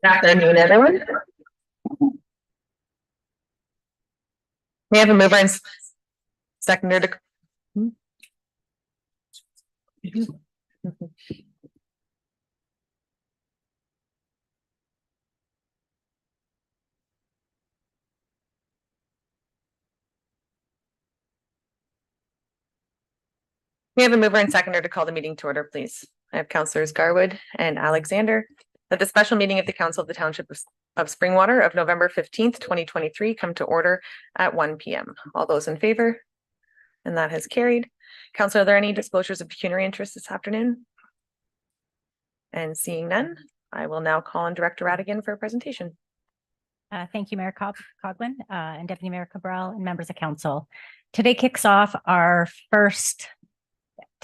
Afternoon, everyone. We have a mover and seconder to. We have a mover and seconder to call the meeting to order, please. I have councillors Garwood and Alexander that the special meeting of the Council of the Township of Springwater of November 15th, 2023 come to order at 1 p.m. All those in favor? And that has carried. Councillor, are there any disclosures of pecuniary interest this afternoon? And seeing none, I will now call on Director Radigan for a presentation. Thank you, Mayor Coughlin and Deputy Mayor Cabral and members of council. Today kicks off our first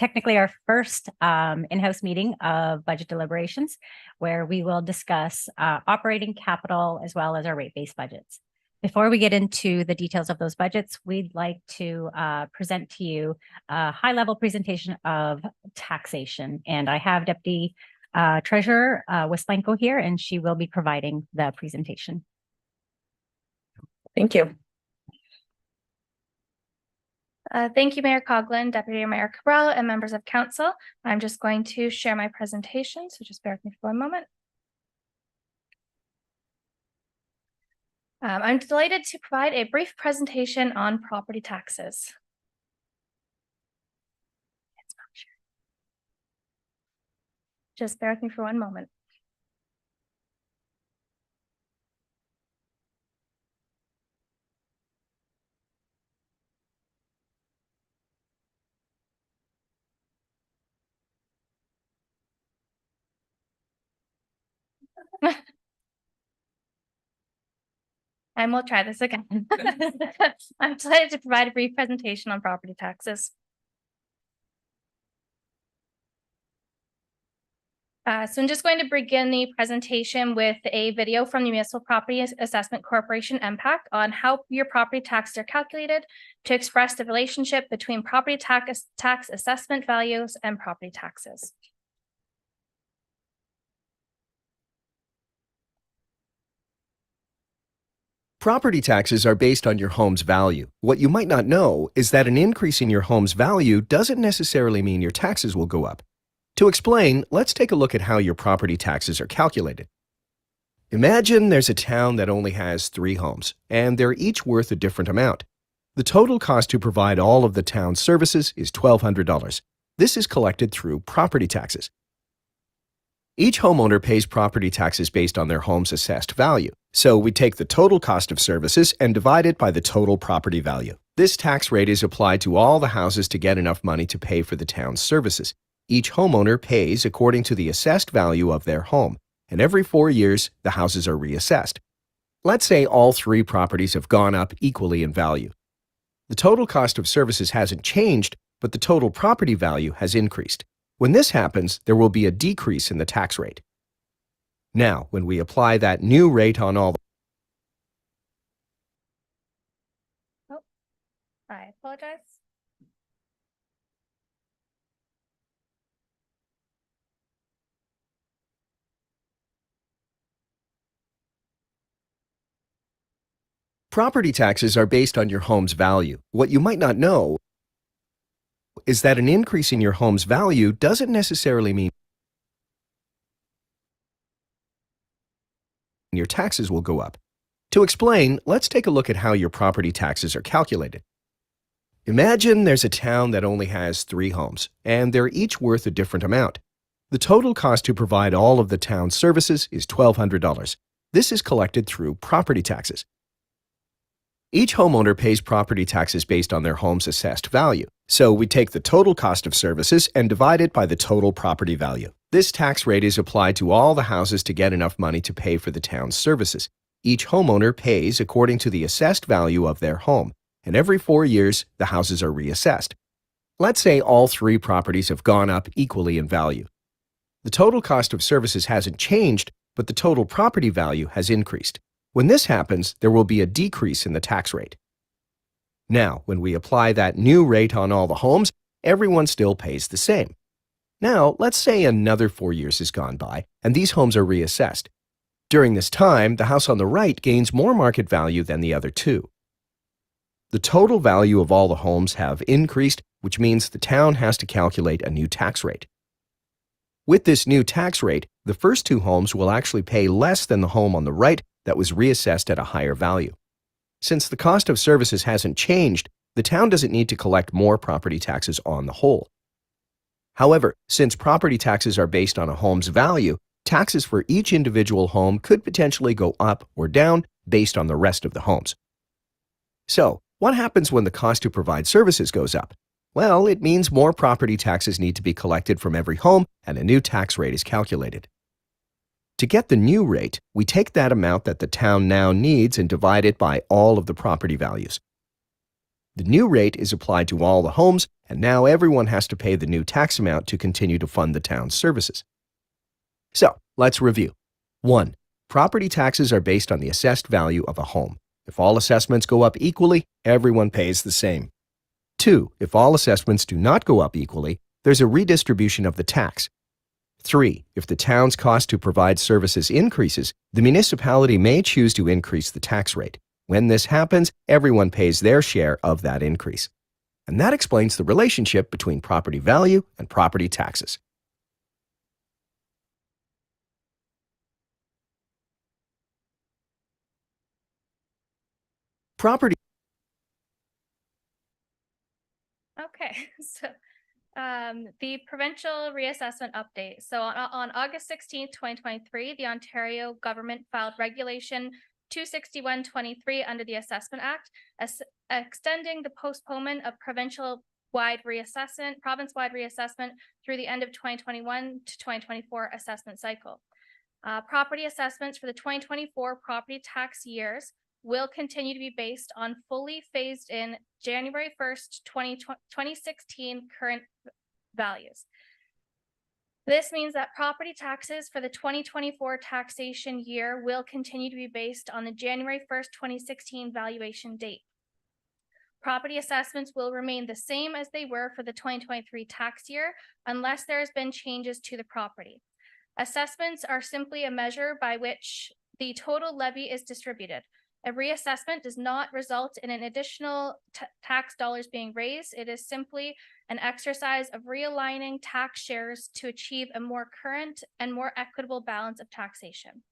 in-house meeting of budget deliberations, where we will discuss operating capital as well as our rate-based budgets. Before we get into the details of those budgets, we'd like to present to you a high-level presentation of taxation. And I have Deputy Treasurer Wislenko here, and she will be providing the presentation. Thank you. Thank you, Mayor Coughlin, Deputy Mayor Cabral, and members of council. I'm just going to share my presentation, so just bear with me for one moment. I'm delighted to provide a brief presentation on property taxes. Just bear with me for one moment. And we'll try this again. I'm delighted to provide a brief presentation on property taxes. So I'm just going to begin the presentation with a video from the Municipal Property Assessment Corporation, MPAC, on how your property taxes are calculated to express the relationship between property tax assessment values and property taxes. Property taxes are based on your home's value. What you might not know is that an increase in your home's value doesn't necessarily mean your taxes will go up. To explain, let's take a look at how your property taxes are calculated. Imagine there's a town that only has 3 homes, and they're each worth a different amount. The total cost to provide all of the town's services is $1,200. This is collected through property taxes. Each homeowner pays property taxes based on their home's assessed value. So we take the total cost of services and divide it by the total property value. This tax rate is applied to all the houses to get enough money to pay for the town's services. Each homeowner pays according to the assessed value of their home, and every 4 years, the houses are reassessed. Let's say all 3 properties have gone up equally in value. The total cost of services hasn't changed, but the total property value has increased. When this happens, there will be a decrease in the tax rate. Now, when we apply that new rate on all I apologize. Property taxes are based on your home's value. What you might not know is that an increase in your home's value doesn't necessarily mean your taxes will go up. To explain, let's take a look at how your property taxes are calculated. Imagine there's a town that only has 3 homes, and they're each worth a different amount. The total cost to provide all of the town's services is $1,200. This is collected through property taxes. Each homeowner pays property taxes based on their home's assessed value. So we take the total cost of services and divide it by the total property value. This tax rate is applied to all the houses to get enough money to pay for the town's services. Each homeowner pays according to the assessed value of their home, and every 4 years, the houses are reassessed. Let's say all 3 properties have gone up equally in value. The total cost of services hasn't changed, but the total property value has increased. When this happens, there will be a decrease in the tax rate. Now, when we apply that new rate on all the homes, everyone still pays the same. Now, let's say another 4 years has gone by, and these homes are reassessed. During this time, the house on the right gains more market value than the other 2. The total value of all the homes have increased, which means the town has to calculate a new tax rate. With this new tax rate, the first 2 homes will actually pay less than the home on the right that was reassessed at a higher value. Since the cost of services hasn't changed, the town doesn't need to collect more property taxes on the whole. However, since property taxes are based on a home's value, taxes for each individual home could potentially go up or down based on the rest of the homes. So, what happens when the cost to provide services goes up? Well, it means more property taxes need to be collected from every home and a new tax rate is calculated. To get the new rate, we take that amount that the town now needs and divide it by all of the property values. The new rate is applied to all the homes, and now everyone has to pay the new tax amount to continue to fund the town's services. So, let's review. 1. Property taxes are based on the assessed value of a home. If all assessments go up equally, everyone pays the same. 2. If all assessments do not go up equally, there's a redistribution of the tax. 3. If the town's cost to provide services increases, the municipality may choose to increase the tax rate. When this happens, everyone pays their share of that increase. And that explains the relationship between property value and property taxes. Property Okay, so the provincial reassessment update. So on August 16th, 2023, the Ontario government filed Regulation 26123 under the Assessment Act, extending the postponement of provincial-wide reassessment, province-wide reassessment through the end of 2021 to 2024 assessment cycle. Property assessments for the 2024 property tax years will continue to be based on fully phased in January 1st, 2016 current values. This means that property taxes for the 2024 taxation year will continue to be based on the January 1st, 2016 valuation date. Property assessments will remain the same as they were for the 2023 tax year unless there has been changes to the property. Assessments are simply a measure by which the total levy is distributed. A reassessment does not result in an additional tax dollars being raised. It is simply an exercise of realigning tax shares to achieve a more current and more equitable balance of taxation.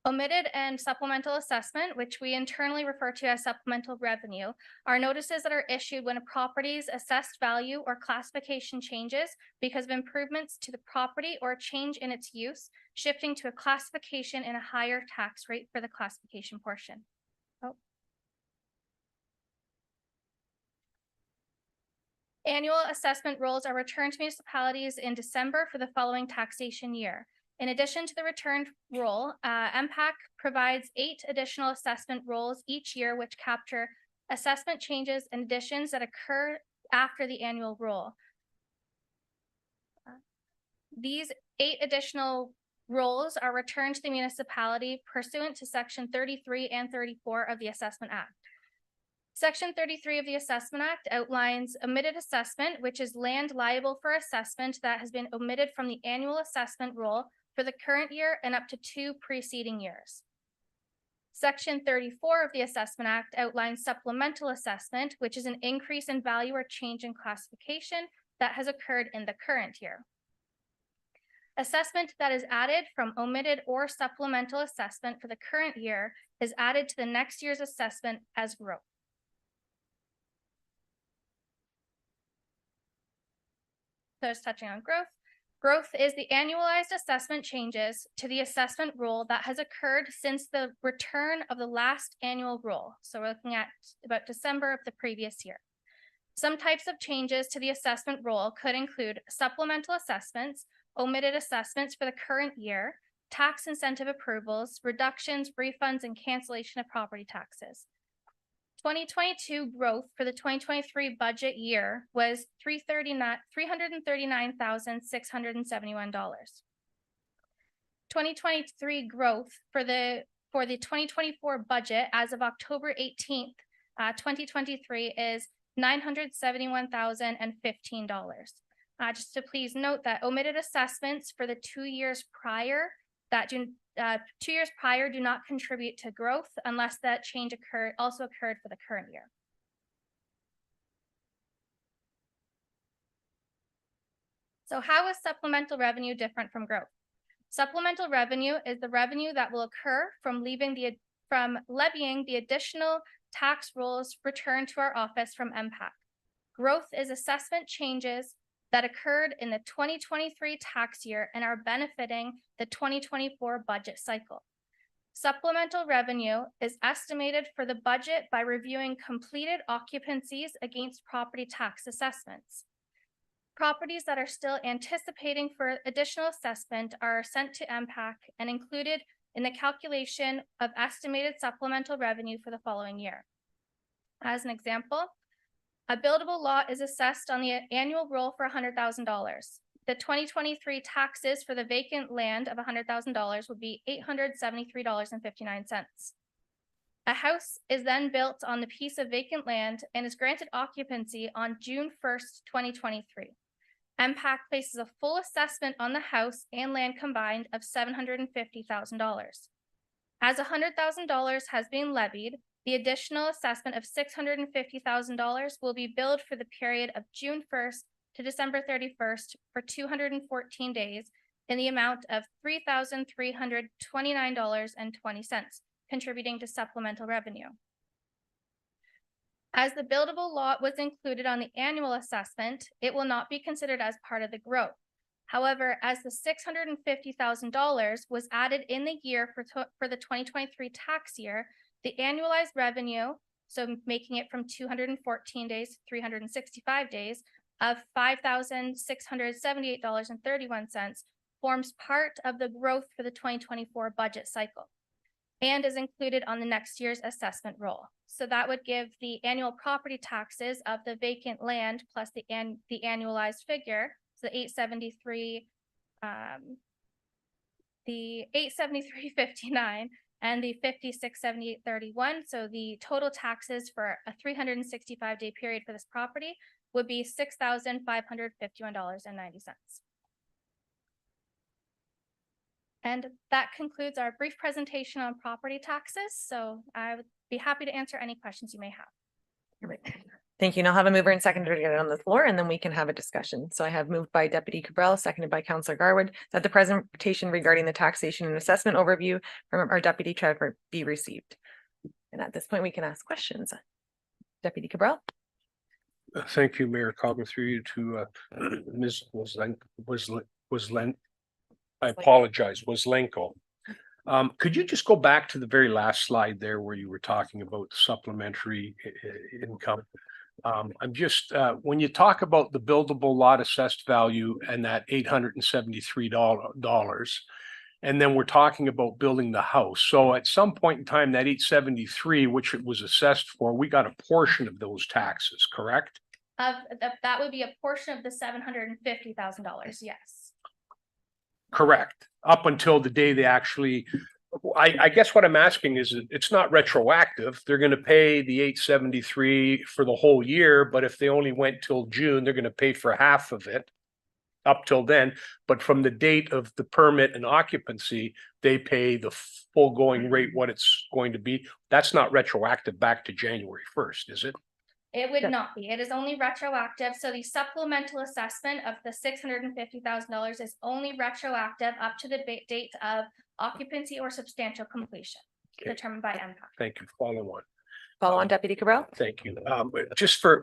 Omitted and supplemental assessment, which we internally refer to as supplemental revenue, are notices that are issued when a property's assessed value or classification changes because of improvements to the property or a change in its use, shifting to a classification in a higher tax rate for the classification portion. Annual assessment rolls are returned to municipalities in December for the following taxation year. In addition to the returned roll, MPAC provides 8 additional assessment rolls each year, which capture assessment changes and additions that occur after the annual roll. These 8 additional rolls are returned to the municipality pursuant to Section 33 and 34 of the Assessment Act. Section 33 of the Assessment Act outlines omitted assessment, which is land liable for assessment that has been omitted from the annual assessment roll for the current year and up to 2 preceding years. Section 34 of the Assessment Act outlines supplemental assessment, which is an increase in value or change in classification that has occurred in the current year. Assessment that is added from omitted or supplemental assessment for the current year is added to the next year's assessment as growth. So just touching on growth. Growth is the annualized assessment changes to the assessment roll that has occurred since the return of the last annual roll. So we're looking at about December of the previous year. Some types of changes to the assessment roll could include supplemental assessments, omitted assessments for the current year, tax incentive approvals, reductions, refunds, and cancellation of property taxes. 2022 growth for the 2023 budget year was $339,671. 2023 growth for the 2024 budget as of October 18th, 2023 is $971,015. Just to please note that omitted assessments for the 2 years prior do not contribute to growth unless that change also occurred for the current year. So how is supplemental revenue different from growth? Supplemental revenue is the revenue that will occur from levying the additional tax rolls returned to our office from MPAC. Growth is assessment changes that occurred in the 2023 tax year and are benefiting the 2024 budget cycle. Supplemental revenue is estimated for the budget by reviewing completed occupancies against property tax assessments. Properties that are still anticipating for additional assessment are sent to MPAC and included in the calculation of estimated supplemental revenue for the following year. As an example, a buildable lot is assessed on the annual roll for $100,000. The 2023 taxes for the vacant land of $100,000 would be $873.59. A house is then built on the piece of vacant land and is granted occupancy on June 1st, 2023. MPAC places a full assessment on the house and land combined of $750,000. As $100,000 has been levied, the additional assessment of $650,000 will be billed for the period of June 1st to December 31st for 214 days in the amount of $3,329.20, contributing to supplemental revenue. As the buildable lot was included on the annual assessment, it will not be considered as part of the growth. However, as the $650,000 was added in the year for the 2023 tax year, the annualized revenue, so making it from 214 days to 365 days, of $5,678.31 forms part of the growth for the 2024 budget cycle and is included on the next year's assessment roll. So that would give the annual property taxes of the vacant land plus the annualized figure, so the $873.59 and the $5678.31. So the total taxes for a 365-day period for this property would be $6,551.90. And that concludes our brief presentation on property taxes. So I would be happy to answer any questions you may have. All right. Thank you. And I'll have a mover and seconder to get it on the floor, and then we can have a discussion. So I have moved by Deputy Cabral, seconded by Councillor Garwood, that the presentation regarding the taxation and assessment overview from our Deputy Treasurer be received. And at this point, we can ask questions. Deputy Cabral. Thank you, Mayor. Calling through you to Ms. I apologize, Waslenko. Could you just go back to the very last slide there where you were talking about supplementary income? I'm just, when you talk about the buildable lot assessed value and that $873, and then we're talking about building the house. So at some point in time, that 873, which it was assessed for, we got a portion of those taxes, correct? That would be a portion of the $750,000, yes. Correct. Up until the day they actually, I guess what I'm asking is it's not retroactive. They're going to pay the 873 for the whole year, but if they only went till June, they're going to pay for half of it up till then. But from the date of the permit and occupancy, they pay the full going rate, what it's going to be. That's not retroactive back to January 1st, is it? It would not be. It is only retroactive. So the supplemental assessment of the $650,000 is only retroactive up to the date of occupancy or substantial completion determined by MPAC. Thank you. Follow on. Follow on, Deputy Cabral. Thank you. Just for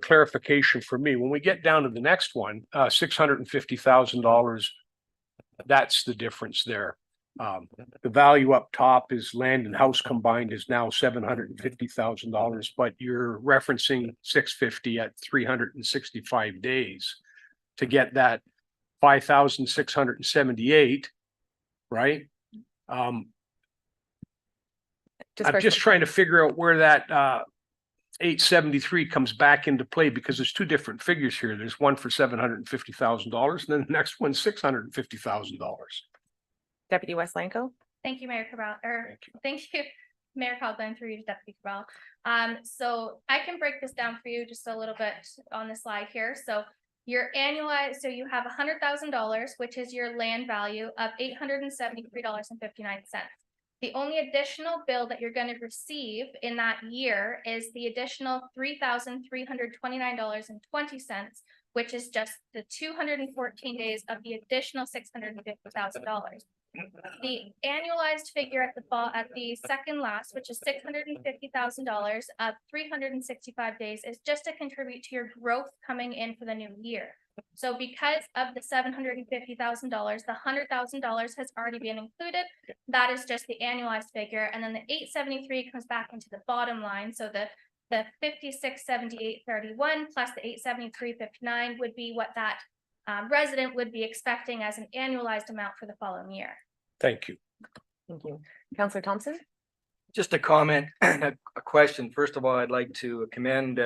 clarification for me, when we get down to the next one, $650,000, that's the difference there. The value up top is land and house combined is now $750,000, but you're referencing 650 at 365 days to get that 5,678, right? I'm for- just trying to figure out where that 873 comes back into play, because there's two different figures here. There's one for $750,000 and then the next one's $650,000. Deputy West Lanco. Thank you, Mayor Cabral, thank you, Mayor Coughlin, through you to Deputy Cabral. So I can break this down for you just a little bit on the slide here. So your annualized, so you have $100,000, which is your land value of $873.59. The only additional bill that you're going to receive in that year is the additional $3,329.20, which is just the 214 days of the additional $650,000. The annualized figure at the second last, which is $650,000 of 365 days, is just to contribute to your growth coming in for the new year. So because of the $750,000, the $100,000 has already been included. That is just the annualized figure, and then the 873 comes back into the bottom line. So the 5678.31 plus the 873.59 would be what that resident would be expecting as an annualized amount for the following year. Thank you. Thank you. Councillor Thompson. Just a comment and a question. First of all, I'd like to commend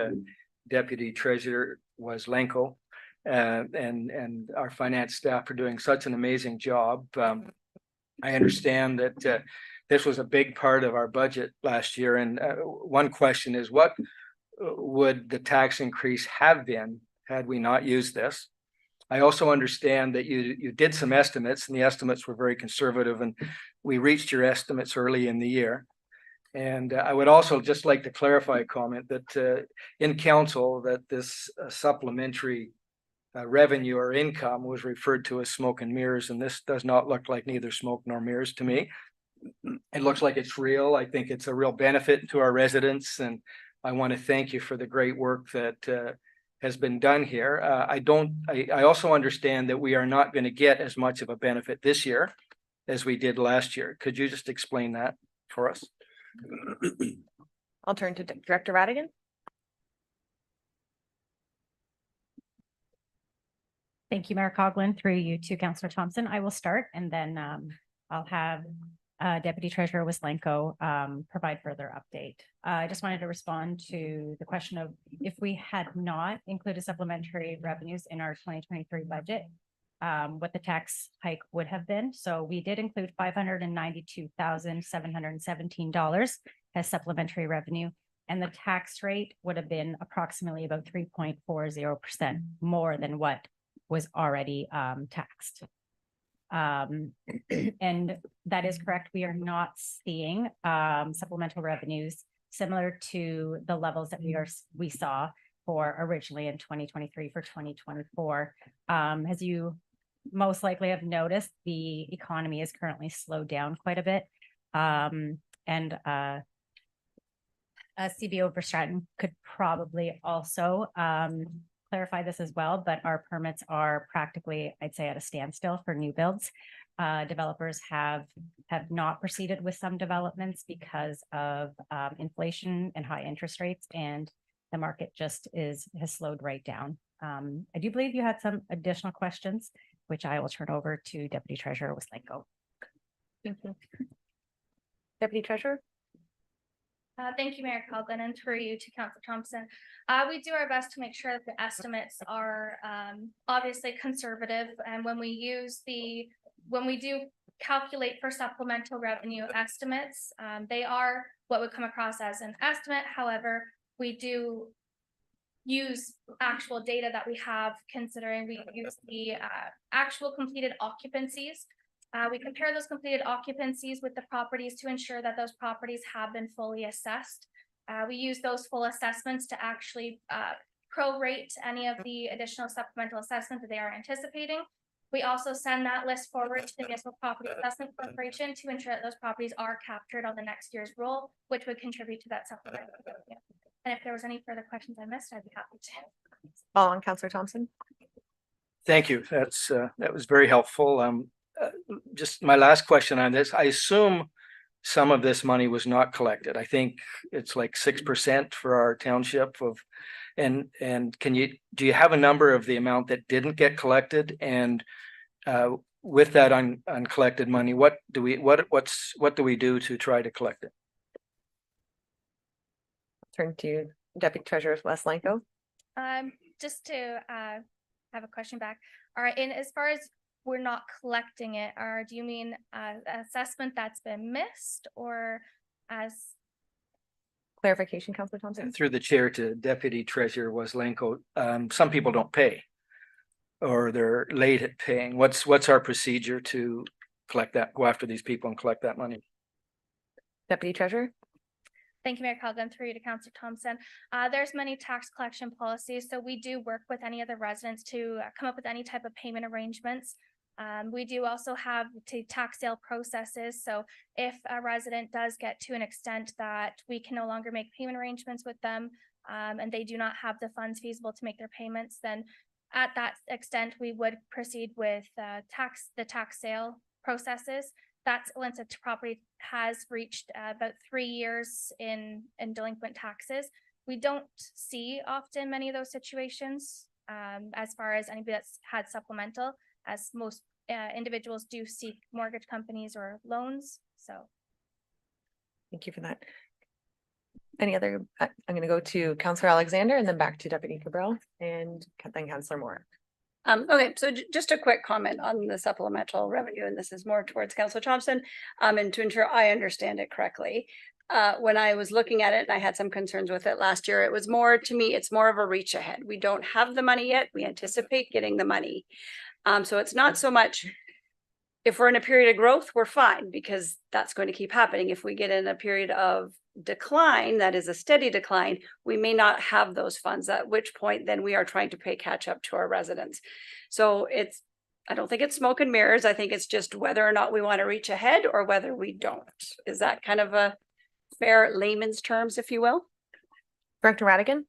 Deputy Treasurer Waslenko and our finance staff for doing such an amazing job. I understand that this was a big part of our budget last year, and one question is, what would the tax increase have been had we not used this? I also understand that you did some estimates, and the estimates were very conservative, and we reached your estimates early in the year. And I would also just like to clarify a comment that in council that this supplementary revenue or income was referred to as smoke and mirrors, and this does not look like neither smoke nor mirrors to me. It looks like it's real. I think it's a real benefit to our residents, and I want to thank you for the great work that has been done here. I also understand that we are not going to get as much of a benefit this year as we did last year. Could you just explain that for us? I'll turn to Director Radigan. Thank you, Mayor Coughlin, through you to Councillor Thompson. I will start, and then I'll have Deputy Treasurer Waslenko provide further update. I just wanted to respond to the question of if we had not included supplementary revenues in our 2023 budget, what the tax hike would have been. So we did include $592,717 as supplementary revenue, and the tax rate would have been approximately about 3.40% more than what was already taxed. And that is correct. We are not seeing supplemental revenues similar to the levels that we saw for originally in 2023 for 2024. As you most likely have noticed, the economy is currently slowed down quite a bit. And CBO Verstraeten could probably also clarify this as well, but our permits are practically, I'd say, at a standstill for new builds. Developers have not proceeded with some developments because of inflation and high interest rates, and the market just has slowed right down. I do believe you had some additional questions, which I will turn over to Deputy Treasurer Waslenko. Thank you. Deputy Treasurer. Thank you, Mayor Coughlin, and through you to Councillor Thompson. We do our best to make sure that the estimates are obviously conservative, and when we do calculate for supplemental revenue estimates, they are what would come across as an estimate. However, we do use actual data that we have, considering we use the actual completed occupancies. We compare those completed occupancies with the properties to ensure that those properties have been fully assessed. We use those full assessments to actually prorate any of the additional supplemental assessment that they are anticipating. We also send that list forward to the Municipal Property Assessment Corporation to ensure that those properties are captured on the next year's roll, which would contribute to that supplemental revenue. And if there was any further questions I missed, I'd be happy to. Follow on, Councillor Thompson. Thank you. That was very helpful. just my last question on this, I assume some of this money was not collected. I think it's like 6% for our township of, and do you have a number of the amount that didn't get collected? And with that uncollected money, what do we do to try to collect it? Turn to Deputy Treasurer Wes Lanco. Just to have a question back. All right, and as far as we're not collecting it, or do you mean assessment that's been missed, or as Clarification, Councillor Thompson. Through the chair to Deputy Treasurer Waslenko, some people don't pay, or they're late at paying. What's our procedure to collect that, go after these people and collect that money? Deputy Treasurer. Thank you, Mayor Colgan, through you to Councillor Thompson. There's many tax collection policies, so we do work with any of the residents to come up with any type of payment arrangements. We do also have tax sale processes. So if a resident does get to an extent that we can no longer make payment arrangements with them, and they do not have the funds feasible to make their payments, then at that extent, we would proceed with the tax sale processes. That's once a property has reached about 3 years in delinquent taxes. We don't see often many of those situations as far as anybody that's had supplemental, as most individuals do seek mortgage companies or loans. So thank you for that. Any other, I'm going to go to Councillor Alexander and then back to Deputy Cabral and then Councillor Moore. Okay, so just a quick comment on the supplemental revenue, and this is more towards Councillor Thompson, and to ensure I understand it correctly. When I was looking at it, and I had some concerns with it last year, it was more, to me, it's more of a reach ahead. We don't have the money yet. We anticipate getting the money. So it's not so much, if we're in a period of growth, we're fine, because that's going to keep happening. If we get in a period of decline, that is a steady decline, we may not have those funds, at which point then we are trying to pay catch up to our residents. So I don't think it's smoke and mirrors. I think it's just whether or not we want to reach ahead or whether we don't. Is that kind of a fair layman's terms, if you will? Director Radigan.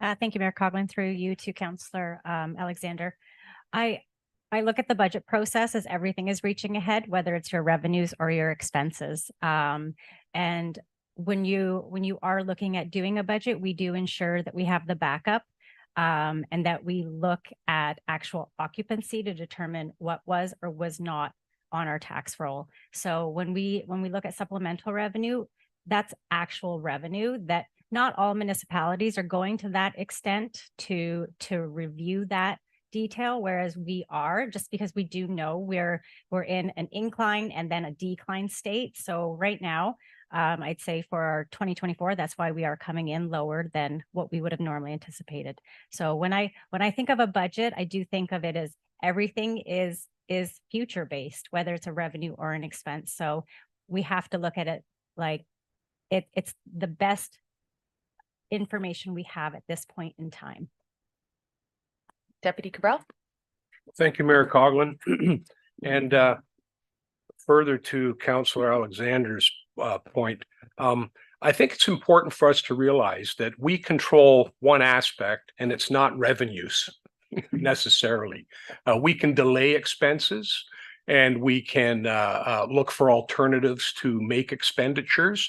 Thank you, Mayor Coughlin, through you to Councillor Alexander. I look at the budget process as everything is reaching ahead, whether it's your revenues or your expenses. And when you are looking at doing a budget, we do ensure that we have the backup and that we look at actual occupancy to determine what was or was not on our tax roll. So when we look at supplemental revenue, that's actual revenue that not all municipalities are going to that extent to review that detail, whereas we are, just because we do know we're in an incline and then a decline state. So right now, I'd say for our 2024, that's why we are coming in lower than what we would have normally anticipated. So when I think of a budget, I do think of it as everything is future based, whether it's a revenue or an expense. So we have to look at it like it's the best information we have at this point in time. Deputy Cabral. Thank you, Mayor Coughlin. And further to Councillor Alexander's point, I think it's important for us to realize that we control one aspect, and it's not revenues necessarily. We can delay expenses, and we can look for alternatives to make expenditures.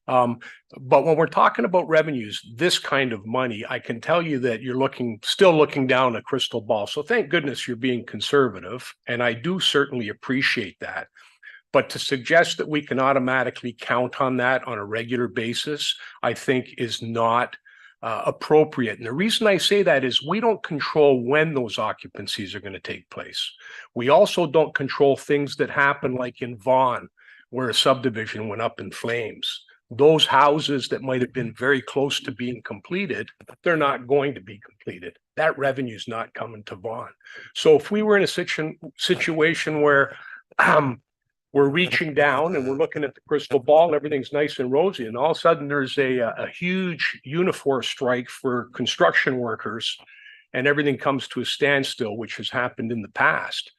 But when we're talking about revenues, this kind of money, I can tell you that you're still looking down a crystal ball. So thank goodness you're being conservative, and I do certainly appreciate that. But to suggest that we can automatically count on that on a regular basis, I think is not appropriate. And the reason I say that is we don't control when those occupancies are going to take place. We also don't control things that happen like in Vaughan, where a subdivision went up in flames. Those houses that might have been very close to being completed, they're not going to be completed. That revenue is not coming to Vaughan. So if we were in a situation where we're reaching down and we're looking at the crystal ball, everything's nice and rosy, and all of a sudden there's a huge unifor strike for construction workers and everything comes to a standstill, which has happened in the past,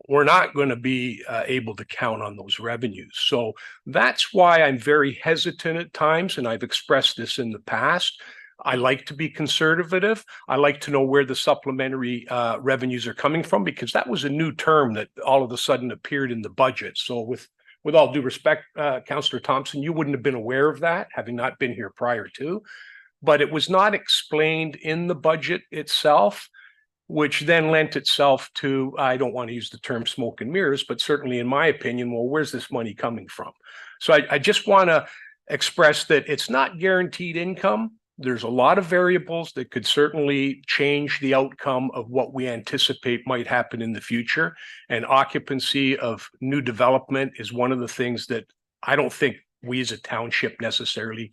we're not going to be able to count on those revenues. So that's why I'm very hesitant at times, and I've expressed this in the past. I like to be conservative. I like to know where the supplementary revenues are coming from, because that was a new term that all of a sudden appeared in the budget. So with all due respect, Councillor Thompson, you wouldn't have been aware of that, having not been here prior to, but it was not explained in the budget itself, which then lent itself to, I don't want to use the term smoke and mirrors, but certainly in my opinion, well, where's this money coming from? So I just want to express that it's not guaranteed income. There's a lot of variables that could certainly change the outcome of what we anticipate might happen in the future. And occupancy of new development is one of the things that I don't think we as a township necessarily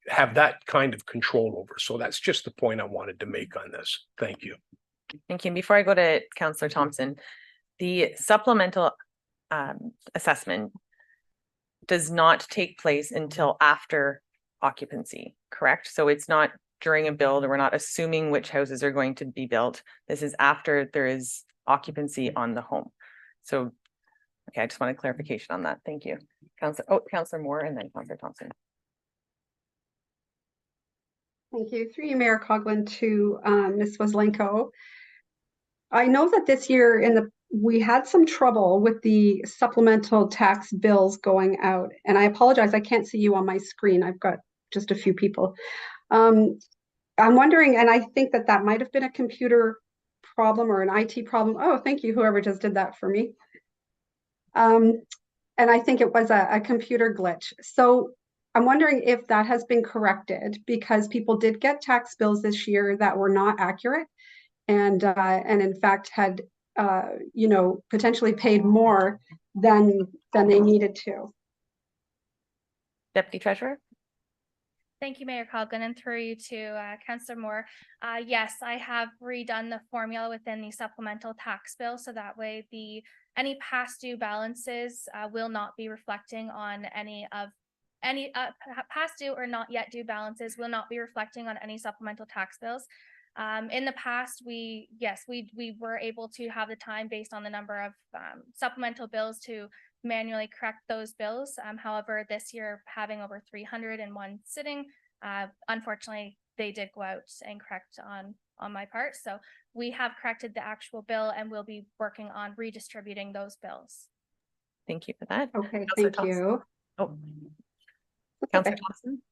have that kind of control over. So that's just the point I wanted to make on this. Thank you. Thank you. And before I go to Councillor Thompson, the supplemental assessment does not take place until after occupancy, correct? So it's not during a build, or we're not assuming which houses are going to be built. This is after there is occupancy on the home. So, okay, I just wanted clarification on that. Thank you. Councillor Moore and then Councillor Thompson. Thank you. Through you, Mayor Coughlin, to Ms. Waslenko. I know that this year we had some trouble with the supplemental tax bills going out, and I apologize, I can't see you on my screen. I've got just a few people. I'm wondering, and I think that might have been a computer problem or an IT problem. Oh, thank you, whoever just did that for me. And I think it was a computer glitch. So I'm wondering if that has been corrected, because people did get tax bills this year that were not accurate, and in fact had potentially paid more than they needed to. Deputy Treasurer. Thank you, Mayor Coughlin, and through you to Councillor Moore. Yes, I have redone the formula within the supplemental tax bill, so that way any past due balances will not be reflecting on any past due or not yet due balances will not be reflecting on any supplemental tax bills. In the past, we were able to have the time based on the number of supplemental bills to manually correct those bills. However, this year, having over 301 sitting, unfortunately, they did go out and correct on my part. So we have corrected the actual bill, and we'll be working on redistributing those bills. Thank you for that. Okay, Councillor thank you. Oh, Councillor Thompson.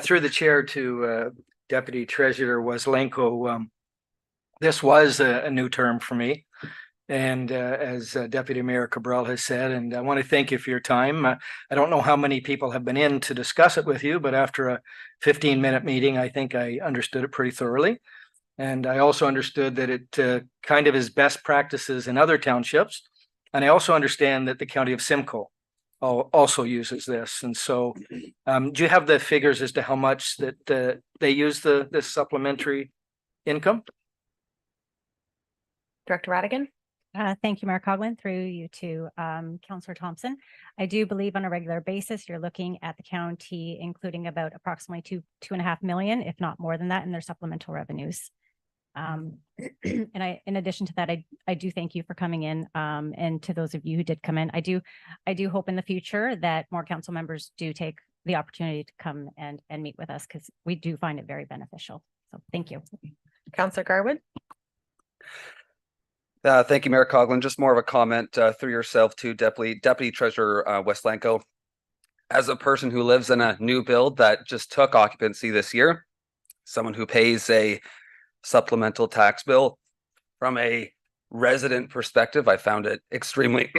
Through the chair to Deputy Treasurer Waslenko, this was a new term for me. And as Deputy Mayor Cabral has said, and I want to thank you for your time. I don't know how many people have been in to discuss it with you, but after a 15-minute meeting, I think I understood it pretty thoroughly. And I also understood that it kind of is best practices in other townships. And I also understand that the county of Simcoe also uses this. And so do you have the figures as to how much that they use this supplementary income? Director Radigan. Thank you, Mayor Coughlin, through you to Councillor Thompson. I do believe on a regular basis, you're looking at the county including about approximately $2.5 million, if not more than that, in their supplemental revenues. And in addition to that, I do thank you for coming in, and to those of you who did come in. I do hope in the future that more council members do take the opportunity to come and meet with us, because we do find it very beneficial. So thank you. Councillor Garwood. Thank you, Mayor Coughlin. Just more of a comment through yourself to Deputy Treasurer Waslenko. As a person who lives in a new build that just took occupancy this year, someone who pays a supplemental tax bill, from a resident perspective, I found it extremely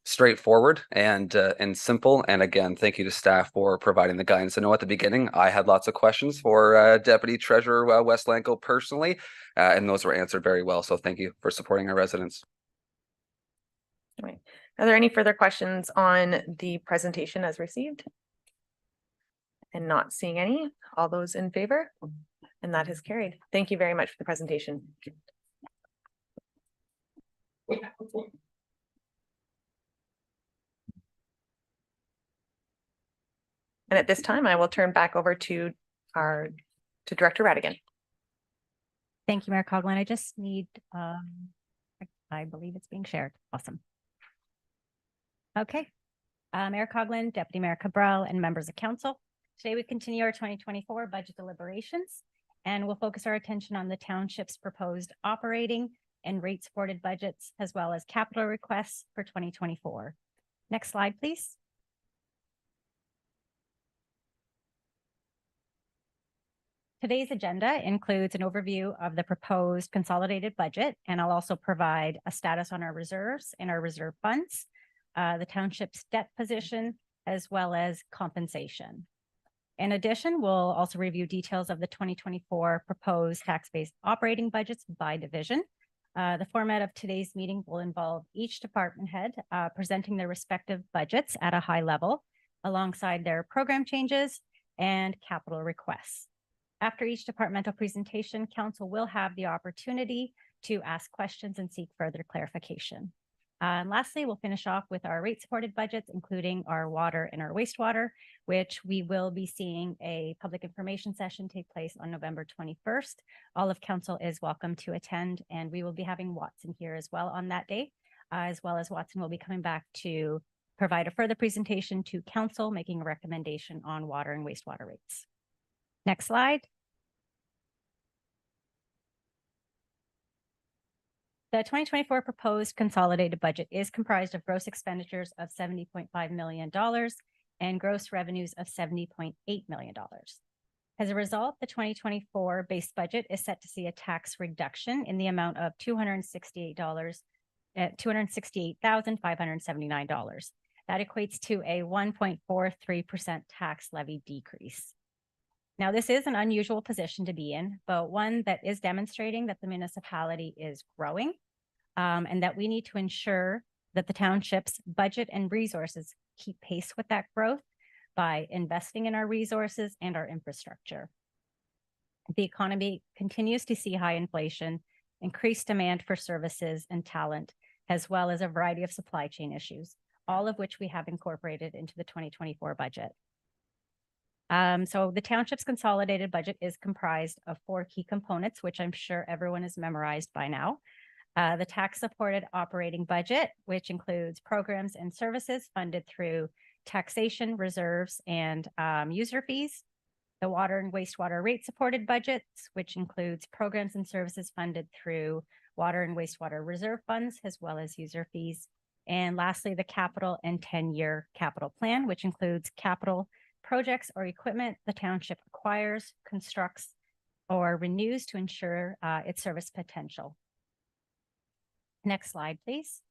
straightforward and simple. And again, thank you to staff for providing the guidance. I know at the beginning I had lots of questions for Deputy Treasurer Waslenko personally, and those were answered very well. So thank you for supporting our residents. All right. Are there any further questions on the presentation as received? And not seeing any. All those in favor? And that is carried. Thank you very much for the presentation. And at this time, I will turn back over to Director Radigan. Thank you, Mayor Coughlin. I just need, I believe it's being shared. Awesome. Okay. Mayor Coughlin, Deputy Mayor Cabral, and members of council. Today, we continue our 2024 budget deliberations, and we'll focus our attention on the township's proposed operating and rate supported budgets, as well as capital requests for 2024. Next slide, please. Today's agenda includes an overview of the proposed consolidated budget, and I'll also provide a status on our reserves and our reserve funds, the township's debt position, as well as compensation. In addition, we'll also review details of the 2024 proposed tax-based operating budgets by division. The format of today's meeting will involve each department head presenting their respective budgets at a high level, alongside their program changes and capital requests. After each departmental presentation, council will have the opportunity to ask questions and seek further clarification. And lastly, we'll finish off with our rate supported budgets, including our water and our wastewater, which we will be seeing a public information session take place on November 21st. All of council is welcome to attend, and we will be having Watson here as well on that day, as well as Watson will be coming back to provide a further presentation to council, making a recommendation on water and wastewater rates. Next slide. The 2024 proposed consolidated budget is comprised of gross expenditures of $70.5 million and gross revenues of $70.8 million. As a result, the 2024 base budget is set to see a tax reduction in the amount of $268,579. That equates to a 1.43% tax levy decrease. Now, this is an unusual position to be in, but one that is demonstrating that the municipality is growing, and that we need to ensure that the township's budget and resources keep pace with that growth by investing in our resources and our infrastructure. The economy continues to see high inflation, increased demand for services and talent, as well as a variety of supply chain issues, all of which we have incorporated into the 2024 budget. So the township's consolidated budget is comprised of 4 key components, which I'm sure everyone has memorized by now. The tax-supported operating budget, which includes programs and services funded through taxation, reserves, and user fees. The water and wastewater rate-supported budgets, which includes programs and services funded through water and wastewater reserve funds, as well as user fees. And lastly, the capital and 10-year capital plan, which includes capital projects or equipment the township acquires, constructs, or renews to ensure its service potential. Next slide, please.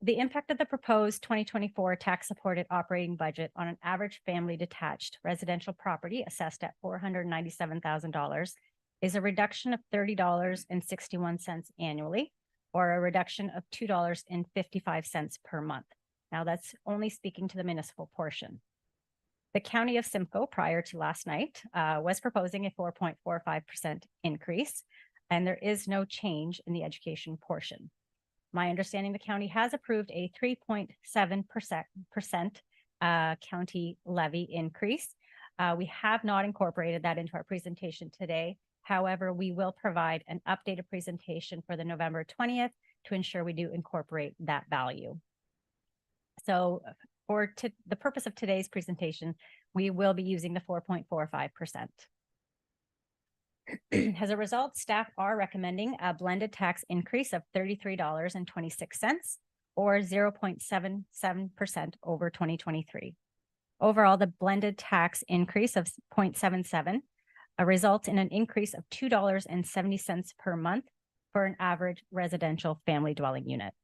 The impact of the proposed 2024 tax-supported operating budget on an average family detached residential property assessed at $497,000 is a reduction of $30.61 annually, or a reduction of $2.55 per month. Now, that's only speaking to the municipal portion. The County of Simcoe, prior to last night, was proposing a 4.45% increase, and there is no change in the education portion. My understanding, the county has approved a 3.7% county levy increase. We have not incorporated that into our presentation today. However, we will provide an updated presentation for the November 20th to ensure we do incorporate that value. So for the purpose of today's presentation, we will be using the 4.45%. As a result, staff are recommending a blended tax increase of $33.26, or 0.77% over 2023. Overall, the blended tax increase of 0.77 results in an increase of $2.70 per month for an average residential family dwelling unit.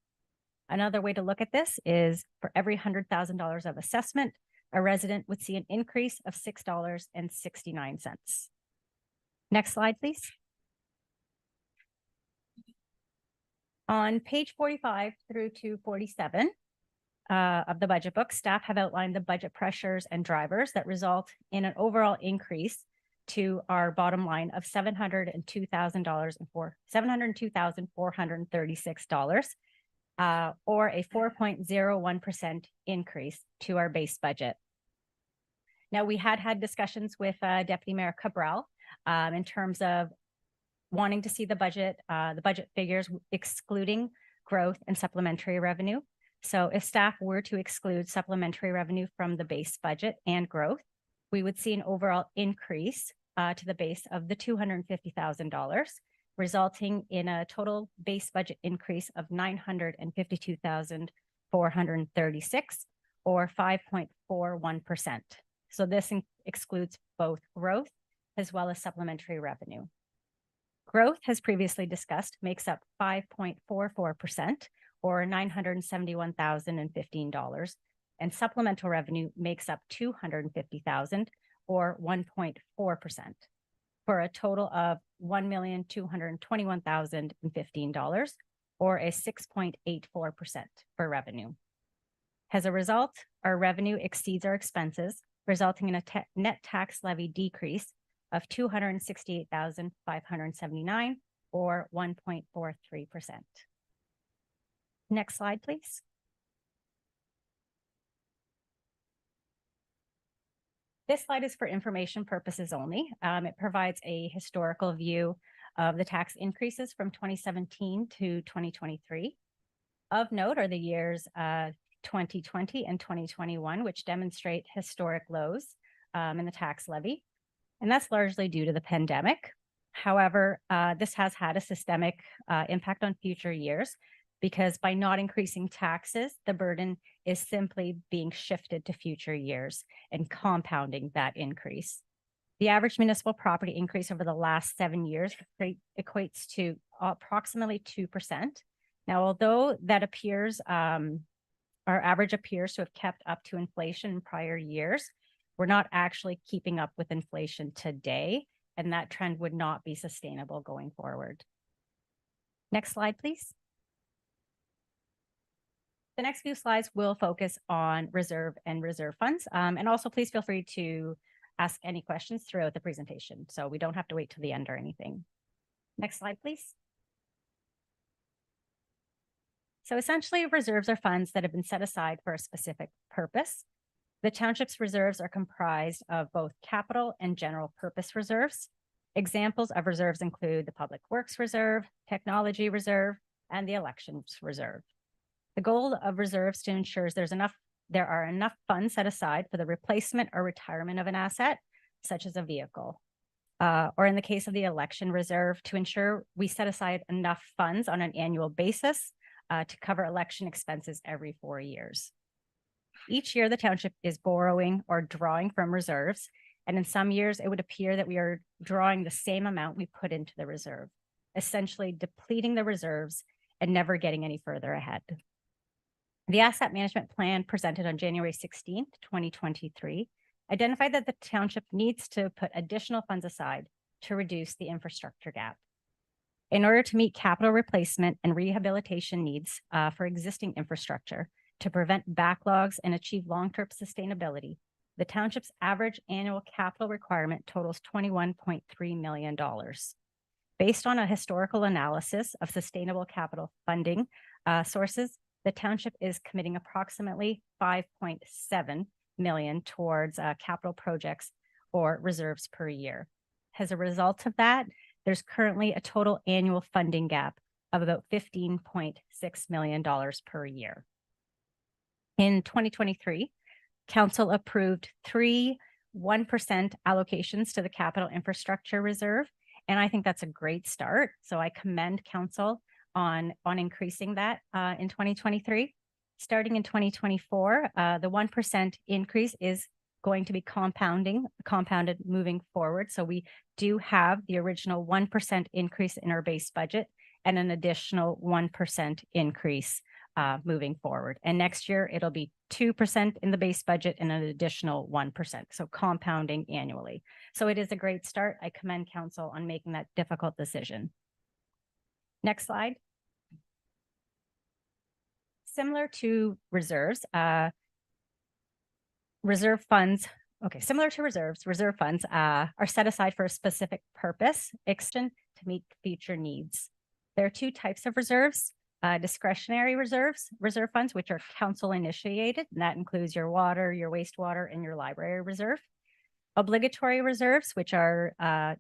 Another way to look at this is for every $100,000 of assessment, a resident would see an increase of $6.69. Next slide, please. On page 45 through to 47 of the budget book, staff have outlined the budget pressures and drivers that result in an overall increase to our bottom line of $702,436, or a 4.01% increase to our base budget. Now, we had discussions with Deputy Mayor Cabral in terms of wanting to see the budget figures excluding growth and supplementary revenue. So if staff were to exclude supplementary revenue from the base budget and growth, we would see an overall increase to the base of the $250,000, resulting in a total base budget increase of $952,436, or 5.41%. So this excludes both growth as well as supplementary revenue. Growth, as previously discussed, makes up 5.44%, or $971,015, and supplemental revenue makes up $250,000, or 1.4%, for a total of $1,221,015, or a 6.84% for revenue. As a result, our revenue exceeds our expenses, resulting in a net tax levy decrease of $268,579, or 1.43%. Next slide, please. This slide is for information purposes only. It provides a historical view of the tax increases from 2017 to 2023. Of note are the years 2020 and 2021, which demonstrate historic lows in the tax levy. And that's largely due to the pandemic. However, this has had a systemic impact on future years, because by not increasing taxes, the burden is simply being shifted to future years and compounding that increase. The average municipal property increase over the last 7 years equates to approximately 2%. Now, although that appears, our average appears to have kept up to inflation in prior years, we're not actually keeping up with inflation today, and that trend would not be sustainable going forward. Next slide, please. The next few slides will focus on reserve and reserve funds. And also please feel free to ask any questions throughout the presentation, so we don't have to wait till the end or anything. Next slide, please. So essentially, reserves are funds that have been set aside for a specific purpose. The township's reserves are comprised of both capital and general purpose reserves. Examples of reserves include the Public Works Reserve, Technology Reserve, and the Elections Reserve. The goal of reserves to ensure there are enough funds set aside for the replacement or retirement of an asset, such as a vehicle. Or in the case of the Election Reserve, to ensure we set aside enough funds on an annual basis to cover election expenses every 4 years. Each year, the township is borrowing or drawing from reserves, and in some years, it would appear that we are drawing the same amount we put into the reserve, essentially depleting the reserves and never getting any further ahead. The asset management plan presented on January 16th, 2023, identified that the township needs to put additional funds aside to reduce the infrastructure gap. In order to meet capital replacement and rehabilitation needs for existing infrastructure, to prevent backlogs and achieve long-term sustainability, the township's average annual capital requirement totals $21.3 million. Based on a historical analysis of sustainable capital funding sources, the township is committing approximately $5.7 million towards capital projects or reserves per year. As a result of that, there's currently a total annual funding gap of about $15.6 million per year. In 2023, Council approved 3 1% allocations to the Capital Infrastructure Reserve, and I think that's a great start. So I commend Council on increasing that in 2023. Starting in 2024, the 1% increase is going to be compounded moving forward. So we do have the original 1% increase in our base budget and an additional 1% increase moving forward. And next year, it'll be 2% in the base budget and an additional 1%. So compounding annually. So it is a great start. I commend Council on making that difficult decision. Next slide. Similar to reserves, reserve funds are set aside for a specific purpose, to meet future needs. There are 2 types of reserves: discretionary reserve funds, which are council initiated, and that includes your water, your wastewater, and your library reserve. Obligatory reserves, which are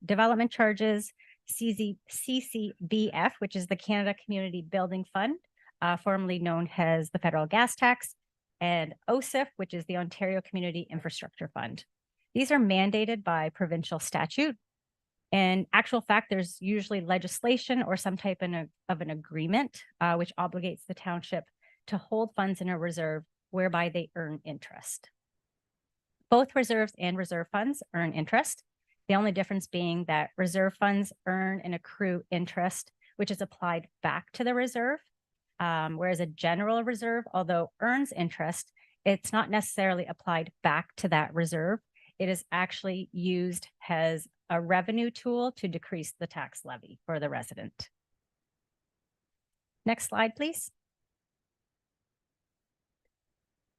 development charges, CCBF, which is the Canada Community Building Fund, formerly known as the federal gas tax, and OSIF, which is the Ontario Community Infrastructure Fund. These are mandated by provincial statute. In actual fact, there's usually legislation or some type of an agreement which obligates the township to hold funds in a reserve whereby they earn interest. Both reserves and reserve funds earn interest. The only difference being that reserve funds earn and accrue interest, which is applied back to the reserve, whereas a general reserve, although earns interest, it's not necessarily applied back to that reserve. It is actually used as a revenue tool to decrease the tax levy for the resident. Next slide, please.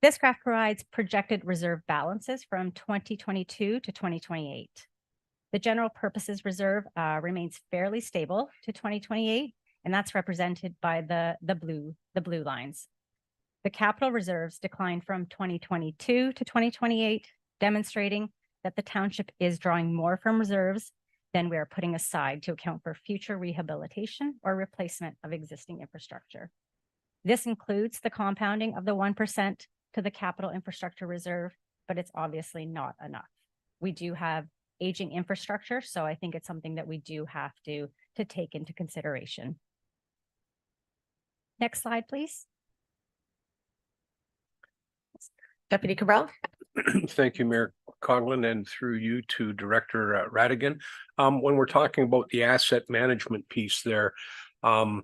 This graph provides projected reserve balances from 2022 to 2028. The general purposes reserve remains fairly stable to 2028, and that's represented by the blue lines. The capital reserves decline from 2022 to 2028, demonstrating that the township is drawing more from reserves than we are putting aside to account for future rehabilitation or replacement of existing infrastructure. This includes the compounding of the 1% to the capital infrastructure reserve, but it's obviously not enough. We do have aging infrastructure, so I think it's something that we do have to take into consideration. Next slide, please. Deputy Cabral. Thank you, Mayor Coughlin, and through you to Director Radigan. When we're talking about the asset management piece there, I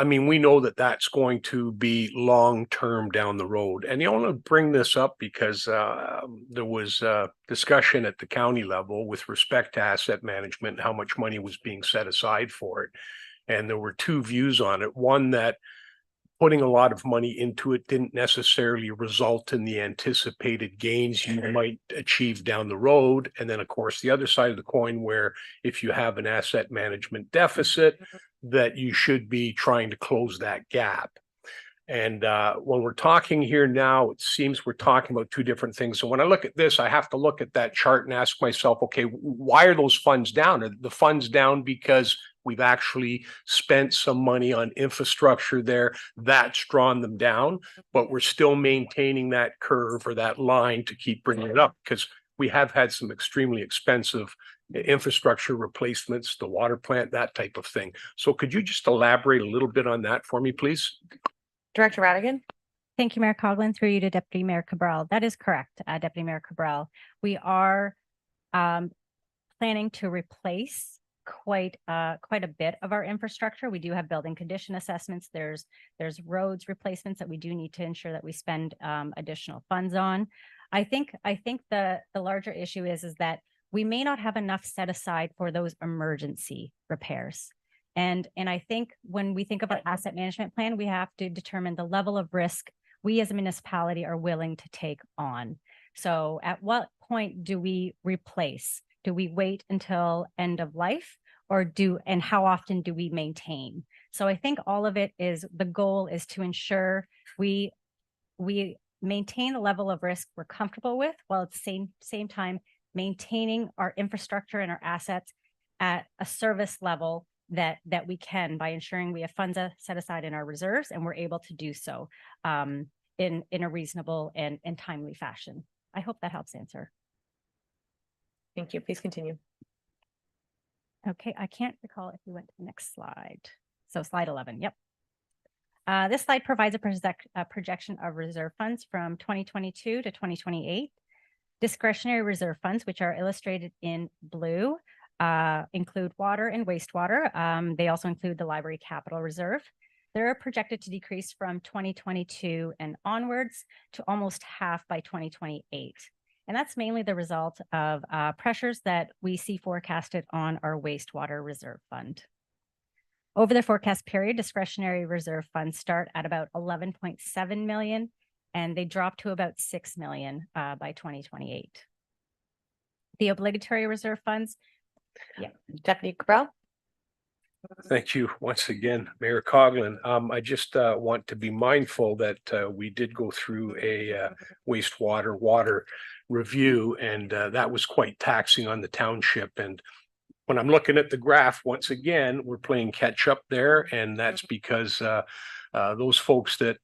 mean, we know that that's going to be long-term down the road. And you want to bring this up because there was discussion at the county level with respect to asset management, and how much money was being set aside for it. And there were two views on it. One, that putting a lot of money into it didn't necessarily result in the anticipated gains you might achieve down the road. And then, of course, the other side of the coin, where if you have an asset management deficit, that you should be trying to close that gap. And when we're talking here now, it seems we're talking about two different things. So when I look at this, I have to look at that chart and ask myself, okay, why are those funds down? Are the funds down because we've actually spent some money on infrastructure there that's drawn them down, but we're still maintaining that curve or that line to keep bringing it up? Because we have had some extremely expensive infrastructure replacements, the water plant, that type of thing. So could you just elaborate a little bit on that for me, please? Director Radigan. Thank you, Mayor Coughlin. Through you to Deputy Mayor Cabral. That is correct, Deputy Mayor Cabral. We are planning to replace quite a bit of our infrastructure. We do have building condition assessments. There's roads replacements that we do need to ensure that we spend additional funds on. I think the larger issue is that we may not have enough set aside for those emergency repairs. And I think when we think of our asset management plan, we have to determine the level of risk we as a municipality are willing to take on. So at what point do we replace? Do we wait until end of life, and how often do we maintain? So I think all of it is, the goal is to ensure we maintain the level of risk we're comfortable with, while at the same time maintaining our infrastructure and our assets at a service level that we can, by ensuring we have funds set aside in our reserves, and we're able to do so in a reasonable and timely fashion. I hope that helps answer. Thank you. Please continue. Okay, I can't recall if we went to the next slide. So slide 11, yep. This slide provides a projection of reserve funds from 2022 to 2028. Discretionary reserve funds, which are illustrated in blue, include water and wastewater. They also include the library capital reserve. They're projected to decrease from 2022 and onwards to almost half by 2028. And that's mainly the result of pressures that we see forecasted on our wastewater reserve fund. Over the forecast period, discretionary reserve funds start at about 11.7 million, and they drop to about 6 million by 2028. The obligatory reserve funds. Yeah. Deputy Cabral. Thank you once again, Mayor Coughlin. I just want to be mindful that we did go through a water review, and that was quite taxing on the township. And when I'm looking at the graph, once again, we're playing catch up there, and that's because those folks that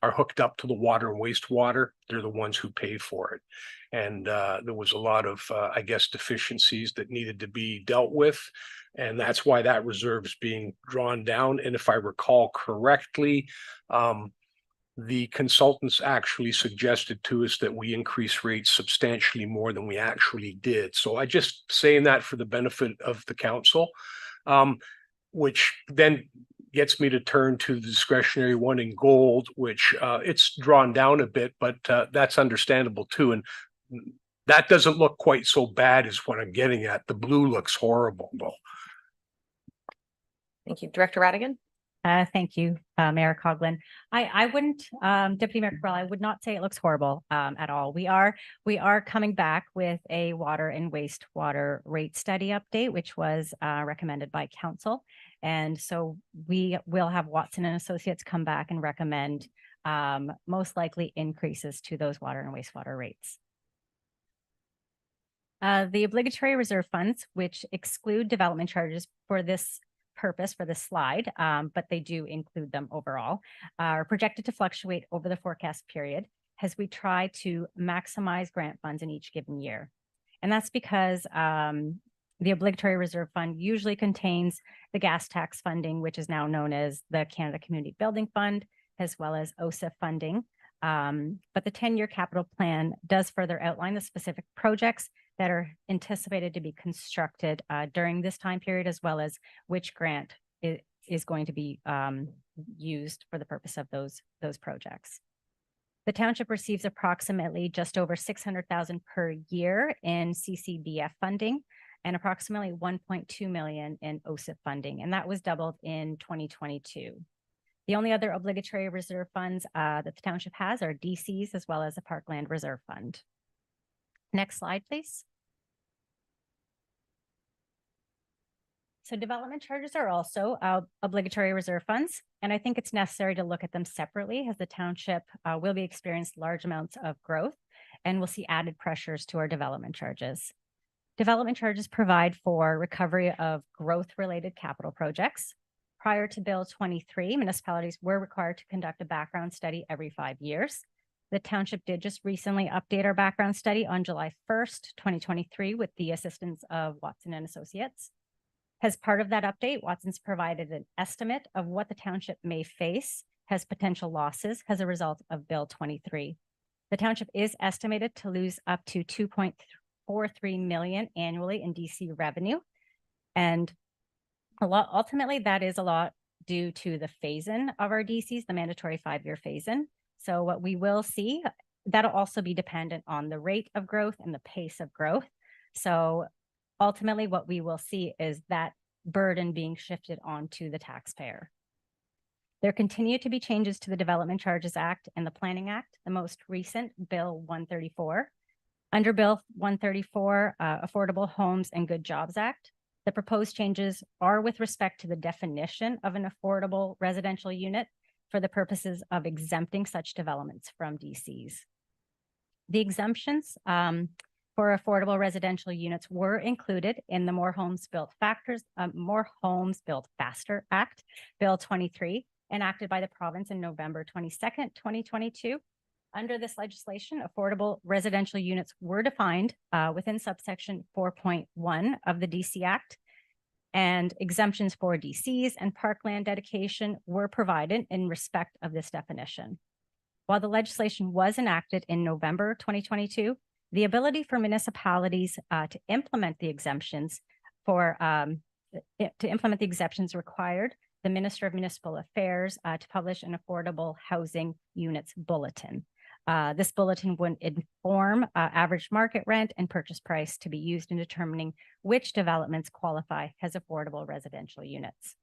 are hooked up to the water and wastewater, they're the ones who pay for it. And there was a lot of, I guess, deficiencies that needed to be dealt with. And that's why that reserve is being drawn down. And if I recall correctly, the consultants actually suggested to us that we increase rates substantially more than we actually did. So I just saying that for the benefit of the council, which then gets me to turn to the discretionary one in gold, which it's drawn down a bit, but that's understandable too. And that doesn't look quite so bad as what I'm getting at. The blue looks horrible though. Thank you. Director Radigan? Thank you, Mayor Coughlin. I wouldn't, Deputy Mayor Cabral, I would not say it looks horrible at all. We are coming back with a water and wastewater rate study update, which was recommended by council. And so we will have Watson and Associates come back and recommend most likely increases to those water and wastewater rates. The obligatory reserve funds, which exclude development charges for this purpose for this slide, but they do include them overall, are projected to fluctuate over the forecast period as we try to maximize grant funds in each given year. And that's because the obligatory reserve fund usually contains the gas tax funding, which is now known as the Canada Community Building Fund, as well as OSIF funding. But the 10-year capital plan does further outline the specific projects that are anticipated to be constructed during this time period, as well as which grant is going to be used for the purpose of those projects. The township receives approximately just over $600,000 per year in CCBF funding and approximately $1.2 million in OSIF funding, and that was doubled in 2022. The only other obligatory reserve funds that the township has are DCs as well as a Parkland Reserve Fund. Next slide, please. So development charges are also obligatory reserve funds, and I think it's necessary to look at them separately as the township will be experiencing large amounts of growth and will see added pressures to our development charges. Development charges provide for recovery of growth-related capital projects. Prior to Bill 23, municipalities were required to conduct a background study every 5 years. The township did just recently update our background study on July 1st, 2023 with the assistance of Watson and Associates. As part of that update, Watson's provided an estimate of what the township may face as potential losses as a result of Bill 23. The township is estimated to lose up to $2.43 million annually in DC revenue. And ultimately, that is a lot due to the phase-in of our DCs, the mandatory 5-year phase-in. So what we will see, that'll also be dependent on the rate of growth and the pace of growth. So ultimately, what we will see is that burden being shifted onto the taxpayer. There continue to be changes to the Development Charges Act and the Planning Act, the most recent Bill 134. Under Bill 134, Affordable Homes and Good Jobs Act, the proposed changes are with respect to the definition of an affordable residential unit for the purposes of exempting such developments from DCs. The exemptions for affordable residential units were included in the More Homes Built Faster Act, Bill 23, enacted by the province in November 22nd, 2022. Under this legislation, affordable residential units were defined within subsection 4.1 of the DC Act, and exemptions for DCs and parkland dedication were provided in respect of this definition. While the legislation was enacted in November 2022, the ability for municipalities to implement the exemptions required the Minister of Municipal Affairs to publish an affordable housing units bulletin. This bulletin would inform average market rent and purchase price to be used in determining which developments qualify as affordable residential units.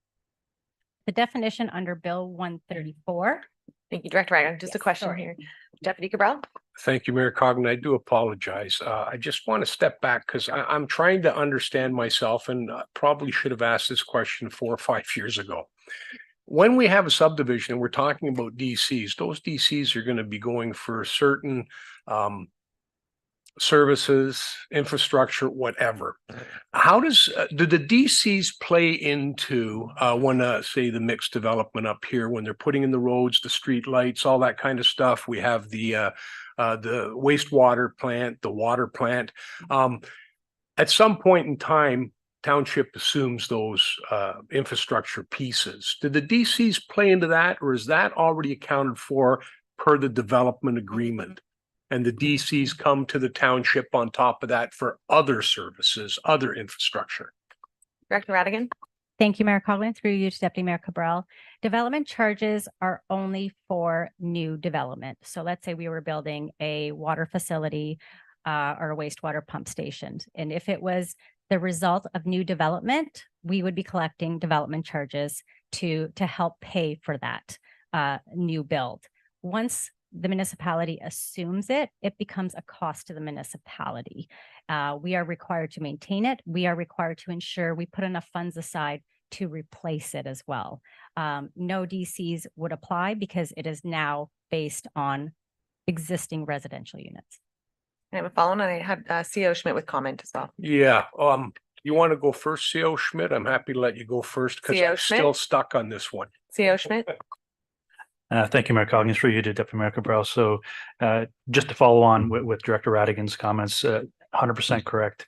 The definition under Bill 134. Thank you, Director Ryan. Just a question here. Deputy Cabral? Thank you, Mayor Coggan. I do apologize. I just want to step back because I'm trying to understand myself, and probably should have asked this question 4 or 5 years ago. When we have a subdivision and we're talking about DCs, those DCs are going to be going for certain services, infrastructure, whatever. How does, do the DCs play into when, say, the mixed development up here, when they're putting in the roads, the street lights, all that kind of stuff? We have the wastewater plant, the water plant. At some point in time, township assumes those infrastructure pieces. Do the DCs play into that, or is that already accounted for per the development agreement? And the DCs come to the township on top of that for other services, other infrastructure. Director Radigan? Thank you, Mayor Coughlin. Through you to Deputy Mayor Cabral. Development charges are only for new development. So let's say we were building a water facility or a wastewater pump station. And if it was the result of new development, we would be collecting development charges to help pay for that new build. Once the municipality assumes it, it becomes a cost to the municipality. We are required to maintain it. We are required to ensure we put enough funds aside to replace it as well. No DCs would apply because it is now based on existing residential units. I have a follow-on, and I have CO Schmidt with comment as well. Yeah, you want to go first, CO Schmidt? I'm happy to let you go first because CO I'm Schmidt? still stuck on this one. CO Schmidt? Thank you, Mayor Coggins, through you to Deputy Mayor Cabral. So just to follow on with Director Radigan's comments, 100% correct.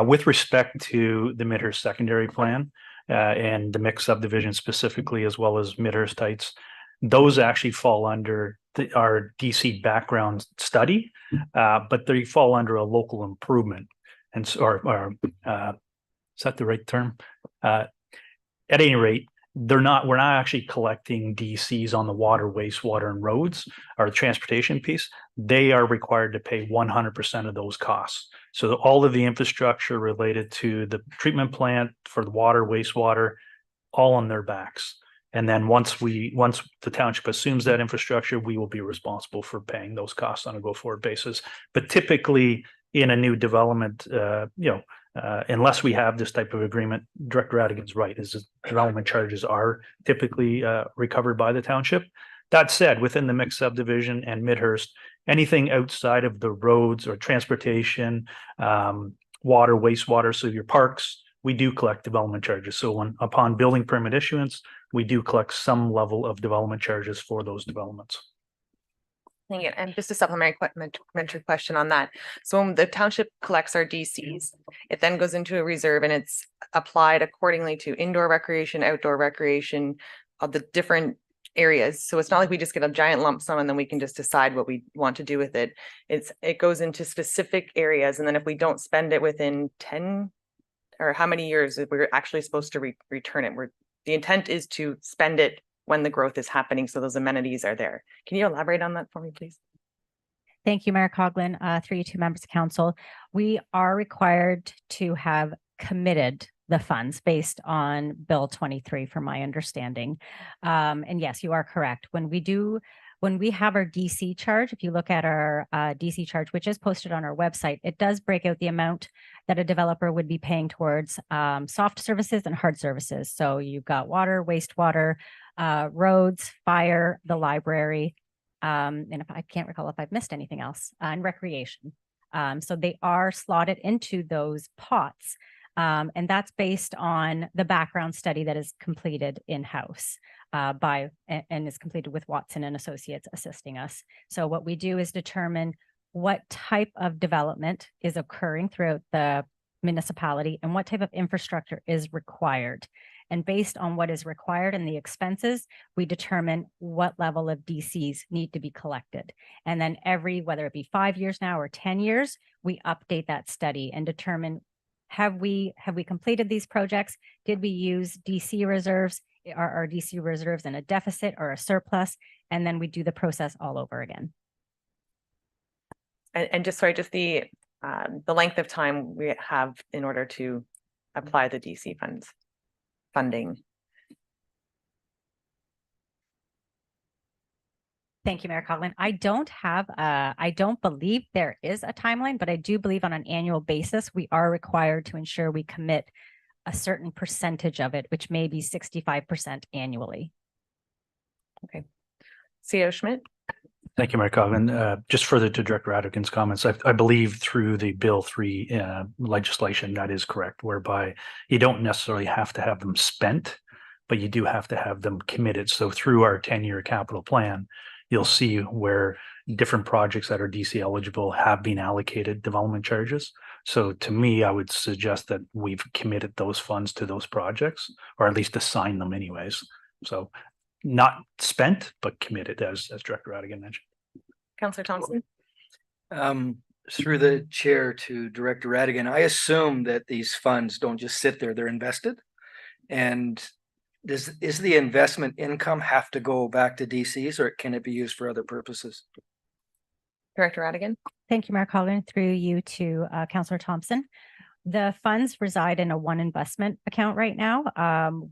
With respect to the Midhurst secondary plan and the mixed subdivision specifically, as well as Midhurst Heights, those actually fall under our DC background study, but they fall under a local improvement. And so, is that the right term? At any rate, we're not actually collecting DCs on the water, wastewater, and roads, or the transportation piece. They are required to pay 100% of those costs. So all of the infrastructure related to the treatment plant for the water, wastewater, all on their backs. And then once the township assumes that infrastructure, we will be responsible for paying those costs on a go-forward basis. But typically in a new development, unless we have this type of agreement, Director Radigan's right, is that development charges are typically recovered by the township. That said, within the mixed subdivision and Midhurst, anything outside of the roads or transportation, water, wastewater, so your parks, we do collect development charges. So upon building permit issuance, we do collect some level of development charges for those developments. Thank you. And just a supplementary question on that. So when the township collects our DCs, it then goes into a reserve and it's applied accordingly to indoor recreation, outdoor recreation, of the different areas. So it's not like we just get a giant lump sum and then we can just decide what we want to do with it. It goes into specific areas. And then if we don't spend it within 10 or how many years, we're actually supposed to return it. The intent is to spend it when the growth is happening, so those amenities are there. Can you elaborate on that for me, please? Thank you, Mayor Coughlin. Through you to members of council. We are required to have committed the funds based on Bill 23, from my understanding. And yes, you are correct. When we have our DC charge, if you look at our DC charge, which is posted on our website, it does break out the amount that a developer would be paying towards soft services and hard services. So you've got water, wastewater, roads, fire, the library, and if I can't recall if I've missed anything else, and recreation. So they are slotted into those pots. And that's based on the background study that is completed in-house and is completed with Watson and Associates assisting us. So what we do is determine what type of development is occurring throughout the municipality and what type of infrastructure is required. And based on what is required and the expenses, we determine what level of DCs need to be collected. And then whether it be 5 years now or 10 years, we update that study and determine, have we completed these projects? Did we use DC reserves? Are our DC reserves in a deficit or a surplus? And then we do the process all over again. And just the length of time we have in order to apply the DC funding. Thank you, Mayor Coughlin. I don't believe there is a timeline, but I do believe on an annual basis, we are required to ensure we commit a certain percentage of it, which may be 65% annually. Okay. CO Schmidt? Thank you, Mayor Cogman. Just further to Director Radigan's comments, I believe through the Bill 3 legislation, that is correct, whereby you don't necessarily have to have them spent, but you do have to have them committed. So through our 10-year capital plan, you'll see where different projects that are DC eligible have been allocated development charges. So to me, I would suggest that we've committed those funds to those projects, or at least assigned them anyways. So not spent, but committed, as Director Radigan mentioned. Counselor Thompson. Through the chair to Director Radigan, I assume that these funds don't just sit there, they're invested. And is the investment income have to go back to DCs, or can it be used for other purposes? Director Radigan. Thank you, Mayor Colgan. Through you to Councillor Thompson. The funds reside in a one investment account right now.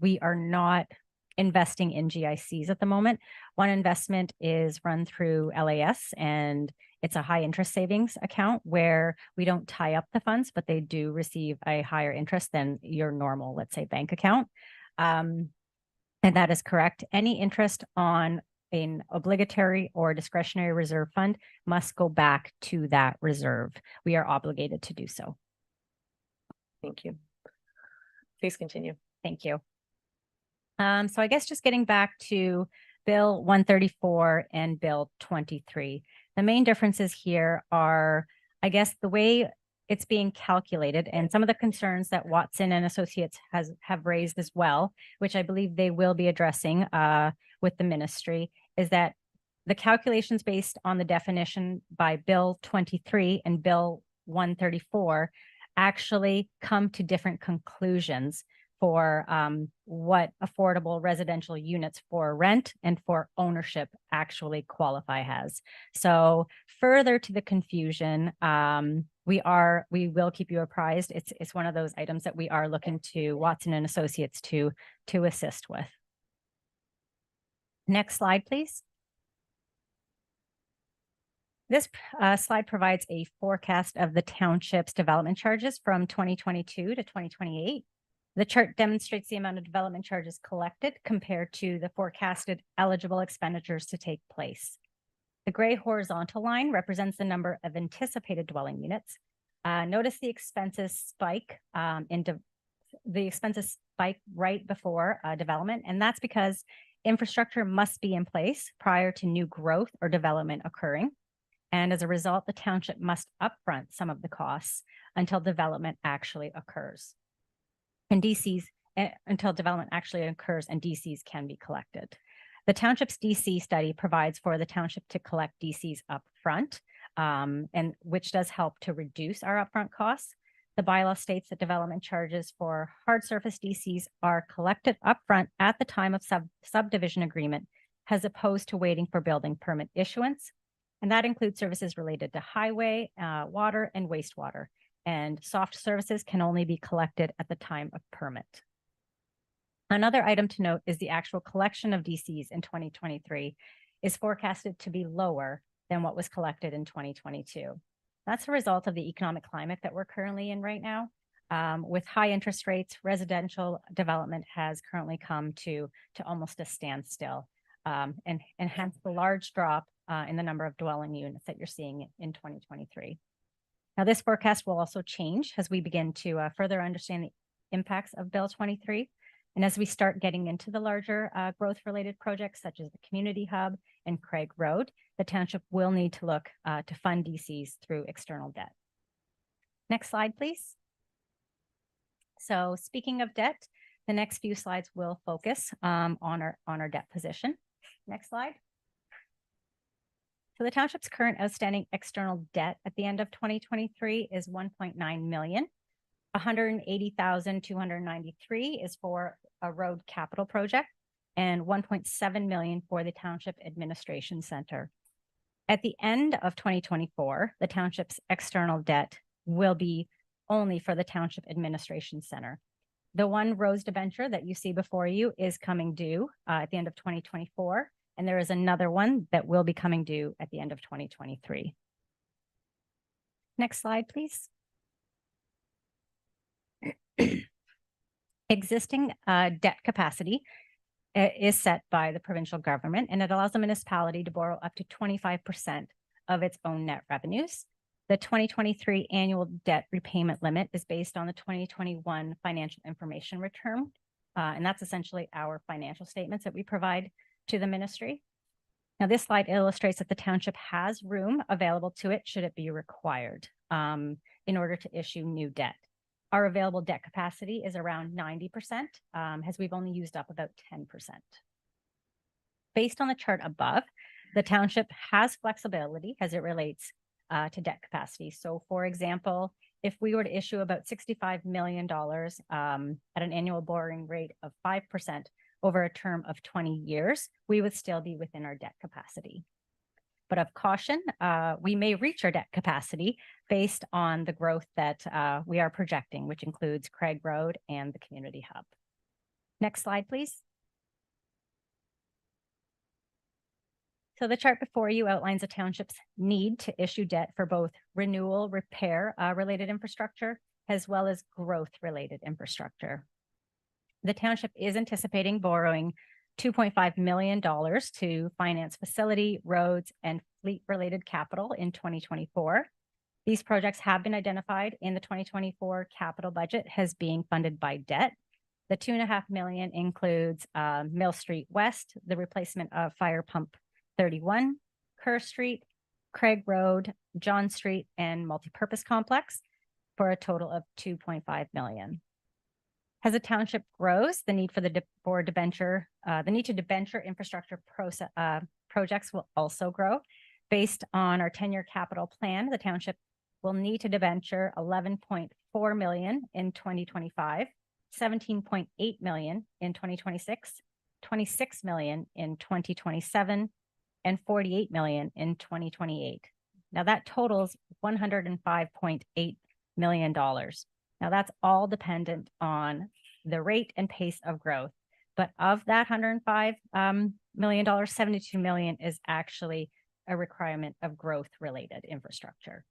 We are not investing in GICs at the moment. One investment is run through LAS, and it's a high interest savings account where we don't tie up the funds, but they do receive a higher interest than your normal, let's say, bank account. And that is correct. Any interest on an obligatory or discretionary reserve fund must go back to that reserve. We are obligated to do so. Thank you. Please continue. Thank you. So I guess just getting back to Bill 134 and Bill 23, the main differences here are, I guess, the way it's being calculated and some of the concerns that Watson and Associates have raised as well, which I believe they will be addressing with the ministry, is that the calculations based on the definition by Bill 23 and Bill 134 actually come to different conclusions for what affordable residential units for rent and for ownership actually qualify as. So further to the confusion, we will keep you apprised. It's one of those items that we are looking to Watson and Associates to assist with. Next slide, please. This slide provides a forecast of the township's development charges from 2022 to 2028. The chart demonstrates the amount of development charges collected compared to the forecasted eligible expenditures to take place. The gray horizontal line represents the number of anticipated dwelling units. Notice the expenses spike right before development, and that's because infrastructure must be in place prior to new growth or development occurring. And as a result, the township must upfront some of the costs until development actually occurs. And DCs until development actually occurs and DCs can be collected. The township's DC study provides for the township to collect DCs upfront, and which does help to reduce our upfront costs. The bylaw states that development charges for hard surface DCs are collected upfront at the time of subdivision agreement, as opposed to waiting for building permit issuance. And that includes services related to highway, water, and wastewater. And soft services can only be collected at the time of permit. Another item to note is the actual collection of DCs in 2023 is forecasted to be lower than what was collected in 2022. That's a result of the economic climate that we're currently in right now. With high interest rates, residential development has currently come to almost a standstill, and hence the large drop in the number of dwelling units that you're seeing in 2023. Now, this forecast will also change as we begin to further understand the impacts of Bill 23. And as we start getting into the larger growth-related projects, such as the Community Hub and Craig Road, the township will need to look to fund DCs through external debt. Next slide, please. So speaking of debt, the next few slides will focus on our debt position. Next slide. So the township's current outstanding external debt at the end of 2023 is 1.9 million. 180,293 is for a road capital project and 1.7 million for the Township Administration Center. At the end of 2024, the township's external debt will be only for the Township Administration Center. The one Rose debenture that you see before you is coming due at the end of 2024. And there is another one that will be coming due at the end of 2023. Next slide, please. Existing debt capacity is set by the provincial government, and it allows the municipality to borrow up to 25% of its own net revenues. The 2023 annual debt repayment limit is based on the 2021 financial information return. And that's essentially our financial statements that we provide to the ministry. Now, this slide illustrates that the township has room available to it should it be required in order to issue new debt. Our available debt capacity is around 90%, as we've only used up about 10%. Based on the chart above, the township has flexibility as it relates to debt capacity. So, for example, if we were to issue about $65 million at an annual borrowing rate of 5% over a term of 20 years, we would still be within our debt capacity. But of caution, we may reach our debt capacity based on the growth that we are projecting, which includes Craig Road and the community hub. Next slide, please. So the chart before you outlines the township's need to issue debt for both renewal, repair related infrastructure, as well as growth related infrastructure. The township is anticipating borrowing $2.5 million to finance facility, roads, and fleet related capital in 2024. These projects have been identified in the 2024 capital budget as being funded by debt. The $2.5 million includes Mill Street West, the replacement of Fire Pump 31, Kerr Street, Craig Road, John Street, and multipurpose complex for a total of $2.5 million. As the township grows, the need for debenture infrastructure projects will also grow. Based on our 10-year capital plan, the township will need to debenture $11.4 million in 2025, $17.8 million in 2026, $26 million in 2027, and $48 million in 2028. Now that totals $105.8 million. Now that's all dependent on the rate and pace of growth. But of that $105 million, $72 million is actually a requirement of growth related infrastructure.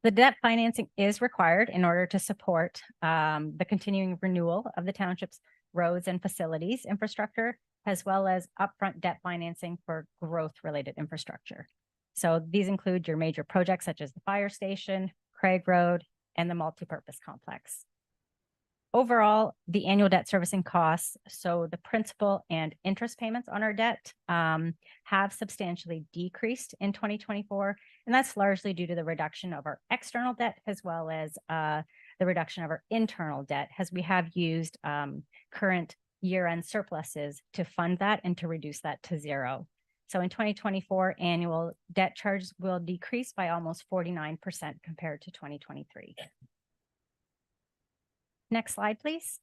The debt financing is required in order to support the continuing renewal of the township's roads and facilities infrastructure, as well as upfront debt financing for growth related infrastructure. So these include your major projects such as the fire station, Craig Road, and the multipurpose complex. Overall, the annual debt servicing costs, so the principal and interest payments on our debt, have substantially decreased in 2024, and that's largely due to the reduction of our external debt as well as the reduction of our internal debt, as we have used current year-end surpluses to fund that and to reduce that to zero. So in 2024, annual debt charges will decrease by almost 49% compared to 2023. Next slide, please.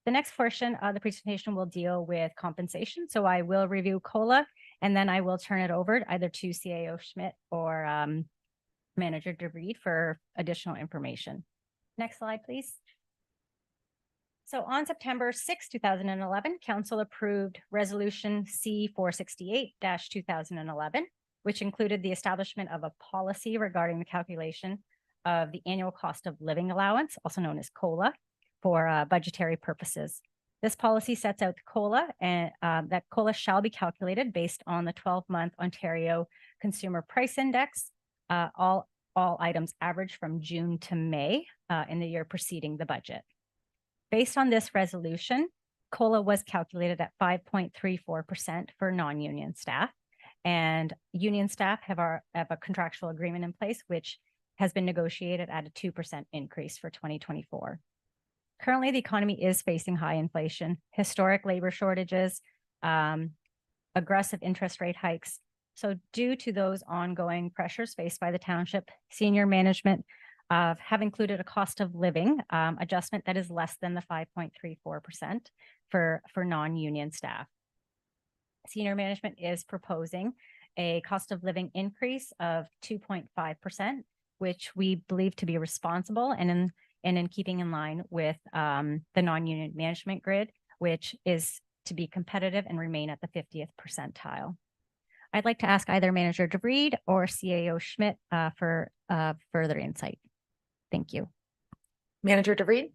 The next portion of the presentation will deal with compensation. So I will review COLA, and then I will turn it over either to CAO Schmidt or Manager DeVried for additional information. Next slide, please. So on September 6, 2011, Council approved Resolution C-468-2011, which included the establishment of a policy regarding the calculation of the annual cost of living allowance, also known as COLA, for budgetary purposes. This policy sets out the COLA, and that COLA shall be calculated based on the 12-month Ontario Consumer Price Index, all items averaged from June to May in the year preceding the budget. Based on this resolution, COLA was calculated at 5.34% for non-union staff, and union staff have a contractual agreement in place, which has been negotiated at a 2% increase for 2024. Currently, the economy is facing high inflation, historic labor shortages, aggressive interest rate hikes. So due to those ongoing pressures faced by the township, senior management have included a cost of living adjustment that is less than the 5.34% for non-union staff. Senior management is proposing a cost of living increase of 2.5%, which we believe to be responsible and in keeping in line with the non-union management grid, which is to be competitive and remain at the 50th percentile. I'd like to ask either Manager DeVried or CAO Schmidt for further insight. Thank you. Manager DeVried.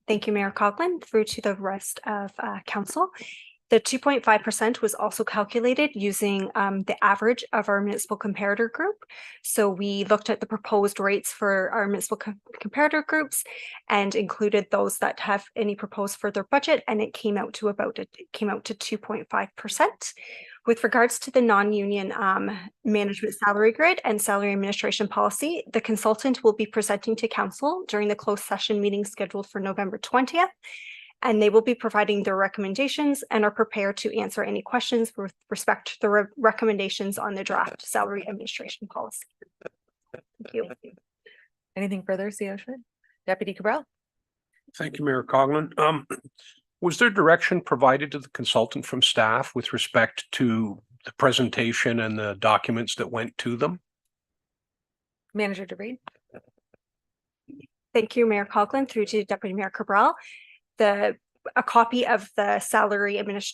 Thank you, Mayor Coughlin, through to the rest of council. The 2.5% was also calculated using the average of our municipal comparator group. So we looked at the proposed rates for our municipal comparator groups and included those that have any proposed for their budget, and it came out to 2.5%. With regards to the non-union management salary grid and salary administration policy, the consultant will be presenting to council during the closed session meeting scheduled for November 20th. And they will be providing their recommendations and are prepared to answer any questions with respect to the recommendations on the draft salary administration policy. Thank you. Anything further, CO Schmidt? Deputy Cabral? Thank you, Mayor Coughlin. Was there direction provided to the consultant from staff with respect to the presentation and the documents that went to them? Manager DeVries? Thank you, Mayor Coughlin, through to Deputy Mayor Cabral. A copy of the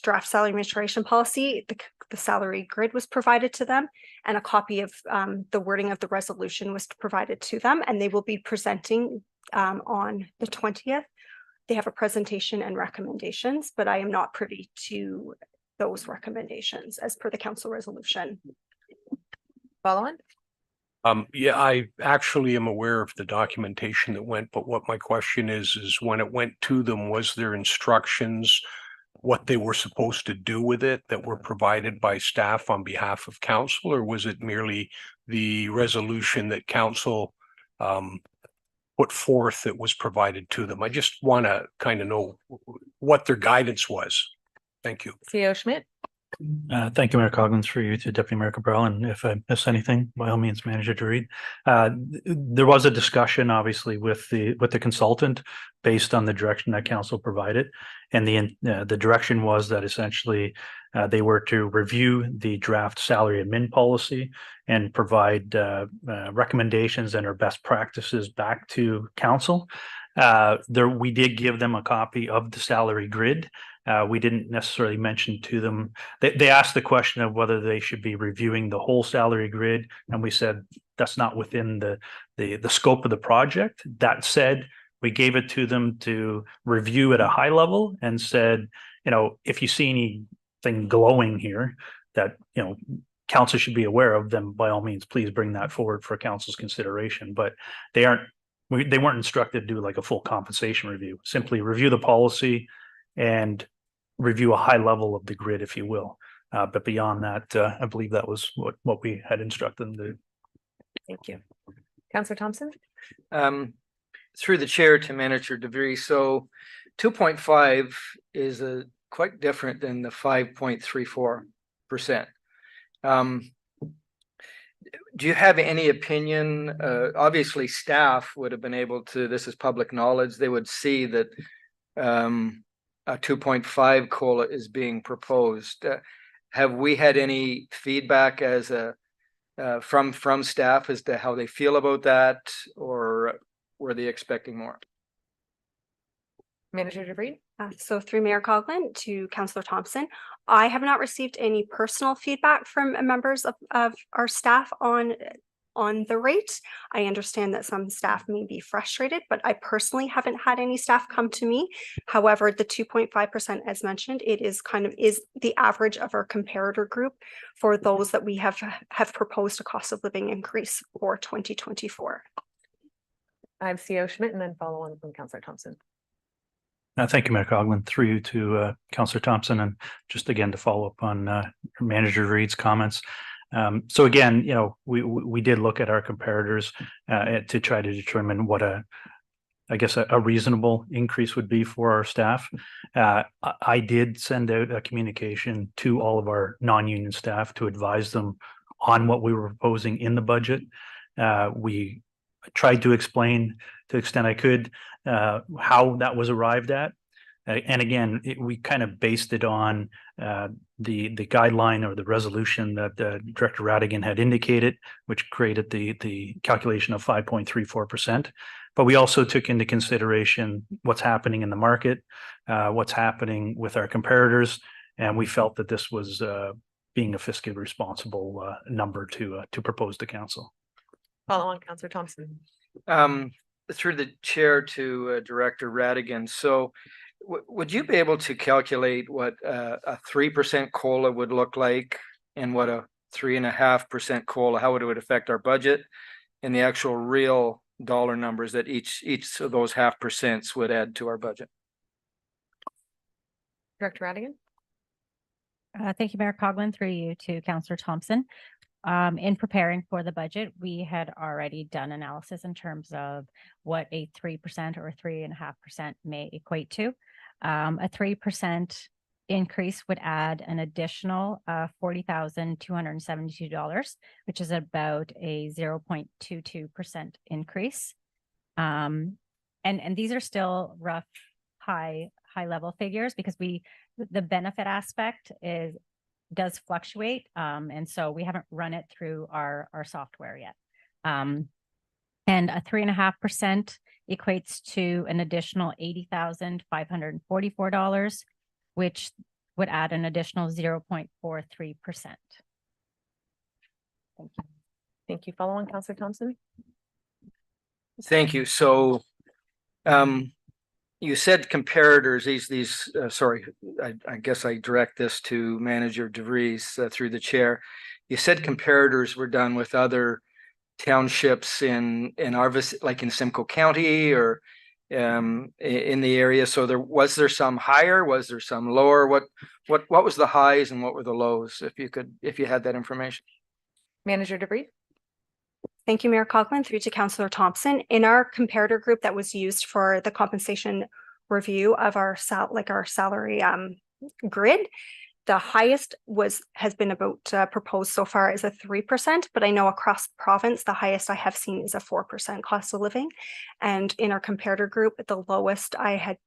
draft salary administration policy, the salary grid was provided to them, and a copy of the wording of the resolution was provided to them, and they will be presenting on the 20th. They have a presentation and recommendations, but I am not privy to those recommendations as per the council resolution. Follow on? Yeah, I actually am aware of the documentation that went, but what my question is when it went to them, was there instructions what they were supposed to do with it that were provided by staff on behalf of council, or was it merely the resolution that council put forth that was provided to them? I just want to kind of know what their guidance was. Thank you. CO Schmidt? Thank you, Mayor Coughlin, through you to Deputy Mayor Cabral. And if I miss anything, by all means, Manager DeReed. There was a discussion, obviously, with the consultant based on the direction that council provided, and the direction was that essentially they were to review the draft salary admin policy and provide recommendations and our best practices back to council. We did give them a copy of the salary grid. We didn't necessarily mention to them. They asked the question of whether they should be reviewing the whole salary grid, and we said that's not within the scope of the project. That said, we gave it to them to review at a high level and said, if you see anything glowing here that council should be aware of, then by all means, please bring that forward for council's consideration. But they weren't instructed to do like a full compensation review. Simply review the policy and review a high level of the grid, if you will. But beyond that, I believe that was what we had instructed them to do. Thank you. Councillor Thompson? Through the chair to Manager DeVries. So 2.5 is quite different than the 5.34%. Do you have any opinion? Obviously, staff would have been able to, this is public knowledge, they would see that a 2.5 COLA is being proposed. Have we had any feedback as from staff as to how they feel about that, or were they expecting more? Manager DeVries? So through Mayor Coughlin to Councillor Thompson, I have not received any personal feedback from members of our staff on the rate. I understand that some staff may be frustrated, but I personally haven't had any staff come to me. However, the 2.5%, as mentioned, it is the average of our comparator group for those that we have proposed a cost of living increase for 2024. I have CO Schmidt and then follow on from Councillor Thompson. Thank you, Mayor Coughlin. Through you to Councillor Thompson, and just again to follow up on Manager Reid's comments. So again, we did look at our comparators to try to determine what a reasonable increase would be for our staff. I did send out a communication to all of our non-union staff to advise them on what we were proposing in the budget. We tried to explain to the extent I could how that was arrived at. And again, we kind of based it on the guideline or the resolution that Director Radigan had indicated, which created the calculation of 5.34%. But we also took into consideration what's happening in the market, what's happening with our comparators, and we felt that this was being a fiscally responsible number to propose to council. Follow on, Councillor Thompson. through the chair to Director Radigan. So would you be able to calculate what a 3% COLA would look like and what a 3.5% COLA, how it would affect our budget and the actual real dollar numbers that each of those 0.5% would add to our budget? Director Radigan? Thank you, Mayor Coughlin, through you to Councillor Thompson. In preparing for the budget, we had already done analysis in terms of what a 3% or 3.5% may equate to. A 3% increase would add an additional $40,272, which is about a 0.22% increase. And these are still rough, high level figures because the benefit aspect does fluctuate. And so we haven't run it through our software yet. And a 3.5% equates to an additional $80,544, which would add an additional 0.43%. Thank you. Thank you. Follow on, Councillor Thompson. Thank you. So you said comparators, sorry, I guess I direct this to Manager DeVries through the chair. You said comparators were done with other townships in our like in Simcoe County or in the area. So was there some higher? Was there some lower? What was the highs and what were the lows? If you had that information. Manager DeVries? Thank you, Mayor Coughlin, through to Councillor Thompson. In our comparator group that was used for the compensation review of our salary grid, the highest has been about proposed so far is a 3%, but I know across province, the highest I have seen is a 4% cost of living. And in our comparator group, the lowest I had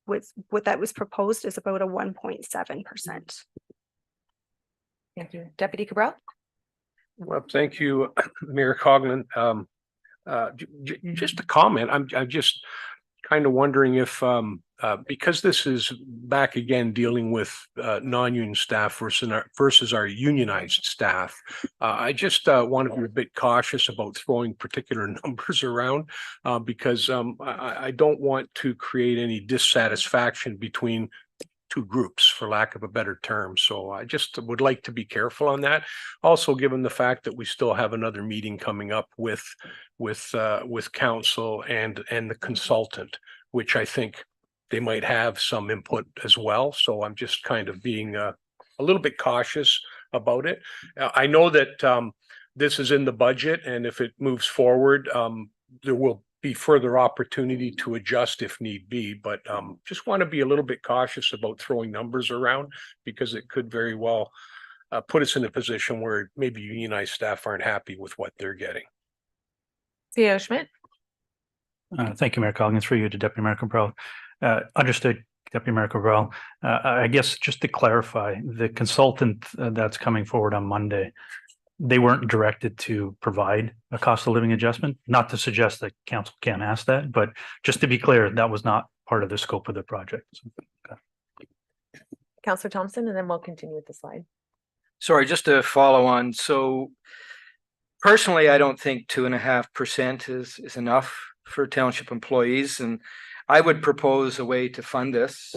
with what that was proposed is about a 1.7%. Thank you. Deputy Cabral? Well, thank you, Mayor Coughlin. Just a comment. I'm just kind of wondering if, because this is back again dealing with non-union staff versus our unionized staff, I just want to be a bit cautious about throwing particular numbers around because I don't want to create any dissatisfaction between two groups, for lack of a better term. So I just would like to be careful on that. Also, given the fact that we still have another meeting coming up with council and the consultant, which I think they might have some input as well. So I'm just kind of being a little bit cautious about it. I know that this is in the budget, and if it moves forward, there will be further opportunity to adjust if need be, but just want to be a little bit cautious about throwing numbers around because it could very well put us in a position where maybe unionized staff aren't happy with what they're getting. CEO Schmidt? Thank you, Mayor Coughlin, through you to Deputy Mayor Cabral. Understood, Deputy Mayor Cabral. I guess just to clarify, the consultant that's coming forward on Monday, they weren't directed to provide a cost of living adjustment, not to suggest that council can't ask that, but just to be clear, that was not part of the scope of the project. Okay. Councillor Thompson, and then we'll continue with the slide. Sorry, just to follow on. So personally, I don't think 2.5% is enough for township employees, and I would propose a way to fund this.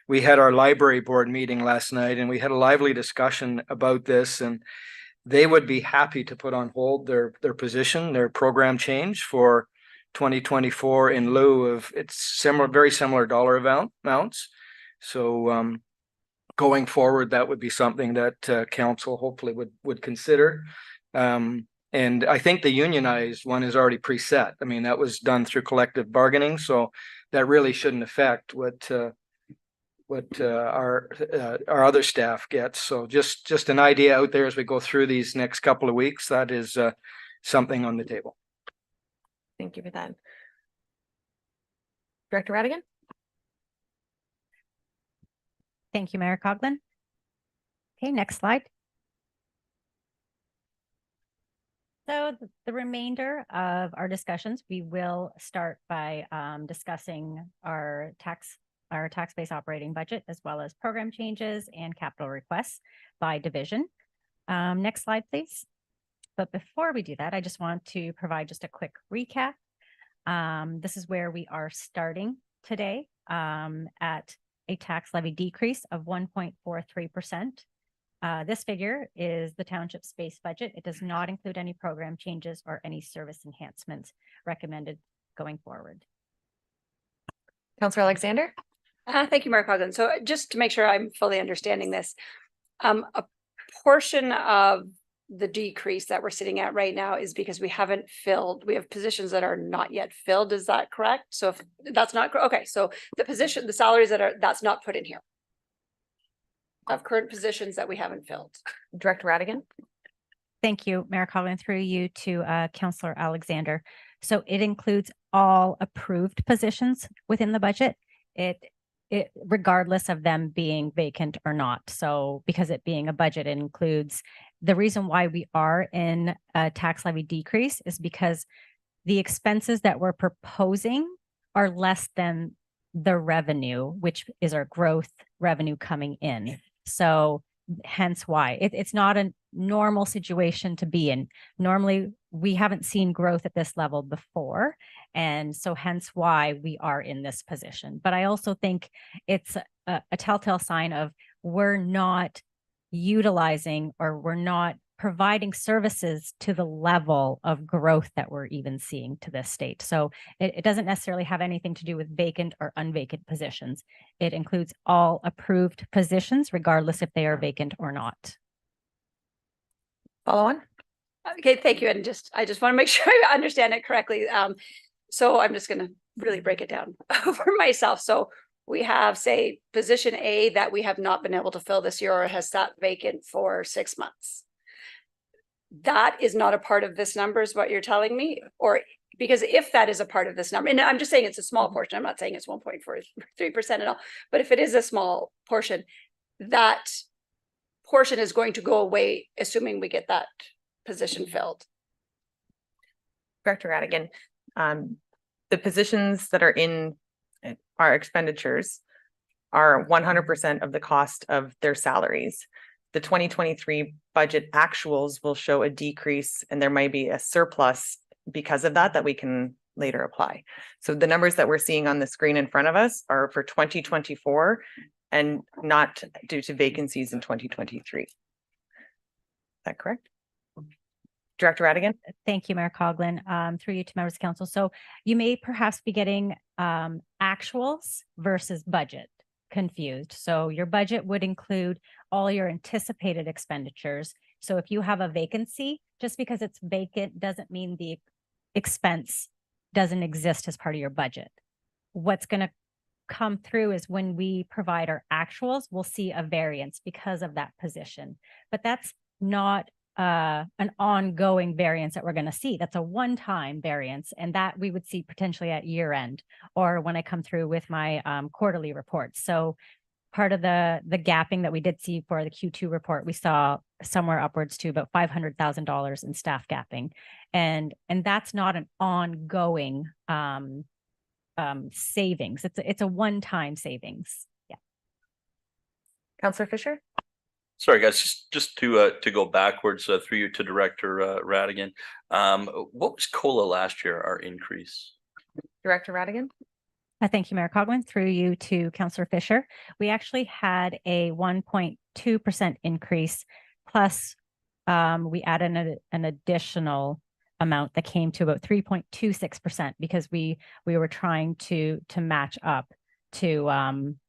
We had our library board meeting last night, and we had a lively discussion about this, and they would be happy to put on hold their position, their program change for 2024 in lieu of very similar dollar amounts. So going forward, that would be something that council hopefully would consider. And I think the unionized one is already preset. I mean, that was done through collective bargaining, so that really shouldn't affect what our other staff gets. So just an idea out there as we go through these next couple of weeks, that is something on the table. Thank you for that. Director Radigan? Thank you, Mayor Coughlin. Okay, next slide. So the remainder of our discussions, we will start by discussing our tax-based operating budget, as well as program changes and capital requests by division. Next slide, please. But before we do that, I just want to provide just a quick recap. This is where we are starting today at a tax levy decrease of 1.43%. This figure is the township's base budget. It does not include any program changes or any service enhancements recommended going forward. Councillor Alexander? Thank you, Mayor Coughlin. So just to make sure I'm fully understanding this, a portion of the decrease that we're sitting at right now is because we have positions that are not yet filled. Is that correct? So if that's not, okay, so the salaries that's not put in here of current positions that we haven't filled. Director Radigan? Thank you, Mayor Coughlin, through you to Councillor Alexander. So it includes all approved positions within the budget. It regardless of them being vacant or not. So because it being a budget, it includes the reason why we are in a tax levy decrease is because the expenses that we're proposing are less than the revenue, which is our growth revenue coming in. So hence why it's not a normal situation to be in. Normally, we haven't seen growth at this level before. And so hence why we are in this position. But I also think it's a telltale sign of we're not utilizing or we're not providing services to the level of growth that we're even seeing to this state. So it doesn't necessarily have anything to do with vacant or unvacant positions. It includes all approved positions, regardless if they are vacant or not. Follow on? Okay, thank you. And I just want to make sure I understand it correctly. So I'm just going to really break it down for myself. So we have, say, position A that we have not been able to fill this year or has sat vacant for 6 months. That is not a part of this number is what you're telling me? Or because if that is a part of this number, and I'm just saying it's a small portion, I'm not saying it's 1.43% at all, but if it is a small portion, that portion is going to go away, assuming we get that position filled. Director Radigan, the positions that are in our expenditures are 100% of the cost of their salaries. The 2023 budget actuals will show a decrease and there might be a surplus because of that we can later apply. So the numbers that we're seeing on the screen in front of us are for 2024 and not due to vacancies in 2023. Is that correct? Director Radigan? Thank you, Mayor Coughlin. Through you to members of council. So you may perhaps be getting actuals versus budget confused. So your budget would include all your anticipated expenditures. So if you have a vacancy, just because it's vacant doesn't mean the expense doesn't exist as part of your budget. What's going to come through is when we provide our actuals, we'll see a variance because of that position. But that's not an ongoing variance that we're going to see. That's a one-time variance, and that we would see potentially at year end or when I come through with my quarterly reports. So part of the gapping that we did see for the Q2 report, we saw somewhere upwards to about $500,000 in staff gapping, and that's not an ongoing savings. It's a one-time savings. Yeah. Councillor Fisher? Sorry, guys, just to go backwards through you to Director Radigan. What was COLA last year, our increase? Director Radigan? Thank you, Mayor Coughlin. Through you to Councillor Fisher. We actually had a 1.2% increase, plus we added an additional amount that came to about 3.26% because we were trying to match up to an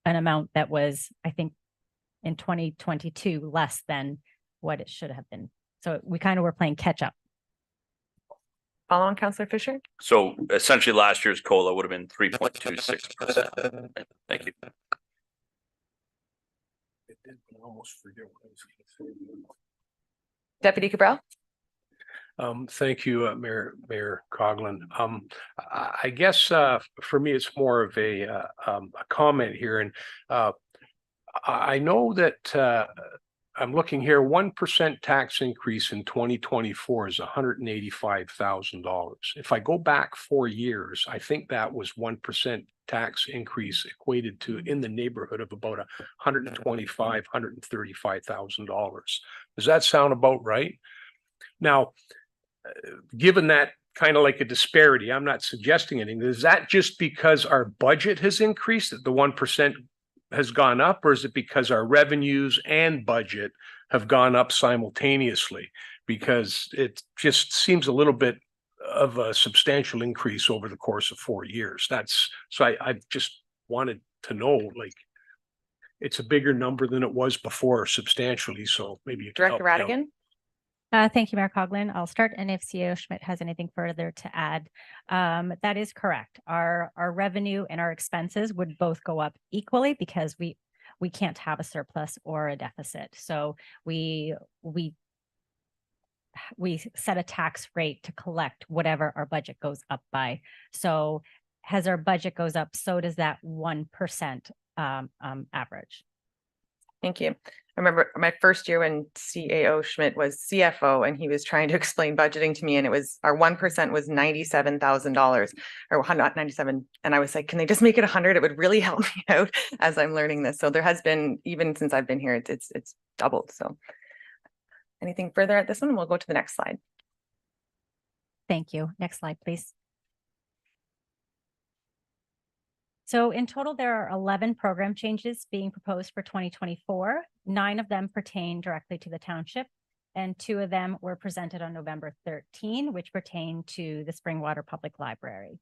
amount that was, I think, in 2022 less than what it should have been. So we kind of were playing catch up. Follow on, Councillor Fisher? So essentially last year's COLA would have been 3.26%. Thank you. Deputy Cabral? Thank you, Mayor Coughlin. I guess for me, it's more of a comment here, and I know that I'm looking here, 1% tax increase in 2024 is $185,000. If I go back 4 years, I think that was 1% tax increase equated to in the neighborhood of about $135,000. Does that sound about right? Now, given that kind of like a disparity. I'm not suggesting anything. Is that just because our budget has increased, that the 1% has gone up, or is it because our revenues and budget have gone up simultaneously? Because it just seems a little bit of a substantial increase over the course of 4 years. I just wanted to know, like, it's a bigger number than it was before substantially. So maybe you can help Director me out. Radigan? Thank you, Mayor Coughlin. I'll start, and if CAO Schmidt has anything further to add, that is correct. Our revenue and our expenses would both go up equally because we can't have a surplus or a deficit. So we set a tax rate to collect whatever our budget goes up by. So as our budget goes up, so does that 1% average. Thank you. I remember my first year when CAO Schmidt was CFO and he was trying to explain budgeting to me, and it was our 1% was $97,000 or not 97. And I was like, can they just make it 100? It would really help me out as I'm learning this. So there has been, even since I've been here, it's doubled. So anything further at this one? We'll go to the next slide. Thank you. Next slide, please. So in total, there are 11 program changes being proposed for 2024. 9 of them pertain directly to the township, and 2 of them were presented on November 13, which pertain to the Springwater Public Library.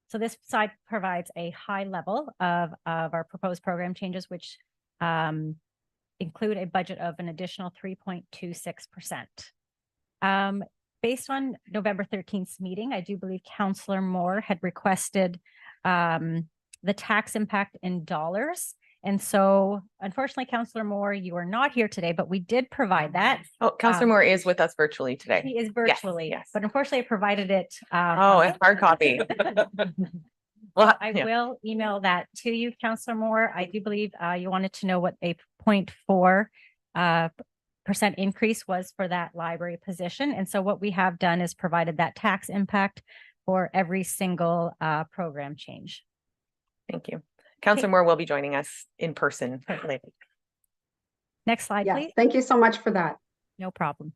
So this slide provides a high level of our proposed program changes, which include a budget of an additional 3.26%. Based on November 13th meeting, I do believe Councillor Moore had requested the tax impact in dollars. And so unfortunately, Councillor Moore, you are not here today, but we did provide that. Oh, Councillor Moore is with us virtually today. He is virtually, yes. but unfortunately I provided it. Oh, a hard copy. Well, I will email that to you, Councillor Moore. I do believe you wanted to know what a 0.4% increase was for that library position. And so what we have done is provided that tax impact for every single program change. Thank you. Councillor Moore will be joining us in person later. Next slide, Yeah, please. thank you so much for that. No problem.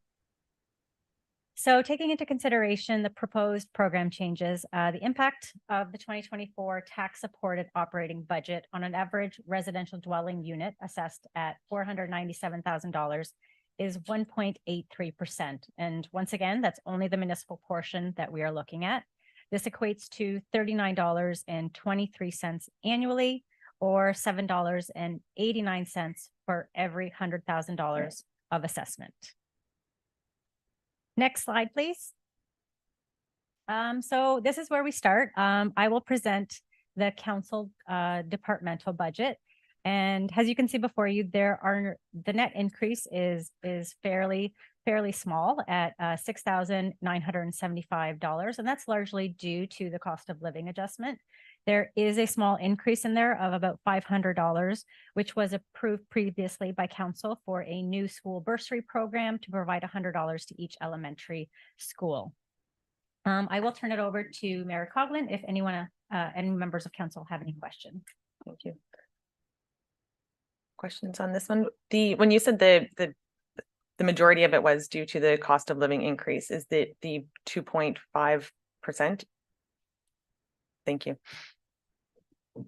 So taking into consideration the proposed program changes, the impact of the 2024 tax supported operating budget on an average residential dwelling unit assessed at $497,000 is 1.83%. And once again, that's only the municipal portion that we are looking at. This equates to $39.23 annually, or $7.89 for every $100,000 of assessment. Next slide, please. So this is where we start. I will present the council departmental budget. And as you can see before you, the net increase is fairly small at $6,975. And that's largely due to the cost of living adjustment. There is a small increase in there of about $500, which was approved previously by council for a new school bursary program to provide $100 to each elementary school. I will turn it over to Mayor Coughlin if any members of council have any questions. Thank you. Questions on this one? When you said the majority of it was due to the cost of living increase, is the 2.5%? Thank you. All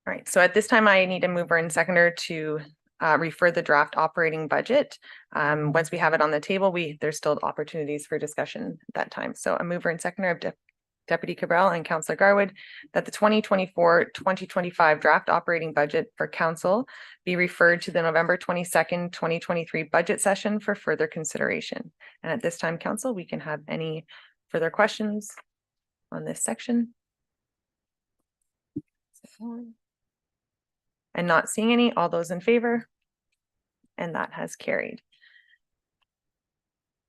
right, so at this time, I need a mover and seconder to refer the draft operating budget. Once we have it on the table, there's still opportunities for discussion at that time. So a mover and seconder of Deputy Cabral and Councillor Garwood, that the 2024-2025 draft operating budget for council be referred to the November 22nd, 2023 budget session for further consideration. And at this time, council, we can have any further questions on this section. And not seeing any, all those in favor? And that has carried.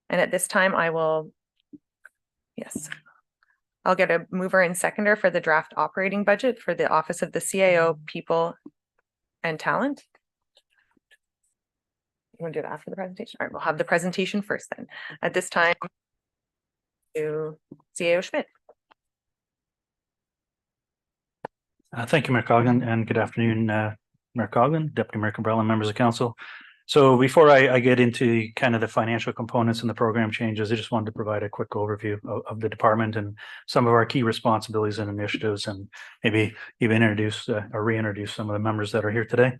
And at this time, I'll get a mover and seconder for the draft operating budget for the Office of the CAO, People and Talent. You want to do it after the presentation? All right, we'll have the presentation first then. At this time, to CAO Schmidt. Thank you, Mayor Coughlin, and good afternoon, Mayor Coughlin, Deputy Mayor Cabral, and members of council. So before I get into kind of the financial components and the program changes, I just wanted to provide a quick overview of the department and some of our key responsibilities and initiatives, and maybe even introduce or reintroduce some of the members that are here today.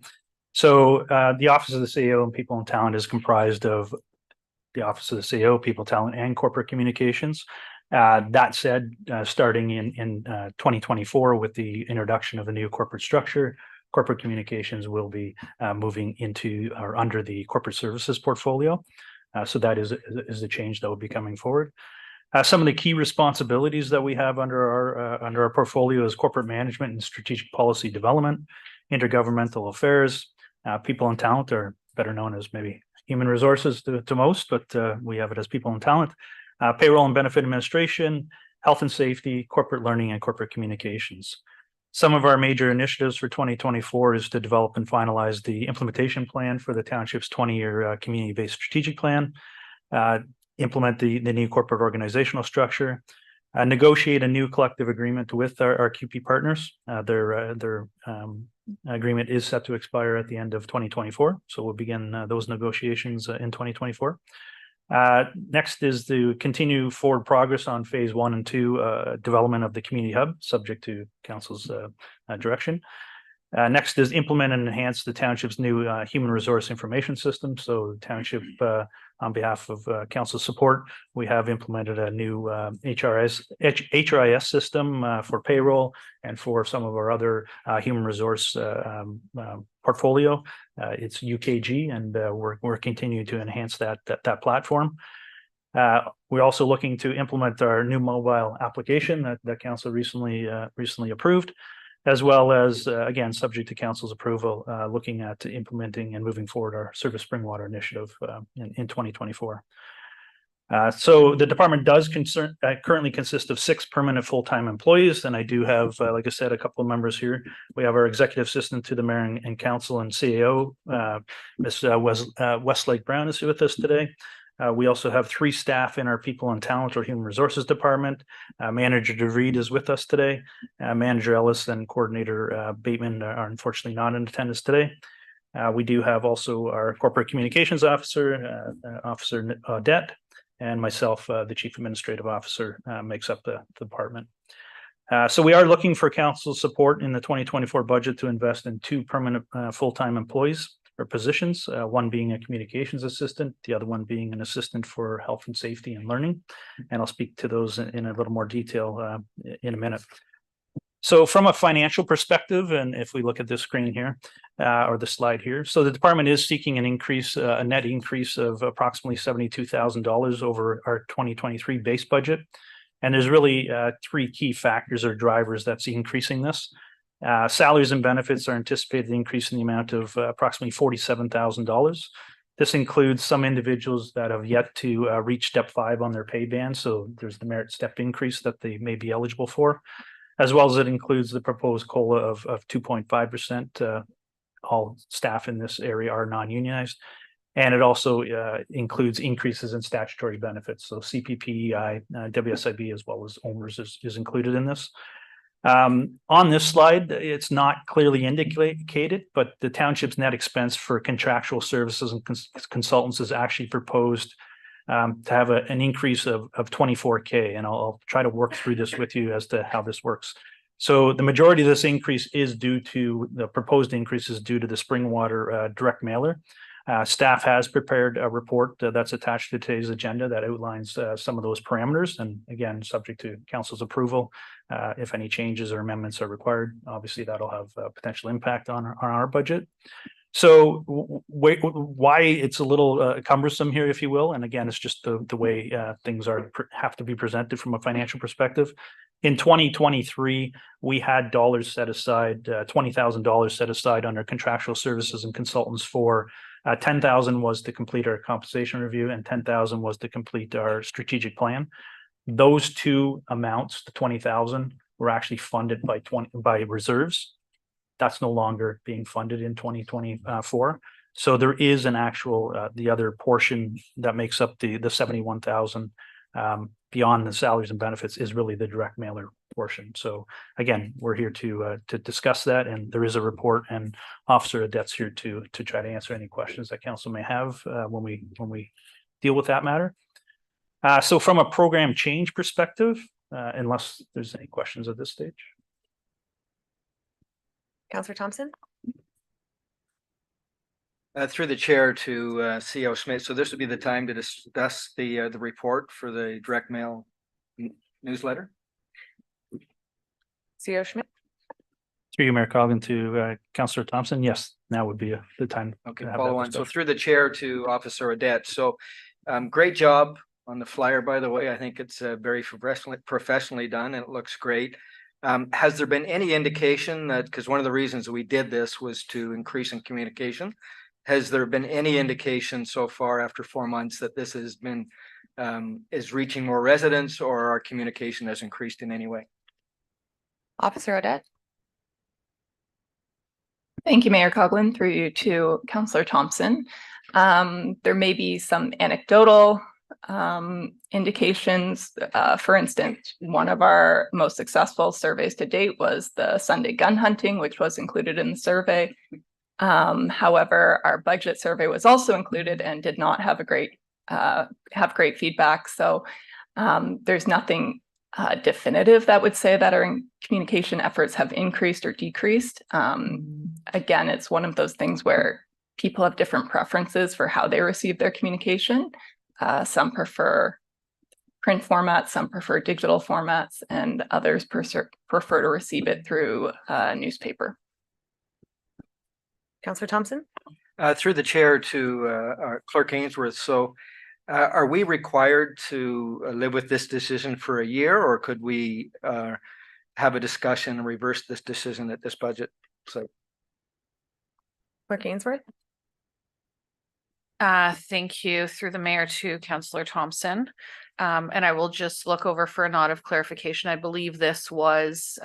So the Office of the CEO and People and Talent is comprised of the Office of the CEO, People, Talent, and Corporate Communications. That said, starting in 2024 with the introduction of the new corporate structure, corporate communications will be moving into or under the corporate services portfolio. So that is the change that will be coming forward. Some of the key responsibilities that we have under our portfolio is corporate management and strategic policy development, intergovernmental affairs, people and talent, are better known as maybe human resources to most, but we have it as people and talent, payroll and benefit administration, health and safety, corporate learning, and corporate communications. Some of our major initiatives for 2024 is to develop and finalize the implementation plan for the township's 20-year community-based strategic plan, implement the new corporate organizational structure, negotiate a new collective agreement with our QP partners. Their agreement is set to expire at the end of 2024, so we'll begin those negotiations in 2024. Next is to continue forward progress on phase 1 and 2 development of the community hub, subject to council's direction. Next is implement and enhance the township's new human resource information system. So the township, on behalf of council support, we have implemented a new HRIS system for payroll and for some of our other human resource portfolio. It's UKG, and we're continuing to enhance that platform. We're also looking to implement our new mobile application that council recently approved, as well as, again, subject to council's approval, looking at implementing and moving forward our Service Springwater initiative in 2024. So the department does currently consist of 6 permanent full-time employees, and I do have, like I said, a couple of members here. We have our executive assistant to the mayor and council and CEO, Ms. Westlake Brown is with us today. We also have 3 staff in our people and talent or human resources department. Manager DeVreed is with us today. Manager Ellis and coordinator Bateman are unfortunately not in attendance today. We do have also our corporate communications officer, Officer Odette, and myself, the chief administrative officer, makes up the department. So we are looking for council support in the 2024 budget to invest in 2 permanent full-time employees or positions, one being a communications assistant, the other one being an assistant for health and safety and learning. And I'll speak to those in a little more detail in a minute. So from a financial perspective, and if we look at this screen here, or the slide here, so the department is seeking an increase, a net increase of approximately $72,000 over our 2023 base budget. And there's really 3 key factors or drivers that's increasing this. Salaries and benefits are anticipated to increase in the amount of approximately $47,000. This includes some individuals that have yet to reach step 5 on their pay band. So there's the merit step increase that they may be eligible for, as well as it includes the proposed COLA of 2.5%. All staff in this area are non-unionized. And it also includes increases in statutory benefits. So CPP, WSIB, as well as OMERS is included in this. On this slide, it's not clearly indicated, but the township's net expense for contractual services and consultants is actually proposed to have an increase of $24K. And I'll try to work through this with you as to how this works. So the majority of this increase is due to the proposed increases due to the Springwater direct mailer. Staff has prepared a report that's attached to today's agenda that outlines some of those parameters. And again, subject to council's approval, if any changes or amendments are required, obviously that'll have a potential impact on our budget. So why it's a little cumbersome here, if you will. And again, it's just the way things have to be presented from a financial perspective. In 2023, we had dollars set aside, $20,000 set aside under contractual services and consultants for $10,000 was to complete our compensation review and $10,000 was to complete our strategic plan. Those 2 amounts, the $20,000, were actually funded by reserves. That's no longer being funded in 2024. So there is an actual, the other portion that makes up the $71,000 beyond the salaries and benefits is really the direct mailer portion. So again, we're here to discuss that, and there is a report, and Officer Adet's here to try to answer any questions that council may have when we deal with that matter. So from a program change perspective, unless there's any questions at this stage. Councillor Thompson? Through the chair to CEO Smith. So this would be the time to discuss the report for the direct mail newsletter. CEO Schmidt? Through you, Mayor Colgan, to Councillor Thompson. Yes, now would be the time. Okay, to have follow that on. So discussion. through the chair to Officer Adet. So great job on the flyer, by the way. I think it's very professionally done and it looks great. Has there been any indication that, because one of the reasons we did this was to increase in communication, has there been any indication so far after 4 months that this has been is reaching more residents, or our communication has increased in any way? Officer Adet? Thank you, Mayor Coughlin. Through you to Councillor Thompson. There may be some anecdotal indications. For instance, one of our most successful surveys to date was the Sunday gun hunting, which was included in the survey. However, our budget survey was also included and did not have great feedback. So there's nothing definitive that would say that our communication efforts have increased or decreased. Again, it's one of those things where people have different preferences for how they receive their communication. Some prefer print formats, some prefer digital formats, and others prefer to receive it through a newspaper. Councillor Thompson? Through the chair to our Clerk Ainsworth. So are we required to live with this decision for a year, or could we have a discussion and reverse this decision at this budget? So Clerk Ainsworth? Thank you. Through the mayor to Councillor Thompson. And I will just look over for a nod of clarification. I believe this was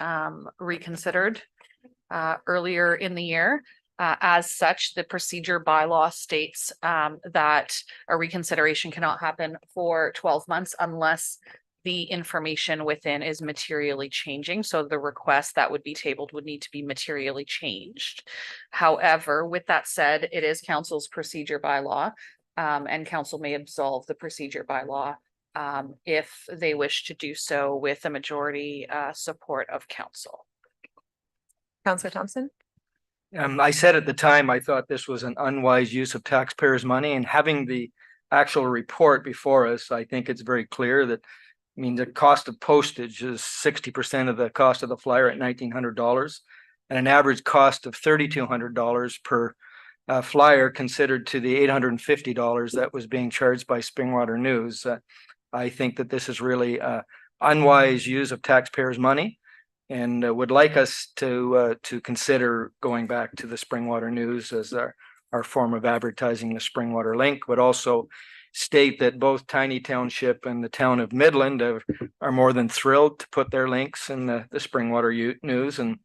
reconsidered earlier in the year. As such, the procedure bylaw states that a reconsideration cannot happen for 12 months unless the information within is materially changing. So the request that would be tabled would need to be materially changed. However, with that said, it is council's procedure bylaw, and council may absolve the procedure bylaw if they wish to do so with a majority support of council. Councillor Thompson? I said at the time, I thought this was an unwise use of taxpayers' money, and having the actual report before us, I think it's very clear that, I mean, the cost of postage is 60% of the cost of the flyer at $1,900, and an average cost of $3,200 per flyer considered to the $850 that was being charged by Springwater News. I think that this is really unwise use of taxpayers' money, and would like us to consider going back to the Springwater News as our form of advertising the Springwater link, but also state that both Tiny Township and the town of Midland are more than thrilled to put their links in the Springwater News, and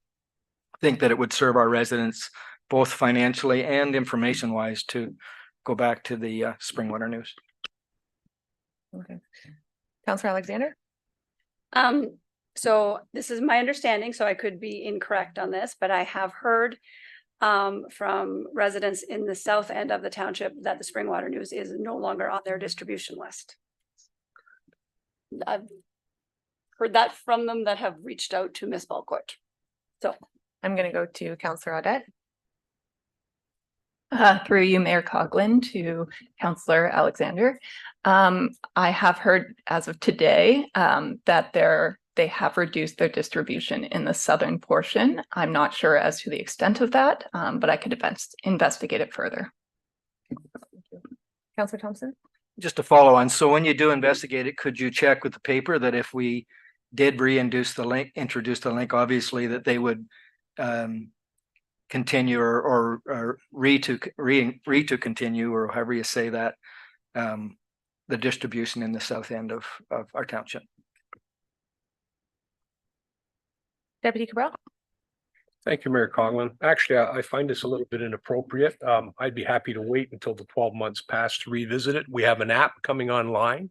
think that it would serve our residents both financially and information wise to go back to the Springwater News. Okay. Councillor Alexander? So this is my understanding, so I could be incorrect on this, but I have heard from residents in the south end of the township that the Springwater News is no longer on their distribution list. I've heard that from them that have reached out to Ms. Balcourt. So I'm going to go to Councillor Audette. Through you, Mayor Coughlin, to Councillor Alexander. I have heard as of today that they have reduced their distribution in the southern portion. I'm not sure as to the extent of that, but I could investigate it further. Councillor Thompson? Just to follow on, so when you do investigate it, could you check with the paper that if we did introduce the link, obviously that they would continue or to continue, or however you say that, the distribution in the south end of our township? Deputy Cabral? Thank you, Mayor Coughlin. Actually, I find this a little bit inappropriate. I'd be happy to wait until the 12 months pass to revisit it. We have an app coming online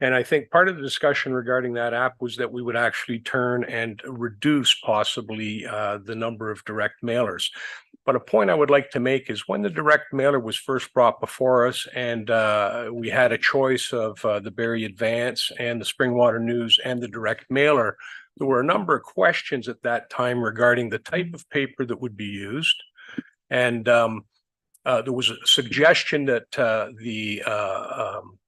And I think part of the discussion regarding that app was that we would actually turn and reduce possibly the number of direct mailers. But a point I would like to make is when the direct mailer was first brought before us and we had a choice of the Barrie Advance and the Springwater News and the direct mailer, there were a number of questions at that time regarding the type of paper that would be used. And there was a suggestion that the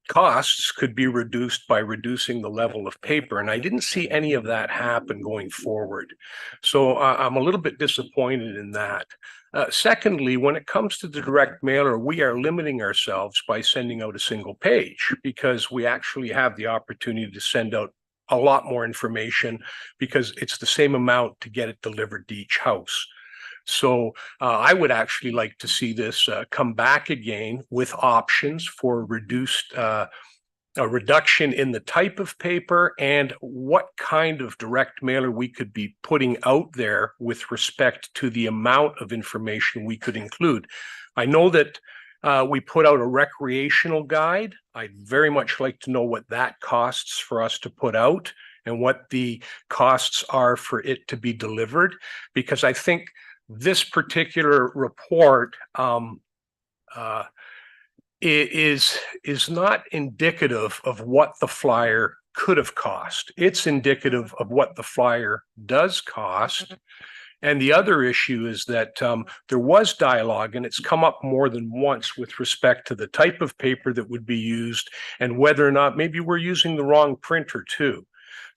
costs could be reduced by reducing the level of paper. And I didn't see any of that happen going forward. So I'm a little bit disappointed in that. Secondly, when it comes to the direct mailer, we are limiting ourselves by sending out a single page because we actually have the opportunity to send out a lot more information because it's the same amount to get it delivered to each house. So I would actually like to see this come back again with options for reduced a reduction in the type of paper and what kind of direct mailer we could be putting out there with respect to the amount of information we could include. I know that we put out a recreational guide. I'd very much like to know what that costs for us to put out and what the costs are for it to be delivered, because I think this particular report is not indicative of what the flyer could have cost. It's indicative of what the flyer does cost. And the other issue is that there was dialogue, and it's come up more than once with respect to the type of paper that would be used and whether or not maybe we're using the wrong printer too.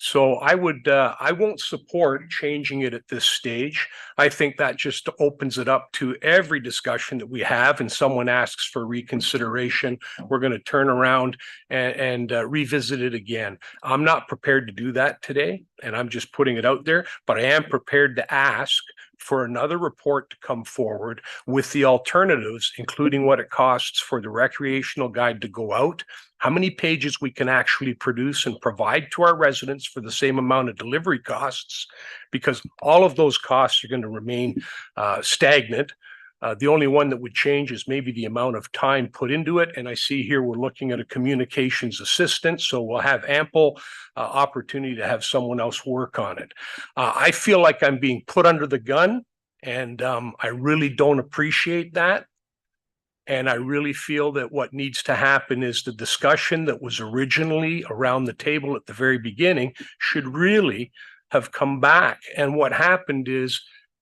So I won't support changing it at this stage. I think that just opens it up to every discussion that we have and someone asks for reconsideration, we're going to turn around and revisit it again. I'm not prepared to do that today, and I'm just putting it out there, but I am prepared to ask for another report to come forward with the alternatives, including what it costs for the recreational guide to go out, how many pages we can actually produce and provide to our residents for the same amount of delivery costs, because all of those costs are going to remain stagnant. The only one that would change is maybe the amount of time put into it. And I see here we're looking at a communications assistant, so we'll have ample opportunity to have someone else work on it. I feel like I'm being put under the gun, and I really don't appreciate that. And I really feel that what needs to happen is the discussion that was originally around the table at the very beginning should really have come back. And what happened is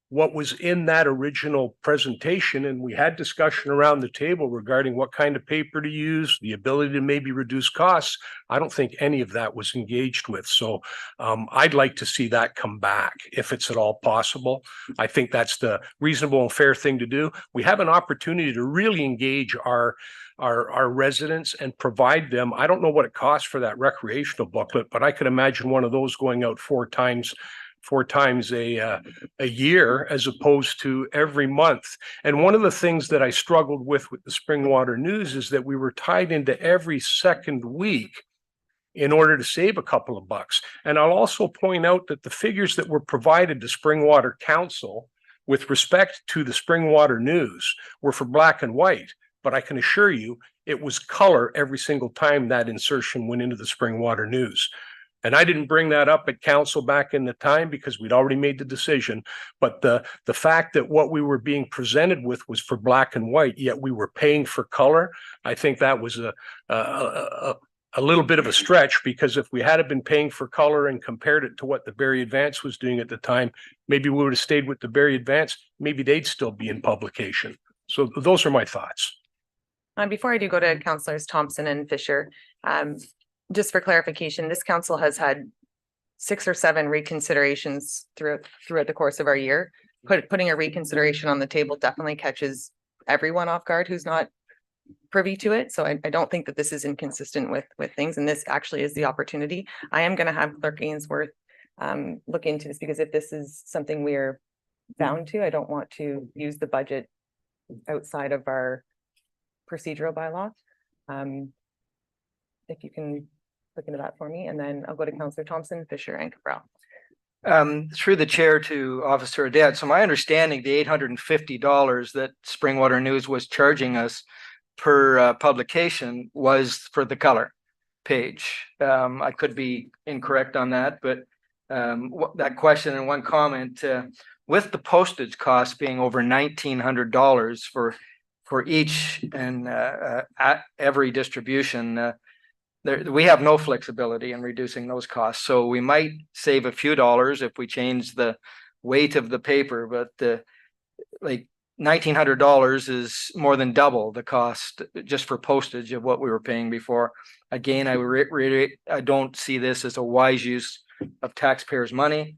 what was in that original presentation, and we had discussion around the table regarding what kind of paper to use, the ability to maybe reduce costs. I don't think any of that was engaged with. So I'd like to see that come back if it's at all possible. I think that's the reasonable and fair thing to do. We have an opportunity to really engage our residents and provide them. I don't know what it costs for that recreational booklet, but I could imagine one of those going out four times a year as opposed to every month. And one of the things that I struggled with the Springwater News is that we were tied into every second week in order to save a couple of bucks. And I'll also point out that the figures that were provided to Springwater Council with respect to the Springwater News were for black and white, but I can assure you it was color every single time that insertion went into the Springwater News. And I didn't bring that up at council back in the time because we'd already made the decision. But the fact that what we were being presented with was for black and white, yet we were paying for color, I think that was a little bit of a stretch, because if we had been paying for color and compared it to what the Barrie Advance was doing at the time, maybe we would have stayed with the Barrie Advance. Maybe they'd still be in publication. So those are my thoughts. Before I do go to Councillors Thompson and Fisher, just for clarification, this council has had 6 or 7 reconsiderations throughout the course of our year. Putting a reconsideration on the table definitely catches everyone off guard who's not privy to it. So I don't think that this is inconsistent with things, and this actually is the opportunity. I am going to have Clerk Ainsworth look into this, because if this is something we're bound to, I don't want to use the budget outside of our procedural bylaw. If you can look into that for me, and then I'll go to Councillor Thompson, Fisher, and Cabral. Through the chair to Officer Adet. So my understanding, the $850 that Springwater News was charging us per publication was for the color. page. I could be incorrect on that, but that question and one comment, with the postage cost being over $1,900 for each and at every distribution, we have no flexibility in reducing those costs. So we might save a few dollars if we change the weight of the paper, but like $1,900 is more than double the cost just for postage of what we were paying before. Again, I don't see this as a wise use of taxpayers' money.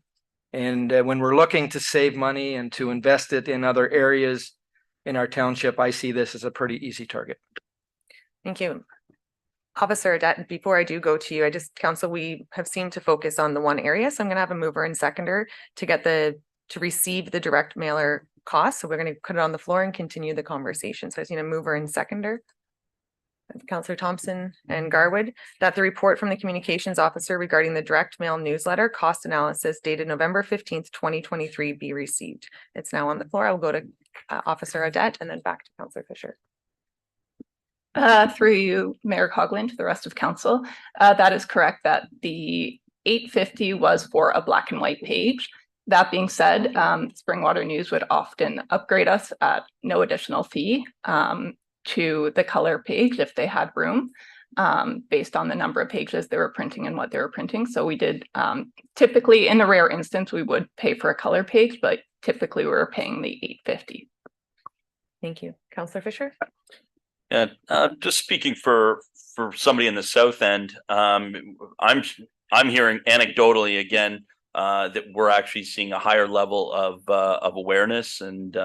And when we're looking to save money and to invest it in other areas in our township, I see this as a pretty easy target. Thank you. Officer Adet, before I do go to you, council, we have seemed to focus on the one area. So I'm gonna have a mover and seconder to receive the direct mailer cost. So we're gonna put it on the floor and continue the conversation. So I need a mover and seconder. Councillor Thompson and Garwood, that the report from the communications officer regarding the direct mail newsletter cost analysis dated November 15th, 2023 be received. It's now on the floor. I'll go to Officer Adet and then back to Councillor Fisher. Through you, Mayor Coughlin, to the rest of council. That is correct that the $850 was for a black and white page. That being said, Springwater News would often upgrade us at no additional fee to the color page if they had room, based on the number of pages they were printing and what they were printing. So we did typically, in the rare instance, we would pay for a color page, but typically we were paying the $850. Thank you. Councillor Fisher? Yeah, just speaking for somebody in the south end, I'm hearing anecdotally again that we're actually seeing a higher level of awareness and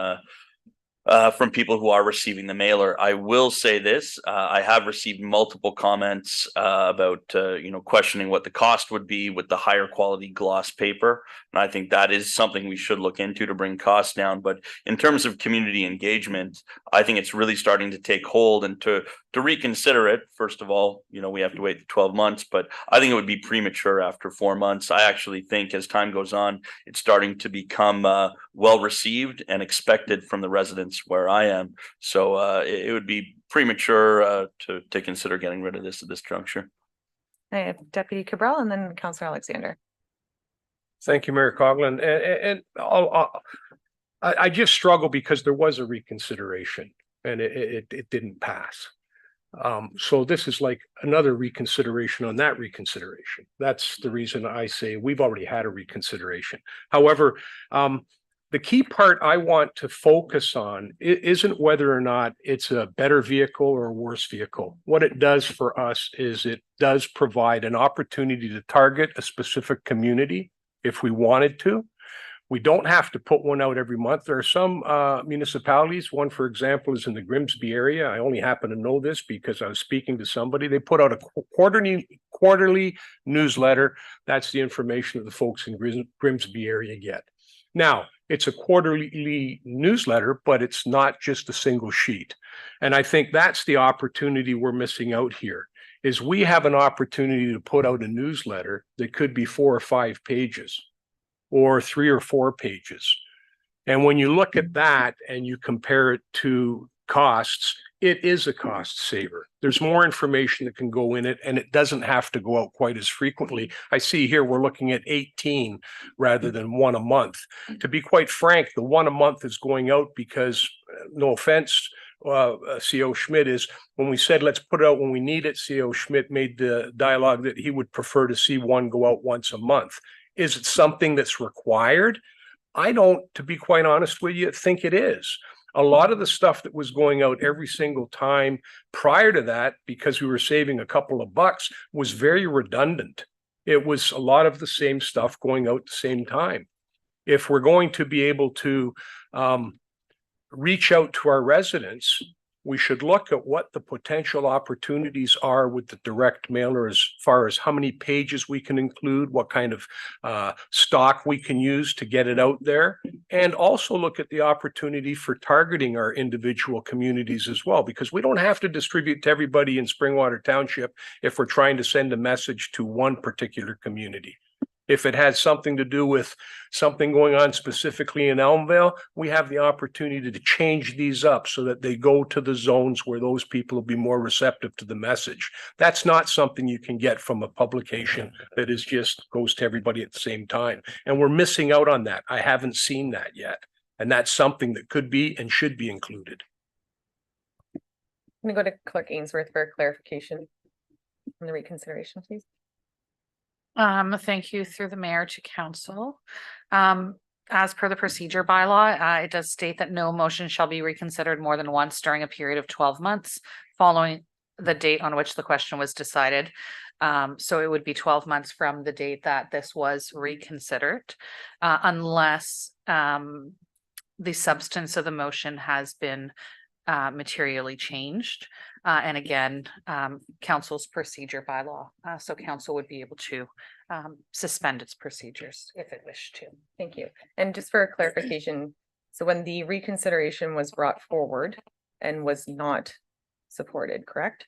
from people who are receiving the mailer. I will say this, I have received multiple comments about questioning what the cost would be with the higher quality gloss paper. And I think that is something we should look into to bring costs down. But in terms of community engagement, I think it's really starting to take hold, and to reconsider it. First of all, we have to wait 12 months, but I think it would be premature after 4 months. I actually think as time goes on, it's starting to become well received and expected from the residents where I am. So it would be premature to consider getting rid of this at this juncture. I have Deputy Cabral and then Councillor Alexander. Thank you, Mayor Coughlin. And I just struggle because there was a reconsideration and it didn't pass. So this is like another reconsideration on that reconsideration. That's the reason I say we've already had a reconsideration. However, the key part I want to focus on isn't whether or not it's a better vehicle or a worse vehicle. What it does for us is it does provide an opportunity to target a specific community if we wanted to. We don't have to put one out every month. There are some municipalities, one, for example, is in the Grimsby area. I only happen to know this because I was speaking to somebody. They put out a quarterly newsletter. That's the information that the folks in Grimsby area get. Now, it's a quarterly newsletter, but it's not just a single sheet. And I think that's the opportunity we're missing out here, is we have an opportunity to put out a newsletter that could be 4 or 5 pages or 3 or 4 pages. And when you look at that and you compare it to costs, it is a cost saver. There's more information that can go in it, and it doesn't have to go out quite as frequently. I see here we're looking at 18 rather than 1 a month. To be quite frank, the 1 a month is going out because, no offense, CO Schmidt, is when we said let's put it out when we need it, CO Schmidt made the dialogue that he would prefer to see one go out once a month. Is it something that's required? I don't, to be quite honest with you, think it is. A lot of the stuff that was going out every single time prior to that, because we were saving a couple of bucks, was very redundant. It was a lot of the same stuff going out at the same time. If we're going to be able to reach out to our residents, we should look at what the potential opportunities are with the direct mailer as far as how many pages we can include, what kind of stock we can use to get it out there, and also look at the opportunity for targeting our individual communities as well, because we don't have to distribute to everybody in Springwater Township if we're trying to send a message to one particular community. If it has something to do with something going on specifically in Elmvale, we have the opportunity to change these up so that they go to the zones where those people will be more receptive to the message. That's not something you can get from a publication that is just goes to everybody at the same time. And we're missing out on that. I haven't seen that yet. And that's something that could be and should be included. I'm gonna go to Clerk Ainsworth for clarification on the reconsideration, please. Thank you through the mayor to council. As per the procedure bylaw, it does state that no motion shall be reconsidered more than once during a period of 12 months following the date on which the question was decided. So it would be 12 months from the date that this was reconsidered, unless the substance of the motion has been materially changed. And again, council's procedure bylaw. So council would be able to suspend its procedures if it wished to. Thank you. And just for clarification, so when the reconsideration was brought forward and was not supported, correct?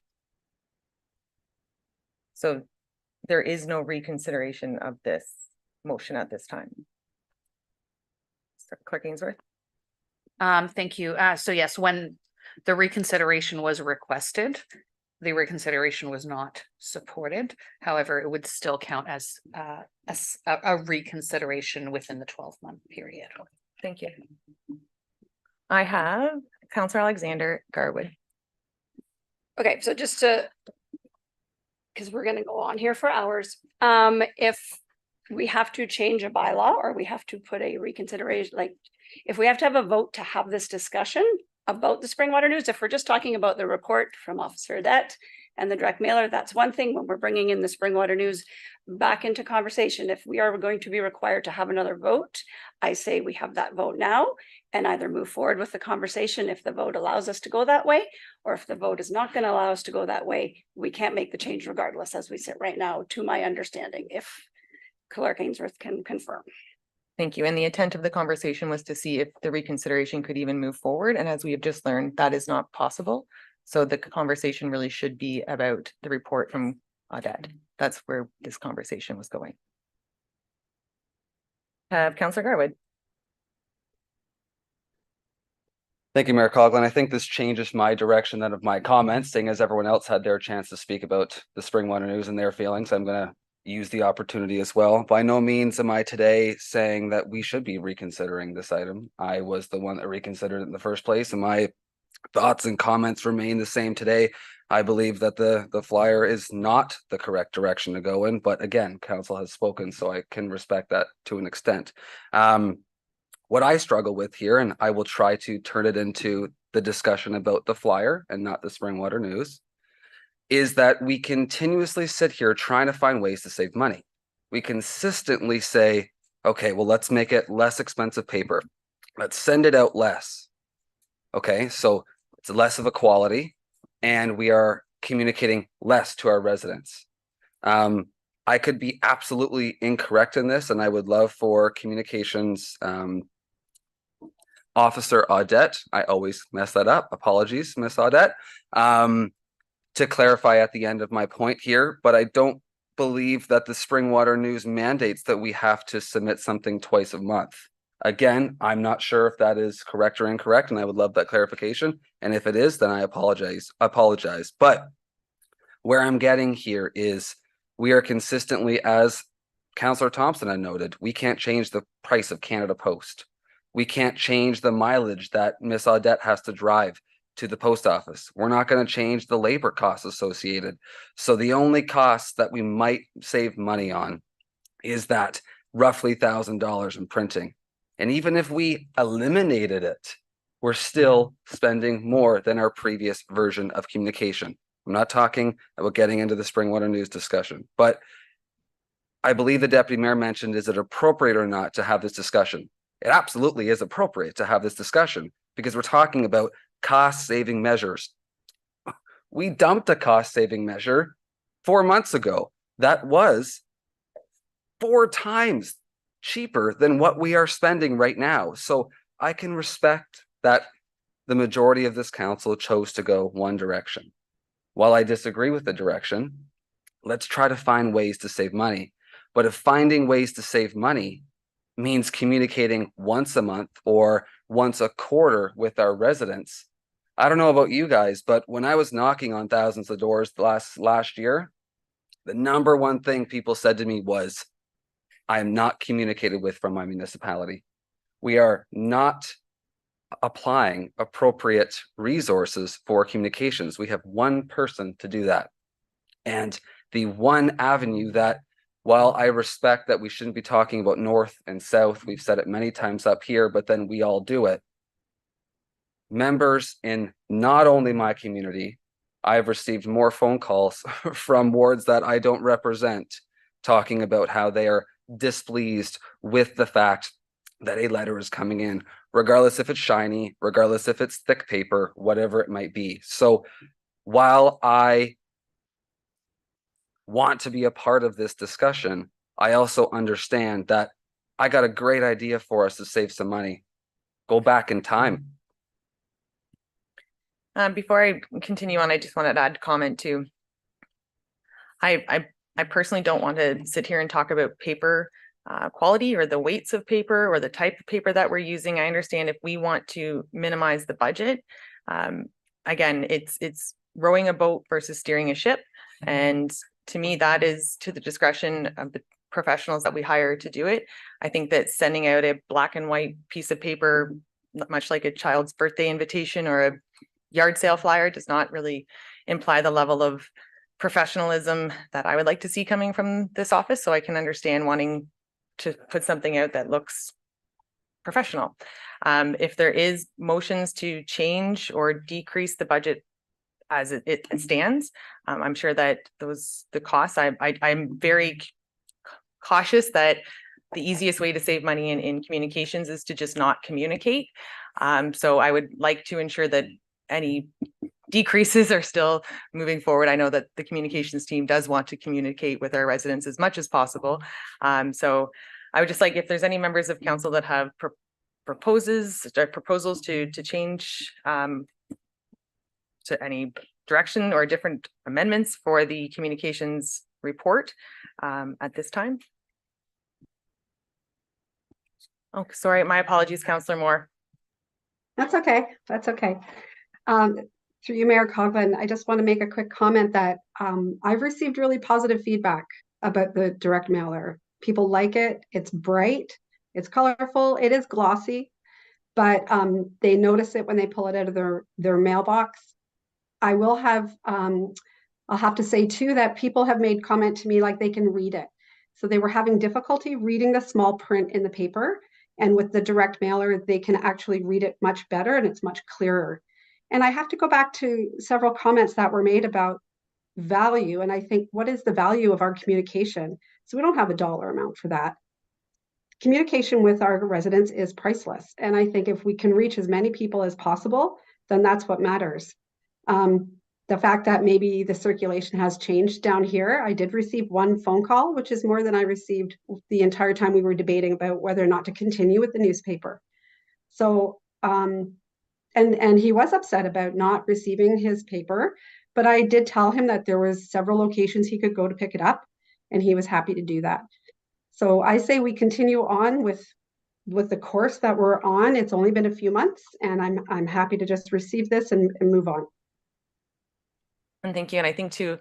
So there is no reconsideration of this motion at this time. Clerk Ainsworth? Thank you. So yes, when the reconsideration was requested, the reconsideration was not supported. However, it would still count as a reconsideration within the 12-month period. Thank you. I have Councillor Alexander Garwood. Okay, so just to, because we're gonna go on here for hours. If we have to change a bylaw or we have to put a reconsideration, like if we have to have a vote to have this discussion about the Springwater News, if we're just talking about the report from Officer Adet and the direct mailer, that's one thing. When we're bringing in the Springwater News back into conversation, if we are going to be required to have another vote, I say we have that vote now and either move forward with the conversation if the vote allows us to go that way, or if the vote is not going to allow us to go that way, we can't make the change regardless as we sit right now, to my understanding, if Clerk Ainsworth can confirm. Thank you. And the intent of the conversation was to see if the reconsideration could even move forward. And as we have just learned, that is not possible. So the conversation really should be about the report from Audette. That's where this conversation was going. Councillor Garwood. Thank you, Mayor Coughlin. I think this changes my direction than of my comments, seeing as everyone else had their chance to speak about the Springwater News and their feelings. I'm going to use the opportunity as well. By no means am I today saying that we should be reconsidering this item. I was the one that reconsidered it in the first place, and my thoughts and comments remain the same today. I believe that the flyer is not the correct direction to go in, but again, council has spoken, so I can respect that to an extent. What I struggle with here, and I will try to turn it into the discussion about the flyer and not the Springwater News, is that we continuously sit here trying to find ways to save money. We consistently say, okay, well, let's make it less expensive paper. Let's send it out less. Okay, so it's less of a quality and we are communicating less to our residents. I could be absolutely incorrect in this, and I would love for communications Officer Audette, I always mess that up, apologies, Miss Audette, to clarify at the end of my point here, but I don't believe that the Springwater News mandates that we have to submit something twice a month. Again, I'm not sure if that is correct or incorrect, and I would love that clarification. And if it is, then I apologize. But where I'm getting here is we are consistently, as Councillor Thompson had noted, we can't change the price of Canada Post. We can't change the mileage that Miss Audette has to drive to the post office. We're not going to change the labor costs associated. So the only costs that we might save money on is that roughly $1,000 in printing. And even if we eliminated it, we're still spending more than our previous version of communication. I'm not talking about getting into the Springwater News discussion, but I believe the deputy mayor mentioned, is it appropriate or not to have this discussion? It absolutely is appropriate to have this discussion because we're talking about cost-saving measures. We dumped a cost-saving measure 4 months ago that was 4 times cheaper than what we are spending right now. So I can respect that the majority of this council chose to go one direction. While I disagree with the direction, let's try to find ways to save money. But if finding ways to save money means communicating once a month or once a quarter with our residents, I don't know about you guys, but when I was knocking on thousands of doors last year, the number one thing people said to me was, I am not communicated with from my municipality. We are not applying appropriate resources for communications. We have one person to do that. And the one avenue that, while I respect that we shouldn't be talking about north and south, we've said it many times up here, but then we all do it. Members in not only my community, I've received more phone calls from wards that I don't represent talking about how they are displeased with the fact that a letter is coming in, regardless if it's shiny, regardless if it's thick paper, whatever it might be. So while I want to be a part of this discussion, I also understand that I got a great idea for us to save some money. Go back in time. Before I continue on, I just wanted to add a comment too. I personally don't want to sit here and talk about paper quality or the weights of paper or the type of paper that we're using. I understand if we want to minimize the budget, again, it's rowing a boat versus steering a ship. And to me, that is to the discretion of the professionals that we hire to do it. I think that sending out a black and white piece of paper, much like a child's birthday invitation or a yard sale flyer, does not really imply the level of professionalism that I would like to see coming from this office. So I can understand wanting to put something out that looks professional. If there is motions to change or decrease the budget as it stands, I'm sure that the costs, I'm very cautious that the easiest way to save money in communications is to just not communicate. So I would like to ensure that any decreases are still moving forward. I know that the communications team does want to communicate with our residents as much as possible. So I would just like, if there's any members of council that have proposals to change to any direction or different amendments for the communications report at this time. Oh, sorry, my apologies, Councillor Moore. That's okay. That's okay. Through you, Mayor Coughlin, I just want to make a quick comment that I've received really positive feedback about the direct mailer. People like it. It's bright. It's colorful. It is glossy, but they notice it when they pull it out of their mailbox. I will have, I'll have to say too, that people have made comment to me like they can read it. So they were having difficulty reading the small print in the paper. And with the direct mailer, they can actually read it much better and it's much clearer. And I have to go back to several comments that were made about value. And I think, what is the value of our communication? So we don't have a dollar amount for that. Communication with our residents is priceless. And I think if we can reach as many people as possible, then that's what matters. The fact that maybe the circulation has changed down here, I did receive one phone call, which is more than I received the entire time we were debating about whether or not to continue with the newspaper. So, and he was upset about not receiving his paper, but I did tell him that there was several locations he could go to pick it up, and he was happy to do that. So I say we continue on with the course that we're on. It's only been a few months, and I'm happy to just receive this and move on. And thank you. And I think too,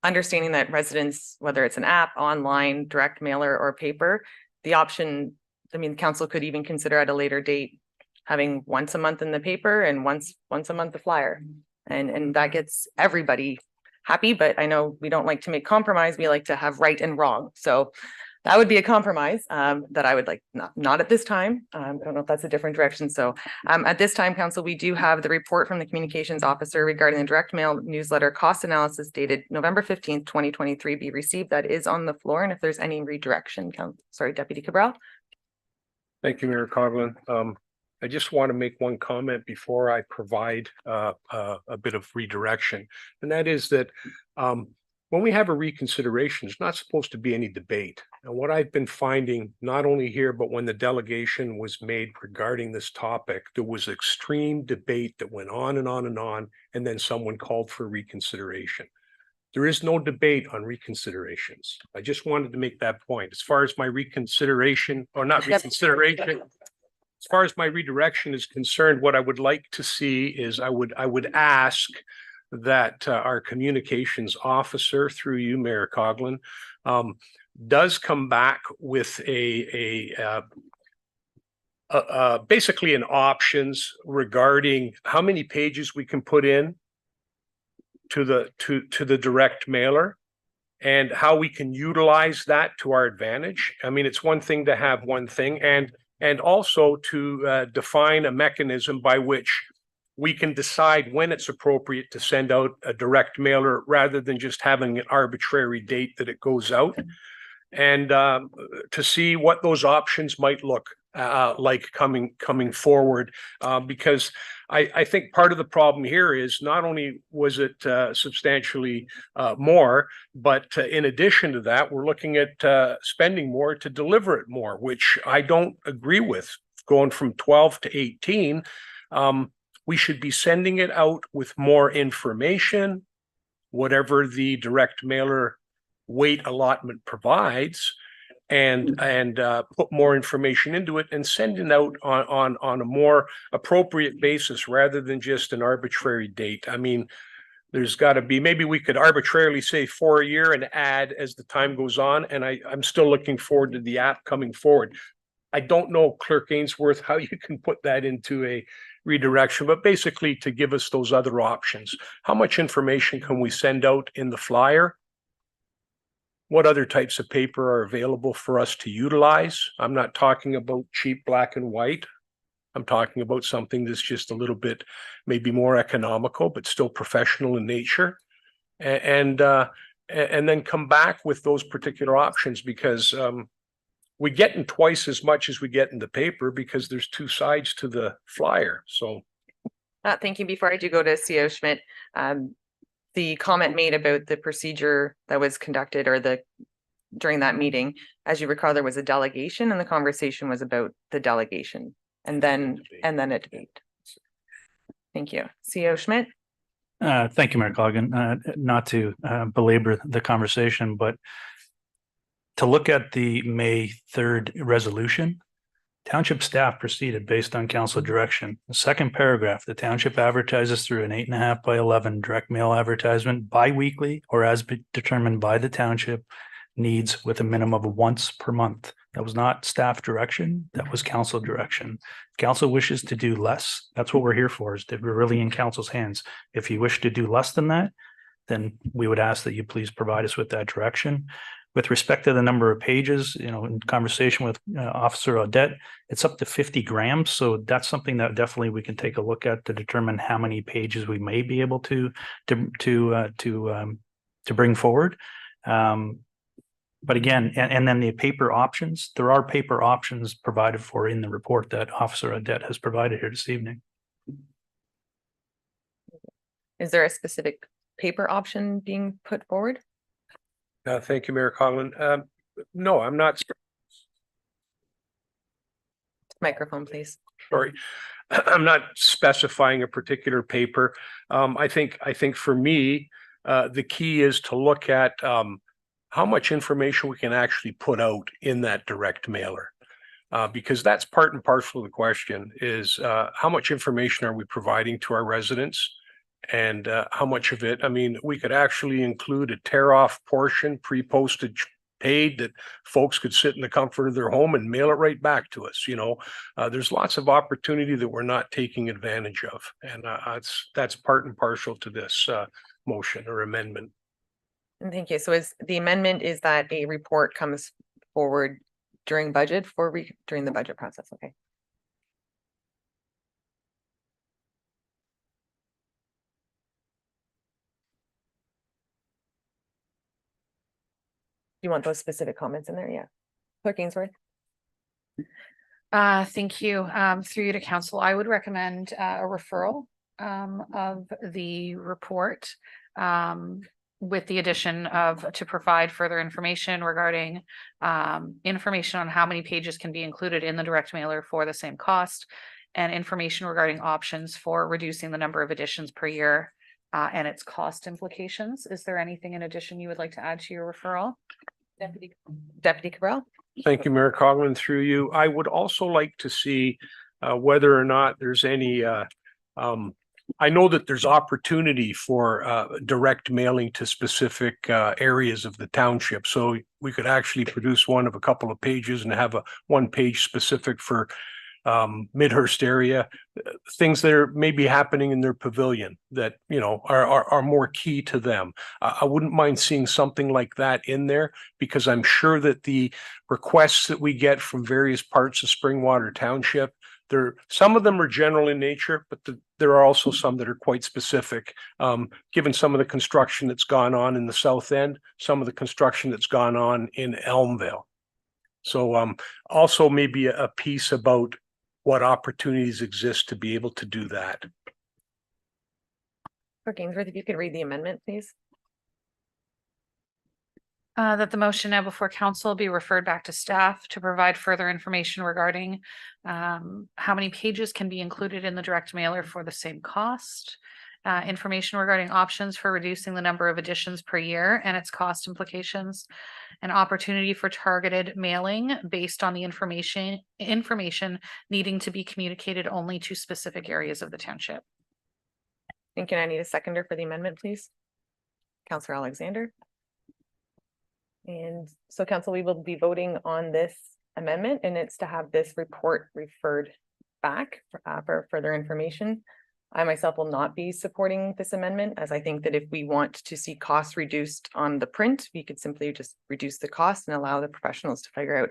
understanding that residents, whether it's an app, online, direct mailer, or paper, the option, I mean, council could even consider at a later date having once a month in the paper and once a month the flyer. And that gets everybody happy, but I know we don't like to make compromise. We like to have right and wrong. So that would be a compromise that I would like, not at this time. I don't know if that's a different direction. So at this time, council, we do have the report from the communications officer regarding the direct mail newsletter cost analysis dated November 15th, 2023 be received. That is on the floor. And if there's any redirection, Deputy Cabral. Thank you, Mayor Coughlin. I just want to make one comment before I provide a bit of redirection. And that is that when we have a reconsideration, there's not supposed to be any debate. And what I've been finding, not only here, but when the delegation was made regarding this topic, there was extreme debate that went on and on and on, and then someone called for reconsideration. There is no debate on reconsiderations. I just wanted to make that point. As far as my reconsideration, or not reconsideration, as far as my redirection is concerned, what I would like to see is I would ask that our communications officer, through you, Mayor Coughlin, does come back with basically an options regarding how many pages we can put in to the direct mailer and how we can utilize that to our advantage. I mean, it's one thing to have one thing, and also to define a mechanism by which we can decide when it's appropriate to send out a direct mailer rather than just having an arbitrary date that it goes out, and to see what those options might look like coming forward, because I think part of the problem here is not only was it substantially more, but in addition to that, we're looking at spending more to deliver it more, which I don't agree with. Going from 12 to 18, we should be sending it out with more information, whatever the direct mailer weight allotment provides, and put more information into it and send it out on a more appropriate basis rather than just an arbitrary date. I mean, there's got to be, maybe we could arbitrarily say for a year and add as the time goes on. And I'm still looking forward to the app coming forward. I don't know, Clerk Ainsworth, how you can put that into a redirection, but basically to give us those other options. How much information can we send out in the flyer? What other types of paper are available for us to utilize? I'm not talking about cheap black and white. I'm talking about something that's just a little bit maybe more economical, but still professional in nature. And then come back with those particular options, because we get in twice as much as we get in the paper because there's two sides to the flyer. So thank you. Before I do go to CO Schmidt, the comment made about the procedure that was conducted during that meeting, as you recall, there was a delegation and the conversation was about the delegation and then a debate. Thank you. CO Schmidt. Thank you, Mayor Coughlin. Not to belabor the conversation, but to look at the May 3rd resolution, township staff proceeded based on council direction. The second paragraph, the township advertises through an 8.5 by 11 direct mail advertisement bi-weekly or as determined by the township needs with a minimum of once per month. That was not staff direction. That was council direction. Council wishes to do less. That's what we're here for, is that we're really in council's hands. If you wish to do less than that, then we would ask that you please provide us with that direction. With respect to the number of pages, in conversation with Officer Odette, it's up to 50 grams. So that's something that definitely we can take a look at to determine how many pages we may be able to bring forward. But again, and then the paper options, there are paper options provided for in the report that Officer Odette has provided here this evening. Is there a specific paper option being put forward? Thank you, Mayor Coughlin. No, I'm not. Microphone, please. Sorry. I'm not specifying a particular paper. I think for me, the key is to look at how much information we can actually put out in that direct mailer. Because that's part and parcel of the question is how much information are we providing to our residents? And how much of it, I mean, we could actually include a tear-off portion, pre-postage paid, that folks could sit in the comfort of their home and mail it right back to us. There's lots of opportunity that we're not taking advantage of. And that's part and parcel to this motion or amendment. And thank you. So is the amendment is that a report comes forward during budget during the budget process? Okay. You want those specific comments in there? Yeah. Clerk Ainsworth. Thank you. Through you to council, I would recommend a referral of the report with the addition of to provide further information regarding information on how many pages can be included in the direct mailer for the same cost, and information regarding options for reducing the number of editions per year and its cost implications. Is there anything in addition you would like to add to your referral? Deputy Cabral? Thank you, Mayor Coughlin, through you. I would also like to see whether or not there's any I know that there's opportunity for direct mailing to specific areas of the township. So we could actually produce one of a couple of pages and have a 1-page specific for Midhurst area, things that are maybe happening in their pavilion that, you know, are more key to them. I wouldn't mind seeing something like that in there, because I'm sure that the requests that we get from various parts of Springwater Township, some of them are general in nature, but there are also some that are quite specific. Given some of the construction that's gone on in the south end, some of the construction that's gone on in Elmvale. So also maybe a piece about what opportunities exist to be able to do that. Clerk Ainsworth, if you could read the amendment, please. That the motion now before council be referred back to staff to provide further information regarding how many pages can be included in the direct mailer for the same cost. Information regarding options for reducing the number of editions per year and its cost implications. An opportunity for targeted mailing based on the information needing to be communicated only to specific areas of the township. And can I need a seconder for the amendment, please? Councillor Alexander. And so council, we will be voting on this amendment, and it's to have this report referred back for further information. I myself will not be supporting this amendment, as I think that if we want to see costs reduced on the print, we could simply just reduce the cost and allow the professionals to figure out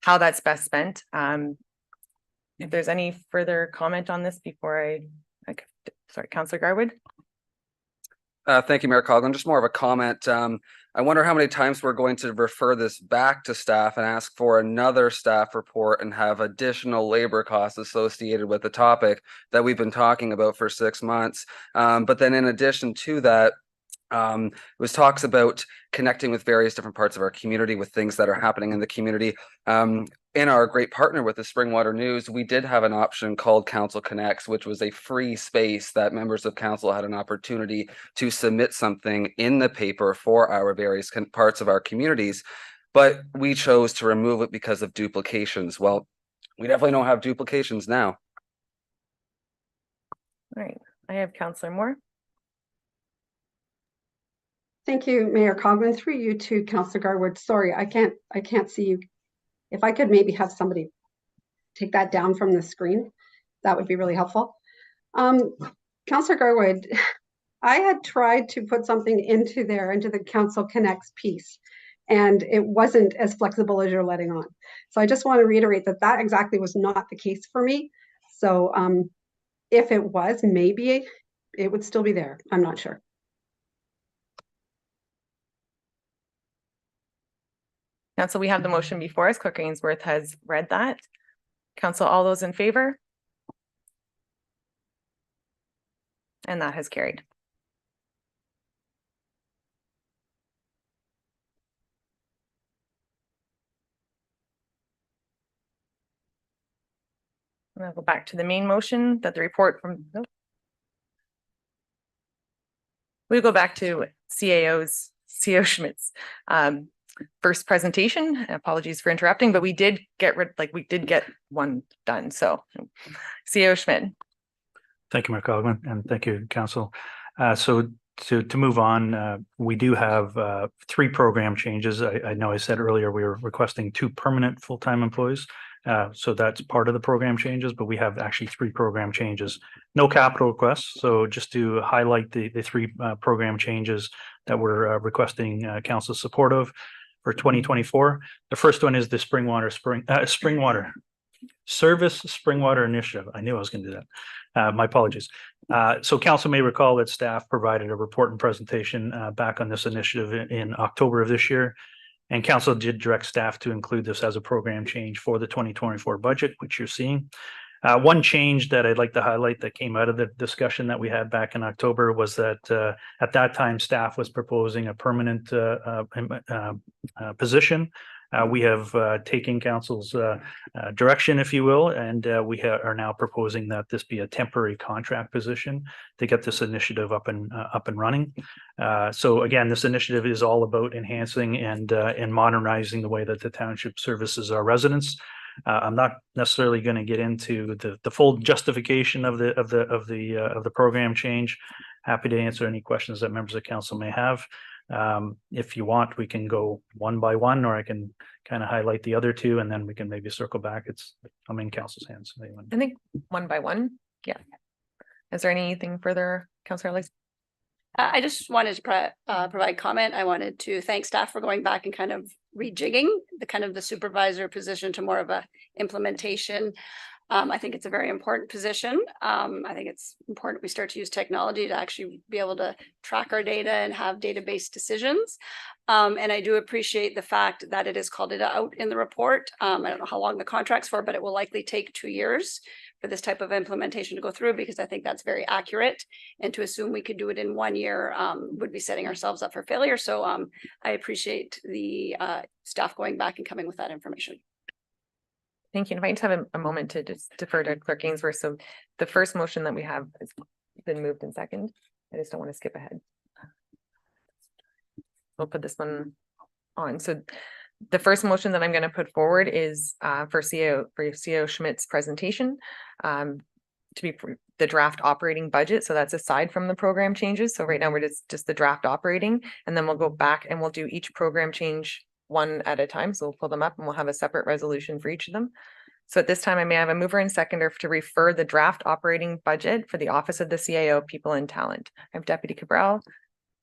how that's best spent. If there's any further comment on this before sorry, Councillor Garwood. Thank you, Mayor Coughlin. Just more of a comment. I wonder how many times we're going to refer this back to staff and ask for another staff report and have additional labor costs associated with the topic that we've been talking about for 6 months. But then in addition to that, it was talks about connecting with various different parts of our community with things that are happening in the community. In our great partner with the Springwater News, we did have an option called Council Connects, which was a free space that members of council had an opportunity to submit something in the paper for our various parts of our communities. But we chose to remove it because of duplications. Well, we definitely don't have duplications now. All right, I have Councillor Moore. Thank you, Mayor Coughlin. Through you to Councillor Garwood. Sorry, I can't see you. If I could maybe have somebody take that down from the screen, that would be really helpful. Councillor Garwood, I had tried to put something into the Council Connects piece, and it wasn't as flexible as you're letting on. So I just want to reiterate that exactly was not the case for me. So if it was, maybe it would still be there. I'm not sure. Council, we have the motion before us. Clerk Ainsworth has read that. Council, all those in favor? And that has carried. I'll go back to the main motion that the report from. We'll go back to CO Schmidt's first presentation. Apologies for interrupting, but we did get one done. So CO Schmidt. Thank you, Mayor Coughlin, and thank you, Council. So to move on, we do have 3 program changes. I know I said earlier we were requesting 2 permanent full-time employees. So that's part of the program changes, but we have actually 3 program changes. No capital requests. So just to highlight the 3 program changes that we're requesting council support of for 2024. The first one is the Springwater Service Springwater Initiative. I knew I was going to do that. My apologies. So council may recall that staff provided a report and presentation back on this initiative in October of this year. And council did direct staff to include this as a program change for the 2024 budget, which you're seeing. One change that I'd like to highlight that came out of the discussion that we had back in October was that at that time, staff was proposing a permanent position We have taken council's direction, if you will, and we are now proposing that this be a temporary contract position to get this initiative up and running. So again, this initiative is all about enhancing and modernizing the way that the township services our residents. I'm not necessarily going to get into the full justification of the program change. Happy to answer any questions that members of council may have. If you want, we can go one by one, or I can kind of highlight the other two, and then we can maybe circle back. I'm in council's hands. I think one by one. Yeah. Is there anything further, Councillor Alex? I just wanted to provide comment. I wanted to thank staff for going back and kind of rejigging the supervisor position to more of a implementation. I think it's a very important position. I think it's important we start to use technology to actually be able to track our data and have database decisions. And I do appreciate the fact that it is called it out in the report. I don't know how long the contract's for, but it will likely take 2 years for this type of implementation to go through, because I think that's very accurate. And to assume we could do it in 1 year would be setting ourselves up for failure. So I appreciate the staff going back and coming with that information. Thank you. If I just have a moment to just defer to Clerk Ainsworth. So the first motion that we have has been moved and second. I just don't want to skip ahead. We'll put this one on. So the first motion that I'm going to put forward is for CEO Schmidt's presentation to be the draft operating budget. So that's aside from the program changes. So right now we're just the draft operating, and then we'll go back and we'll do each program change one at a time. So we'll pull them up and we'll have a separate resolution for each of them. So at this time, I may have a mover and seconder to refer the draft operating budget for the Office of the CAO People and Talent. I have Deputy Cabral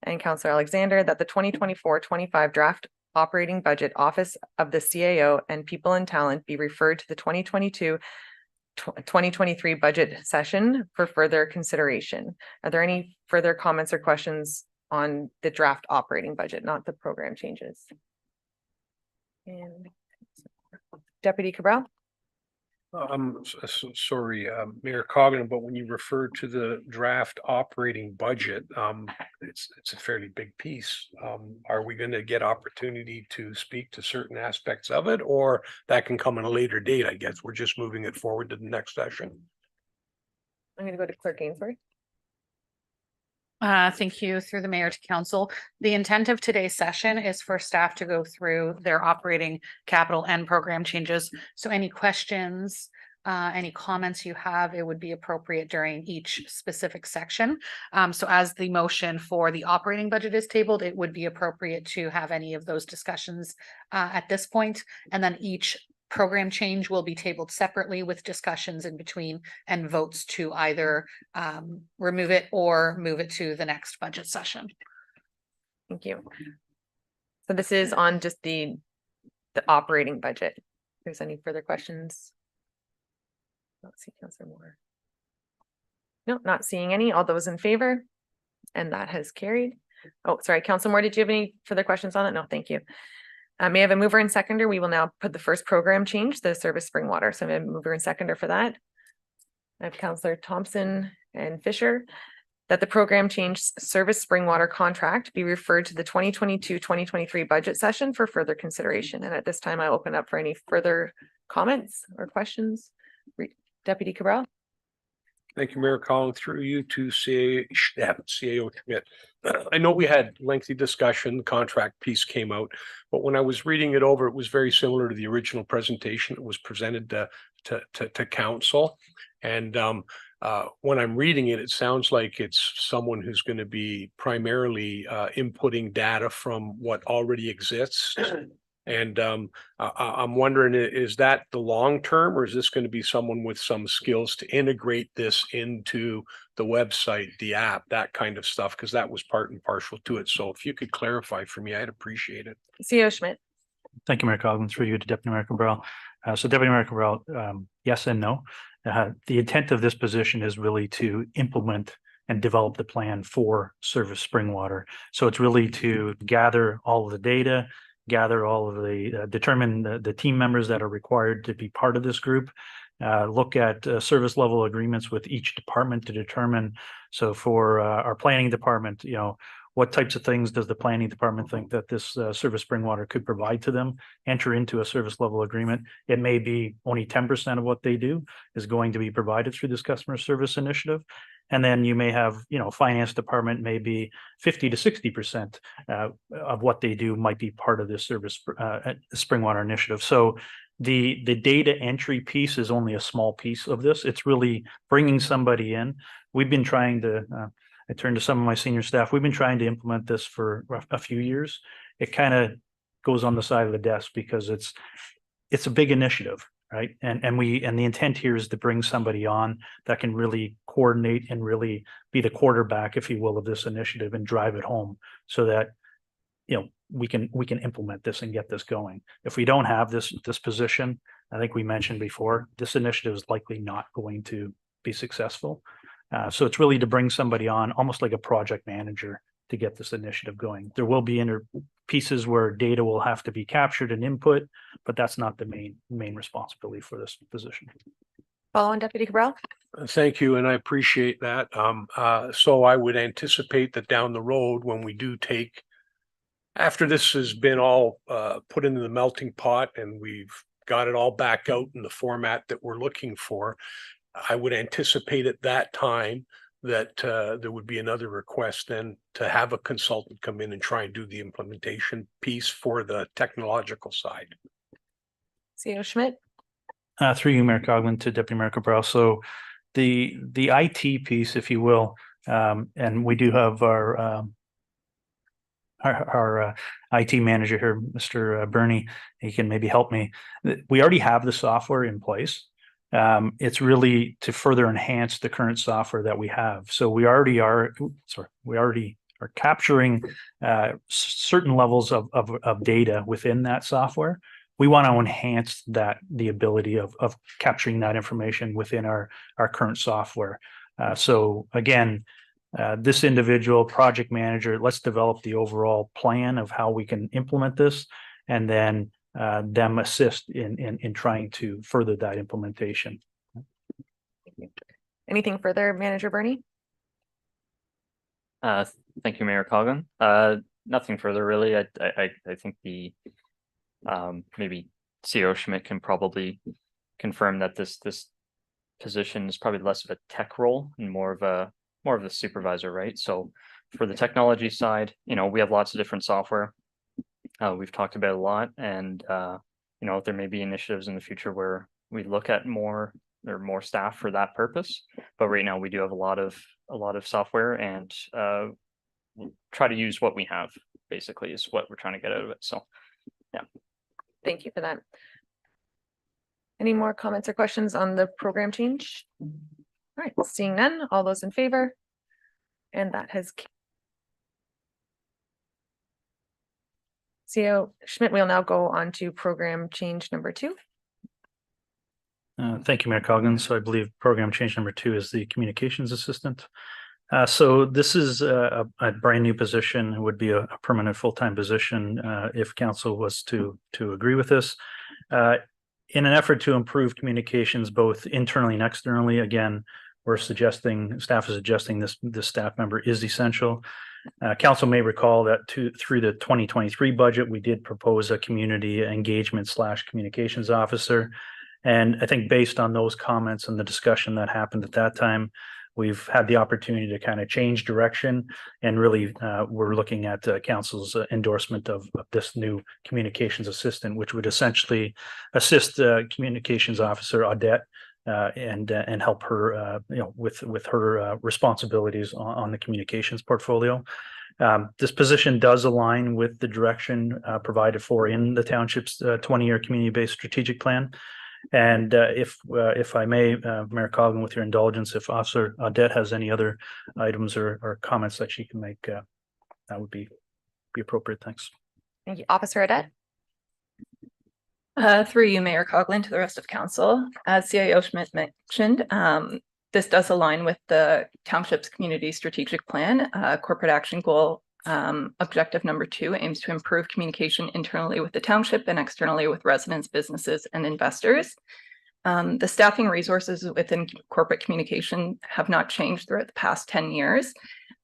and Councillor Alexander that the 2024-25 draft operating budget Office of the CAO and People and Talent be referred to the 2022-2023 budget session for further consideration. Are there any further comments or questions on the draft operating budget, not the program changes? And Deputy Cabral. Sorry, Mayor Coggan, but when you refer to the draft operating budget, it's a fairly big piece. Are we going to get opportunity to speak to certain aspects of it, or that can come at a later date? I guess we're just moving it forward to the next session. I'm going to go to Clerk Ainsworth. Thank you through the mayor to council. The intent of today's session is for staff to go through their operating capital and program changes. So any questions, any comments you have, it would be appropriate during each specific section. So as the motion for the operating budget is tabled, it would be appropriate to have any of those discussions at this point, and then each program change will be tabled separately with discussions in between and votes to either remove it or move it to the next budget session. Thank you. So this is on just the operating budget. If there's any further questions? Let's see, Councillor Moore. No, not seeing any. All those in favor? And that has carried. Oh, sorry, Councillor Moore, did you have any further questions on it? No, thank you. May I have a mover and seconder? We will now put the first program change, the service spring water. So I have a mover and seconder for that. I have Councillor Thompson and Fisher that the program change service spring water contract be referred to the 2022-2023 budget session for further consideration. And at this time, I open up for any further comments or questions. Deputy Cabral. Thank you, Mayor Collins, through you to CAO Schmidt. I know we had lengthy discussion, the contract piece came out, but when I was reading it over, it was very similar to the original presentation that was presented to council. And when I'm reading it, it sounds like it's someone who's going to be primarily inputting data from what already exists. And I'm wondering, is that the long term, or is this going to be someone with some skills to integrate this into the website, the app, that kind of stuff? Because that was part and parcel to it. So if you could clarify for me, I'd appreciate it. CEO Schmidt. Thank you, Mayor Coggan, through you to Deputy Mayor Cabral. So Deputy Mayor Cabral, yes and no. The intent of this position is really to implement and develop the plan for service spring water. So it's really to gather all of the data, gather all of the, determine the team members that are required to be part of this group, look at service level agreements with each department to determine. So for our planning department, what types of things does the planning department think that this service Springwater could provide to them? Enter into a service level agreement. It may be only 10% of what they do is going to be provided through this customer service initiative. And then you may have, finance department may be 50 to 60% of what they do might be part of this service Springwater initiative. So the data entry piece is only a small piece of this. It's really bringing somebody in. We've been trying to, I turned to some of my senior staff, we've been trying to implement this for a few years. It kind of goes on the side of the desk because it's a big initiative, right? And the intent here is to bring somebody on that can really coordinate and really be the quarterback, if you will, of this initiative and drive it home so that, we can implement this and get this going. If we don't have this position, I think we mentioned before, this initiative is likely not going to be successful. So it's really to bring somebody on almost like a project manager to get this initiative going. There will be pieces where data will have to be captured and input, but that's not the main responsibility for this position. Follow on, Deputy Cabral. Thank you, and I appreciate that. So I would anticipate that down the road, when we do take, after this has been all put into the melting pot and we've got it all back out in the format that we're looking for, I would anticipate at that time that there would be another request then to have a consultant come in and try and do the implementation piece for the technological side. CEO Schmidt. Through you, Mayor Coughlin, to Deputy Mayor Cabral. So the IT piece, if you will, and we do have our IT manager here, Mr. Bernie, he can maybe help me. We already have the software in place. It's really to further enhance the current software that we have. So we already are capturing certain levels of data within that software. We want to enhance the ability of capturing that information within our current software. So again, this individual project manager, let's develop the overall plan of how we can implement this, and then them assist in trying to further that implementation. Thank you. Anything further, Manager Bernie? Thank you, Mayor Coughlin. Nothing further really. I think the maybe CEO Schmidt can probably confirm that this position is probably less of a tech role and more of a supervisor, right? So for the technology side, we have lots of different software. We've talked about a lot, and there may be initiatives in the future where we look at more staff for that purpose. But right now we do have a lot of software, and we'll try to use what we have. Basically, is what we're trying to get out of it. So, yeah. Thank you for that. Any more comments or questions on the program change? All right, seeing none, all those in favor? And that has. CEO Schmidt, we'll now go on to program change number 2. Thank you, Mayor Coughlin. So I believe program change number 2 is the communications assistant. So this is a brand new position. It would be a permanent full-time position if council was to agree with this. In an effort to improve communications both internally and externally, again, staff is suggesting this staff member is essential. Council may recall that through the 2023 budget, we did propose a community engagement / communications officer. And I think based on those comments and the discussion that happened at that time, we've had the opportunity to kind of change direction, and really we're looking at council's endorsement of this new communications assistant, which would essentially assist communications officer Audette and help her with her responsibilities on the communications portfolio. This position does align with the direction provided for in the township's 20-year community-based strategic plan. And if I may, Mayor Coughlin, with your indulgence, if Officer Audette has any other items or comments that she can make, that would be appropriate. Thanks. Thank you. Officer Audette. Through you, Mayor Coughlin, to the rest of council. As CIO Schmidt mentioned, this does align with the township's community strategic plan. Corporate action goal objective number 2 aims to improve communication internally with the township and externally with residents, businesses, and investors. The staffing resources within corporate communication have not changed throughout the past 10 years.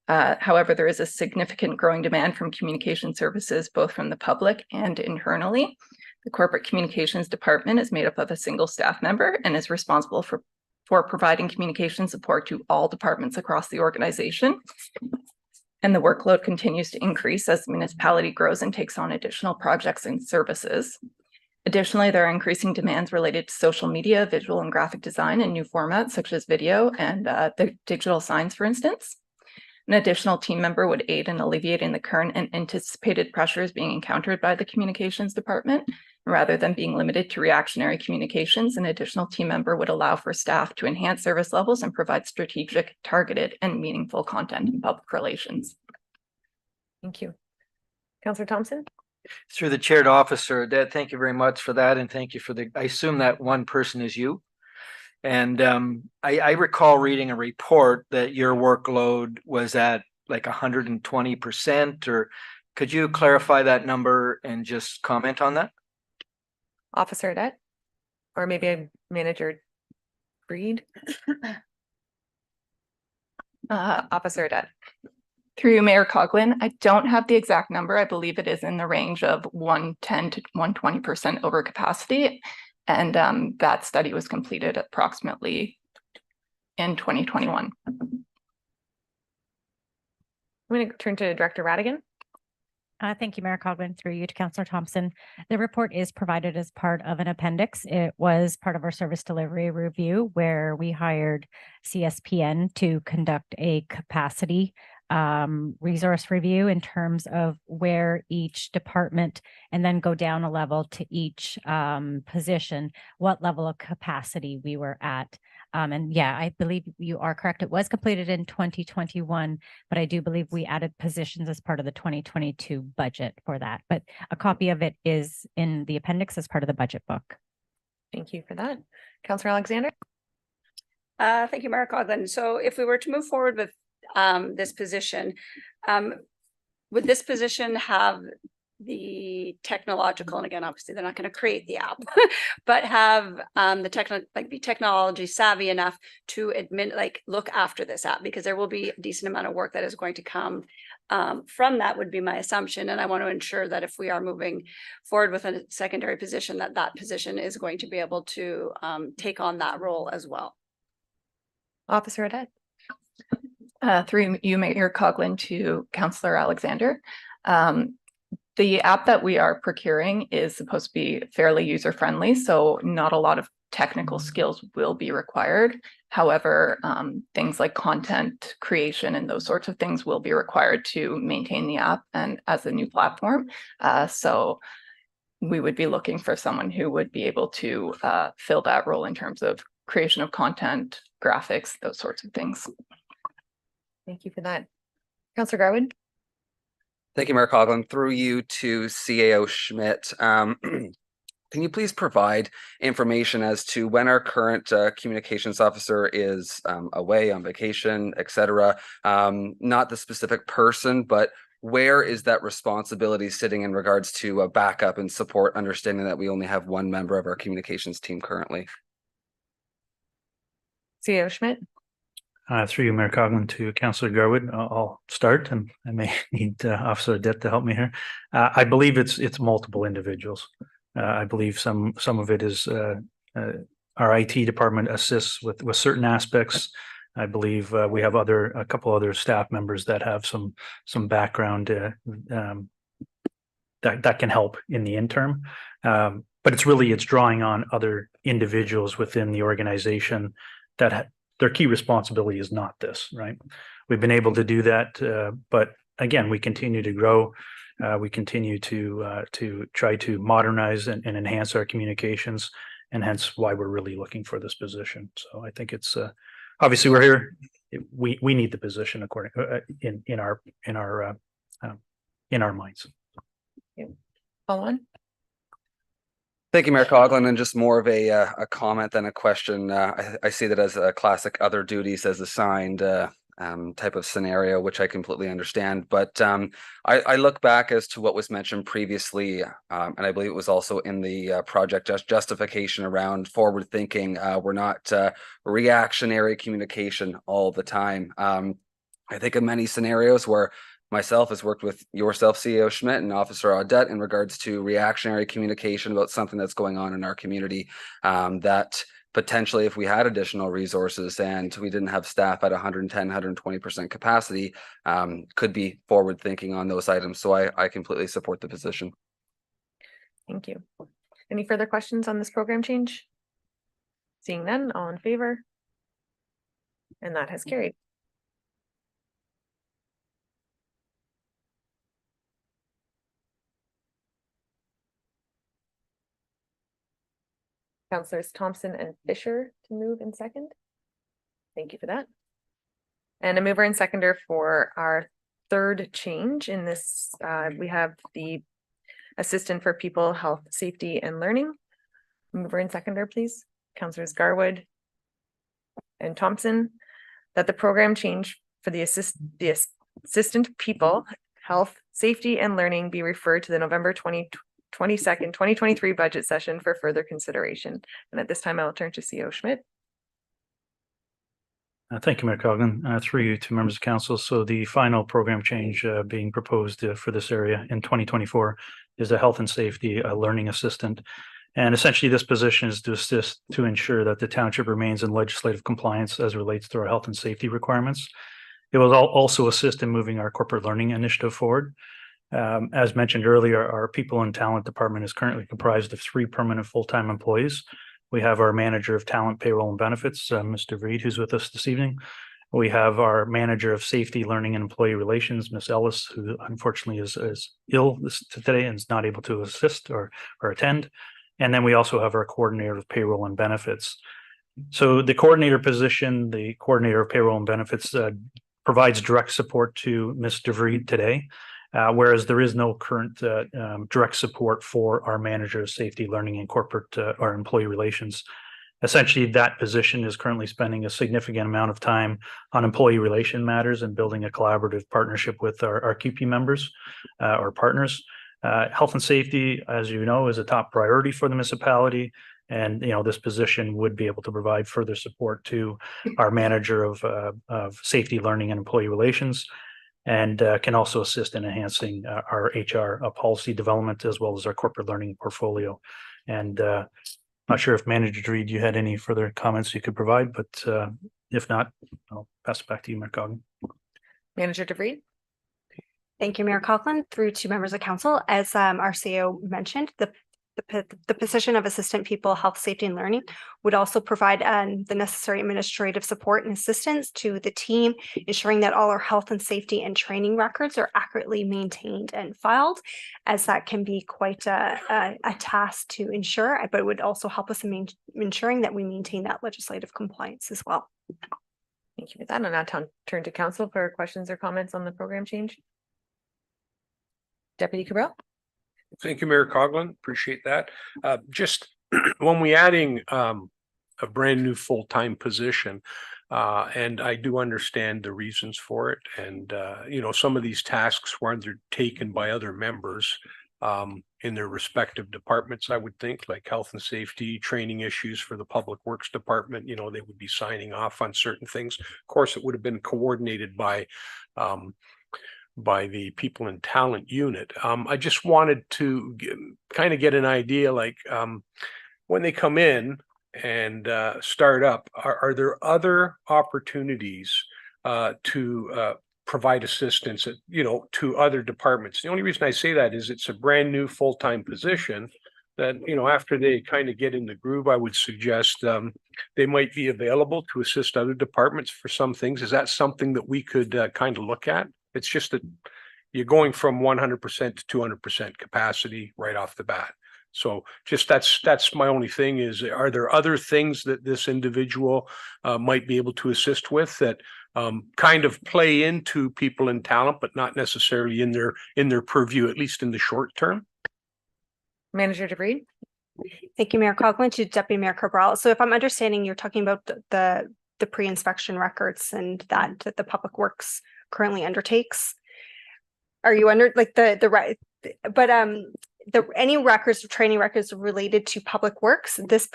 However, there is a significant growing demand from communication services, both from the public and internally. The Corporate Communications Department is made up of a single staff member and is responsible for providing communication support to all departments across the organization. And the workload continues to increase as the municipality grows and takes on additional projects and services. Additionally, there are increasing demands related to social media, visual and graphic design, and new formats such as video and the digital signs, for instance. An additional team member would aid in alleviating the current and anticipated pressures being encountered by the communications department. Rather than being limited to reactionary communications, an additional team member would allow for staff to enhance service levels and provide strategic, targeted, and meaningful content in public relations. Thank you. Councillor Thompson? Through the chaired officer, Dad, thank you very much for that. And thank you for I assume that one person is you. And I recall reading a report that your workload was at like 120%, or could you clarify that number and just comment on that? Officer Adet? Or maybe Manager Breed? Officer Adet. Through you, Mayor Coughlin, I don't have the exact number. I believe it is in the range of 110 to 120% over capacity. And that study was completed approximately in 2021. I'm going to turn to Director Radigan. Thank you, Mayor Coughlin. Through you to Councillor Thompson. The report is provided as part of an appendix. It was part of our service delivery review where we hired CSPN to conduct a capacity resource review in terms of where each department, and then go down a level to each position, what level of capacity we were at. And yeah, I believe you are correct. It was completed in 2021, but I do believe we added positions as part of the 2022 budget for that. But a copy of it is in the appendix as part of the budget book. Thank you for that. Councillor Alexander? Thank you, Mayor Coughlin. So if we were to move forward with this position, would this position have the technological, and again, obviously they're not going to create the app, but have be technology savvy enough to look after this app, because there will be a decent amount of work that is going to come from that, would be my assumption. And I want to ensure that if we are moving forward with a secondary position, that position is going to be able to take on that role as well. Officer Adet? Through you, Mayor Coughlin, to Councillor Alexander. The app that we are procuring is supposed to be fairly user-friendly, so not a lot of technical skills will be required. However, things like content creation and those sorts of things will be required to maintain the app and as a new platform. So we would be looking for someone who would be able to fill that role in terms of creation of content, graphics, those sorts of things. Thank you for that. Councillor Garwood? Thank you, Mayor Coughlin. Through you to CAO Schmidt. Can you please provide information as to when our current communications officer is away on vacation, etc.? Not the specific person, but where is that responsibility sitting in regards to backup and support, understanding that we only have one member of our communications team currently? CAO Schmidt? Through you, Mayor Coughlin, to Councillor Garwood. I'll start, and I may need Officer Adet to help me here. I believe it's multiple individuals. I believe some of it is our IT department assists with certain aspects. I believe we have a couple other staff members that have some background that can help in the interim. But it's drawing on other individuals within the organization that their key responsibility is not this, right? We've been able to do that, but again, we continue to grow. We continue to try to modernize and enhance our communications, and hence why we're really looking for this position. So I think it's obviously we're here. We need the position according in our minds. Follow on. Thank you, Mayor Coughlin, and just more of a comment than a question. I see that as a classic other duties as assigned type of scenario, which I completely understand. But I look back as to what was mentioned previously, and I believe it was also in the project justification around forward thinking. We're not reactionary communication all the time. I think of many scenarios where myself has worked with yourself, CEO Schmidt, and Officer Audette in regards to reactionary communication about something that's going on in our community, that potentially if we had additional resources and we didn't have staff at 110, 120% capacity, could be forward thinking on those items. So I completely support the position. Thank you. Any further questions on this program change? Seeing none, all in favor? And that has carried. Councillors Thompson and Fisher to move and second. Thank you for that. And a mover and seconder for our third change in this, we have the Assistant for People, Health, Safety and Learning. Mover and seconder, please. Councillors Garwood and Thompson, that the program change for the Assistant People, Health, Safety and Learning be referred to the November 22nd, 2023 budget session for further consideration. And at this time, I will turn to CEO Schmidt. Thank you, Mayor Coughlin. Through you to members of council. So the final program change being proposed for this area in 2024 is a health and safety learning assistant. And essentially this position is to assist to ensure that the township remains in legislative compliance as relates to our health and safety requirements. It will also assist in moving our corporate learning initiative forward. As mentioned earlier, our people and talent department is currently comprised of 3 permanent full-time employees. We have our manager of talent, payroll and benefits, Mr. Reed, who's with us this evening. We have our manager of safety, learning and employee relations, Ms. Ellis, who unfortunately is ill today and is not able to assist or attend. And then we also have our coordinator of payroll and benefits. So the coordinator position, the coordinator of payroll and benefits provides direct support to Ms. DeVried today. Whereas there is no current direct support for our manager of safety, learning and corporate or employee relations. Essentially, that position is currently spending a significant amount of time on employee relation matters and building a collaborative partnership with our QP members or partners. Health and safety, as you know, is a top priority for the municipality. And, you know, this position would be able to provide further support to our manager of safety, learning and employee relations, and can also assist in enhancing our HR policy development as well as our corporate learning portfolio. And not sure if Manager DeVried, you had any further comments you could provide, but if not, I'll pass it back to you, Mayor Coughlin. Manager DeVried. Thank you, Mayor Coughlin. Through to members of council, as our CEO mentioned, the position of Assistant People, Health, Safety and Learning would also provide the necessary administrative support and assistance to the team, ensuring that all our health and safety and training records are accurately maintained and filed, as that can be quite a task to ensure, but it would also help us in ensuring that we maintain that legislative compliance as well. Thank you for that. And now turn to council for questions or comments on the program change. Deputy Cabral. Thank you, Mayor Coughlin. Appreciate that. Just when we adding a brand new full-time position, and I do understand the reasons for it. And, you know, some of these tasks were undertaken by other members in their respective departments, I would think, like health and safety, training issues for the Public Works Department. You know, they would be signing off on certain things. Of course, it would have been coordinated by the people and talent unit. I just wanted to kind of get an idea, like when they come in and start up, are there other opportunities to provide assistance, you know, to other departments? The only reason I say that is it's a brand new full-time position that, you know, after they kind of get in the groove, I would suggest they might be available to assist other departments for some things. Is that something that we could kind of look at? It's just that you're going from 100% to 200% capacity right off the bat. So just that's my only thing is, are there other things that this individual might be able to assist with that kind of play into people and talent, but not necessarily in their purview, at least in the short term? Manager DeVried. Thank you, Mayor Coughlin. To Deputy Mayor Cabral. So if I'm understanding, you're talking about the pre-inspection records and that the Public Works currently undertakes. Are you under like any records or training records related to Public Works, this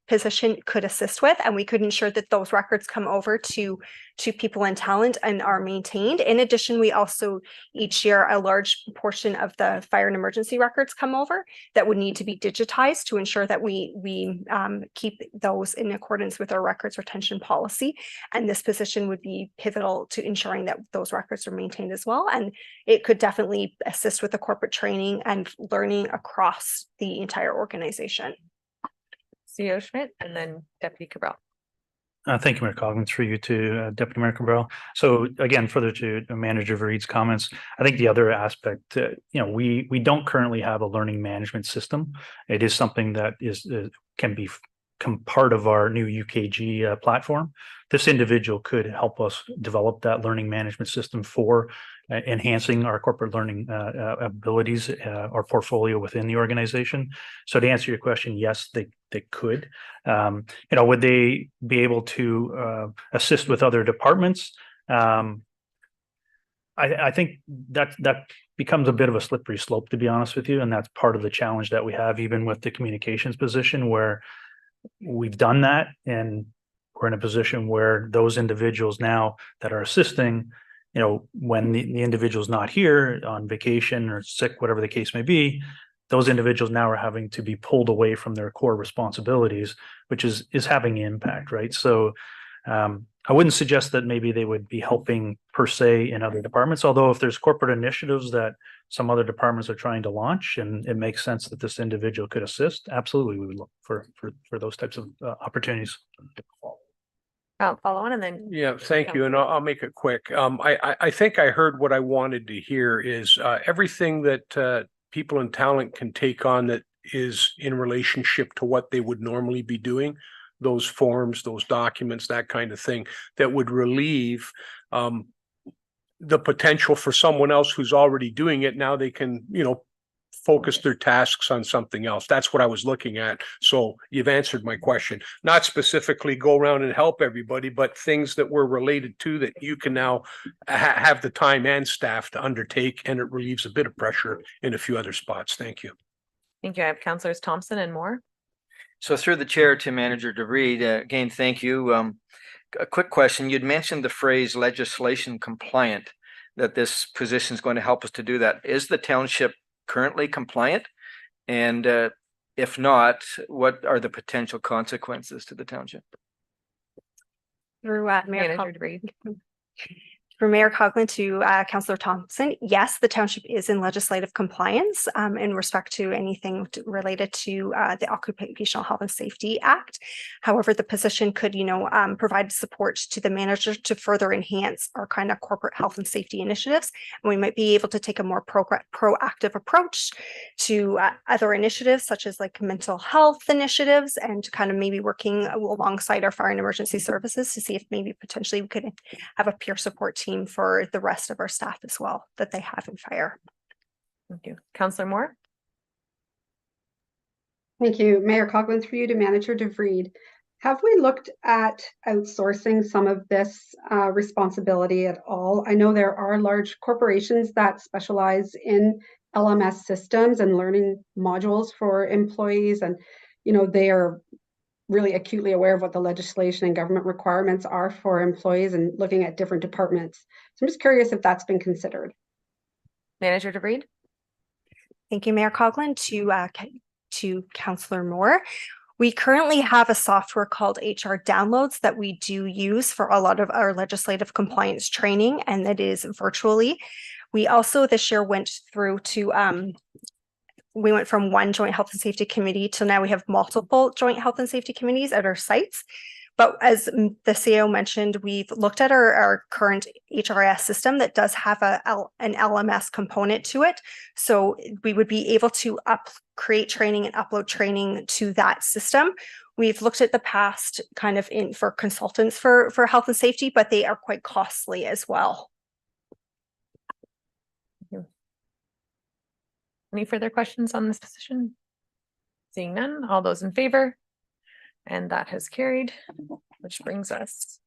position could assist with, and we could ensure that those records come over to to people and talent and are maintained. In addition, we also each year a large portion of the fire and emergency records come over that would need to be digitized to ensure that we keep those in accordance with our records retention policy. And this position would be pivotal to ensuring that those records are maintained as well. And it could definitely assist with the corporate training and learning across the entire organization. CEO Schmidt and then Deputy Cabral. Thank you, Mayor Coggins, through you to Deputy Mayor Cabral. So again, further to Manager Reed's comments, I think the other aspect, we don't currently have a learning management system. It is something that can become part of our new UKG platform. This individual could help us develop that learning management system for enhancing our corporate learning abilities, our portfolio within the organization. So to answer your question, yes, they could. Would they be able to assist with other departments? I think that becomes a bit of a slippery slope, to be honest with you, and that's part of the challenge that we have, even with the communications position, where we've done that and we're in a position where those individuals now that are assisting, when the individual's not here on vacation or sick, whatever the case may be, those individuals now are having to be pulled away from their core responsibilities, which is having an impact, right? So I wouldn't suggest that maybe they would be helping per se in other departments, although if there's corporate initiatives that some other departments are trying to launch and it makes sense that this individual could assist, absolutely we would look for those types of opportunities. Follow on and then. Yeah, thank you. And I'll make it quick. I think I heard what I wanted to hear is everything that people and talent can take on that is in relationship to what they would normally be doing, those forms, those documents, that kind of thing, that would relieve the potential for someone else who's already doing it. Now they can, focus their tasks on something else. That's what I was looking at. So you've answered my question. Not specifically go around and help everybody, but things that were related to that you can now have the time and staff to undertake, and it relieves a bit of pressure in a few other spots. Thank you. Thank you. I have Councillors Thompson and Moore. So through the chair to Manager DeVries, again, thank you. A quick question. You'd mentioned the phrase legislation compliant, that this position is going to help us to do that. Is the township currently compliant? And if not, what are the potential consequences to the township? Through Manager DeVries. From Mayor Coughlin to Councillor Thompson, yes, the township is in legislative compliance in respect to anything related to the Occupational Health and Safety Act. However, the position could, provide support to the manager to further enhance our kind of corporate health and safety initiatives. And we might be able to take a more proactive approach to other initiatives, such as like mental health initiatives, and kind of maybe working alongside our fire and emergency services to see if maybe potentially we could have a peer support team for the rest of our staff as well that they have in fire. Thank you. Councillor Moore. Thank you. Mayor Coughlin, through you to Manager DeVries. Have we looked at outsourcing some of this responsibility at all? I know there are large corporations that specialize in LMS systems and learning modules for employees, and they are really acutely aware of what the legislation and government requirements are for employees and looking at different departments. So I'm just curious if that's been considered. Manager DeVries. Thank you, Mayor Coughlin. To Councillor Moore. We currently have a software called HR Downloads that we do use for a lot of our legislative compliance training, and that is virtually. We also this year went through to we went from one joint health and safety committee to now we have multiple joint health and safety committees at our sites. But as the CEO mentioned, we've looked at our current HRIS system that does have an LMS component to it. So we would be able to create training and upload training to that system. We've looked at the past kind of for consultants for health and safety, but they are quite costly as well. Any further questions on this position? Seeing none, all those in favor? And that has carried, which brings us.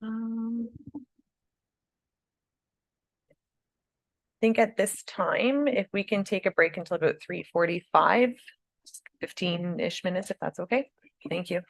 I think at this time, if we can take a break until about 3:45, 15-ish minutes, if that's okay. Thank you.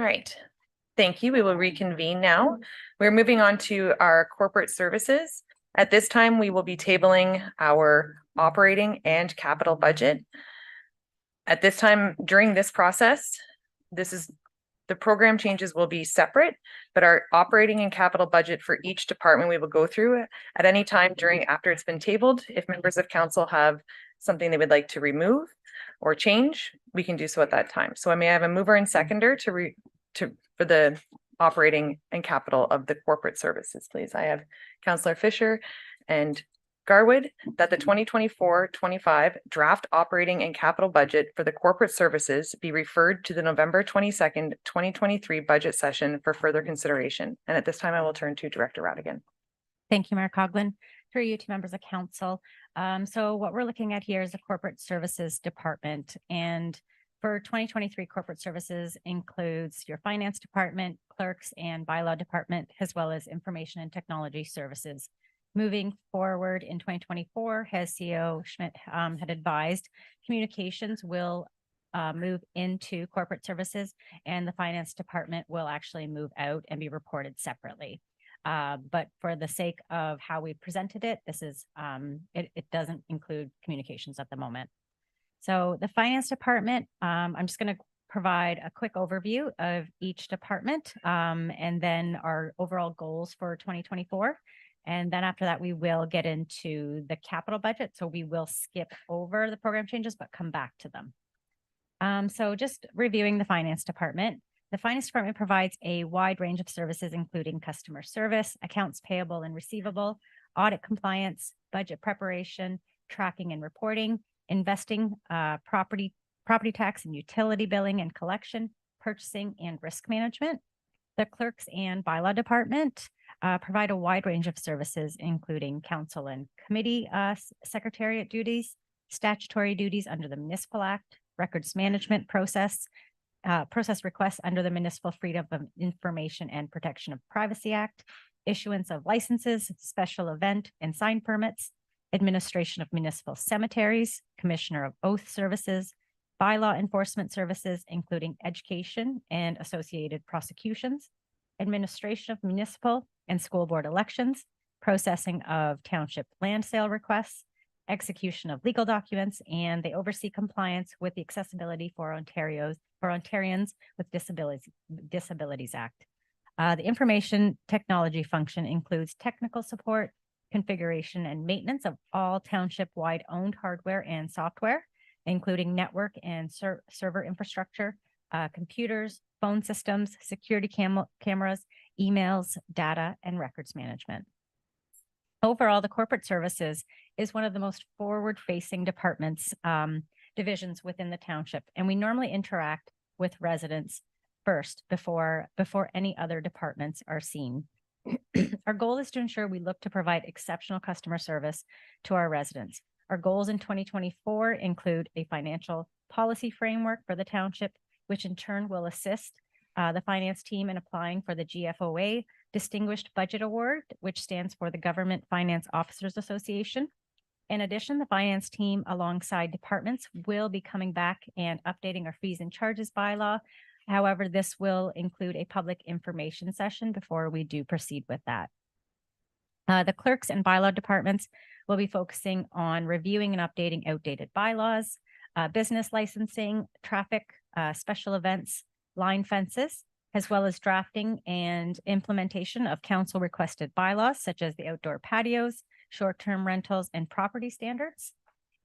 All right. Thank you. We will reconvene now. We're moving on to our corporate services. At this time, we will be tabling our operating and capital budget. At this time, during this process, the program changes will be separate, but our operating and capital budget for each department, we will go through at any time after it's been tabled. If members of council have something they would like to remove or change, we can do so at that time. So I may have a mover and seconder for the operating and capital of the corporate services, please. I have Councillor Fisher and Garwood that the 2024-25 draft operating and capital budget for the corporate services be referred to the November 22nd, 2023 budget session for further consideration. And at this time, I will turn to Director Radigan. Thank you, Mayor Coughlin. Through you to members of council. So what we're looking at here is the corporate services department, and for 2023 corporate services includes your finance department, clerks and bylaw department, as well as information and technology services. Moving forward in 2024, as CEO Schmidt had advised, communications will move into corporate services, and the finance department will actually move out and be reported separately. But for the sake of how we presented it, this is it doesn't include communications at the moment. So the finance department, I'm just going to provide a quick overview of each department and then our overall goals for 2024. And then after that, we will get into the capital budget. So we will skip over the program changes, but come back to them. So just reviewing the finance department. The finance department provides a wide range of services, including customer service, accounts payable and receivable, audit compliance, budget preparation, tracking and reporting, investing, property tax and utility billing and collection, purchasing and risk management. The clerks and bylaw department provide a wide range of services, including council and committee secretariat duties, statutory duties under the Municipal Act, records management process requests under the Municipal Freedom of Information and Protection of Privacy Act, issuance of licenses, special event and sign permits, administration of municipal cemeteries, commissioner of oath services, bylaw enforcement services, including education and associated prosecutions, administration of municipal and school board elections, processing of township land sale requests, execution of legal documents, and they oversee compliance with the Accessibility for Ontarians with Disabilities Act. The information technology function includes technical support, configuration and maintenance of all township-wide owned hardware and software, including network and server infrastructure, computers, phone systems, security cameras, emails, data, and records management. Overall, the corporate services is one of the most forward-facing departments, divisions within the township, and we normally interact with residents first before any other departments are seen. Our goal is to ensure we look to provide exceptional customer service to our residents. Our goals in 2024 include a financial policy framework for the township, which in turn will assist the finance team in applying for the GFOA Distinguished Budget Award, which stands for the Government Finance Officers Association. In addition, the finance team alongside departments will be coming back and updating our fees and charges bylaw. However, this will include a public information session before we do proceed with that. The clerks and bylaw departments will be focusing on reviewing and updating outdated bylaws, business licensing, traffic, special events, line fences, as well as drafting and implementation of council requested bylaws, such as the outdoor patios, short-term rentals, and property standards.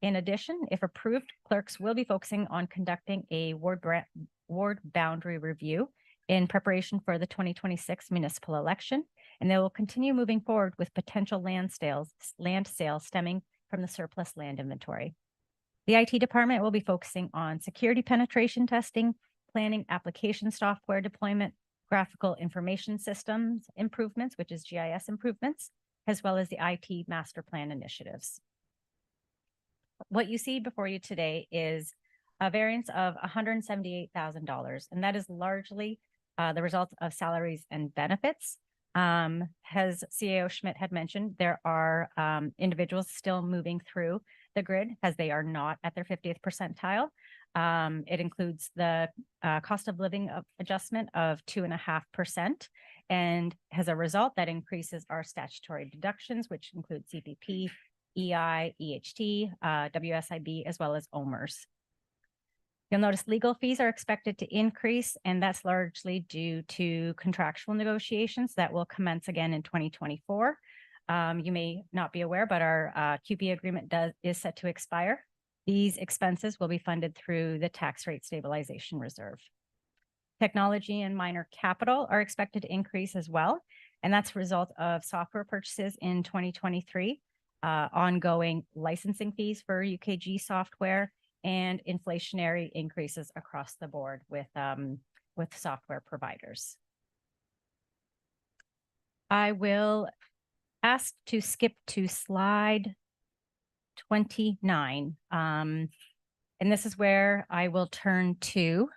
In addition, if approved, clerks will be focusing on conducting a ward boundary review in preparation for the 2026 municipal election, and they will continue moving forward with potential land sales stemming from the surplus land inventory. The IT department will be focusing on security penetration testing, planning application software deployment, graphical information systems improvements, which is GIS improvements, as well as the IT master plan initiatives. What you see before you today is a variance of $178,000, and that is largely the result of salaries and benefits. As CEO Schmidt had mentioned, there are individuals still moving through the grid as they are not at their 50th percentile. It includes the cost of living adjustment of 2.5%. And as a result, that increases our statutory deductions, which include CPP, EI, EHT, WSIB, as well as OMERS. You'll notice legal fees are expected to increase, and that's largely due to contractual negotiations that will commence again in 2024. You may not be aware, but our QP agreement is set to expire. These expenses will be funded through the tax rate stabilization reserve. Technology and minor capital are expected to increase as well, and that's a result of software purchases in 2023, ongoing licensing fees for UKG software, and inflationary increases across the board with software providers. I will ask to skip to slide 29. And this is where I will turn to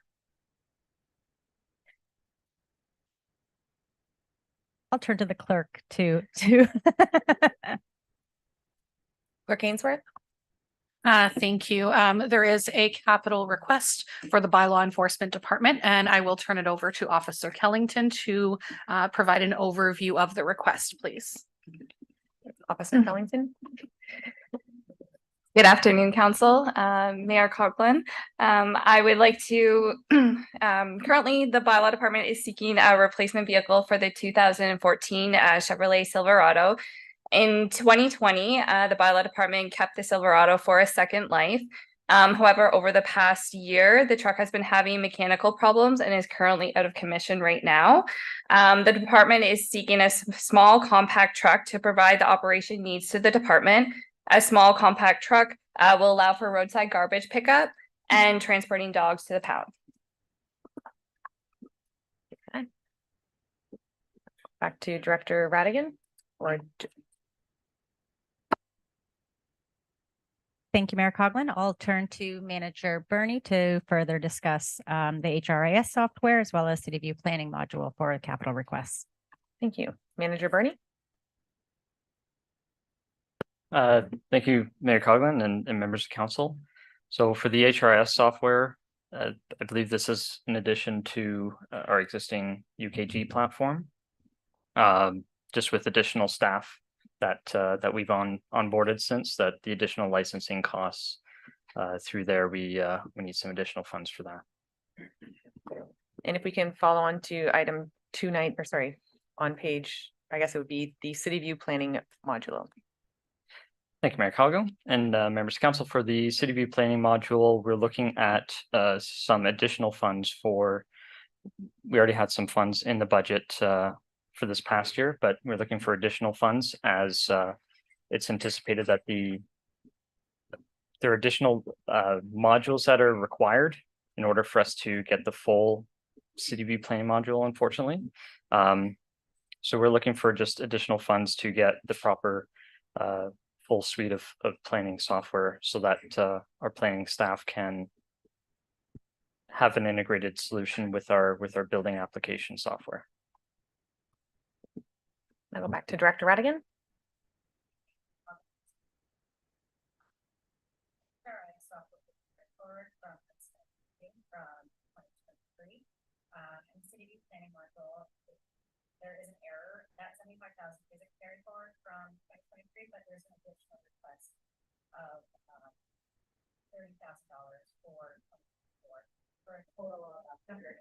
the clerk to Clerk Ainsworth? Thank you. There is a capital request for the bylaw enforcement department, and I will turn it over to Officer Kellington to provide an overview of the request, please. Officer Kellington? Good afternoon, Council. Mayor Coughlin. I would like to, currently the bylaw department is seeking a replacement vehicle for the 2014 Chevrolet Silverado. In 2020, the bylaw department kept the Silverado for a second life. However, over the past year, the truck has been having mechanical problems and is currently out of commission right now. The department is seeking a small compact truck to provide the operation needs to the department. A small compact truck will allow for roadside garbage pickup and transporting dogs to the pound. Okay. Back to Director Radigan. Thank you, Mayor Coughlin. I'll turn to Manager Bernie to further discuss the HRIS software as well as City View planning module for capital requests. Thank you. Manager Bernie? Thank you, Mayor Coughlin and members of council. So for the HRIS software, I believe this is in addition to our existing UKG platform, just with additional staff that we've onboarded since that the additional licensing costs through there, we need some additional funds for that. And if we can follow on to item 29, or sorry, on page, I guess it would be the City View planning module. Thank you, Mayor Coughlin and members of council. For the City View planning module, we're looking at some additional funds for, we already had some funds in the budget for this past year, but we're looking for additional funds as it's anticipated that there are additional modules that are required in order for us to get the full City View planning module, unfortunately. So we're looking for just additional funds to get the proper full suite of planning software so that our planning staff can have an integrated solution with our building application software. I'll go back to Director Radigan. There is an error that 75,000 isn't carried forward from 2023, but there's an additional request of $30,000 for a total of 105,000.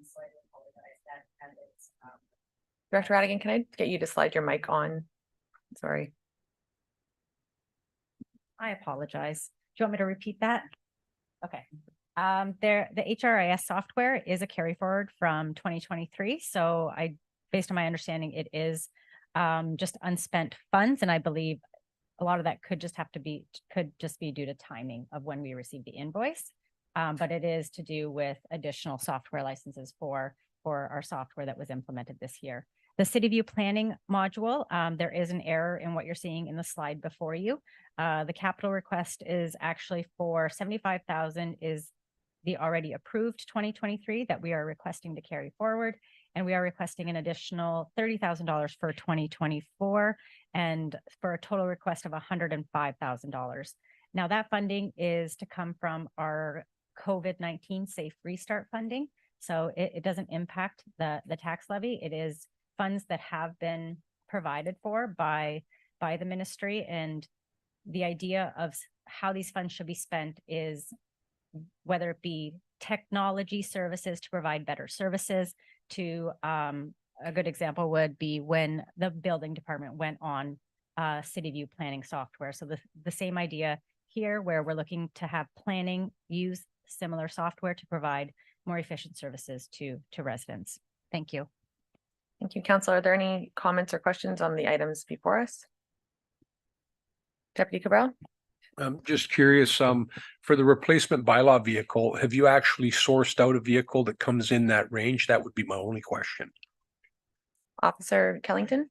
So I apologize that it's Director Radigan, can I get you to slide your mic on? Sorry. I apologize. Do you want me to repeat that? Okay. The HRIS software is a carry forward from 2023. So based on my understanding, it is just unspent funds. And I believe a lot of that could just be due to timing of when we received the invoice. But it is to do with additional software licenses for our software that was implemented this year. The City View planning module, there is an error in what you're seeing in the slide before you. The capital request is actually for 75,000 is the already approved 2023 that we are requesting to carry forward. And we are requesting an additional $30,000 for 2024 and for a total request of $105,000. Now that funding is to come from our COVID-19 Safe Restart funding. So it doesn't impact the tax levy. It is funds that have been provided for by the ministry. And the idea of how these funds should be spent is whether it be technology services to provide better services to, a good example would be when the building department went on City View planning software. So the same idea here, where we're looking to have planning use similar software to provide more efficient services to residents. Thank you. Thank you, Councillor. Are there any comments or questions on the items before us? Deputy Cabral? I'm just curious, for the replacement bylaw vehicle, have you actually sourced out a vehicle that comes in that range? That would be my only question. Officer Kellington?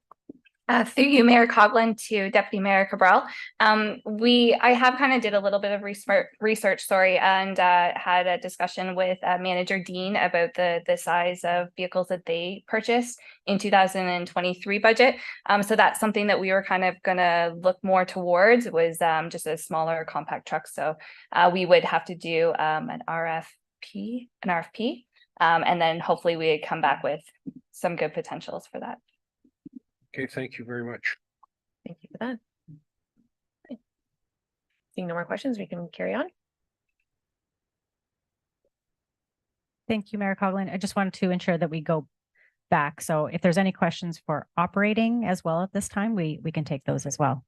Through you, Mayor Coughlin, to Deputy Mayor Cabral. I have kind of did a little bit of research, and had a discussion with Manager Dean about the size of vehicles that they purchased in 2023 budget. So that's something that we were kind of gonna look more towards was just a smaller compact truck. So we would have to do an RFP, and then hopefully we come back with some good potentials for that. Okay, thank you very much. Thank you for that. Okay. Seeing no more questions, we can carry on. Thank you, Mayor Coughlin. I just wanted to ensure that we go back. So if there's any questions for operating as well at this time, we can take those as well.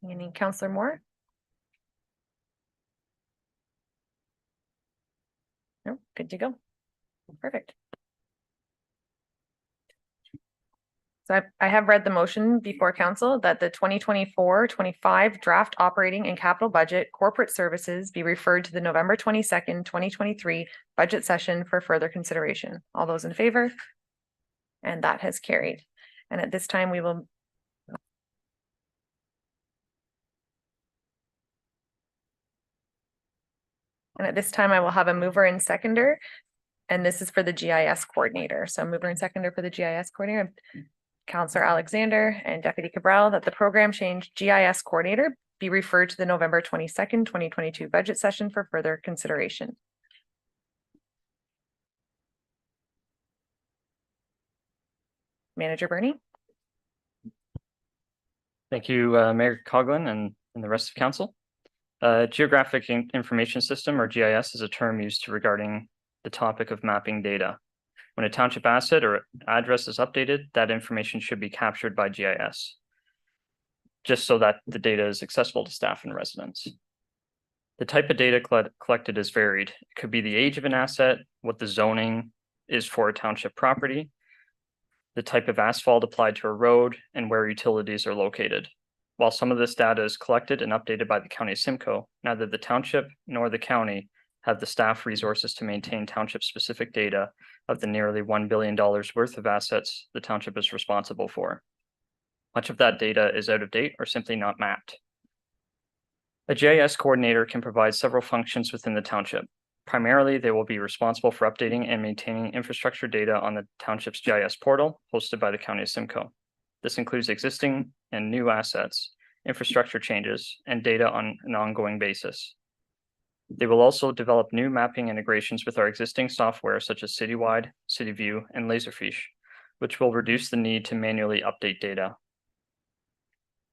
Any Councillor Moore? No, good to go. Perfect. So I have read the motion before council that the 2024-25 draft operating and capital budget corporate services be referred to the November 22nd, 2023 budget session for further consideration. All those in favor? And that has carried. And at this time, we will I will have a mover and seconder, and this is for the GIS coordinator. So mover and seconder for the GIS coordinator. Councillor Alexander and Deputy Cabral, that the program change GIS coordinator be referred to the November 22nd, 2022 budget session for further consideration. Manager Bernie? Thank you, Mayor Coughlin and the rest of council. Geographic Information System, or GIS, is a term used regarding the topic of mapping data. When a township asset or address is updated, that information should be captured by GIS, just so that the data is accessible to staff and residents. The type of data collected is varied. It could be the age of an asset, what the zoning is for a township property, the type of asphalt applied to a road, and where utilities are located. While some of this data is collected and updated by the County of Simcoe, neither the township nor the county have the staff resources to maintain township-specific data of the nearly $1 billion worth of assets the township is responsible for. Much of that data is out of date or simply not mapped. A GIS coordinator can provide several functions within the township. Primarily, they will be responsible for updating and maintaining infrastructure data on the township's GIS portal hosted by the County of Simcoe. This includes existing and new assets, infrastructure changes, and data on an ongoing basis. They will also develop new mapping integrations with our existing software such as Citywide, CityView, and Laserfish, which will reduce the need to manually update data.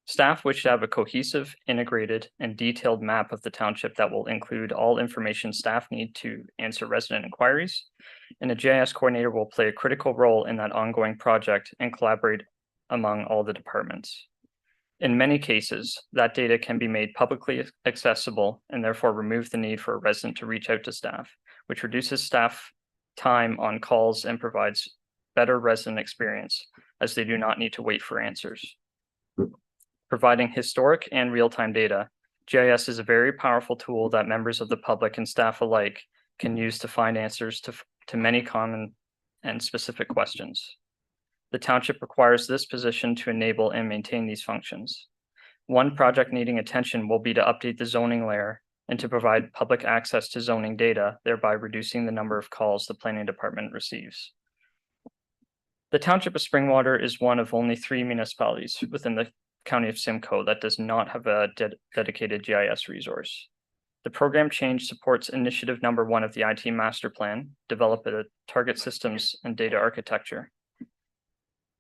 Staff wish to have a cohesive, integrated, and detailed map of the township that will include all information staff need to answer resident inquiries, and a GIS coordinator will play a critical role in that ongoing project and collaborate among all the departments. In many cases, that data can be made publicly accessible and therefore remove the need for a resident to reach out to staff, which reduces staff time on calls and provides better resident experience, as they do not need to wait for answers. Providing historic and real-time data, GIS is a very powerful tool that members of the public and staff alike can use to find answers to many common and specific questions. The township requires this position to enable and maintain these functions. One project needing attention will be to update the zoning layer and to provide public access to zoning data, thereby reducing the number of calls the planning department receives. The township of Springwater is one of only 3 municipalities within the County of Simcoe that does not have a dedicated GIS resource. The program change supports initiative number 1 of the IT master plan, develop a target systems and data architecture.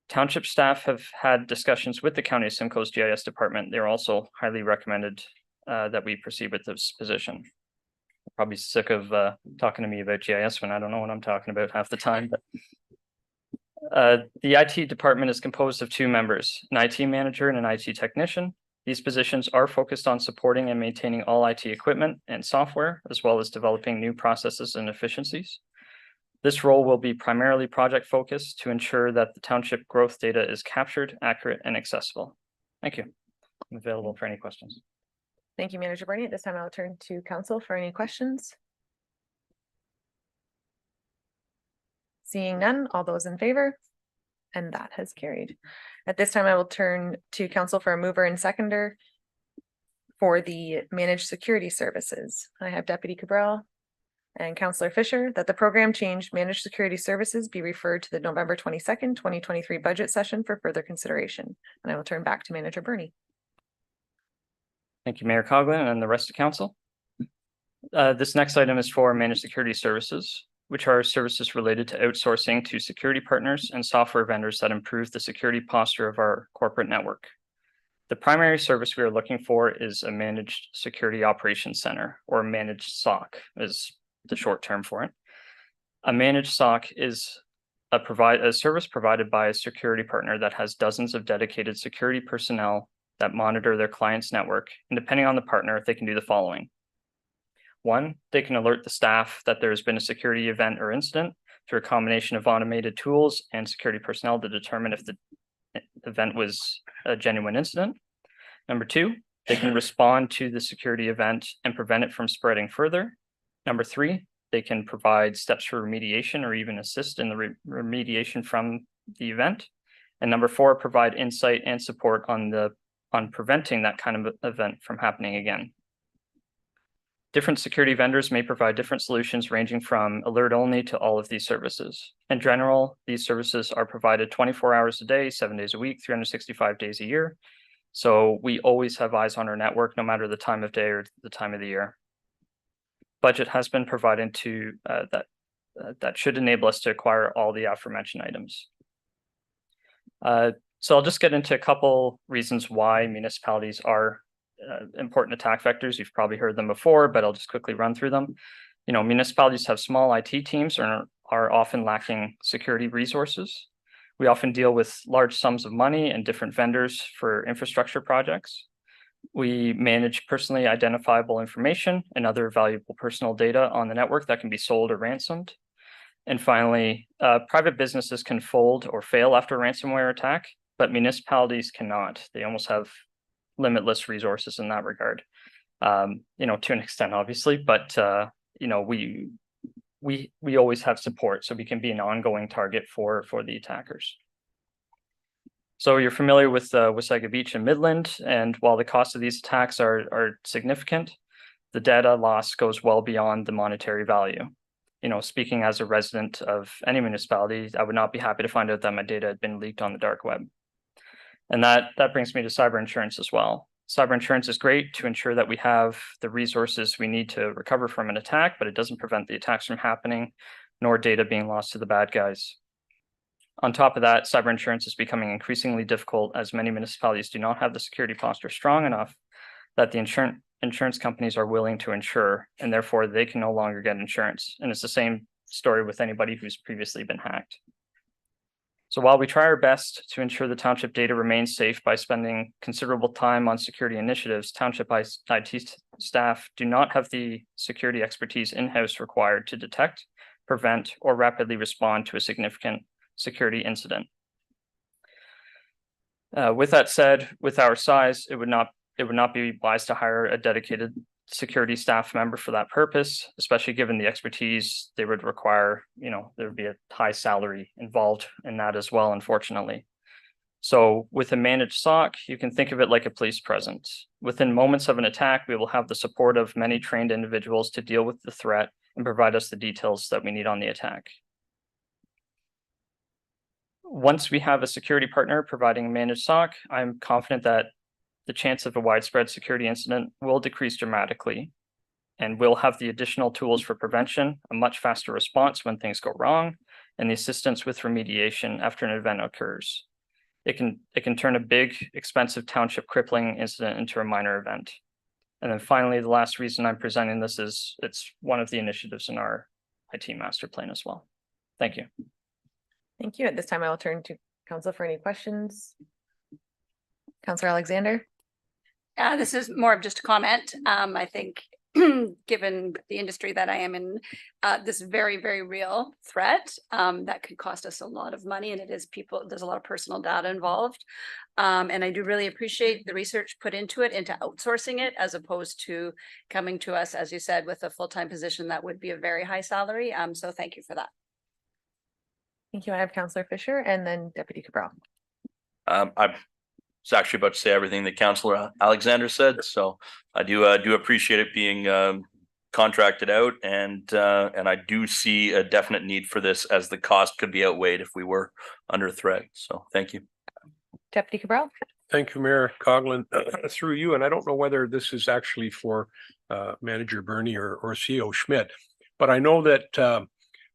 Township staff have had discussions with the County of Simcoe's GIS department. They're also highly recommended that we proceed with this position. Probably sick of talking to me about GIS when I don't know what I'm talking about half the time. But the IT department is composed of 2 members, an IT manager and an IT technician. These positions are focused on supporting and maintaining all IT equipment and software, as well as developing new processes and efficiencies. This role will be primarily project focused to ensure that the township growth data is captured, accurate, and accessible. Thank you. I'm available for any questions. Thank you, Manager Bernie. At this time, I'll turn to council for any questions. Seeing none, all those in favor? And that has carried. At this time, I will turn to council for a mover and seconder for the managed security services. I have Deputy Cabral and Councillor Fisher that the program change managed security services be referred to the November 22nd, 2023 budget session for further consideration. And I will turn back to Manager Bernie. Thank you, Mayor Coughlin and the rest of council. This next item is for managed security services, which are services related to outsourcing to security partners and software vendors that improve the security posture of our corporate network. The primary service we are looking for is a managed security operations center, or managed SOC is the short term for it. A managed SOC is a service provided by a security partner that has dozens of dedicated security personnel that monitor their client's network. And depending on the partner, they can do the following. 1, they can alert the staff that there's been a security event or incident through a combination of automated tools and security personnel to determine if the event was a genuine incident. Number 2, they can respond to the security event and prevent it from spreading further. Number 3, they can provide steps for remediation or even assist in the remediation from the event. And number 4, provide insight and support on preventing that kind of event from happening again. Different security vendors may provide different solutions ranging from alert only to all of these services. In general, these services are provided 24 hours a day, 7 days a week, 365 days a year. So we always have eyes on our network, no matter the time of day or the time of the year. Budget has been provided to that should enable us to acquire all the aforementioned items. So I'll just get into a couple reasons why municipalities are important attack vectors. You've probably heard them before, but I'll just quickly run through them. You know, municipalities have small IT teams and are often lacking security resources. We often deal with large sums of money and different vendors for infrastructure projects. We manage personally identifiable information and other valuable personal data on the network that can be sold or ransomed. And finally, private businesses can fold or fail after a ransomware attack, but municipalities cannot. They almost have limitless resources in that regard, you know, to an extent, obviously, but you know, we always have support, so we can be an ongoing target for the attackers. So you're familiar with Wasaga Beach and Midland, and while the cost of these attacks are significant, the data loss goes well beyond the monetary value. You know, speaking as a resident of any municipality, I would not be happy to find out that my data had been leaked on the dark web. And that brings me to cyber insurance as well. Cyber insurance is great to ensure that we have the resources we need to recover from an attack, but it doesn't prevent the attacks from happening, nor data being lost to the bad guys. On top of that, cyber insurance is becoming increasingly difficult as many municipalities do not have the security posture strong enough that the insurance companies are willing to insure, and therefore they can no longer get insurance. And it's the same story with anybody who's previously been hacked. So while we try our best to ensure the township data remains safe by spending considerable time on security initiatives, township IT staff do not have the security expertise in-house required to detect, prevent, or rapidly respond to a significant security incident. With that said, with our size, it would not be wise to hire a dedicated security staff member for that purpose, especially given the expertise they would require. You know, there would be a high salary involved in that as well, unfortunately. So with a managed SOC, you can think of it like a police presence. Within moments of an attack, we will have the support of many trained individuals to deal with the threat and provide us the details that we need on the attack. Once we have a security partner providing a managed SOC, I'm confident that the chance of a widespread security incident will decrease dramatically, and we'll have the additional tools for prevention, a much faster response when things go wrong, and the assistance with remediation after an event occurs. It can turn a big, expensive township crippling incident into a minor event. And then finally, the last reason I'm presenting this is it's one of the initiatives in our IT master plan as well. Thank you. Thank you. At this time, I will turn to council for any questions. Councillor Alexander. This is more of just a comment. I think given the industry that I am in, this very, very real threat that could cost us a lot of money, and it is people, there's a lot of personal data involved. And I do really appreciate the research put into it, into outsourcing it, as opposed to coming to us, as you said, with a full-time position that would be a very high salary. So thank you for that. Thank you. I have Councillor Fisher and then Deputy Cabral. I was actually about to say everything that Councillor Alexander said, so I do appreciate it being contracted out, and I do see a definite need for this, as the cost could be outweighed if we were under threat. So thank you. Deputy Cabral. Thank you, Mayor Coughlin, through you. And I don't know whether this is actually for Manager Bernie or CEO Schmidt, but I know that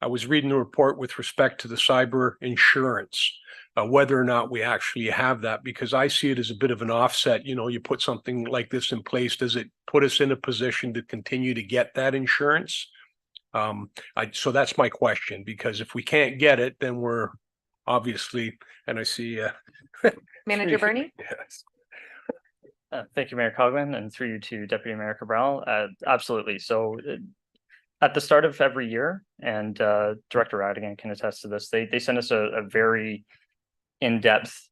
I was reading the report with respect to the cyber insurance, whether or not we actually have that, because I see it as a bit of an offset. You know, you put something like this in place, does it put us in a position to continue to get that insurance? So that's my question, because if we can't get it, then we're obviously, and I see Manager Bernie. Yes. Thank you, Mayor Coughlin, and through you to Deputy Mayor Cabral. Absolutely. So at the start of every year, and Director Radigan can attest to this, they send us a very in-depth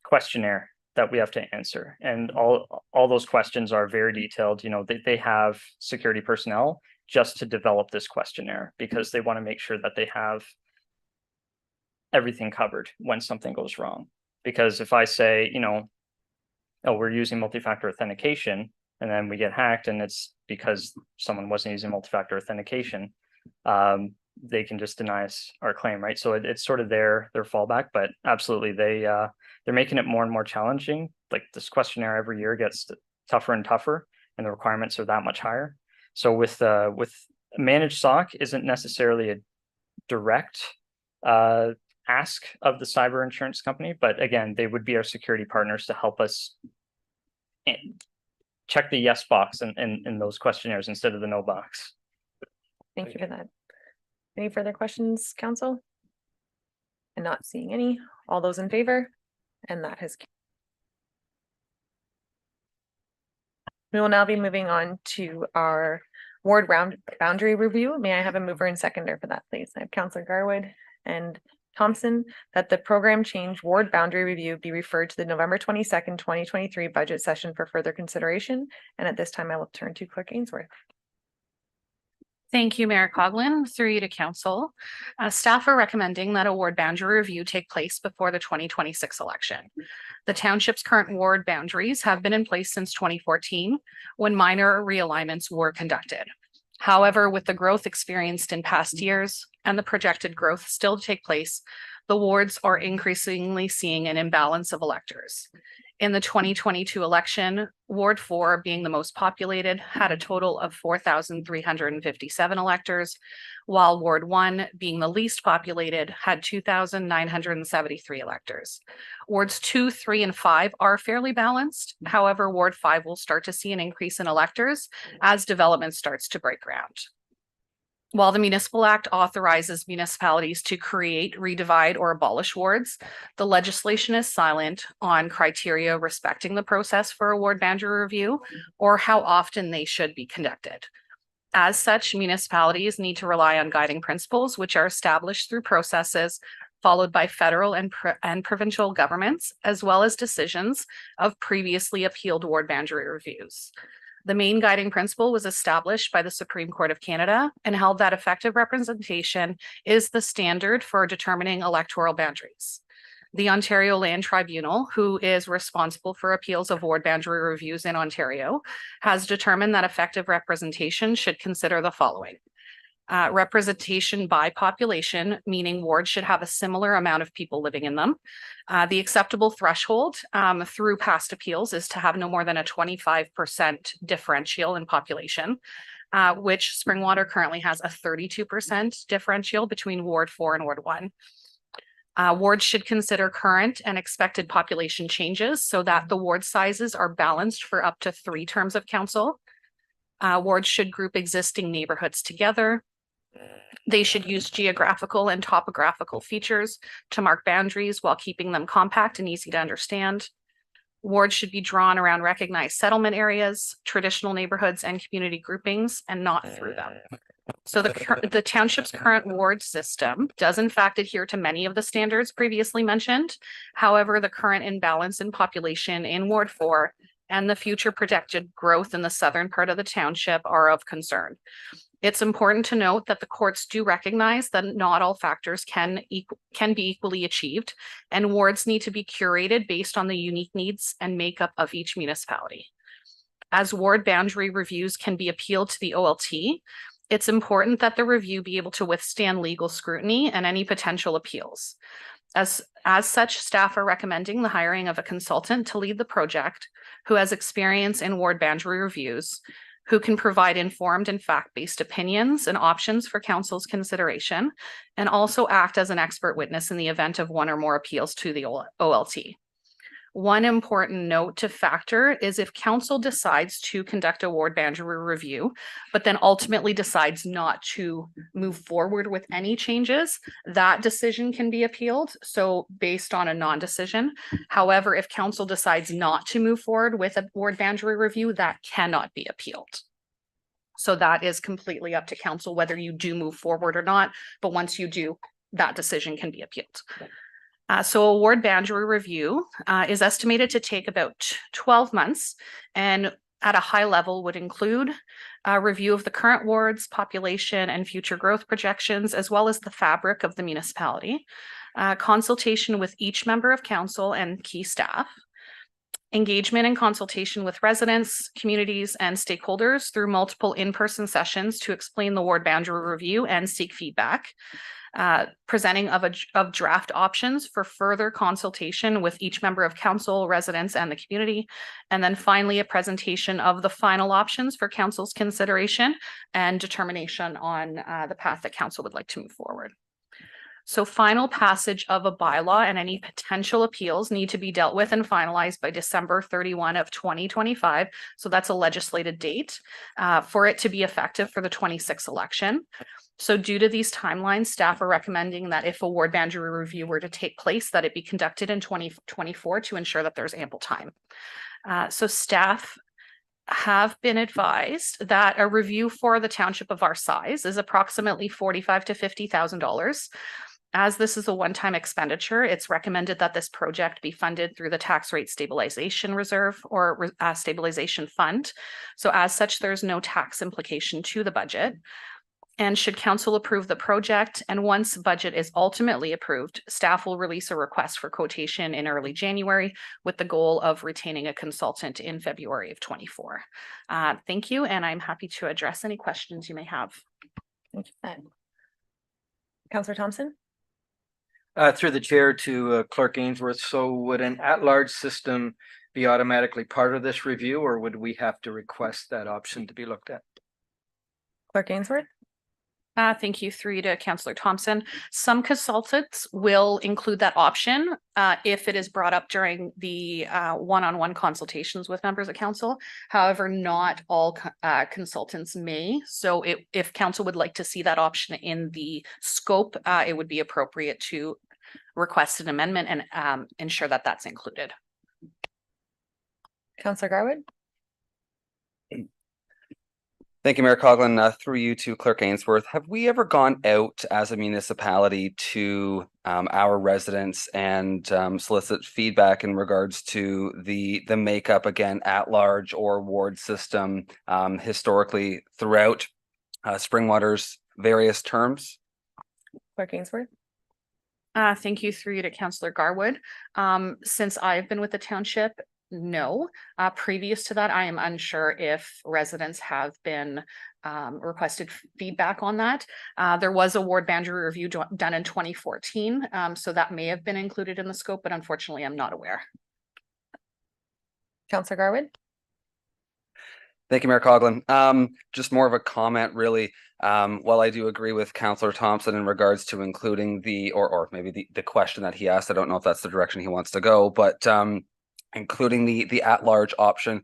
questionnaire that we have to answer. And all those questions are very detailed. You know, they have security personnel just to develop this questionnaire, because they want to make sure that they have everything covered when something goes wrong. Because if I say, you know, oh, we're using multi-factor authentication, and then we get hacked, and it's because someone wasn't using multi-factor authentication, they can just deny us our claim, right? So it's sort of their fallback, but absolutely, they're making it more and more challenging. Like, this questionnaire every year gets tougher and tougher, and the requirements are that much higher. So with managed SOC isn't necessarily a direct ask of the cyber insurance company, but again, they would be our security partners to help us check the yes box in those questionnaires instead of the no box. Thank you for that. Any further questions, council? And not seeing any. All those in favor? And that has. We will now be moving on to our ward boundary review. May I have a mover and seconder for that, please? I have Councillor Garwood and Thompson, that the program change ward boundary review be referred to the November 22nd, 2023 budget session for further consideration. And at this time, I will turn to Clerk Ainsworth. Thank you, Mayor Coughlin. Through you to council. Staff are recommending that a ward boundary review take place before the 2026 election. The township's current ward boundaries have been in place since 2014, when minor realignments were conducted. However, with the growth experienced in past years and the projected growth still to take place, the wards are increasingly seeing an imbalance of electors. In the 2022 election, Ward 4, being the most populated, had a total of 4,357 electors, while Ward 1, being the least populated, had 2,973 electors. Wards 2, 3, and 5 are fairly balanced. However, Ward 5 will start to see an increase in electors as development starts to break ground. While the Municipal Act authorizes municipalities to create, redivide, or abolish wards, the legislation is silent on criteria respecting the process for a ward boundary review or how often they should be conducted. As such, municipalities need to rely on guiding principles, which are established through processes followed by federal and provincial governments, as well as decisions of previously appealed ward boundary reviews. The main guiding principle was established by the Supreme Court of Canada and held that effective representation is the standard for determining electoral boundaries. The Ontario Land Tribunal, who is responsible for appeals of ward boundary reviews in Ontario, has determined that effective representation should consider the following: Representation by population, meaning wards should have a similar amount of people living in them. The acceptable threshold through past appeals is to have no more than a 25% differential in population, which Springwater currently has a 32% differential between Ward 4 and Ward 1. Wards should consider current and expected population changes so that the ward sizes are balanced for up to 3 terms of council. Wards should group existing neighborhoods together. They should use geographical and topographical features to mark boundaries while keeping them compact and easy to understand. Wards should be drawn around recognized settlement areas, traditional neighborhoods, and community groupings, and not through them. So the township's current ward system does in fact adhere to many of the standards previously mentioned. However, the current imbalance in population in Ward 4 and the future projected growth in the southern part of the township are of concern. It's important to note that the courts do recognize that not all factors can be equally achieved, and wards need to be curated based on the unique needs and makeup of each municipality. As ward boundary reviews can be appealed to the OLT, it's important that the review be able to withstand legal scrutiny and any potential appeals. As such, staff are recommending the hiring of a consultant to lead the project who has experience in ward boundary reviews, who can provide informed and fact-based opinions and options for council's consideration, and also act as an expert witness in the event of one or more appeals to the OLT. One important note to factor is if council decides to conduct a ward boundary review, but then ultimately decides not to move forward with any changes, that decision can be appealed. So based on a non-decision. However, if council decides not to move forward with a ward boundary review, that cannot be appealed. So that is completely up to council whether you do move forward or not. But once you do, that decision can be appealed. So a ward boundary review is estimated to take about 12 months and at a high level would include a review of the current wards, population, and future growth projections, as well as the fabric of the municipality, consultation with each member of council and key staff, engagement and consultation with residents, communities, and stakeholders through multiple in-person sessions to explain the ward boundary review and seek feedback. Presenting of draft options for further consultation with each member of council, residents, and the community. And then finally, a presentation of the final options for council's consideration and determination on the path that council would like to move forward. So final passage of a bylaw and any potential appeals need to be dealt with and finalized by December 31 of 2025. So that's a legislated date for it to be effective for the 26th election. So due to these timelines, staff are recommending that if a ward boundary review were to take place, that it be conducted in 2024 to ensure that there's ample time. So staff have been advised that a review for the township of our size is approximately $45,000 to $50,000. As this is a one-time expenditure, it's recommended that this project be funded through the tax rate stabilization reserve or stabilization fund. So as such, there's no tax implication to the budget. And should council approve the project, and once budget is ultimately approved, staff will release a request for quotation in early January with the goal of retaining a consultant in February of 24. Thank you, and I'm happy to address any questions you may have. Thank you. Councillor Thompson? Through the chair to Clerk Ainsworth, so would an at-large system be automatically part of this review, or would we have to request that option to be looked at? Clerk Ainsworth? Thank you, through to Councillor Thompson. Some consultants will include that option if it is brought up during the one-on-one consultations with members of council. However, not all consultants may. So if council would like to see that option in the scope, it would be appropriate to request an amendment and ensure that that's included. Councillor Garwood? Thank you, Mayor Coughlin. Through you to Clerk Ainsworth, have we ever gone out as a municipality to our residents and solicit feedback in regards to the makeup, again, at large or ward system historically throughout Springwater's various terms? Clerk Ainsworth? Thank you, through you to Councillor Garwood. Since I've been with the township, no. Previous to that, I am unsure if residents have been requested feedback on that. There was a ward boundary review done in 2014, so that may have been included in the scope, but unfortunately, I'm not aware. Councillor Garwood. Thank you, Mayor Coughlin. Just more of a comment, really. While I do agree with Councillor Thompson in regards to including or maybe the question that he asked, I don't know if that's the direction he wants to go, but including the at-large option,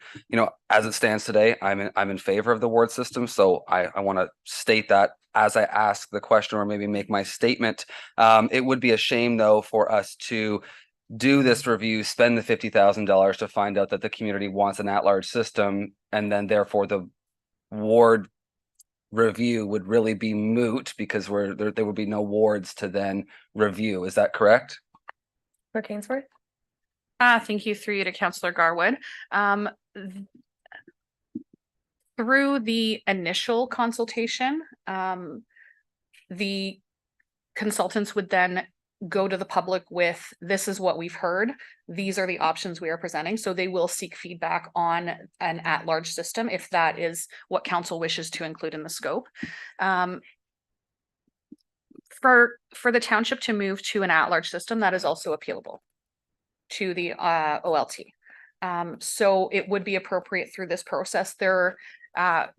as it stands today, I'm in favor of the ward system. So I want to state that as I ask the question or maybe make my statement. It would be a shame, though, for us to do this review, spend the $50,000 to find out that the community wants an at-large system, and then therefore the ward review would really be moot because there would be no wards to then review. Is that correct? Clerk Ainsworth. Thank you, through you to Councillor Garwood. Through the initial consultation, the consultants would then go to the public with, this is what we've heard. These are the options we are presenting. So they will seek feedback on an at-large system if that is what council wishes to include in the scope. For the township to move to an at-large system, that is also appealable to the OLT. So it would be appropriate through this process.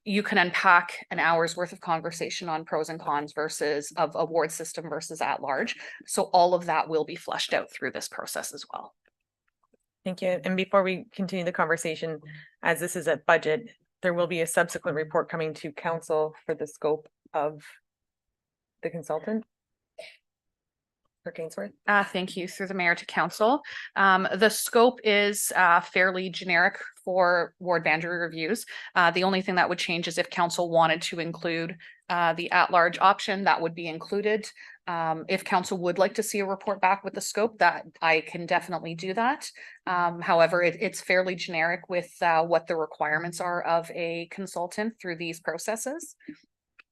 You can unpack an hour's worth of conversation on pros and cons versus of a ward system versus at large. So all of that will be fleshed out through this process as well. Thank you. And before we continue the conversation, as this is a budget, there will be a subsequent report coming to council for the scope of the consultant. Ainsworth. Thank you, through the mayor to council. The scope is fairly generic for ward boundary reviews. The only thing that would change is if council wanted to include the at-large option, that would be included. If council would like to see a report back with the scope, that I can definitely do that. However, it's fairly generic with what the requirements are of a consultant through these processes.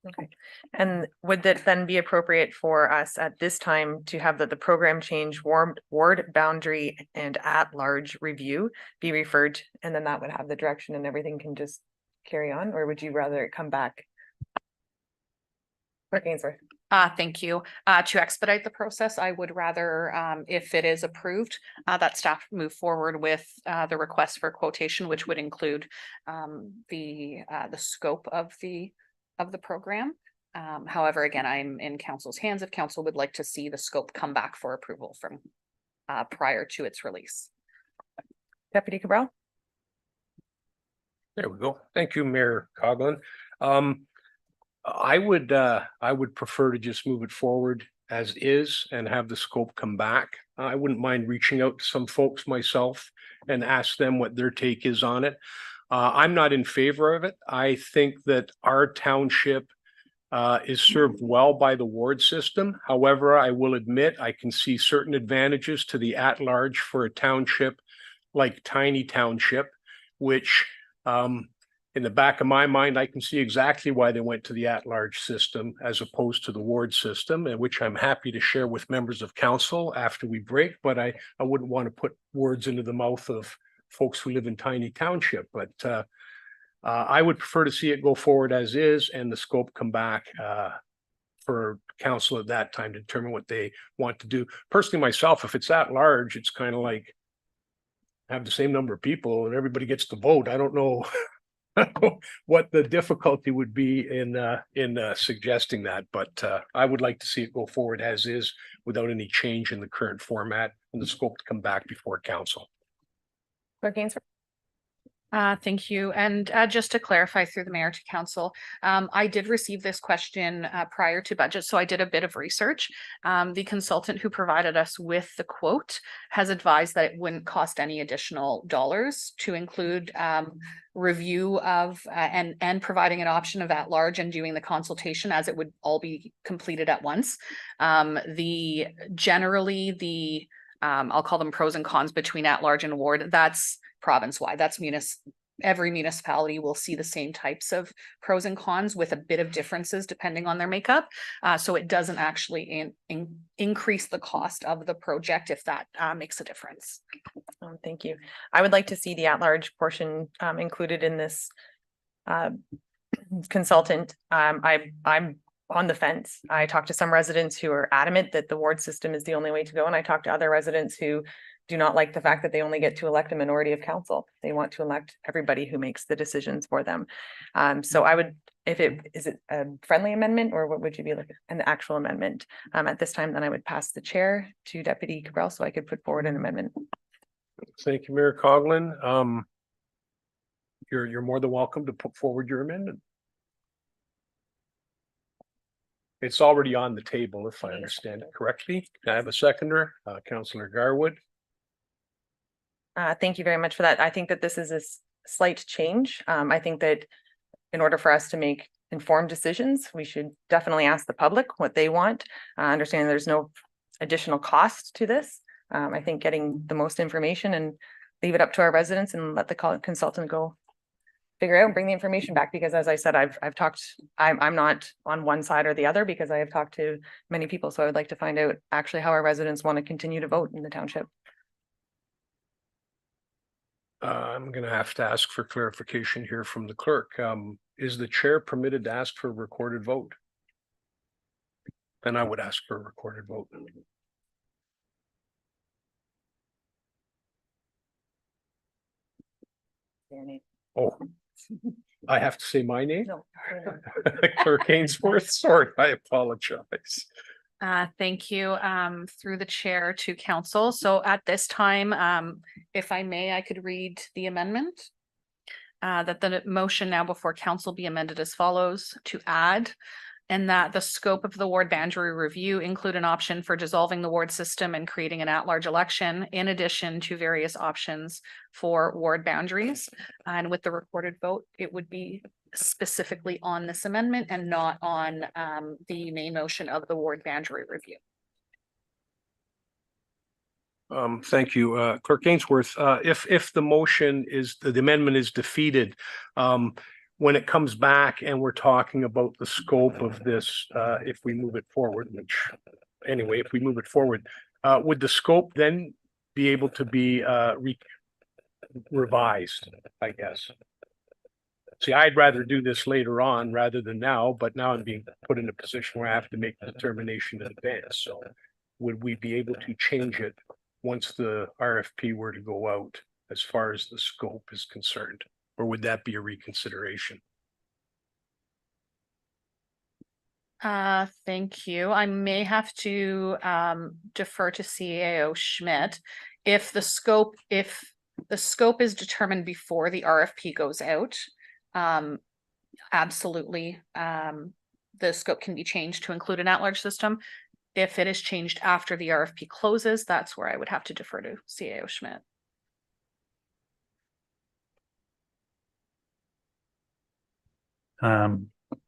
Okay. And would that then be appropriate for us at this time to have the program change ward boundary and at-large review be referred, and then that would have the direction and everything can just carry on, or would you rather it come back? Clerk Ainsworth. Thank you. To expedite the process, I would rather, if it is approved, that staff move forward with the request for quotation, which would include the scope of the program. However, again, I'm in council's hands if council would like to see the scope come back for approval from prior to its release. Deputy Cabral. There we go. Thank you, Mayor Coughlin. I would prefer to just move it forward as is and have the scope come back. I wouldn't mind reaching out to some folks myself and ask them what their take is on it. I'm not in favor of it. I think that our township is served well by the ward system. However, I will admit I can see certain advantages to the at-large for a township like Tiny Township, which in the back of my mind, I can see exactly why they went to the at-large system as opposed to the ward system, and which I'm happy to share with members of council after we break, but I wouldn't want to put words into the mouth of folks who live in Tiny Township, but I would prefer to see it go forward as is and the scope come back for council at that time to determine what they want to do. Personally, myself, if it's at large, it's kind of like have the same number of people and everybody gets to vote. I don't know what the difficulty would be in suggesting that, but I would like to see it go forward as is without any change in the current format and the scope to come back before council. Clerk Ainsworth. Thank you. And just to clarify through the mayor to council, I did receive this question prior to budget, so I did a bit of research. The consultant who provided us with the quote has advised that it wouldn't cost any additional dollars to include review of and providing an option of at large and doing the consultation, as it would all be completed at once. Generally the I'll call them pros and cons between at large and ward, that's province-wide, that's every municipality will see the same types of pros and cons with a bit of differences depending on their makeup. So it doesn't actually increase the cost of the project if that makes a difference. Thank you. I would like to see the at-large portion included in this consultant. I'm on the fence. I talked to some residents who are adamant that the ward system is the only way to go. And I talked to other residents who do not like the fact that they only get to elect a minority of council. They want to elect everybody who makes the decisions for them. So I would, is it a friendly amendment or what would you be looking, an actual amendment? At this time, then I would pass the chair to Deputy Cabral so I could put forward an amendment. Thank you, Mayor Coughlin. You're more than welcome to put forward your amendment. It's already on the table, if I understand it correctly. Can I have a seconder? Councillor Garwood. Thank you very much for that. I think that this is a slight change. I think that in order for us to make informed decisions, we should definitely ask the public what they want. Understanding there's no additional cost to this. I think getting the most information and leave it up to our residents and let the consultant go figure out and bring the information back, because as I said, I've talked, I'm not on one side or the other because I have talked to many people. So I would like to find out actually how our residents want to continue to vote in the township. I'm going to have to ask for clarification here from the clerk. Is the chair permitted to ask for a recorded vote? Then I would ask for a recorded vote. Oh, I have to say my name? No. Clerk Ainsworth, sorry, I apologize. Thank you, through the chair to council. So at this time, if I may, I could read the amendment. That the motion now before council be amended as follows: to add, and that the scope of the ward boundary review include an option for dissolving the ward system and creating an at-large election, in addition to various options for ward boundaries. And with the recorded vote, it would be specifically on this amendment and not on the main motion of the ward boundary review. Thank you, Clerk Ainsworth. If the motion is, the amendment is defeated, when it comes back and we're talking about the scope of this, if we move it forward, which anyway, if we move it forward, would the scope then be able to be revised, I guess? See, I'd rather do this later on rather than now, but now I'm being put in a position where I have to make the determination in advance. So would we be able to change it once the RFP were to go out as far as the scope is concerned? Or would that be a reconsideration? Thank you. I may have to defer to CAO Schmidt. If the scope is determined before the RFP goes out, absolutely, the scope can be changed to include an at-large system. If it is changed after the RFP closes, that's where I would have to defer to CAO Schmidt.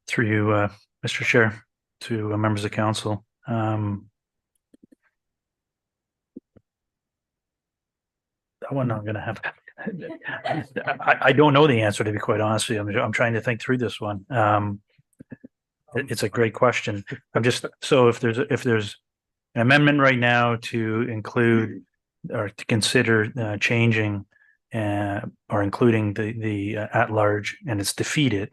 Through you, Mr. Chair, to members of council. That one I'm going to have. I don't know the answer, to be quite honest with you. I'm trying to think through this one. It's a great question. I'm just, so if there's an amendment right now to include or to consider changing or including the at large, and it's defeated,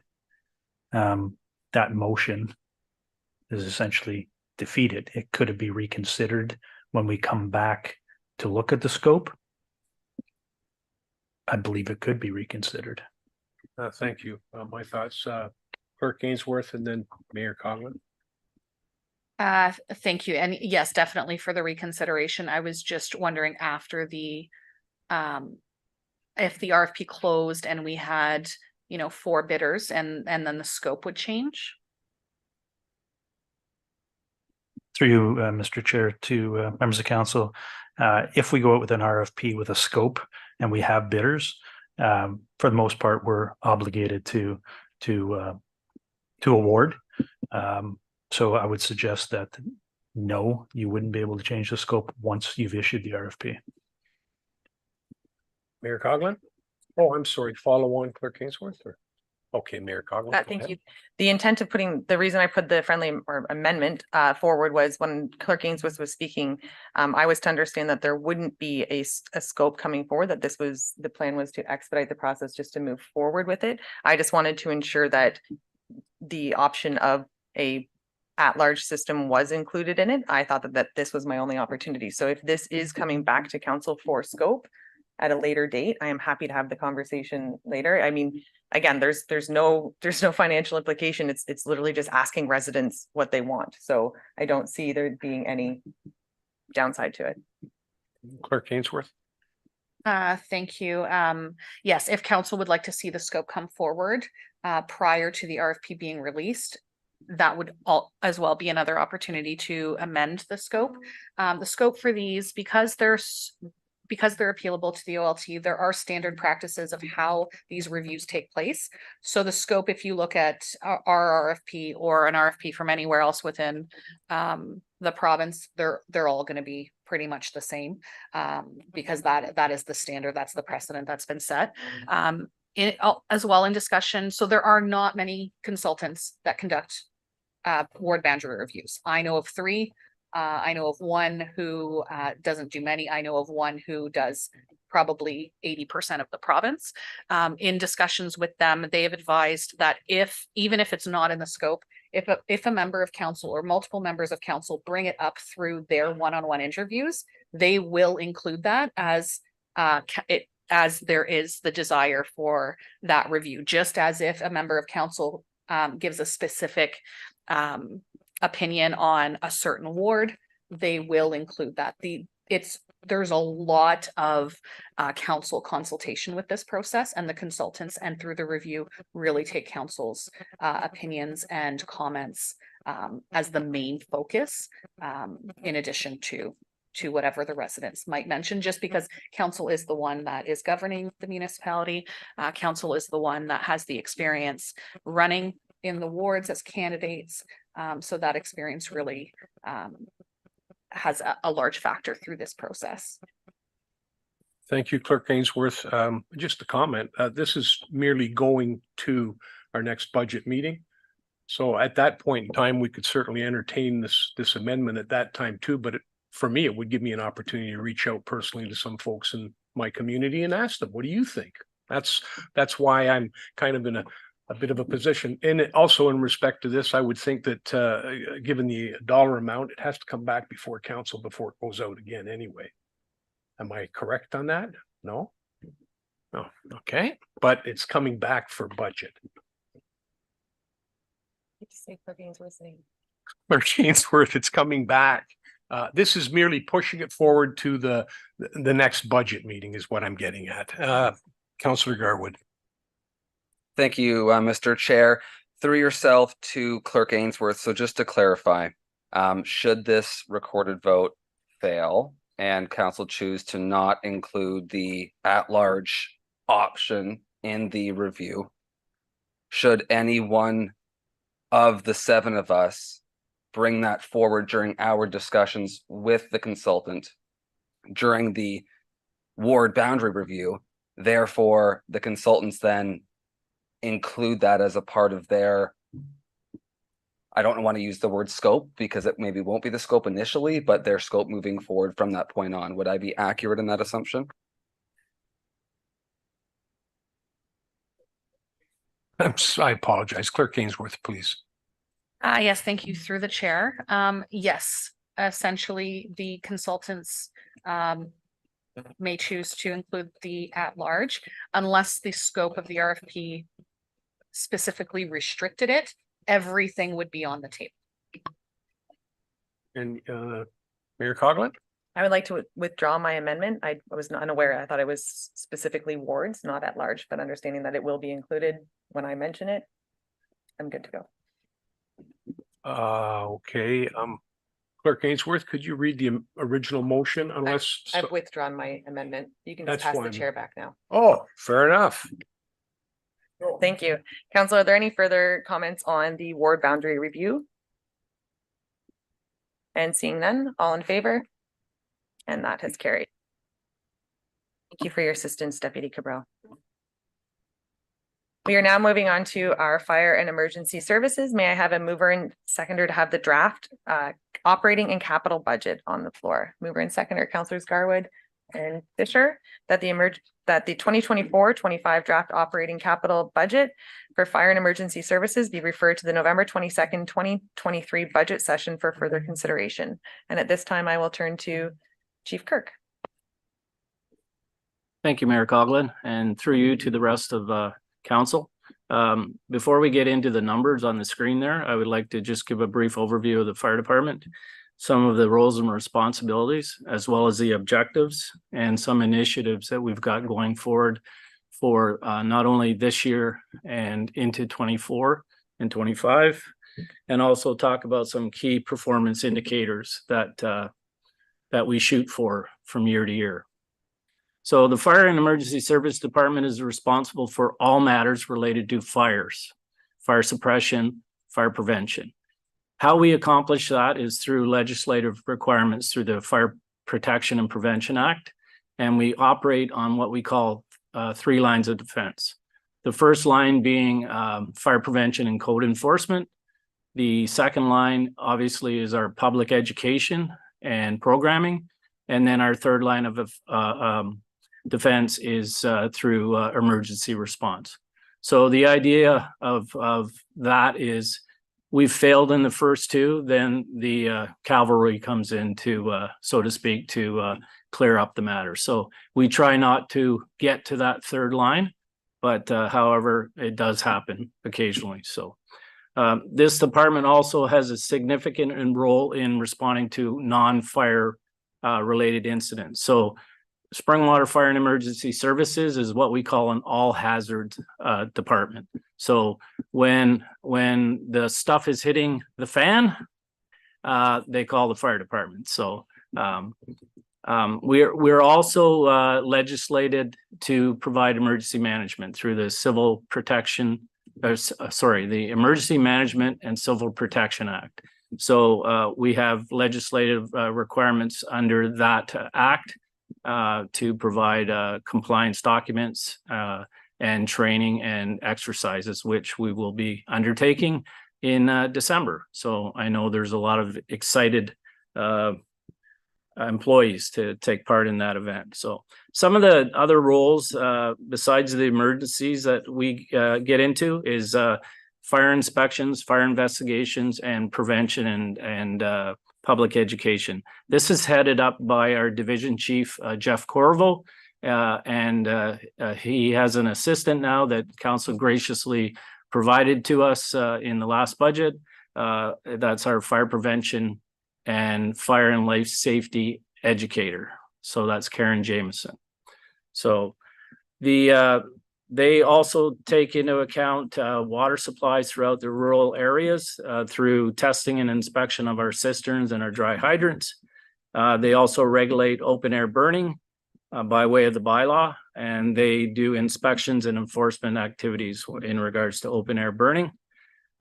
that motion is essentially defeated. It could be reconsidered when we come back to look at the scope. I believe it could be reconsidered. Thank you. My thoughts, Clerk Ainsworth and then Mayor Coughlin. Thank you. And yes, definitely for the reconsideration. I was just wondering after the if the RFP closed and we had, 4 bidders and then the scope would change. Through you, Mr. Chair, to members of council, if we go out with an RFP with a scope and we have bidders, for the most part, we're obligated to award. So I would suggest that no, you wouldn't be able to change the scope once you've issued the RFP. Mayor Coughlin? Oh, I'm sorry, follow on Clerk Ainsworth or? Okay, Mayor Coughlin. go Thank ahead. you. The intent of the reason I put the friendly or amendment forward was when Clerk Ainsworth was speaking, I was to understand that there wouldn't be a scope coming forward, that the plan was to expedite the process just to move forward with it. I just wanted to ensure that the option of a at-large system was included in it. I thought that this was my only opportunity. So if this is coming back to council for scope at a later date, I am happy to have the conversation later. I mean, again, there's no financial implication. It's literally just asking residents what they want. So I don't see there being any downside to it. Clerk Ainsworth. Thank you. Yes, if council would like to see the scope come forward prior to the RFP being released, that would as well be another opportunity to amend the scope. The scope for these, because they're appealable to the OLT, there are standard practices of how these reviews take place. So the scope, if you look at our RFP or an RFP from anywhere else within the province, they're all going to be pretty much the same, because that is the standard, that's the precedent that's been set. As well in discussion, so there are not many consultants that conduct ward boundary reviews. I know of 3. I know of one who doesn't do many. I know of one who does probably 80% of the province. In discussions with them, they have advised that even if it's not in the scope, if a member of council or multiple members of council bring it up through their one-on-one interviews, they will include that as there is the desire for that review. Just as if a member of council gives a specific opinion on a certain ward, they will include that. There's a lot of council consultation with this process, and the consultants and through the review really take council's opinions and comments as the main focus, in addition to whatever the residents might mention, just because council is the one that is governing the municipality. Council is the one that has the experience running in the wards as candidates. So that experience really has a large factor through this process. Thank you, Clerk Ainsworth. Just a comment, this is merely going to our next budget meeting. So at that point in time, we could certainly entertain this amendment at that time too, but for me, it would give me an opportunity to reach out personally to some folks in my community and ask them, what do you think? That's why I'm kind of in a bit of a position. And also in respect to this, I would think that given the dollar amount, it has to come back before council before it goes out again anyway. Am I correct on that? No? No, okay, but it's coming back for budget. Clerk Ainsworth, it's coming back. This is merely pushing it forward to the next budget meeting is what I'm getting at. Councillor Garwood. Thank you, Mr. Chair. Through yourself to Clerk Ainsworth. So just to clarify, should this recorded vote fail and council choose to not include the at-large option in the review, should any one of the 7 of us bring that forward during our discussions with the consultant during the ward boundary review, therefore the consultants then include that as a part of their, I don't want to use the word scope because it maybe won't be the scope initially, but their scope moving forward from that point on. Would I be accurate in that assumption? I apologize. Clerk Ainsworth, please. Yes, thank you through the chair. Yes, essentially the consultants may choose to include the at-large unless the scope of the RFP specifically restricted it. Everything would be on the table. And Mayor Coughlin? I would like to withdraw my amendment. I was not unaware. I thought it was specifically wards, not at large, but understanding that it will be included when I mention it, I'm good to go. Okay. Clerk Ainsworth, could you read the original motion unless? I've withdrawn my amendment. You can just pass the chair back now. Oh, fair enough. Thank you. Council, are there any further comments on the ward boundary review? And seeing none, all in favor? And that has carried. Thank you for your assistance, Deputy Cabral. We are now moving on to our fire and emergency services. May I have a mover and seconder to have the draft operating and capital budget on the floor? Mover and seconder, Councilors Garwood and Fisher, that the 2024-25 draft operating capital budget for fire and emergency services be referred to the November 22nd, 2023 budget session for further consideration. And at this time, I will turn to Chief Kirk. Thank you, Mayor Coughlin, and through you to the rest of council. Before we get into the numbers on the screen there, I would like to just give a brief overview of the fire department, some of the roles and responsibilities, as well as the objectives and some initiatives that we've got going forward for not only this year and into 24 and 25, and also talk about some key performance indicators that we shoot for from year to year. So the Fire and Emergency Service Department is responsible for all matters related to fires, fire suppression, fire prevention. How we accomplish that is through legislative requirements through the Fire Protection and Prevention Act, and we operate on what we call 3 lines of defense. The first line being fire prevention and code enforcement. The second line obviously is our public education and programming, and then our third line of defense is through emergency response. So the idea of that is we've failed in the first 2, then the cavalry comes in to, so to speak, to clear up the matter. So we try not to get to that third line, but however, it does happen occasionally. So this department also has a significant role in responding to non-fire related incidents. So Springwater Fire and Emergency Services is what we call an all hazards department. So when the stuff is hitting the fan, they call the fire department. So we're also legislated to provide emergency management through the Civil Protection, the Emergency Management and Civil Protection Act. So we have legislative requirements under that act to provide compliance documents and training and exercises, which we will be undertaking in December. So I know there's a lot of excited employees to take part in that event. So some of the other roles besides the emergencies that we get into is fire inspections, fire investigations, and prevention and public education. This is headed up by our division chief, Jeff Corvo, and he has an assistant now that council graciously provided to us in the last budget. That's our fire prevention and fire and life safety educator. So that's Karen Jameson. So they also take into account water supplies throughout the rural areas through testing and inspection of our cisterns and our dry hydrants. They also regulate open air burning by way of the bylaw, and they do inspections and enforcement activities in regards to open air burning.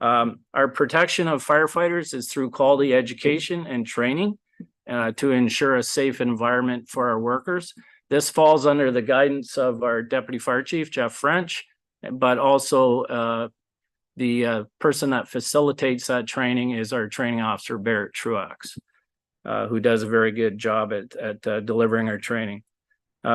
Our protection of firefighters is through quality education and training to ensure a safe environment for our workers. This falls under the guidance of our Deputy Fire Chief, Jeff French, but also the person that facilitates that training is our training officer, Barrett Truax, who does a very good job at delivering our training.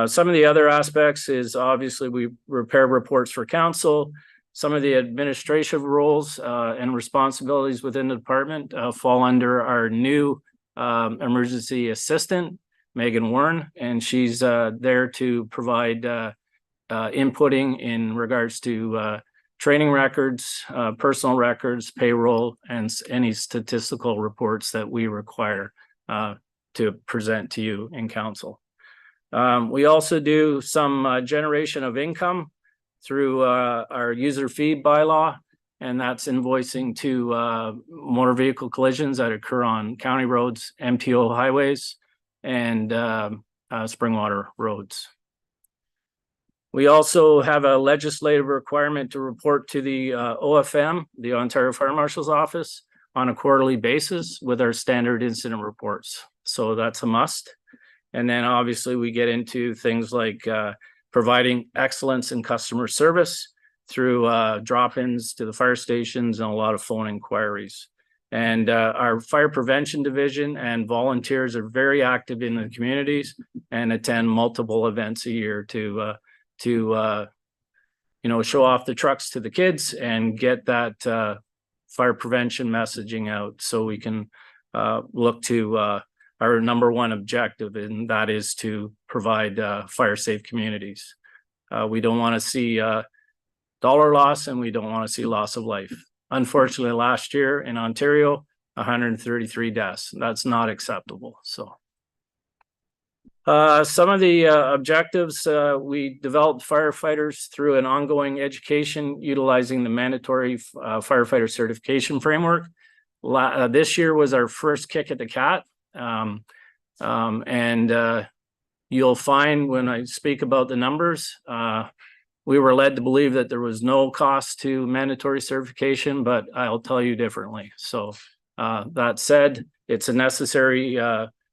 Some of the other aspects is obviously we prepare reports for council. Some of the administrative roles and responsibilities within the department fall under our new emergency assistant, Megan Warren, and she's there to provide inputting in regards to training records, personal records, payroll, and any statistical reports that we require to present to you in council. We also do some generation of income through our user fee bylaw, and that's invoicing to motor vehicle collisions that occur on county roads, MTO highways, and Springwater roads. We also have a legislative requirement to report to the OFM, the Ontario Fire Marshal's Office, on a quarterly basis with our standard incident reports. So that's a must. And then obviously we get into things like providing excellence in customer service through drop-ins to the fire stations and a lot of phone inquiries. And our fire prevention division and volunteers are very active in the communities and attend multiple events a year to show off the trucks to the kids and get that fire prevention messaging out, so we can look to our number one objective, and that is to provide fire safe communities. We don't want to see dollar loss, and we don't want to see loss of life. Unfortunately, last year in Ontario, 133 deaths. That's not acceptable. So some of the objectives, we developed firefighters through an ongoing education utilizing the mandatory firefighter certification framework. This year was our first kick at the cat. You'll find when I speak about the numbers, we were led to believe that there was no cost to mandatory certification, but I'll tell you differently. So that said, it's a necessary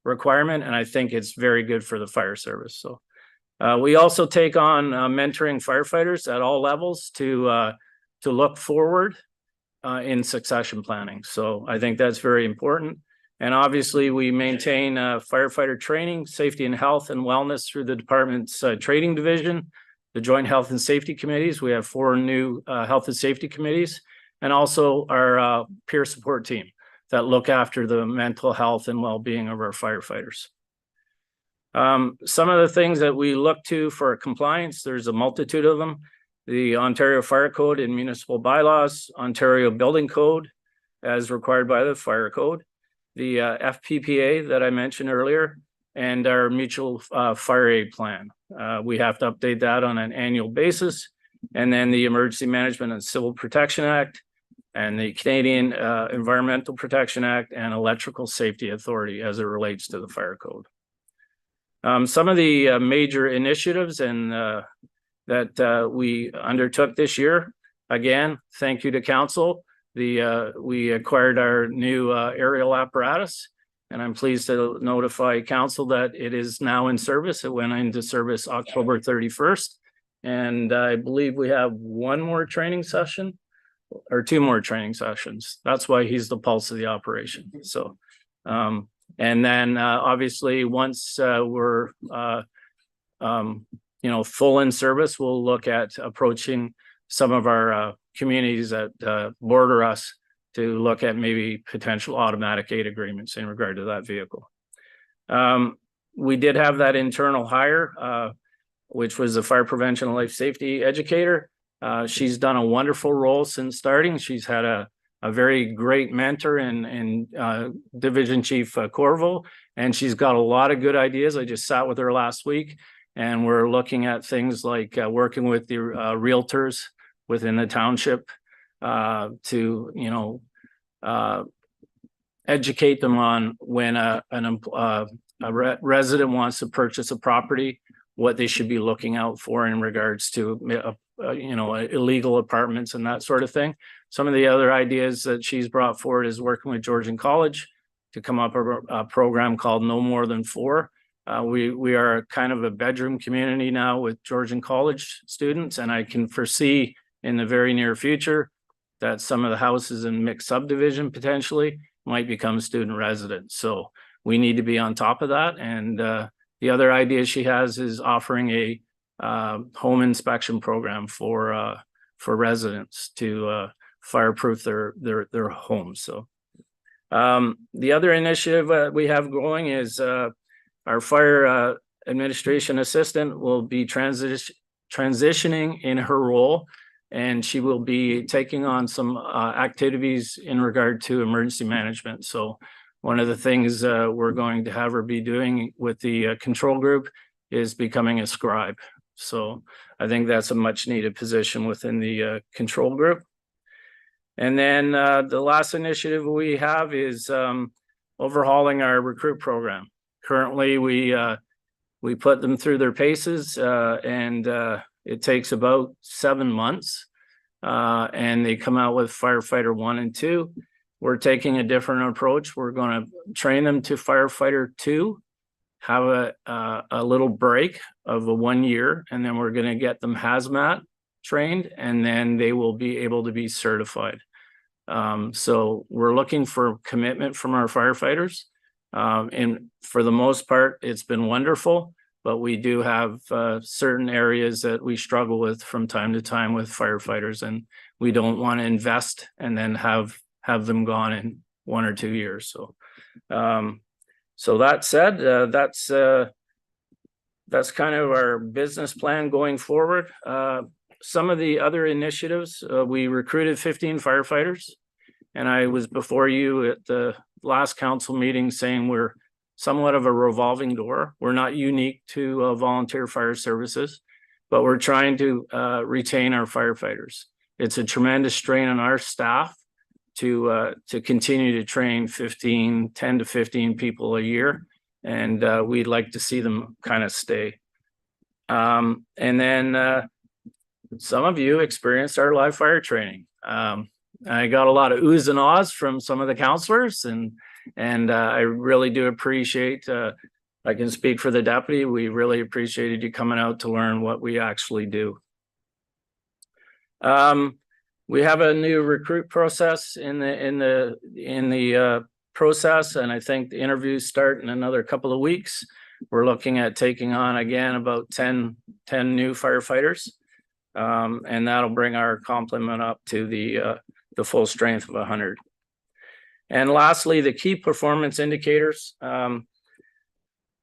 requirement, and I think it's very good for the fire service. So we also take on mentoring firefighters at all levels to look forward in succession planning. So I think that's very important. And obviously we maintain firefighter training, safety and health and wellness through the department's training division, the joint health and safety committees. We have 4 new health and safety committees, and also our peer support team that look after the mental health and well-being of our firefighters. Some of the things that we look to for compliance, there's a multitude of them. The Ontario Fire Code and municipal bylaws, Ontario Building Code as required by the Fire Code, the FPPA that I mentioned earlier, and our mutual fire aid plan. We have to update that on an annual basis. And then the Emergency Management and Civil Protection Act, and the Canadian Environmental Protection Act, and Electrical Safety Authority as it relates to the fire code. Some of the major initiatives and that we undertook this year, again, thank you to council. We acquired our new aerial apparatus, and I'm pleased to notify council that it is now in service. It went into service October 31st. And I believe we have 1 more training session or 2 more training sessions. That's why he's the pulse of the operation. So, and then obviously once we're, full in service, we'll look at approaching some of our communities that border us to look at maybe potential automatic aid agreements in regard to that vehicle. We did have that internal hire, which was a fire prevention and life safety educator. She's done a wonderful role since starting. She's had a very great mentor in Division Chief Corville, and she's got a lot of good ideas. I just sat with her last week, and we're looking at things like working with the realtors within the township to educate them on when a resident wants to purchase a property, what they should be looking out for in regards to illegal apartments and that sort of thing. Some of the other ideas that she's brought forward is working with Georgian College to come up with a program called No More Than 4. We are kind of a bedroom community now with Georgian College students, and I can foresee in the very near future that some of the houses in mixed subdivision potentially might become student residents. So we need to be on top of that. And the other idea she has is offering a home inspection program for residents to fireproof their homes. So the other initiative we have going is our fire administration assistant will be transitioning in her role, and she will be taking on some activities in regard to emergency management. So one of the things we're going to have her be doing with the control group is becoming a scribe. So I think that's a much needed position within the control group. And then the last initiative we have is overhauling our recruit program. Currently, we put them through their paces and it takes about 7 months and they come out with firefighter 1 and 2. We're taking a different approach. We're going to train them to firefighter 2, have a little break of 1 year, and then we're going to get them hazmat trained, and then they will be able to be certified. So we're looking for commitment from our firefighters. And for the most part, it's been wonderful, but we do have certain areas that we struggle with from time to time with firefighters, and we don't want to invest and then have them gone in 1 or 2 years. So, so that said, that's kind of our business plan going forward. Some of the other initiatives, we recruited 15 firefighters, and I was before you at the last council meeting saying we're somewhat of a revolving door. We're not unique to volunteer fire services, but we're trying to retain our firefighters. It's a tremendous strain on our staff to continue to train 10 to 15 people a year, and we'd like to see them kind of stay. And then some of you experienced our live fire training. I got a lot of oohs and ahs from some of the counselors, and I really do appreciate, I can speak for the deputy, we really appreciated you coming out to learn what we actually do. We have a new recruit process in the process, and I think the interviews start in another couple of weeks. We're looking at taking on again about 10 new firefighters. And that'll bring our complement up to the full strength of 100. And lastly, the key performance indicators.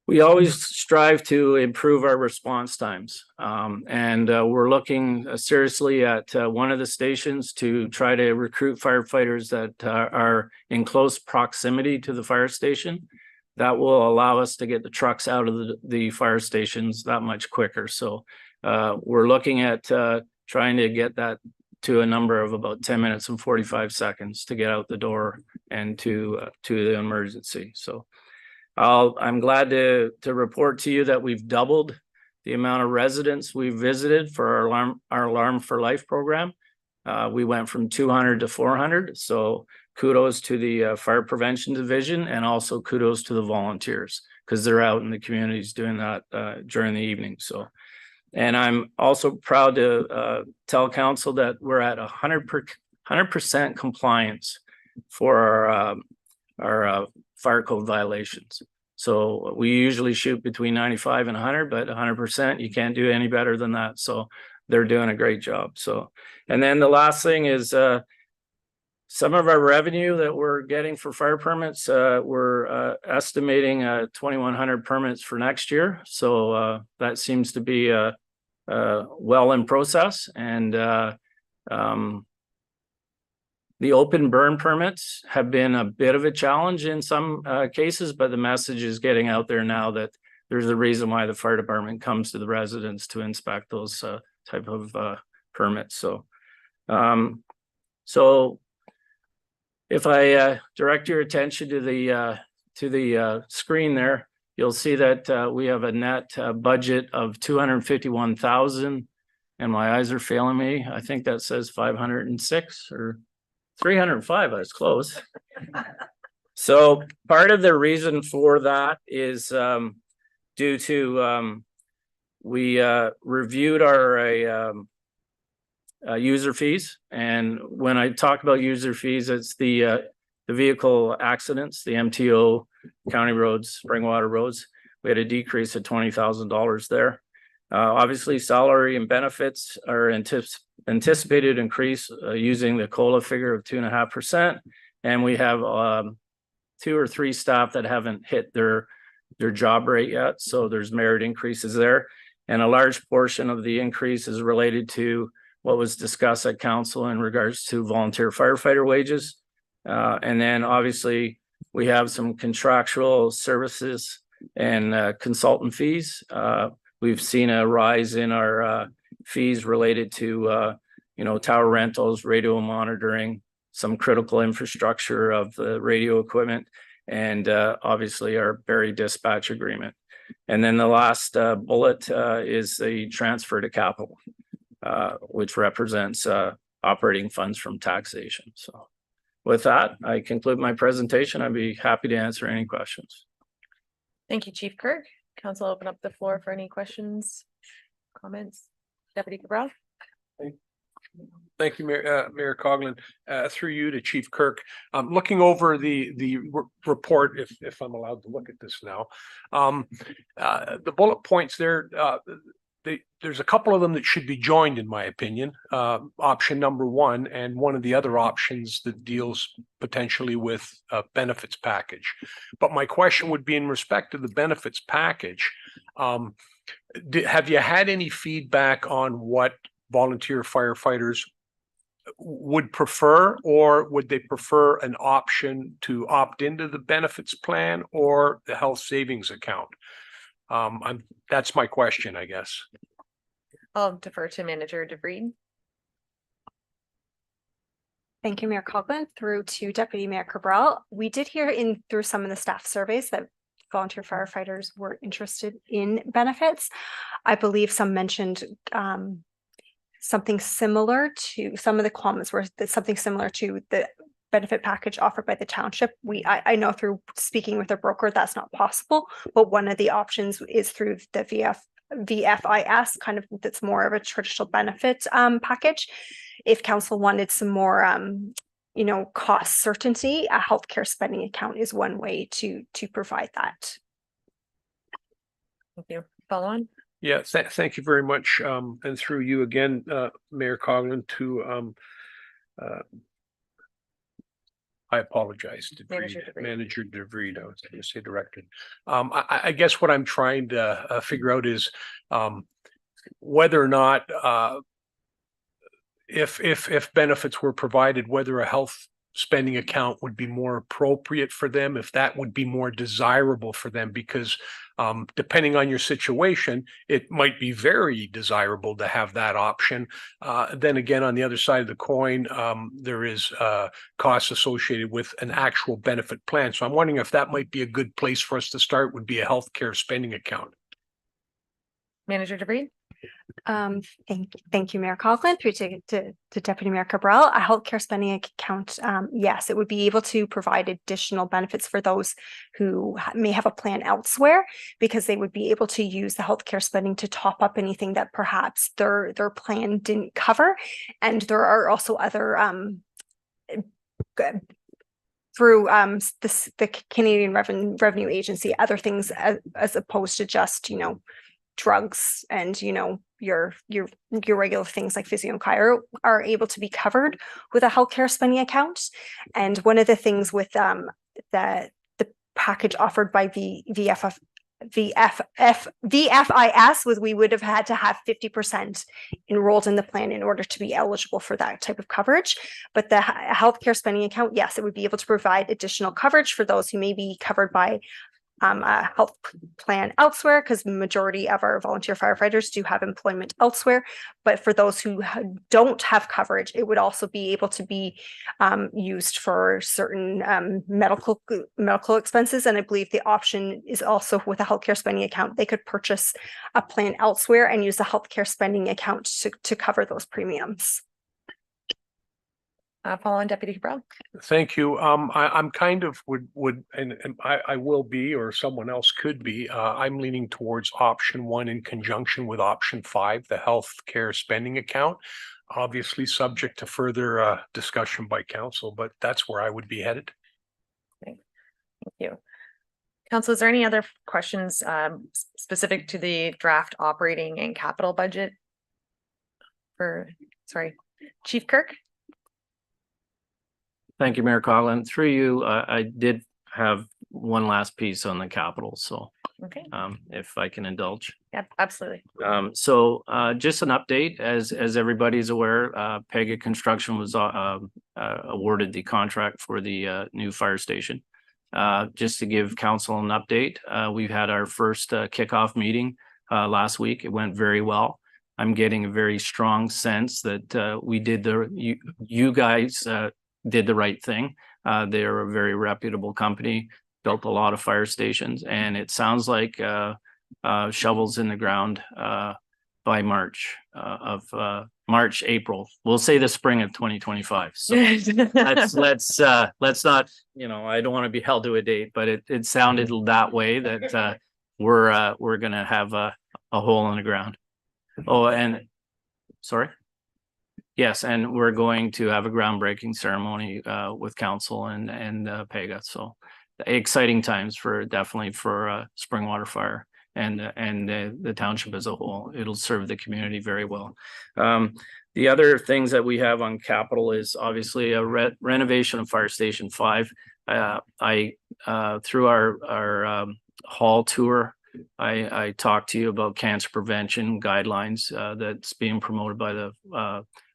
We always strive to improve our response times. And we're looking seriously at one of the stations to try to recruit firefighters that are in close proximity to the fire station. That will allow us to get the trucks out of the fire stations that much quicker. So we're looking at trying to get that to a number of about 10 minutes and 45 seconds to get out the door and to the emergency. So I'm glad to report to you that we've doubled the amount of residents we've visited for our Alarm for Life program. We went from 200 to 400. So kudos to the fire prevention division, and also kudos to the volunteers, because they're out in the communities doing that during the evening. So. And I'm also proud to tell council that we're at 100% compliance for our fire code violations. So we usually shoot between 95 and 100, but 100%, you can't do any better than that. So they're doing a great job. So, and then the last thing is some of our revenue that we're getting for fire permits, we're estimating 2,100 permits for next year. So that seems to be well in process. And the open burn permits have been a bit of a challenge in some cases, but the message is getting out there now that there's a reason why the fire department comes to the residents to inspect those type of permits. So, so if I direct your attention to the screen there, you'll see that we have a net budget of 251,000, and my eyes are failing me. I think that says 506 or 305. I was close. So part of the reason for that is due to we reviewed our user fees, and when I talk about user fees, it's the vehicle accidents, the MTO, county roads, Springwater roads. We had a decrease of $20,000 there. Obviously, salary and benefits are anticipated increase using the COLA figure of 2.5%, and we have 2 or 3 staff that haven't hit their job rate yet, so there's merit increases there. And a large portion of the increase is related to what was discussed at council in regards to volunteer firefighter wages. And then obviously we have some contractual services and consultant fees. We've seen a rise in our fees related to tower rentals, radio monitoring, some critical infrastructure of the radio equipment, and obviously our Barrie dispatch agreement. And then the last bullet is the transfer to capital, which represents operating funds from taxation. So with that, I conclude my presentation. I'd be happy to answer any questions. Thank you, Chief Kirk. Council, open up the floor for any questions, comments. Deputy Cabral. Thank you, Mayor Coughlin. Through you to Chief Kirk. Looking over the report, if I'm allowed to look at this now. The bullet points there, there's a couple of them that should be joined, in my opinion. Option number one, and one of the other options that deals potentially with a benefits package. But my question would be in respect to the benefits package. Have you had any feedback on what volunteer firefighters would prefer, or would they prefer an option to opt into the benefits plan or the health savings account? That's my question, I guess. I'll defer to Manager DeVries. Thank you, Mayor Coughlin. Through to Deputy Mayor Cabral. We did hear through some of the staff surveys that volunteer firefighters were interested in benefits. I believe some mentioned something similar to, some of the comments were that something similar to the benefit package offered by the township. I know through speaking with a broker that's not possible, but one of the options is through the VFIS, kind of, that's more of a traditional benefit package. If council wanted some more cost certainty, a healthcare spending account is one way to provide that. Thank you. Follow on. Yeah, thank you very much. And through you again, Mayor Coughlin, to I apologize, Manager DeVries. I was going to say Director. I guess what I'm trying to figure out is whether or not if benefits were provided, whether a health spending account would be more appropriate for them, if that would be more desirable for them, because depending on your situation, it might be very desirable to have that option. Then again, on the other side of the coin, there is costs associated with an actual benefit plan. So I'm wondering if that might be a good place for us to start, would be a healthcare spending account. Manager DeVries. Thank you, Mayor Coughlin. Through to Deputy Mayor Cabral. A healthcare spending account, yes, it would be able to provide additional benefits for those who may have a plan elsewhere, because they would be able to use the healthcare spending to top up anything that perhaps their plan didn't cover. And there are also other through the Canadian Revenue Agency, other things as opposed to just drugs and your regular things like physio and chiro are able to be covered with a healthcare spending account. And one of the things with the package offered by the VFIS was we would have had to have 50% enrolled in the plan in order to be eligible for that type of coverage. But the healthcare spending account, yes, it would be able to provide additional coverage for those who may be covered by a health plan elsewhere, because the majority of our volunteer firefighters do have employment elsewhere. But for those who don't have coverage, it would also be able to be used for certain medical expenses. And I believe the option is also with a healthcare spending account, they could purchase a plan elsewhere and use the healthcare spending account to cover those premiums. Follow on, Deputy Cabral. Thank you. I'm kind of and I will be, or someone else could be. I'm leaning towards option one in conjunction with option 5, the healthcare spending account. Obviously, subject to further discussion by council, but that's where I would be headed. Okay. Thank you. Council, is there any other questions specific to the draft operating and capital budget? Chief Kirk. Thank you, Mayor Coughlin. Through you, I did have one last piece on the capital, so okay, if I can indulge. Yeah, absolutely. So just an update, as everybody's aware, Pega Construction was awarded the contract for the new fire station. Just to give council an update, we've had our first kickoff meeting last week. It went very well. I'm getting a very strong sense that we did you guys did the right thing. They're a very reputable company, built a lot of fire stations, and it sounds like shovels in the ground by March, April. We'll say the spring of 2025. So let's not, I don't want to be held to a date, but it sounded that way, that we're gonna have a hole in the ground. Oh, and sorry. Yes, and we're going to have a groundbreaking ceremony with council and PEGA. So exciting times definitely for Springwater Fire and the township as a whole. It'll serve the community very well. The other things that we have on capital is obviously a renovation of Fire Station 5. Through our hall tour, I talked to you about cancer prevention guidelines that's being promoted by the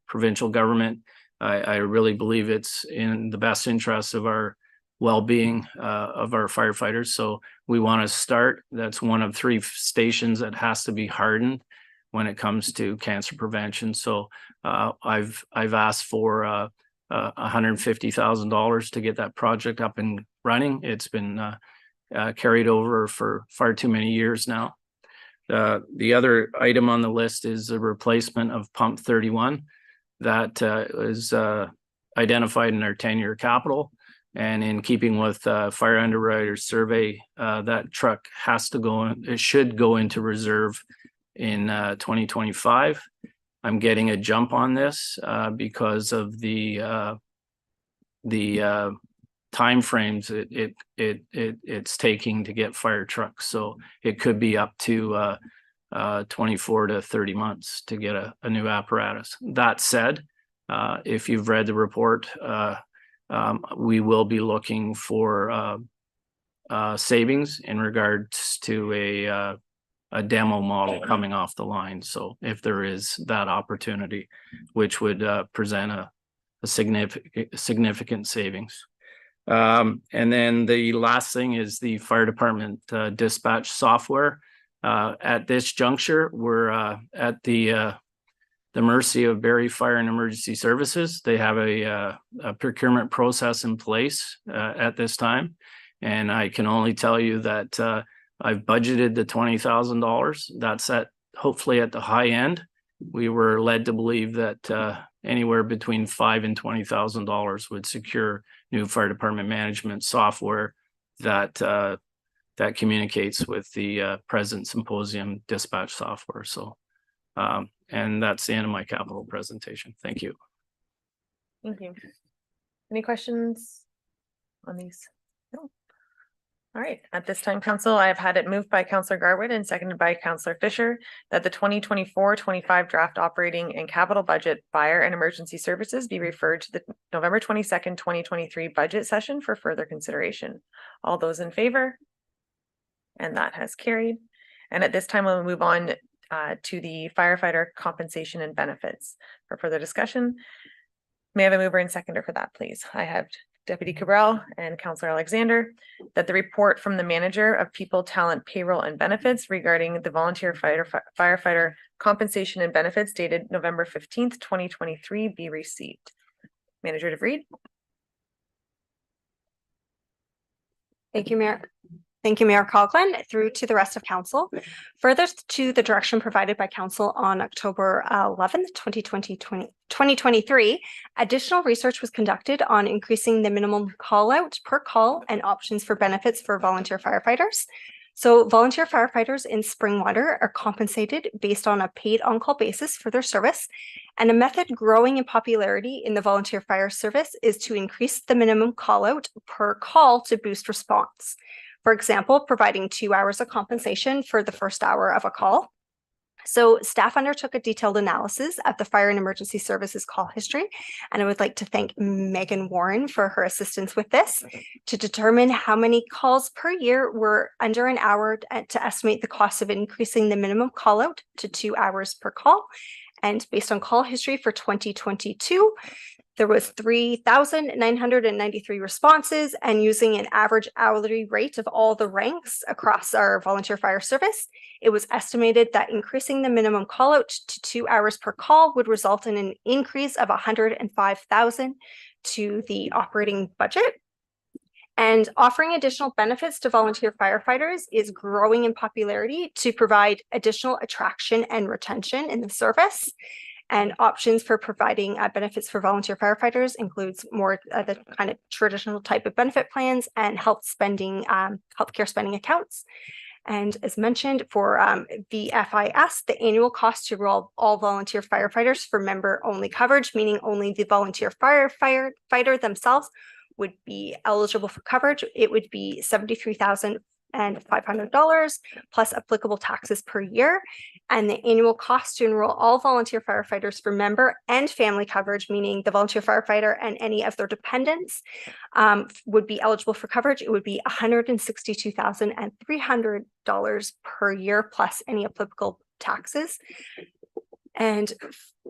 provincial government. I really believe it's in the best interest of our well-being of our firefighters. So we want to start. That's one of 3 stations that has to be hardened when it comes to cancer prevention. So I've asked for $150,000 to get that project up and running. It's been carried over for far too many years now. The other item on the list is the replacement of pump 31 that is identified in our 10-year capital. And in keeping with Fire Underwriters Survey, that truck has to go in, it should go into reserve in 2025. I'm getting a jump on this because of the timeframes it's taking to get fire trucks. So it could be up to 24 to 30 months to get a new apparatus. That said, if you've read the report, we will be looking for savings in regards to a demo model coming off the line. So if there is that opportunity, which would present a significant savings. And then the last thing is the fire department dispatch software. At this juncture, we're at the mercy of Barrie Fire and Emergency Services. They have a procurement process in place at this time. And I can only tell you that I've budgeted the $20,000. That's hopefully at the high end. We were led to believe that anywhere between $5,000 and $20,000 would secure new fire department management software that communicates with the President Symposium dispatch software. So, and that's the end of my capital presentation. Thank you. Thank you. Any questions on these? No. All right, at this time, council, I have had it moved by Councillor Garwood and seconded by Councillor Fisher that the 2024-25 draft operating and capital budget fire and emergency services be referred to the November 22nd, 2023 budget session for further consideration. All those in favor? And that has carried. And at this time, we'll move on to the firefighter compensation and benefits for further discussion. May I have a mover and seconder for that, please? I have Deputy Cabral and Councillor Alexander, that the report from the manager of people, talent, payroll, and benefits regarding the volunteer firefighter compensation and benefits dated November 15th, 2023 be received. Manager DeVried. Thank you, Mayor. Thank you, Mayor Coughlin, through to the rest of council. Further to the direction provided by council on October 11th, 2023, additional research was conducted on increasing the minimum call out per call and options for benefits for volunteer firefighters. So volunteer firefighters in Springwater are compensated based on a paid on-call basis for their service. And a method growing in popularity in the volunteer fire service is to increase the minimum call out per call to boost response. For example, providing 2 hours of compensation for the first hour of a call. So staff undertook a detailed analysis of the fire and emergency services call history, and I would like to thank Megan Warren for her assistance with this to determine how many calls per year were under an hour to estimate the cost of increasing the minimum call out to 2 hours per call. And based on call history for 2022, there was 3,993 responses, and using an average hourly rate of all the ranks across our volunteer fire service, it was estimated that increasing the minimum call out to 2 hours per call would result in an increase of $105,000 to the operating budget. And offering additional benefits to volunteer firefighters is growing in popularity to provide additional attraction and retention in the service. And options for providing benefits for volunteer firefighters includes more the kind of traditional type of benefit plans and healthcare spending accounts. And as mentioned for VFIS, the annual cost to enroll all volunteer firefighters for member-only coverage, meaning only the volunteer firefighter themselves would be eligible for coverage. It would be $73,500 plus applicable taxes per year. And the annual cost to enroll all volunteer firefighters for member and family coverage, meaning the volunteer firefighter and any of their dependents, would be eligible for coverage. It would be $162,300 per year plus any applicable taxes. And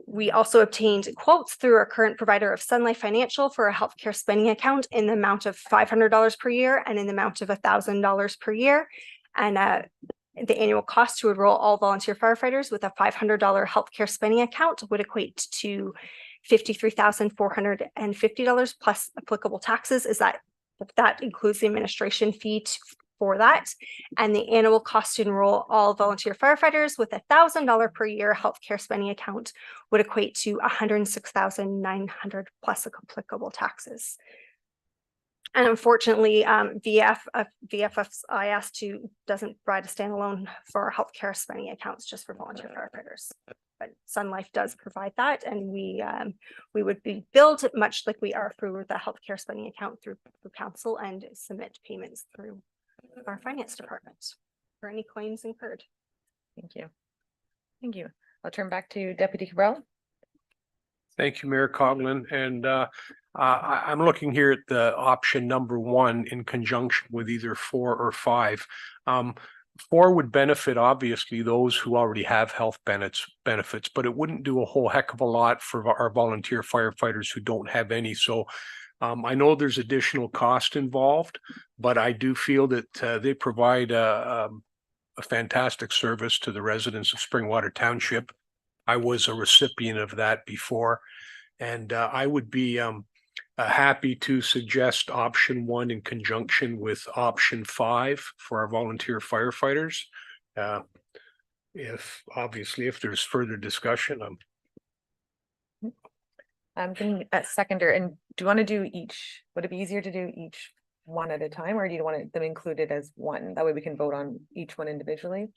we also obtained quotes through our current provider of Sun Life Financial for a healthcare spending account in the amount of $500 per year and in the amount of $1,000 per year. And the annual cost to enroll all volunteer firefighters with a $500 healthcare spending account would equate to $53,450 plus applicable taxes. That includes the administration fee for that. And the annual cost to enroll all volunteer firefighters with a $1,000 per year healthcare spending account would equate to $106,900 plus applicable taxes. And unfortunately, VFIS doesn't provide a standalone for healthcare spending accounts just for volunteer firefighters. But Sun Life does provide that, and we would be billed much like we are through the healthcare spending account through council and submit payments through our finance department for any claims incurred. Thank you. Thank you. I'll turn back to Deputy Cabral. Thank you, Mayor Coughlin. And I'm looking here at the option number 1 in conjunction with either 4 or 5. 4 would benefit obviously those who already have health benefits, but it wouldn't do a whole heck of a lot for our volunteer firefighters who don't have any. So I know there's additional cost involved, but I do feel that they provide a fantastic service to the residents of Springwater Township. I was a recipient of that before, and I would be happy to suggest option 1 in conjunction with option 5 for our volunteer firefighters. If there's further discussion, I'm getting a seconder. And do you want to do each? Would it be easier to do each one at a time, or do you want them included as one? That way we can vote on each one individually.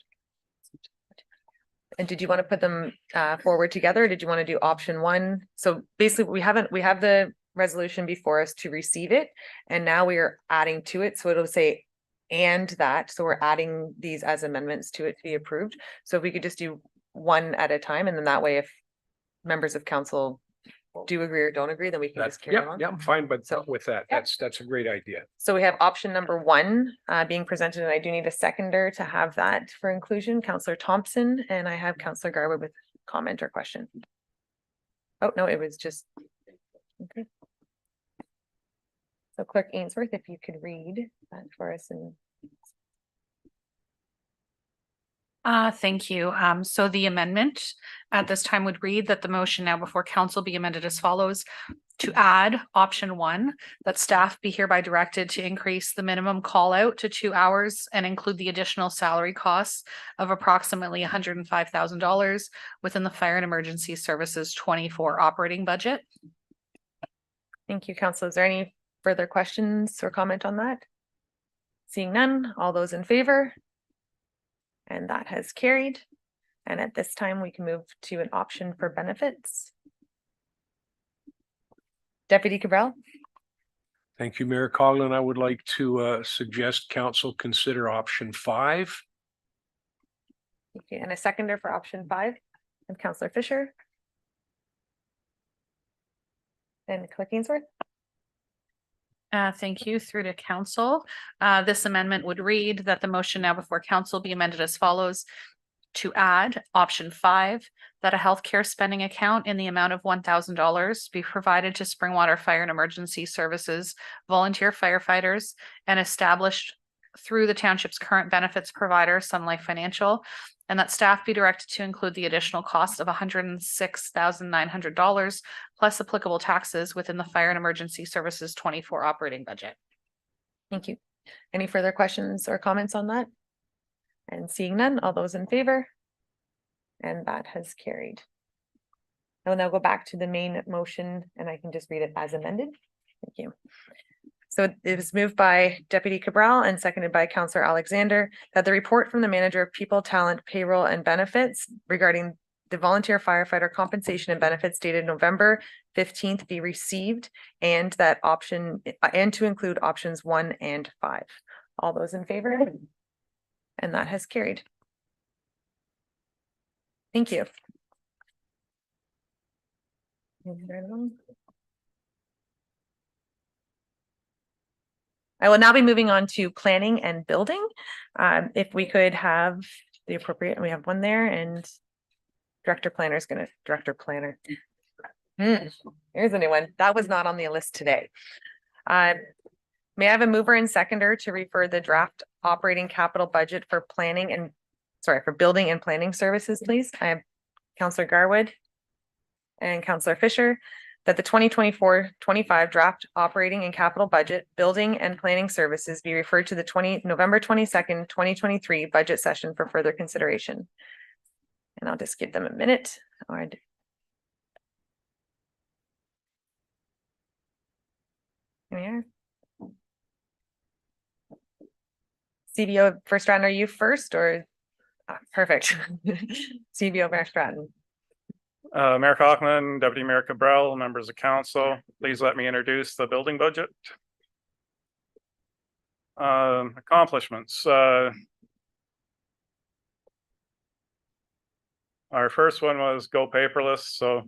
And did you want to put them forward together? Or did you want to do option 1? So basically we have the resolution before us to receive it, and now we are adding to it. So it'll say and that. So we're adding these as amendments to it to be approved. So if we could just do one at a time, and then that way if members of council do agree or don't agree, then we can just carry on. Yeah, I'm fine, but with that, Yep. that's a great idea. So we have option number 1 being presented, and I do need a seconder to have that for inclusion, Councillor Thompson, and I have Councillor Garwood with comment or question. Oh, no, it was just, okay. So Clerk Ainsworth, if you could read that for us. And Thank you. So the amendment at this time would read that the motion now before council be amended as follows: to add option 1, that staff be hereby directed to increase the minimum call out to 2 hours and include the additional salary costs of approximately $105,000 within the Fire and Emergency Services 24 operating budget. thank you, Council. Is there any further questions or comment on that? Seeing none, all those in favor? And that has carried. And at this time, we can move to an option for benefits. Deputy Cabral. Thank you, Mayor Coughlin. I would like to suggest council consider option 5. Okay, and a seconder for option 5, and Councillor Fisher. And Clerk Ainsworth. Thank you. Through to council. This amendment would read that the motion now before council be amended as follows: to add option 5, that a healthcare spending account in the amount of $1,000 be provided to Springwater Fire and Emergency Services volunteer firefighters and established through the township's current benefits provider, Sun Life Financial, and that staff be directed to include the additional cost of $106,900 plus applicable taxes within the Fire and Emergency Services 24 operating budget. Thank you. Any further questions or comments on that? And seeing none, all those in favor? And that has carried. I will now go back to the main motion, and I can just read it as amended. Thank you. So it was moved by Deputy Cabral and seconded by Counselor Alexander that the report from the Manager of People, Talent, Payroll and Benefits regarding the volunteer firefighter compensation and benefits dated November 15th be received, and that option and to include options 1 and 5. All those in favor? And that has carried. Thank you. I will now be moving on to planning and building. If we could have the appropriate, we have one there, and Director Planner is gonna, Director Planner. Here's a new one. That was not on the list today. May I have a mover and seconder to refer the draft operating capital budget for planning and, sorry, for building and planning services, please? I have Counselor Garwood and Counselor Fisher, that the 2024-25 draft operating and capital budget, building and planning services be referred to the November 22nd, 2023 budget session for further consideration. And I'll just give them a minute. All right. Here we are. CBO First Stratton, are you first or? Perfect. CBO Mayor Stratton. Mayor Coughlin, Deputy Mayor Cabral, members of council, please let me introduce the building budget. Accomplishments. Our first one was go paperless, so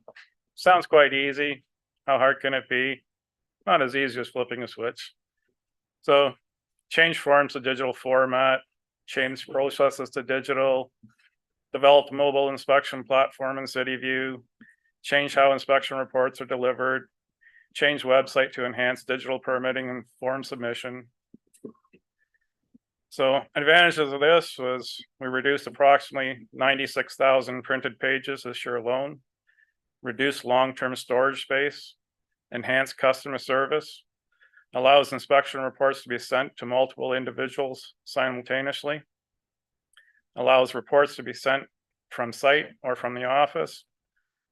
sounds quite easy. How hard can it be? Not as easy as flipping a switch. So change forms to digital format, change processes to digital, developed mobile inspection platform in CityView, change how inspection reports are delivered, change website to enhance digital permitting and form submission. So advantages of this was we reduced approximately 96,000 printed pages this year alone, reduced long-term storage space, enhanced customer service, allows inspection reports to be sent to multiple individuals simultaneously, allows reports to be sent from site or from the office,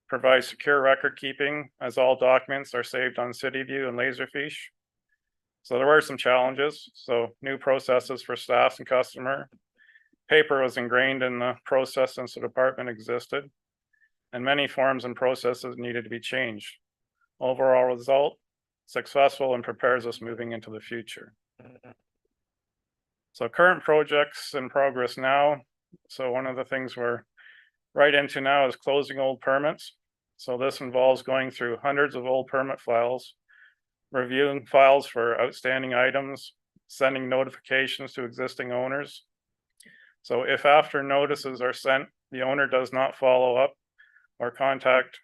provides secure record keeping as all documents are saved on CityView and Laserfiche. So there were some challenges. So new processes for staff and customer. Paper was ingrained in the process since the department existed, and many forms and processes needed to be changed. Overall result, successful and prepares us moving into the future. So current projects in progress now. So one of the things we're right into now is closing old permits. So this involves going through hundreds of old permit files, reviewing files for outstanding items, sending notifications to existing owners. So if after notices are sent, the owner does not follow up or contact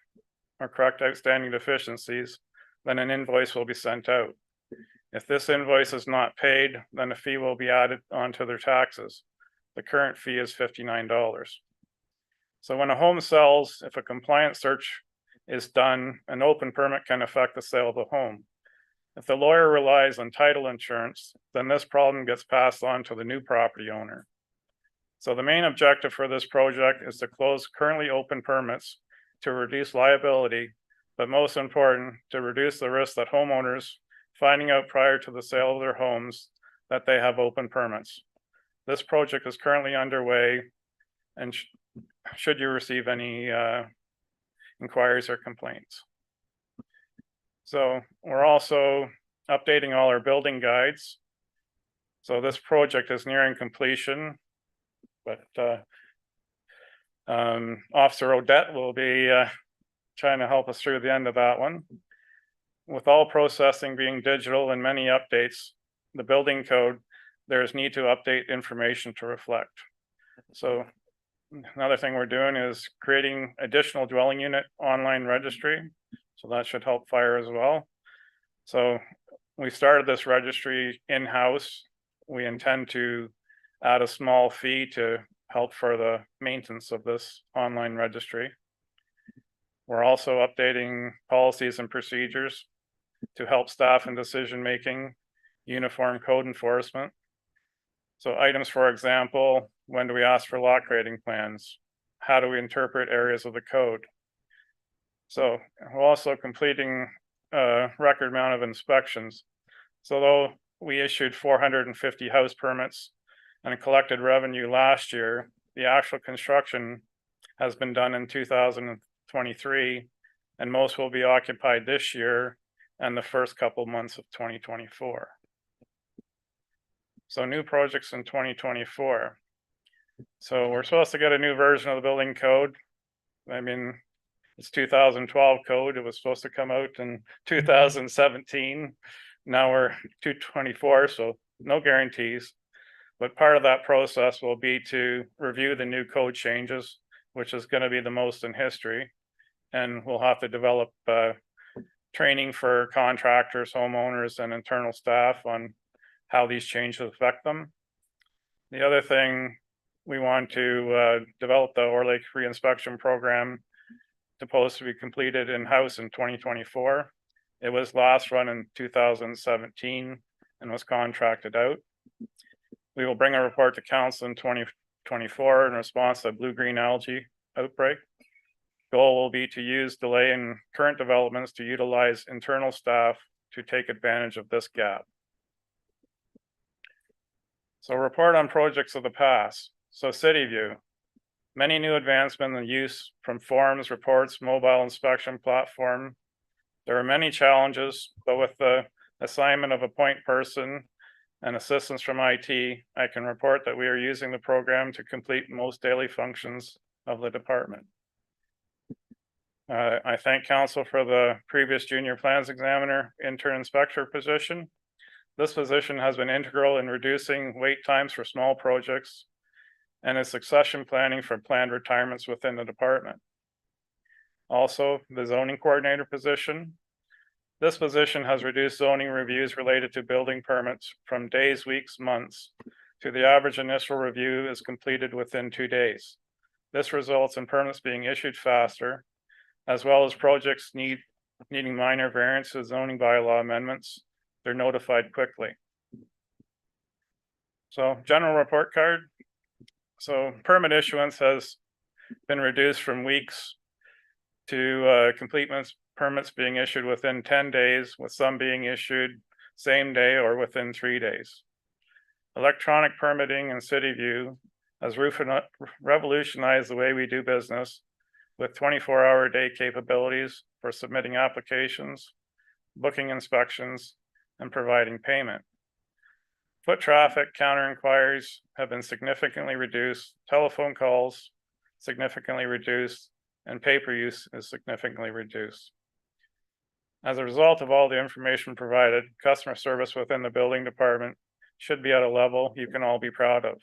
or correct outstanding deficiencies, then an invoice will be sent out. If this invoice is not paid, then a fee will be added onto their taxes. The current fee is $59. So when a home sells, if a compliance search is done, an open permit can affect the sale of the home. If the lawyer relies on title insurance, then this problem gets passed on to the new property owner. So the main objective for this project is to close currently open permits to reduce liability, but most important, to reduce the risk that homeowners finding out prior to the sale of their homes that they have open permits. This project is currently underway, and should you receive any inquiries or complaints. So we're also updating all our building guides. So this project is nearing completion, but Officer Odette will be trying to help us through the end of that one. With all processing being digital and many updates, the building code, there's need to update information to reflect. So another thing we're doing is creating additional dwelling unit online registry. So that should help fire as well. So we started this registry in-house. We intend to add a small fee to help for the maintenance of this online registry. We're also updating policies and procedures to help staff in decision-making, uniform code enforcement. So items, for example, when do we ask for lot grading plans? How do we interpret areas of the code? So we're also completing a record amount of inspections. So though we issued 450 house permits and collected revenue last year, the actual construction has been done in 2023, and most will be occupied this year and the first couple months of 2024. So new projects in 2024. So we're supposed to get a new version of the building code. I mean, it's 2012 code. It was supposed to come out in 2017. Now we're 2024, so no guarantees. But part of that process will be to review the new code changes, which is going to be the most in history. And we'll have to develop training for contractors, homeowners, and internal staff on how these changes affect them. The other thing, we want to develop the Orr Lake reinspection program, supposed to be completed in-house in 2024. It was last run in 2017 and was contracted out. We will bring a report to council in 2024 in response to the blue-green algae outbreak. Goal will be to use delay in current developments to utilize internal staff to take advantage of this gap. So report on projects of the past. So City View, many new advancements in use from forms, reports, mobile inspection platform. There are many challenges, but with the assignment of a point person and assistance from IT, I can report that we are using the program to complete most daily functions of the department. I thank council for the previous junior plans examiner intern inspector position. This position has been integral in reducing wait times for small projects and is succession planning for planned retirements within the department. Also, the zoning coordinator position. This position has reduced zoning reviews related to building permits from days, weeks, months to the average initial review is completed within 2 days. This results in permits being issued faster, as well as projects needing minor variances, zoning bylaw amendments. They're notified quickly. So general report card. So permit issuance has been reduced from weeks to permits being issued within 10 days, with some being issued same day or within 3 days. Electronic permitting in City View has revolutionized the way we do business with 24-hour-a-day capabilities for submitting applications, booking inspections, and providing payment. Foot traffic counter inquiries have been significantly reduced, telephone calls significantly reduced, and paper use is significantly reduced. As a result of all the information provided, customer service within the building department should be at a level you can all be proud of.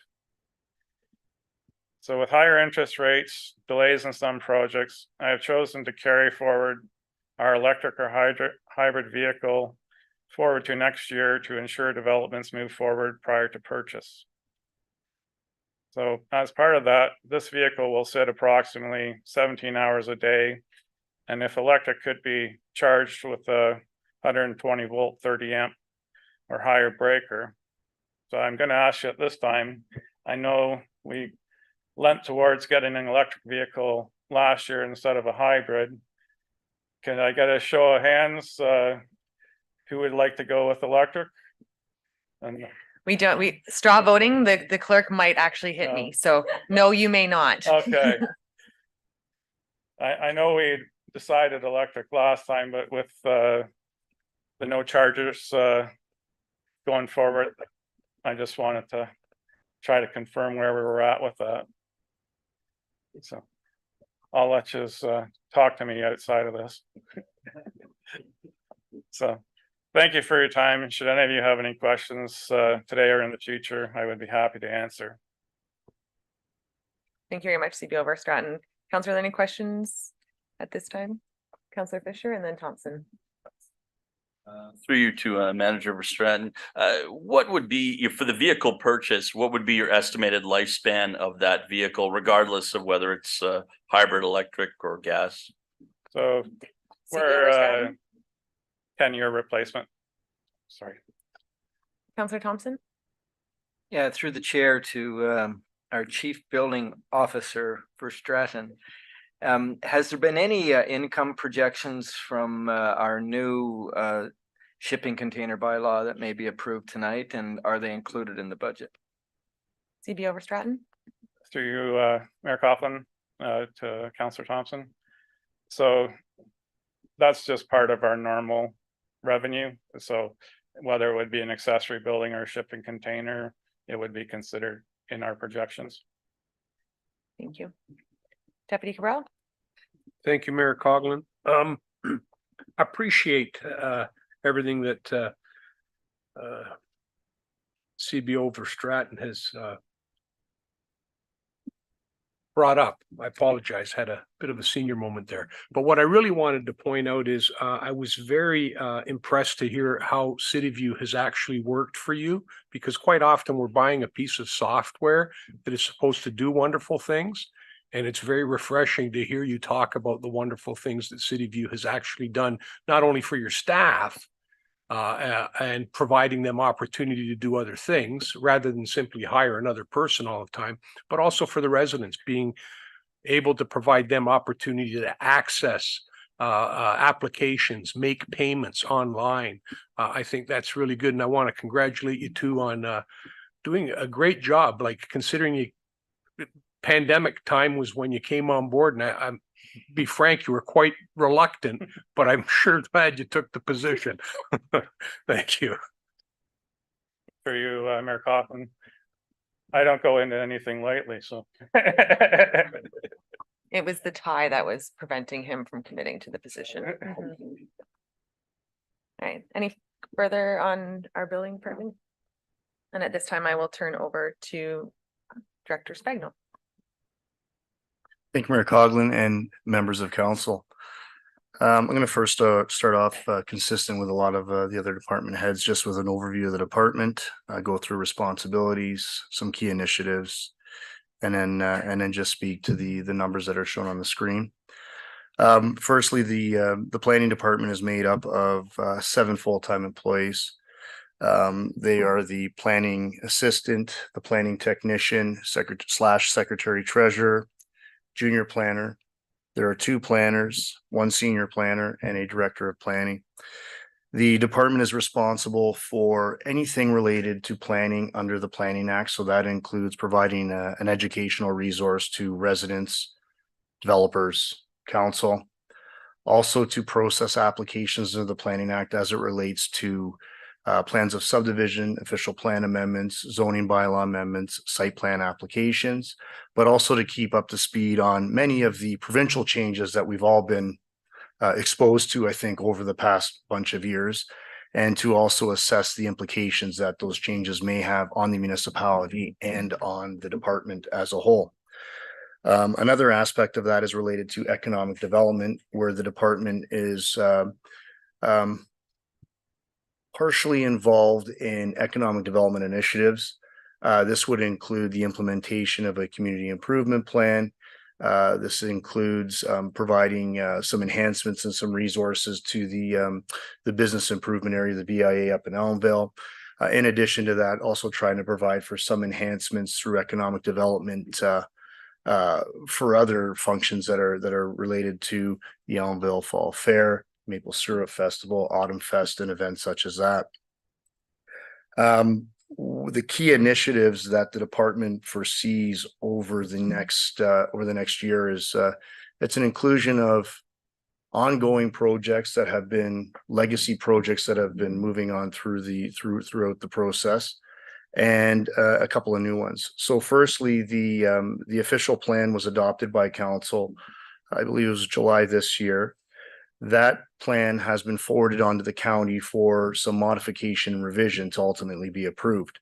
So with higher interest rates, delays in some projects, I have chosen to carry forward our electric or hybrid vehicle forward to next year to ensure developments move forward prior to purchase. So as part of that, this vehicle will sit approximately 17 hours a day. And if electric could be charged with a 120 volt, 30 amp or higher breaker. So I'm going to ask you at this time, I know we lent towards getting an electric vehicle last year instead of a hybrid. Can I get a show of hands? Who would like to go with electric? And We straw voting, the clerk might actually hit me. So no, you may not. Okay. I know we decided electric last time, but with the no chargers going forward, I just wanted to try to confirm where we were at with that. So I'll let you talk to me outside of this. So thank you for your time. And should any of you have any questions today or in the future, I would be happy to answer. Thank you very much, CBO Verstraeten. Councilor, any questions at this time? Councilor Fisher and then Thompson. Through you to Manager Verstraeten, what would be for the vehicle purchase? What would be your estimated lifespan of that vehicle, regardless of whether it's hybrid, electric, or gas? So we're 10-year replacement. Sorry. Councilor Thompson. Yeah, through the chair to our Chief Building Officer Verstraeten. Has there been any income projections from our new shipping container bylaw that may be approved tonight, and are they included in the budget? CB over Stratton. Through you, Mayor Coughlin, to Councillor Thompson. So that's just part of our normal revenue. So whether it would be an accessory building or a shipping container, it would be considered in our projections. Thank you. Deputy Cabral. Thank you, Mayor Coughlin. Appreciate everything that CB over Stratton has brought up. I apologize, had a bit of a senior moment there. But what I really wanted to point out is I was very impressed to hear how CityView has actually worked for you, because quite often we're buying a piece of software that is supposed to do wonderful things. And it's very refreshing to hear you talk about the wonderful things that CityView has actually done, not only for your staff, and providing them opportunity to do other things rather than simply hire another person all the time, but also for the residents, being able to provide them opportunity to access applications, make payments online. I think that's really good. And I want to congratulate you too on doing a great job, like considering you pandemic time was when you came on board, and I'm be frank, you were quite reluctant, but I'm sure glad you took the position. Thank you. For you, Mayor Coughlin, I don't go into anything lightly, so. It was the tie that was preventing him from committing to the position. All right, any further on our building department? And at this time, I will turn over to Director Spagnol. Thank you, Mayor Coughlin and members of council. I'm going to first start off consistent with a lot of the other department heads, just with an overview of the department, go through responsibilities, some key initiatives, and then just speak to the numbers that are shown on the screen. Firstly, the planning department is made up of 7 full-time employees. They are the planning assistant, the planning technician, secretary treasurer, junior planner. There are 2 planners, 1 senior planner, and a director of planning. The department is responsible for anything related to planning under the Planning Act. So that includes providing an educational resource to residents, developers, council, also to process applications of the Planning Act as it relates to plans of subdivision, official plan amendments, zoning bylaw amendments, site plan applications, but also to keep up to speed on many of the provincial changes that we've all been exposed to, I think, over the past bunch of years, and to also assess the implications that those changes may have on the municipality and on the department as a whole. Another aspect of that is related to economic development, where the department is partially involved in economic development initiatives. This would include the implementation of a community improvement plan. This includes providing some enhancements and some resources to the business improvement area, the BIA up in Elmville. In addition to that, also trying to provide for some enhancements through economic development for other functions that are related to the Elmville Fall Fair, Maple Syrup Festival, Autumn Fest, and events such as that. The key initiatives that the department foresees over the next year is it's an inclusion of ongoing projects that have been legacy projects that have been moving on throughout the process, and a couple of new ones. So firstly, the official plan was adopted by council, I believe it was July this year. That plan has been forwarded on to the county for some modification and revision to ultimately be approved.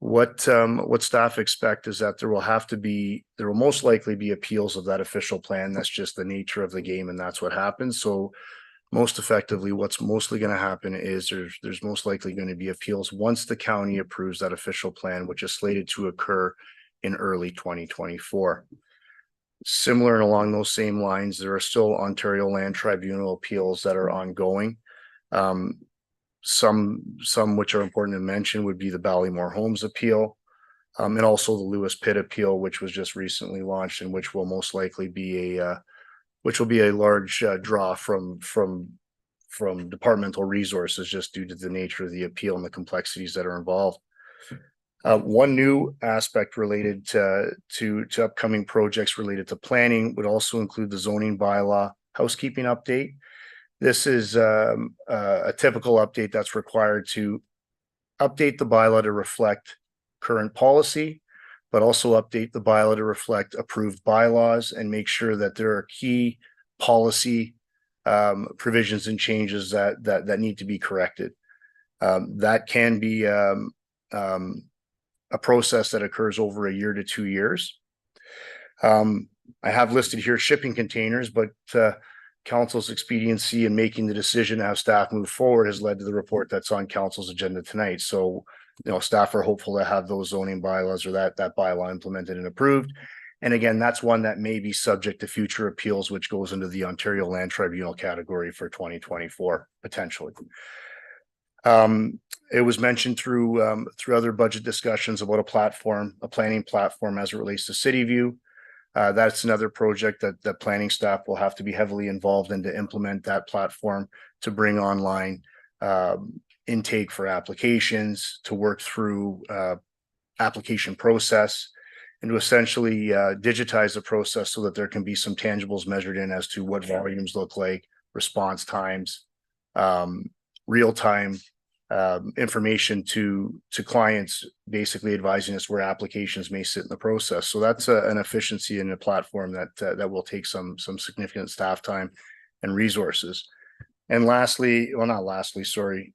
What staff expect is that there will most likely be appeals of that official plan. That's just the nature of the game, and that's what happens. So most effectively, what's mostly going to happen is there's most likely going to be appeals once the county approves that official plan, which is slated to occur in early 2024. Similar and along those same lines, there are still Ontario Land Tribunal appeals that are ongoing. Some which are important to mention would be the Ballymore Homes appeal, and also the Lewis Pitt appeal, which was just recently launched, and which will most likely be a large draw from from departmental resources just due to the nature of the appeal and the complexities that are involved. One new aspect related to upcoming projects related to planning would also include the zoning bylaw housekeeping update. This is a typical update that's required to update the bylaw to reflect current policy, but also update the bylaw to reflect approved bylaws and make sure that there are key policy provisions and changes that need to be corrected. That can be a process that occurs over a year to 2 years. I have listed here shipping containers, but council's expediency in making the decision to have staff move forward has led to the report that's on council's agenda tonight. So, staff are hopeful to have those zoning bylaws or that bylaw implemented and approved. And again, that's one that may be subject to future appeals, which goes into the Ontario Land Tribunal category for 2024, potentially. It was mentioned through other budget discussions about a planning platform as it relates to City View. That's another project that the planning staff will have to be heavily involved in to implement that platform, to bring online intake for applications, to work through application process, and to essentially digitize the process so that there can be some tangibles measured in as to what volumes look like, response times, real-time information to clients, basically advising us where applications may sit in the process. So that's an efficiency in a platform that will take some significant staff time and resources. And lastly, well, not lastly, sorry.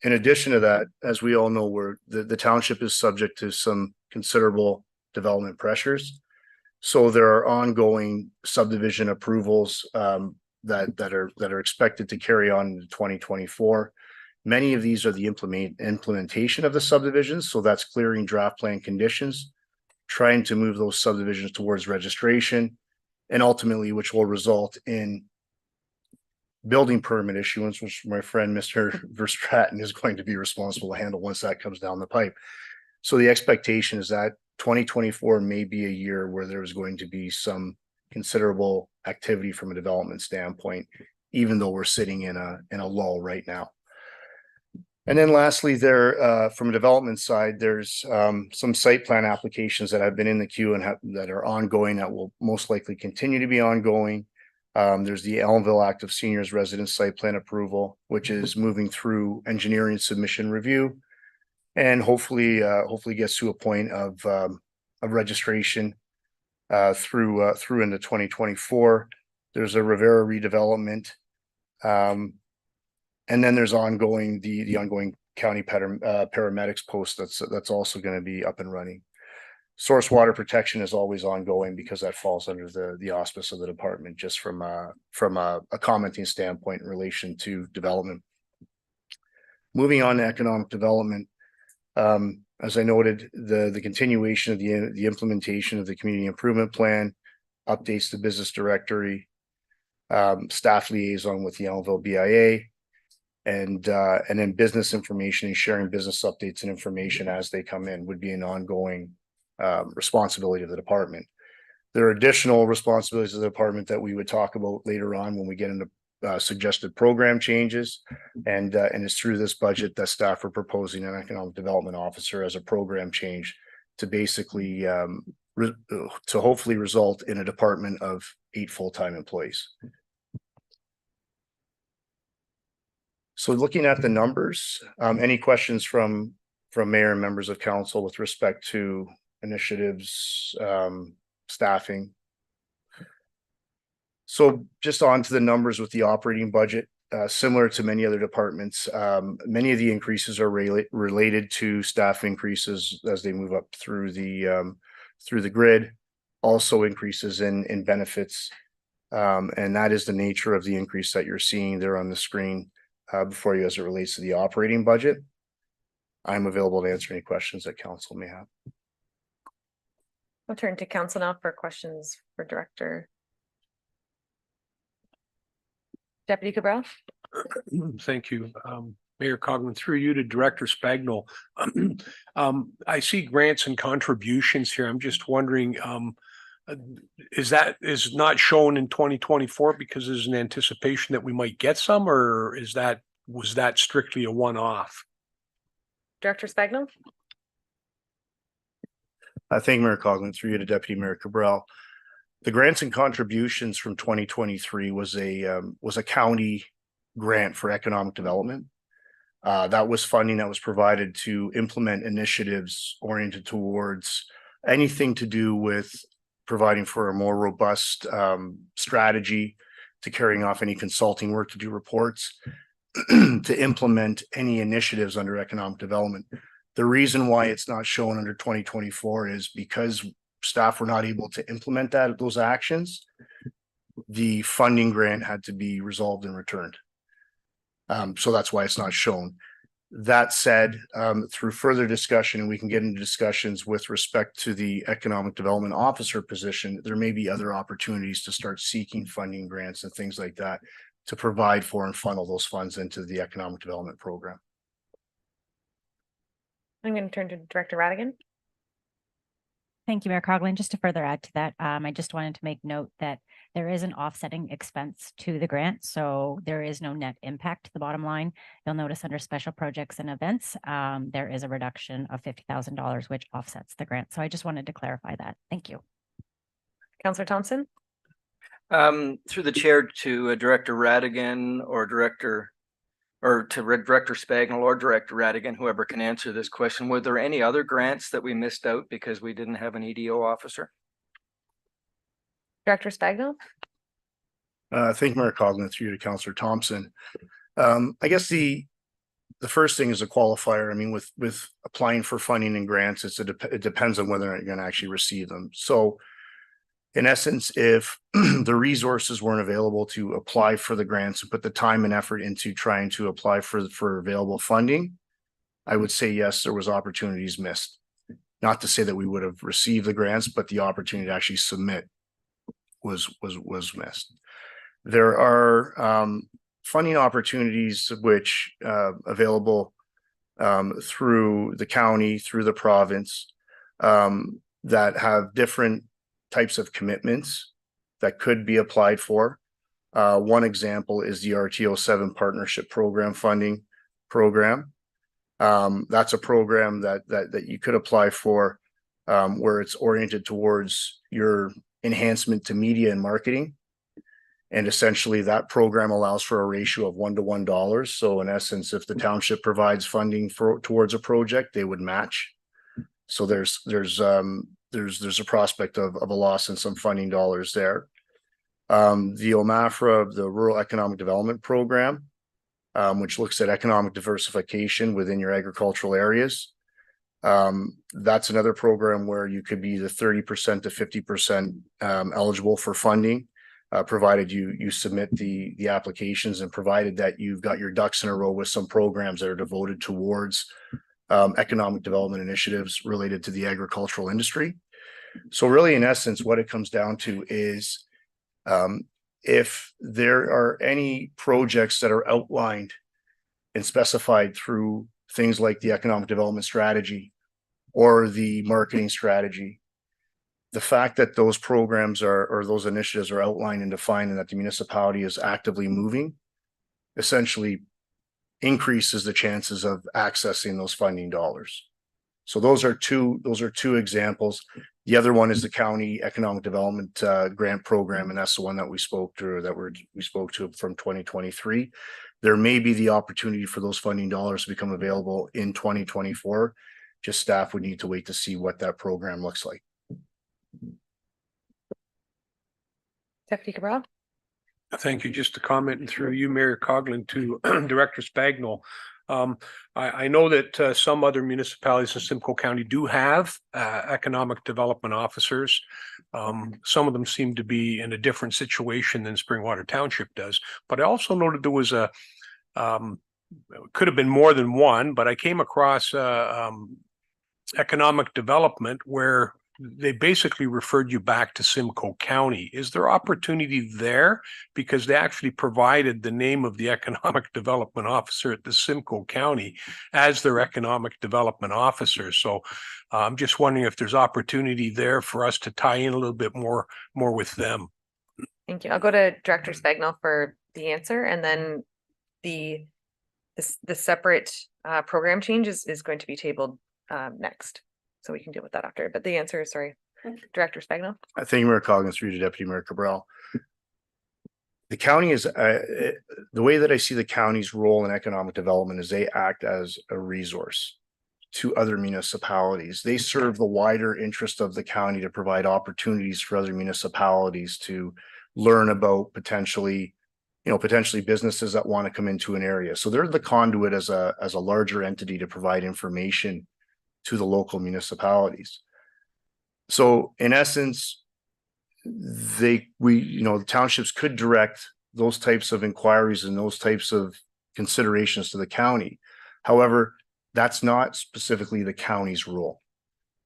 In addition to that, as we all know, the township is subject to some considerable development pressures. So there are ongoing subdivision approvals that are expected to carry on into 2024. Many of these are the implementation of the subdivisions. So that's clearing draft plan conditions, trying to move those subdivisions towards registration, and ultimately, which will result in building permit issuance, which my friend, Mr. Verstraeten, is going to be responsible to handle once that comes down the pipe. So the expectation is that 2024 may be a year where there is going to be some considerable activity from a development standpoint, even though we're sitting in a lull right now. And then lastly, from a development side, there's some site plan applications that have been in the queue and that are ongoing that will most likely continue to be ongoing. There's the Elmville Active Seniors Residence Site Plan Approval, which is moving through engineering submission review, and hopefully gets to a point of registration through into 2024. There's a Rivera redevelopment. And then there's the ongoing county paramedics post that's also going to be up and running. Source water protection is always ongoing because that falls under the auspice of the department, just from a commenting standpoint in relation to development. Moving on to economic development, as I noted, the continuation of the implementation of the community improvement plan, updates to business directory, staff liaison with the Elmville BIA, and then business information and sharing business updates and information as they come in would be an ongoing responsibility of the department. There are additional responsibilities of the department that we would talk about later on when we get into suggested program changes, and it's through this budget that staff are proposing an economic development officer as a program change to basically to hopefully result in a department of 8 full-time employees. So looking at the numbers, any questions from mayor and members of council with respect to initiatives, staffing? So just on to the numbers with the operating budget, similar to many other departments, many of the increases are related to staff increases as they move up through the grid, also increases in benefits. And that is the nature of the increase that you're seeing there on the screen before you as it relates to the operating budget. I'm available to answer any questions that council may have. I'll turn to council now for questions for Director. Deputy Cabral. Thank you. Mayor Cogman, through you to Director Spagnol. I see grants and contributions here. I'm just wondering, is not shown in 2024 because there's an anticipation that we might get some, or was that strictly a one-off? Director Spagno? I thank Mayor Coughlin, through you to Deputy Mayor Cabral. The grants and contributions from 2023 was a county grant for economic development. That was funding that was provided to implement initiatives oriented towards anything to do with providing for a more robust strategy, to carrying off any consulting work, to do reports, to implement any initiatives under economic development. The reason why it's not shown under 2024 is because staff were not able to implement those actions. The funding grant had to be resolved and returned. So that's why it's not shown. That said, through further discussion, and we can get into discussions with respect to the economic development officer position, there may be other opportunities to start seeking funding grants and things like that to provide for and funnel those funds into the economic development program. I'm going to turn to Director Radigan. Thank you, Mayor Coughlin. Just to further add to that, I just wanted to make note that there is an offsetting expense to the grant, so there is no net impact to the bottom line. You'll notice under special projects and events, there is a reduction of $50,000, which offsets the grant. So I just wanted to clarify that. Thank you. Councillor Thompson? Through the chair to Director Radigan or to Director Spagnell or Director Radigan, whoever can answer this question. Were there any other grants that we missed out because we didn't have an EDO officer? Director Spagnell? Thank you, Mayor Coughlin, through you to Councillor Thompson. I guess the first thing is a qualifier. I mean, with applying for funding and grants, it depends on whether or not you're going to actually receive them. So in essence, if the resources weren't available to apply for the grants and put the time and effort into trying to apply for available funding, I would say yes, there was opportunities missed. Not to say that we would have received the grants, but the opportunity to actually submit was missed. There are funding opportunities which available through the county, through the province, that have different types of commitments that could be applied for. One example is the RTO7 Partnership Program funding program. That's a program that you could apply for, where it's oriented towards your enhancement to media and marketing. And essentially that program allows for a ratio of $1 to $1. So in essence, if the township provides funding towards a project, they would match. So there's a prospect of a loss in some funding dollars there. The OMAFRA, the Rural Economic Development Program, which looks at economic diversification within your agricultural areas. That's another program where you could be the 30% to 50% eligible for funding, provided you submit the applications and provided that you've got your ducks in a row with some programs that are devoted towards economic development initiatives related to the agricultural industry. So really, in essence, what it comes down to is if there are any projects that are outlined and specified through things like the economic development strategy or the marketing strategy, the fact that those programs or those initiatives are outlined and defined and that the municipality is actively moving essentially increases the chances of accessing those funding dollars. So those are two examples. The other one is the county economic development grant program, and that's the one that we spoke to from 2023. There may be the opportunity for those funding dollars to become available in 2024. Just staff would need to wait to see what that program looks like. Deputy Cabral? Thank you. Just a comment through you, Mayor Coughlin, to Director Spagnell. I know that some other municipalities in Simcoe County do have economic development officers. Some of them seem to be in a different situation than Springwater Township does. But I also noted there was could have been more than one, but I came across economic development where they basically referred you back to Simcoe County. Is there opportunity there? Because they actually provided the name of the economic development officer at the Simcoe County as their economic development officer. So I'm just wondering if there's opportunity there for us to tie in a little bit more with them. Thank you. I'll go to Director Spagnell for the answer, and then the separate program change is going to be tabled next. So we can deal with that after, but the answer is, sorry, Director Spagnell. I think Mayor Coggins through to Deputy Mayor Cabral. The county is, the way that I see the county's role in economic development is they act as a resource to other municipalities. They serve the wider interest of the county to provide opportunities for other municipalities to learn about potentially businesses that want to come into an area. So they're the conduit as a larger entity to provide information to the local municipalities. So in essence, the townships could direct those types of inquiries and those types of considerations to the county. However, that's not specifically the county's role.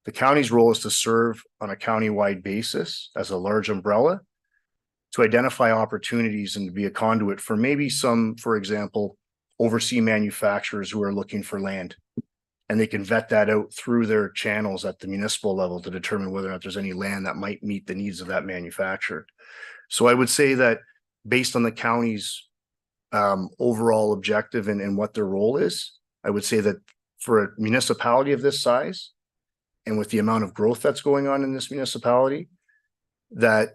The county's role is to serve on a countywide basis as a large umbrella to identify opportunities and to be a conduit for maybe some, for example, overseas manufacturers who are looking for land. And they can vet that out through their channels at the municipal level to determine whether or not there's any land that might meet the needs of that manufacturer. So I would say that based on the county's overall objective and what their role is, I would say that for a municipality of this size and with the amount of growth that's going on in this municipality, that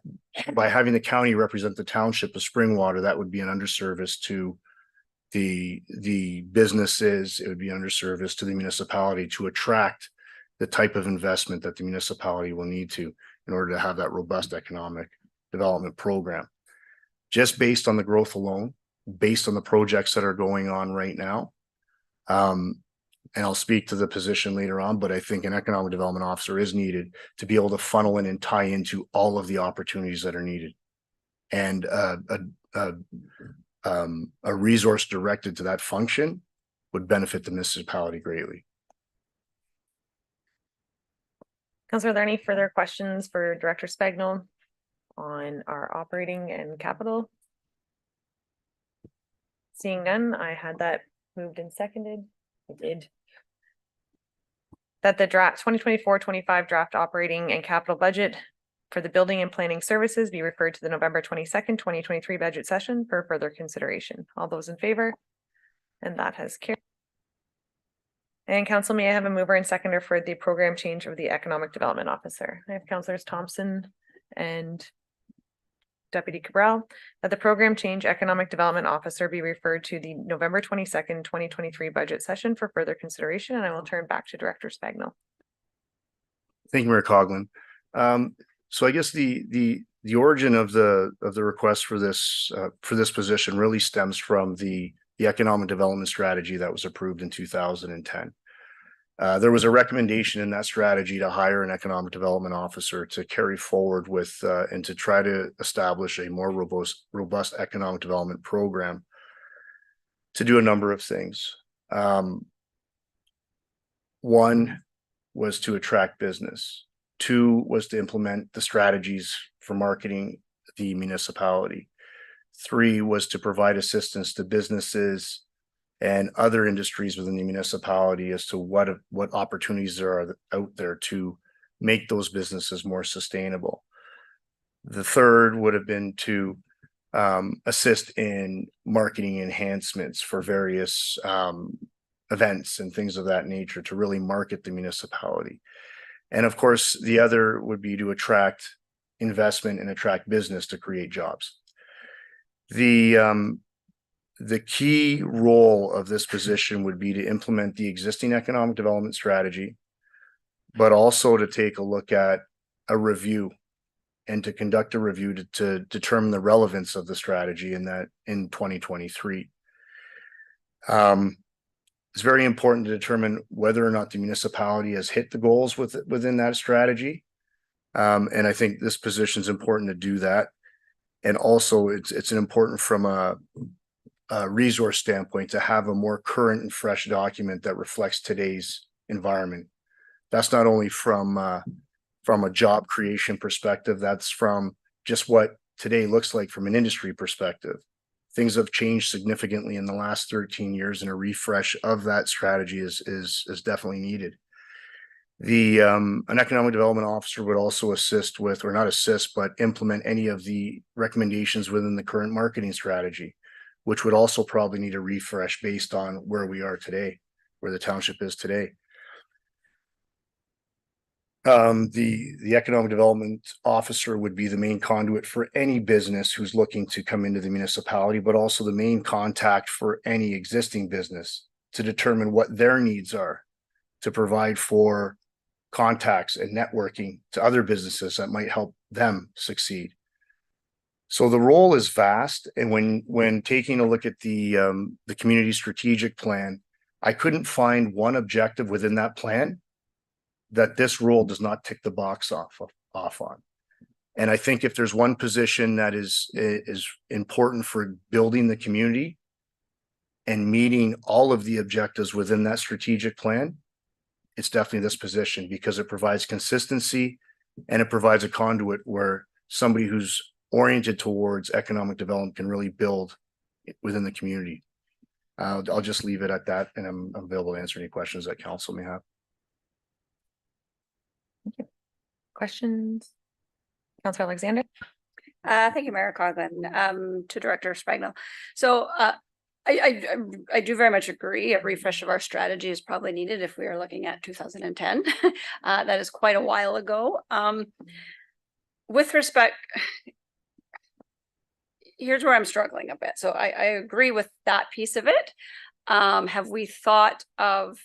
by having the county represent the township of Springwater, that would be an underservice to the businesses. It would be underservice to the municipality to attract the type of investment that the municipality will need to in order to have that robust economic development program. Just based on the growth alone, based on the projects that are going on right now, and I'll speak to the position later on, but I think an economic development officer is needed to be able to funnel in and tie into all of the opportunities that are needed. And a resource directed to that function would benefit the municipality greatly. Councilor, are there any further questions for Director Spagnell on our operating and capital? Seeing none, I had that moved and seconded. I did. That the draft 2024-25 draft operating and capital budget for the building and planning services be referred to the November 22nd, 2023 budget session for further consideration. All those in favor? And that has carried. And council, may I have a mover and seconder for the program change of the economic development officer? I have councilors Thompson and Deputy Cabral, that the program change economic development officer be referred to the November 22nd, 2023 budget session for further consideration. And I will turn back to Director Spagnell. Thank you, Mayor Coughlin. So I guess the origin of the request for this position really stems from the economic development strategy that was approved in 2010. There was a recommendation in that strategy to hire an economic development officer to carry forward with and to try to establish a more robust economic development program to do a number of things. One was to attract business. Two was to implement the strategies for marketing the municipality. Three was to provide assistance to businesses and other industries within the municipality as to what opportunities there are out there to make those businesses more sustainable. The third would have been to assist in marketing enhancements for various events and things of that nature to really market the municipality. And of course, the other would be to attract investment and attract business to create jobs. The key role of this position would be to implement the existing economic development strategy, but also to take a look at a review and to conduct a review to determine the relevance of the strategy in 2023. It's very important to determine whether or not the municipality has hit the goals within that strategy. And I think this position is important to do that. And also it's an important from a resource standpoint to have a more current and fresh document that reflects today's environment. That's not only from from a job creation perspective. That's from just what today looks like from an industry perspective. Things have changed significantly in the last 13 years, and a refresh of that strategy is definitely needed. An economic development officer would also assist with, or not assist, but implement any of the recommendations within the current marketing strategy, which would also probably need a refresh based on where we are today, where the township is today. The economic development officer would be the main conduit for any business who's looking to come into the municipality, but also the main contact for any existing business to determine what their needs are, to provide for contacts and networking to other businesses that might help them succeed. So the role is vast, and when taking a look at the community strategic plan, I couldn't find one objective within that plan that this role does not tick the box off on. And I think if there's one position that is important for building the community and meeting all of the objectives within that strategic plan, it's definitely this position, because it provides consistency and it provides a conduit where somebody who's oriented towards economic development can really build within the community. I'll just leave it at that, and I'm available to answer any questions that council may have. Questions? Councilor Alexander? Thank you, Mayor Coughlin, to Director Spragnell. So I do very much agree. A refresh of our strategy is probably needed if we are looking at 2010. That is quite a while ago. With respect, here's where I'm struggling a bit. So I agree with that piece of it. Have we thought of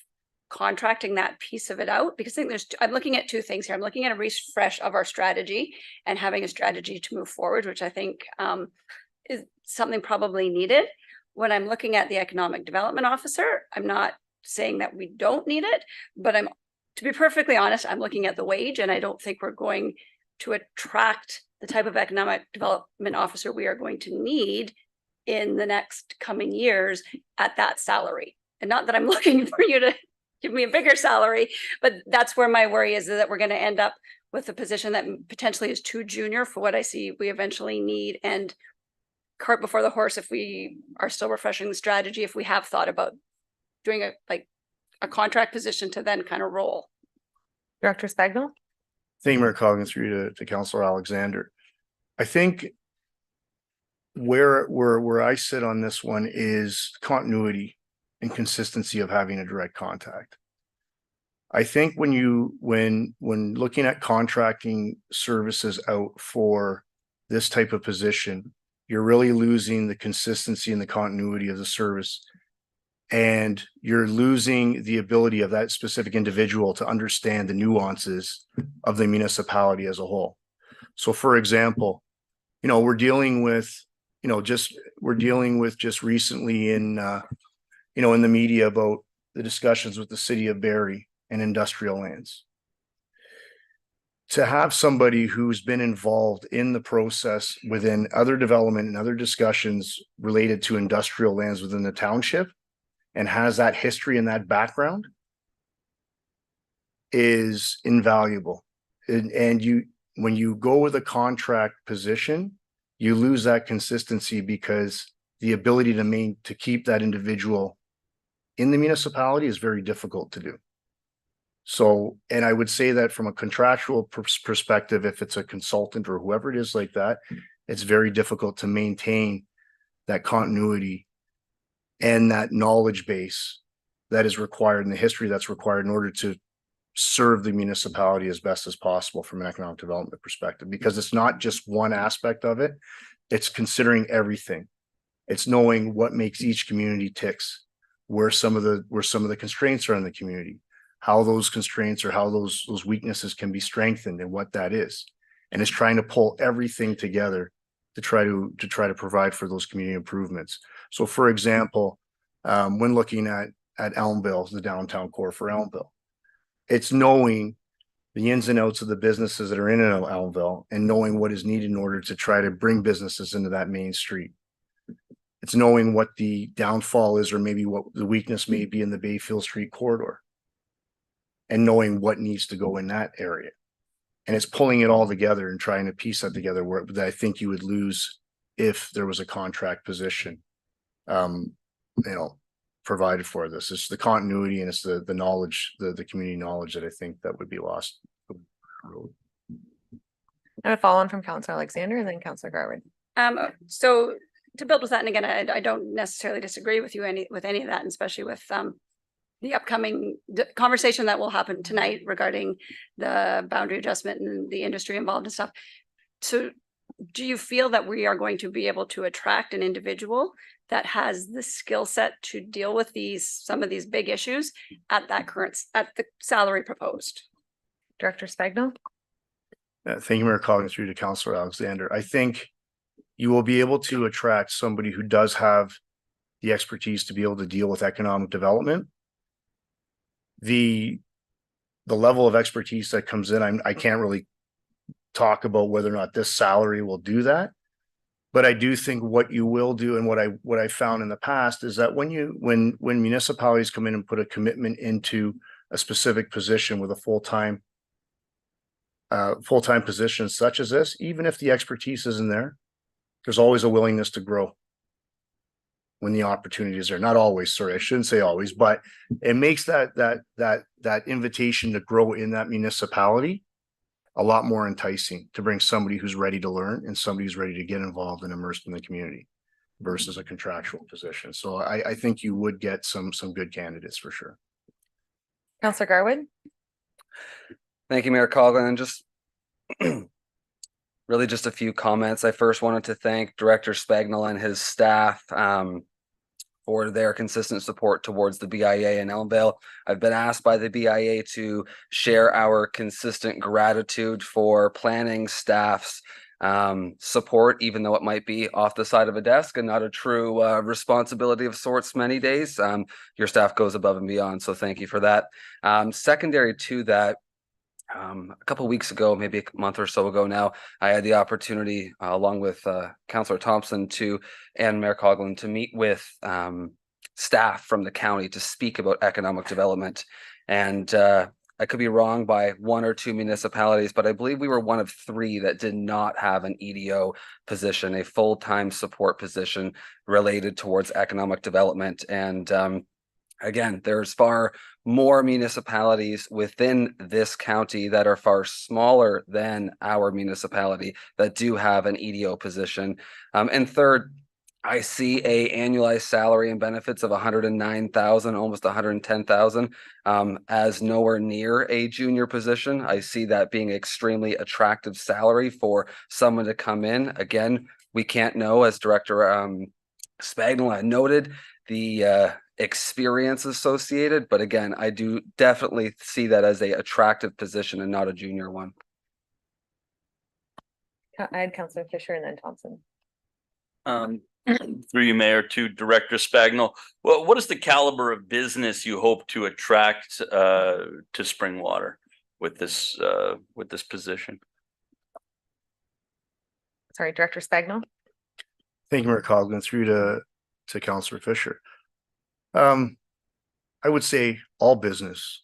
contracting that piece of it out? Because I think I'm looking at two things here. I'm looking at a refresh of our strategy and having a strategy to move forward, which I think is something probably needed. When I'm looking at the economic development officer, I'm not saying that we don't need it, but to be perfectly honest, I'm looking at the wage, and I don't think we're going to attract the type of economic development officer we are going to need in the next coming years at that salary. And not that I'm looking for you to give me a bigger salary, but that's where my worry is, that we're going to end up with a position that potentially is too junior for what I see we eventually need, and cart before the horse if we are still refreshing the strategy, if we have thought about doing a contract position to then kind of roll. Director Spagnell? Thank you, Mayor Coggins, through to Councilor Alexander. I think where I sit on this one is continuity and consistency of having a direct contact. I think when looking at contracting services out for this type of position, you're really losing the consistency and the continuity of the service, and you're losing the ability of that specific individual to understand the nuances of the municipality as a whole. So for example, we're dealing with just recently in the media about the discussions with the city of Barrie and industrial lands. To have somebody who's been involved in the process within other development and other discussions related to industrial lands within the township and has that history and that background is invaluable. And when you go with a contract position, you lose that consistency, because the ability to keep that individual in the municipality is very difficult to do. So, and I would say that from a contractual perspective, if it's a consultant or whoever it is like that, it's very difficult to maintain that continuity and that knowledge base that is required and the history that's required in order to serve the municipality as best as possible from an economic development perspective, because it's not just one aspect of it. It's considering everything. It's knowing what makes each community ticks, where some of the constraints are in the community, how those constraints or how those weaknesses can be strengthened and what that is. And it's trying to pull everything together to try to provide for those community improvements. So for example, when looking at Elmville, the downtown core for Elmville, it's knowing the ins and outs of the businesses that are in Elmville and knowing what is needed in order to try to bring businesses into that main street. It's knowing what the downfall is, or maybe what the weakness may be in the Bayfield Street corridor, and knowing what needs to go in that area. And it's pulling it all together and trying to piece that together where that I think you would lose if there was a contract position. Provided for this. It's the continuity and it's the knowledge, the community knowledge that I think that would be lost. And a follow on from Councillor Alexander and then Councillor Garwood. So to build with that, and again, I don't necessarily disagree with you with any of that, and especially with the upcoming conversation that will happen tonight regarding the boundary adjustment and the industry involved and stuff. So do you feel that we are going to be able to attract an individual that has the skill set to deal with some of these big issues at the salary proposed? Director Spagnell. Thank you, Mayor Coggin, through to Councillor Alexander. I think you will be able to attract somebody who does have the expertise to be able to deal with economic development. The level of expertise that comes in, I can't really talk about whether or not this salary will do that. But I do think what you will do, and what I found in the past, is that when municipalities come in and put a commitment into a specific position with a full-time position such as this, even if the expertise isn't there, there's always a willingness to grow when the opportunities are not always, sorry, I shouldn't say always, but it makes that invitation to grow in that municipality a lot more enticing to bring somebody who's ready to learn and somebody who's ready to get involved and immersed in the community versus a contractual position. So I think you would get some good candidates for sure. Councillor Garwood. Thank you, Mayor Coughlin. And just really just a few comments. I first wanted to thank Director Spagnell and his staff for their consistent support towards the BIA in Elmvale. I've been asked by the BIA to share our consistent gratitude for planning staff's support, even though it might be off the side of a desk and not a true responsibility of sorts many days. Your staff goes above and beyond, so thank you for that. Secondary to that, a couple of weeks ago, maybe a month or so ago now, I had the opportunity, along with Councillor Thompson and Mayor Coughlin, to meet with staff from the county to speak about economic development. And I could be wrong by one or two municipalities, but I believe we were one of three that did not have an EDO position, a full-time support position related towards economic development. And again, there's far more municipalities within this county that are far smaller than our municipality that do have an EDO position. And third, I see a annualized salary and benefits of 109,000, almost 110,000, as nowhere near a junior position. I see that being extremely attractive salary for someone to come in. Again, we can't know, as Director Spagnell noted, the experience associated, but again, I do definitely see that as a attractive position and not a junior one. I had Councillor Fisher and then Thompson. Through you, Mayor, to Director Spagnell. Well, what is the caliber of business you hope to attract to Springwater with this position? Sorry, Director Spagnell. Thank you, Mayor Coughlin. Through to Councillor Fisher. I would say all business.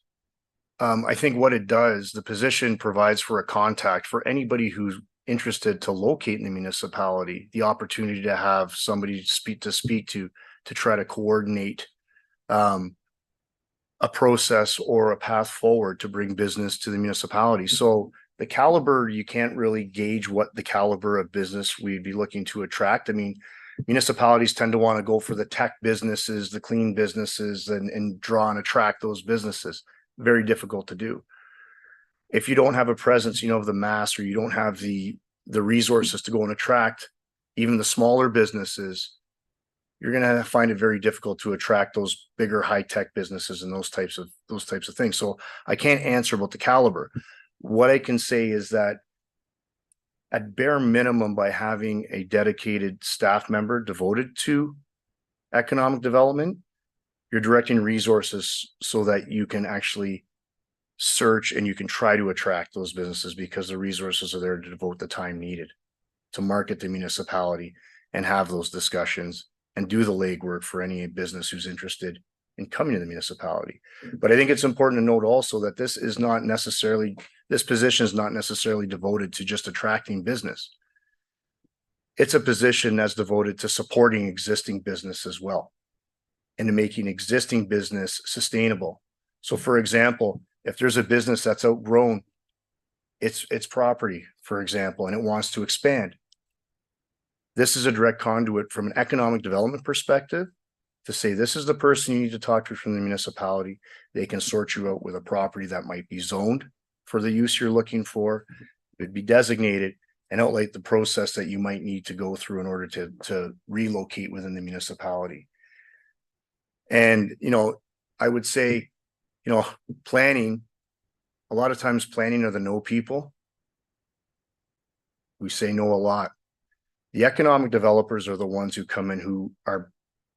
I think what it does, the position provides for a contact for anybody who's interested to locate in the municipality, the opportunity to have somebody to speak to try to coordinate a process or a path forward to bring business to the municipality. So the caliber, you can't really gauge what the caliber of business we'd be looking to attract. I mean, municipalities tend to want to go for the tech businesses, the clean businesses, and draw and attract those businesses. Very difficult to do. If you don't have a presence, of the mass, or you don't have the resources to go and attract even the smaller businesses, you're going to find it very difficult to attract those bigger high-tech businesses and those types of things. So I can't answer about the caliber. What I can say is that at bare minimum, by having a dedicated staff member devoted to economic development, you're directing resources so that you can actually search and you can try to attract those businesses, because the resources are there to devote the time needed to market the municipality and have those discussions and do the legwork for any business who's interested in coming to the municipality. But I think it's important to note also that this is not necessarily this position is not necessarily devoted to just attracting business. It's a position that's devoted to supporting existing business as well and to making existing business sustainable. So for example, if there's a business that's outgrown its property, for example, and it wants to expand, this is a direct conduit from an economic development perspective to say, this is the person you need to talk to from the municipality. They can sort you out with a property that might be zoned for the use you're looking for. It'd be designated and outline the process that you might need to go through in order to relocate within the municipality. And, I would say, planning, a lot of times planning are the no people. We say no a lot. The economic developers are the ones who come in who are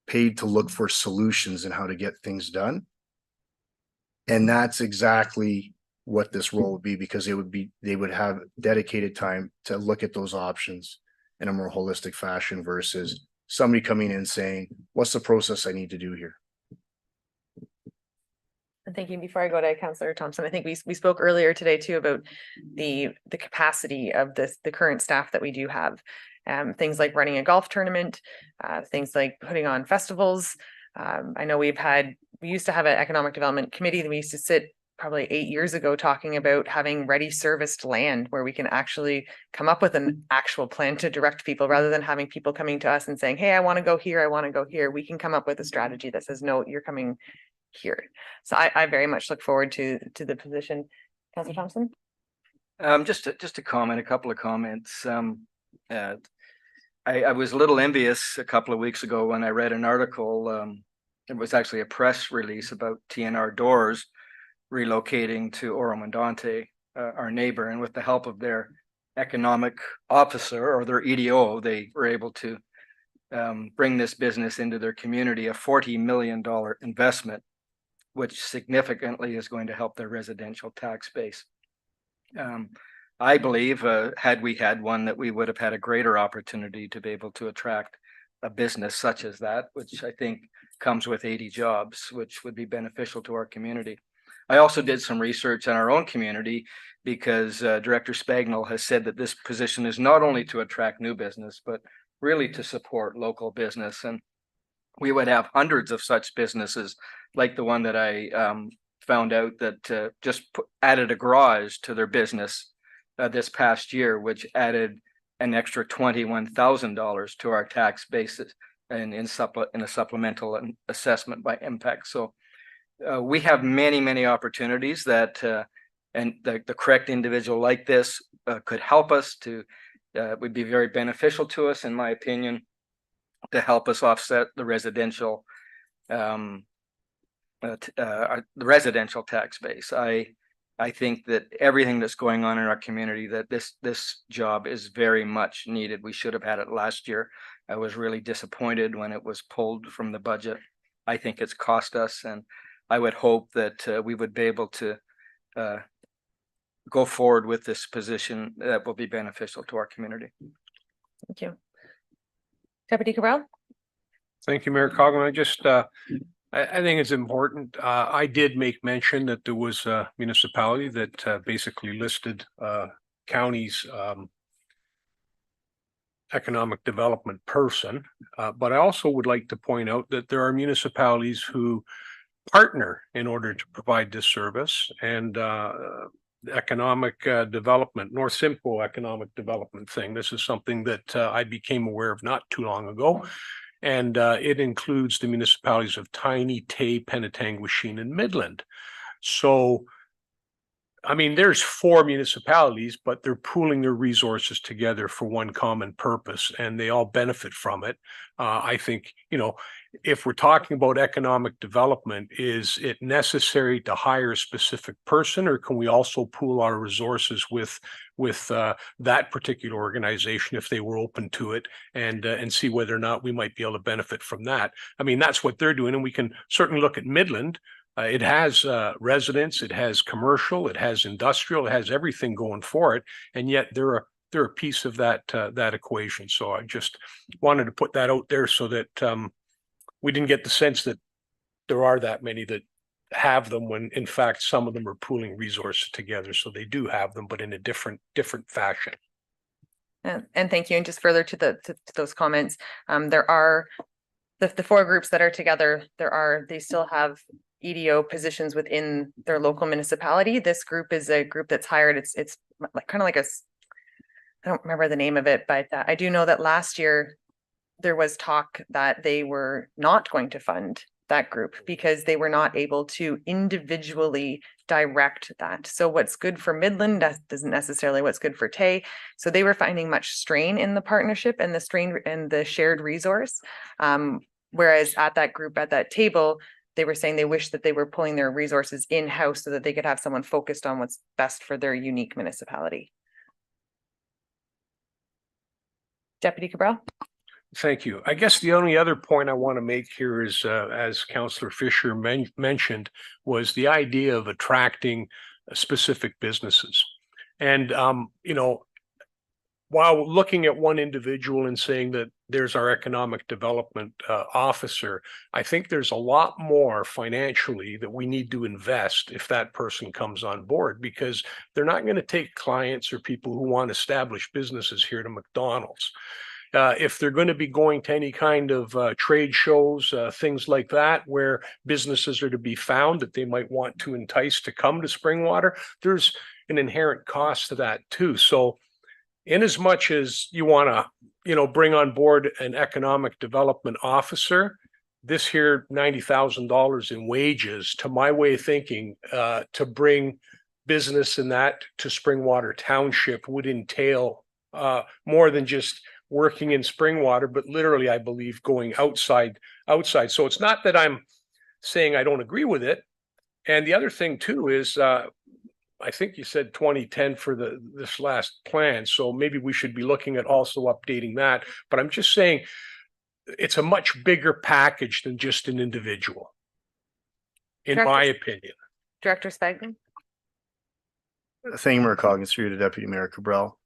paid to look for solutions and how to get things done. And that's exactly what this role would be, because they would have dedicated time to look at those options in a more holistic fashion versus somebody coming in saying, what's the process I need to do here? And thank you. Before I go to Councillor Thompson, I think we spoke earlier today too about the capacity of the current staff that we do have. Things like running a golf tournament, things like putting on festivals. I know we used to have an economic development committee that we used to sit probably 8 years ago talking about having ready serviced land where we can actually come up with an actual plan to direct people rather than having people coming to us and saying, hey, I want to go here, I want to go here. We can come up with a strategy that says, no, you're coming here. So I very much look forward to the position. Councillor Thompson? Just a comment, a couple of comments. I was a little envious a couple of weeks ago when I read an article. It was actually a press release about TNR Doors relocating to Oro-Mondonte, our neighbor, and with the help of their economic officer or their EDO, they were able to bring this business into their community, a $40 million investment, which significantly is going to help their residential tax base. I believe had we had one, that we would have had a greater opportunity to be able to attract a business such as that, which I think comes with 80 jobs, which would be beneficial to our community. I also did some research on our own community because Director Spagnell has said that this position is not only to attract new business, but really to support local business. And we would have hundreds of such businesses like the one that I found out that just added a garage to their business this past year, which added an extra $21,000 to our tax basis and in a supplemental assessment by impact. So we have many opportunities that and the correct individual like this could help us to would be very beneficial to us, in my opinion, to help us offset the residential tax base. I think that everything that's going on in our community, that this job is very much needed. We should have had it last year. I was really disappointed when it was pulled from the budget. I think it's cost us, and I would hope that we would be able to go forward with this position that will be beneficial to our community. Thank you. Deputy Cabral? Thank you, Mayor Coughlin. I just I think it's important. I did make mention that there was a municipality that basically listed county's economic development person. But I also would like to point out that there are municipalities who partner in order to provide this service, and economic development, North Simcoe economic development thing. This is something that I became aware of not too long ago. And it includes the municipalities of Tiny, Tay, Penetanguishene, and Midland. So, I mean, there's 4 municipalities, but they're pooling their resources together for one common purpose, and they all benefit from it. I think, if we're talking about economic development, is it necessary to hire a specific person, or can we also pool our resources with that particular organization if they were open to it, and see whether or not we might be able to benefit from that? I mean, that's what they're doing, and we can certainly look at Midland. It has residents, it has commercial, it has industrial, it has everything going for it, and yet they're a piece of that equation. So I just wanted to put that out there so that we didn't get the sense that there are that many that have them when in fact some of them are pooling resources together. So they do have them, but in a different fashion. And thank you. And just further to to those comments, there are the four groups that are together. They still have EDO positions within their local municipality. This group is a group that's hired. It's like kind of like I don't remember the name of it, but I do know that last year there was talk that they were not going to fund that group because they were not able to individually direct that. So what's good for Midland isn't necessarily what's good for Tay. So they were finding much strain in the partnership and the strain and the shared resource. Whereas at that group, at that table, they were saying they wish that they were pulling their resources in-house so that they could have someone focused on what's best for their unique municipality. Deputy Cabral. Thank you. I guess the only other point I want to make here is, as Councillor Fisher mentioned, was the idea of attracting specific businesses. And, you know, while looking at one individual and saying that there's our economic development officer, I think there's a lot more financially that we need to invest if that person comes on board, because they're not going to take clients or people who want to establish businesses here to McDonald's. If they're going to be going to any kind of trade shows, things like that, where businesses are to be found that they might want to entice to come to Springwater, there's an inherent cost to that too. So in as much as you want to, you know, bring on board an economic development officer, this here $90,000 in wages, to my way of thinking, to bring business in that to Springwater Township would entail more than just working in Springwater, but literally, I believe, going outside. So it's not that I'm saying I don't agree with it. And the other thing too is, I think you said 2010 for this last plan. So maybe we should be looking at also updating that. But I'm just saying it's a much bigger package than just an individual, in my opinion. Director Spagman. Thank you, Mayor Coggins, through to Deputy Mayor Cabral.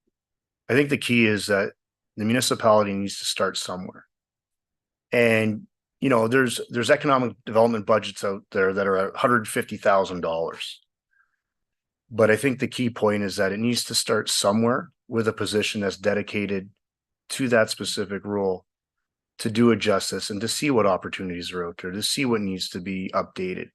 I think the key is that the municipality needs to start somewhere. And, you know, there's economic development budgets out there that are at $150,000. But I think the key point is that it needs to start somewhere with a position that's dedicated to that specific role, to do it justice and to see what opportunities are out there, to see what needs to be updated.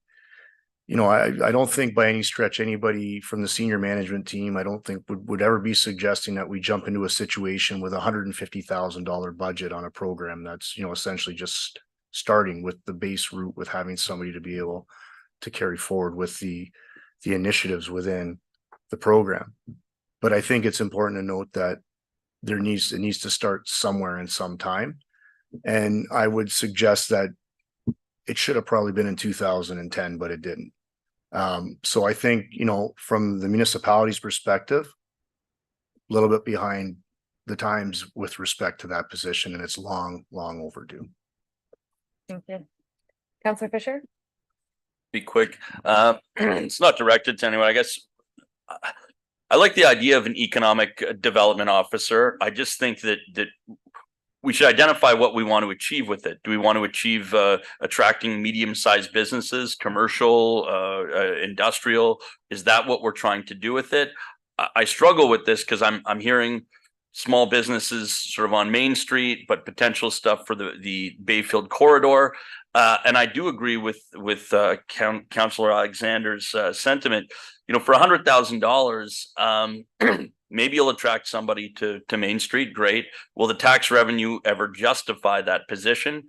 You know, I don't think by any stretch anybody from the senior management team, I don't think would ever be suggesting that we jump into a situation with $150,000 budget on a program that's, you know, essentially just starting with the base route, with having somebody to be able to carry forward with the initiatives within the program. But I think it's important to note that it needs to start somewhere and sometime. And I would suggest that it should have probably been in 2010, but it didn't. So I think, you know, from the municipality's perspective, a little bit behind the times with respect to that position, and it's long overdue. Thank you. Councillor Fisher. Be quick. It's not directed to anyone. I guess I like the idea of an economic development officer. I just think that we should identify what we want to achieve with it. Do we want to achieve attracting medium-sized businesses, commercial, industrial? Is that what we're trying to do with it? I struggle with this because I'm hearing small businesses sort of on Main Street, but potential stuff for the Bayfield corridor. And I do agree with Councillor Alexander's sentiment. You know, for $100,000, maybe you'll attract somebody to Main Street. Great. Will the tax revenue ever justify that position?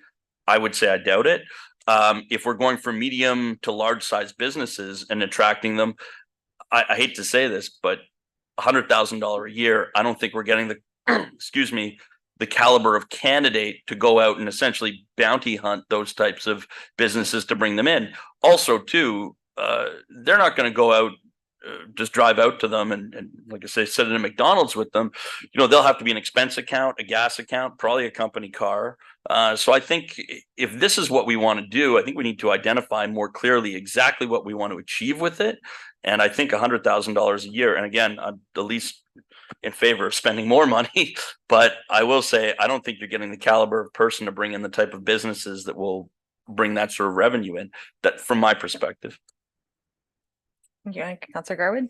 I would say I doubt it. If we're going for medium to large size businesses and attracting them, I hate to say this, but $100,000 a year, I don't think we're getting the, excuse me, the caliber of candidate to go out and essentially bounty hunt those types of businesses to bring them in. Also, too, they're not going to go out, just drive out to them and like I say, sit in a McDonald's with them. You know, they'll have to be an expense account, a gas account, probably a company car. So I think if this is what we want to do, I think we need to identify more clearly exactly what we want to achieve with it. And I think $100,000 a year. And again, I'm the least in favor of spending more money, but I will say, I don't think you're getting the caliber of person to bring in the type of businesses that will bring that sort of revenue in, that from my perspective. Yeah, Counselor Garwood.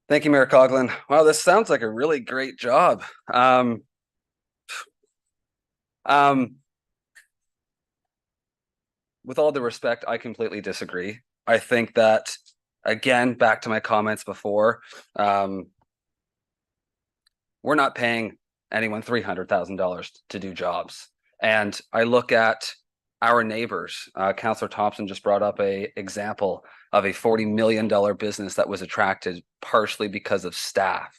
Thank you, Mayor Coughlin. Wow, this sounds like a really great job. With all due respect, I completely disagree. I think that, again, back to my comments before, we're not paying anyone $300,000 to do jobs. And I look at our neighbors. Councillor Thompson just brought up a example of a $40 million business that was attracted partially because of staff.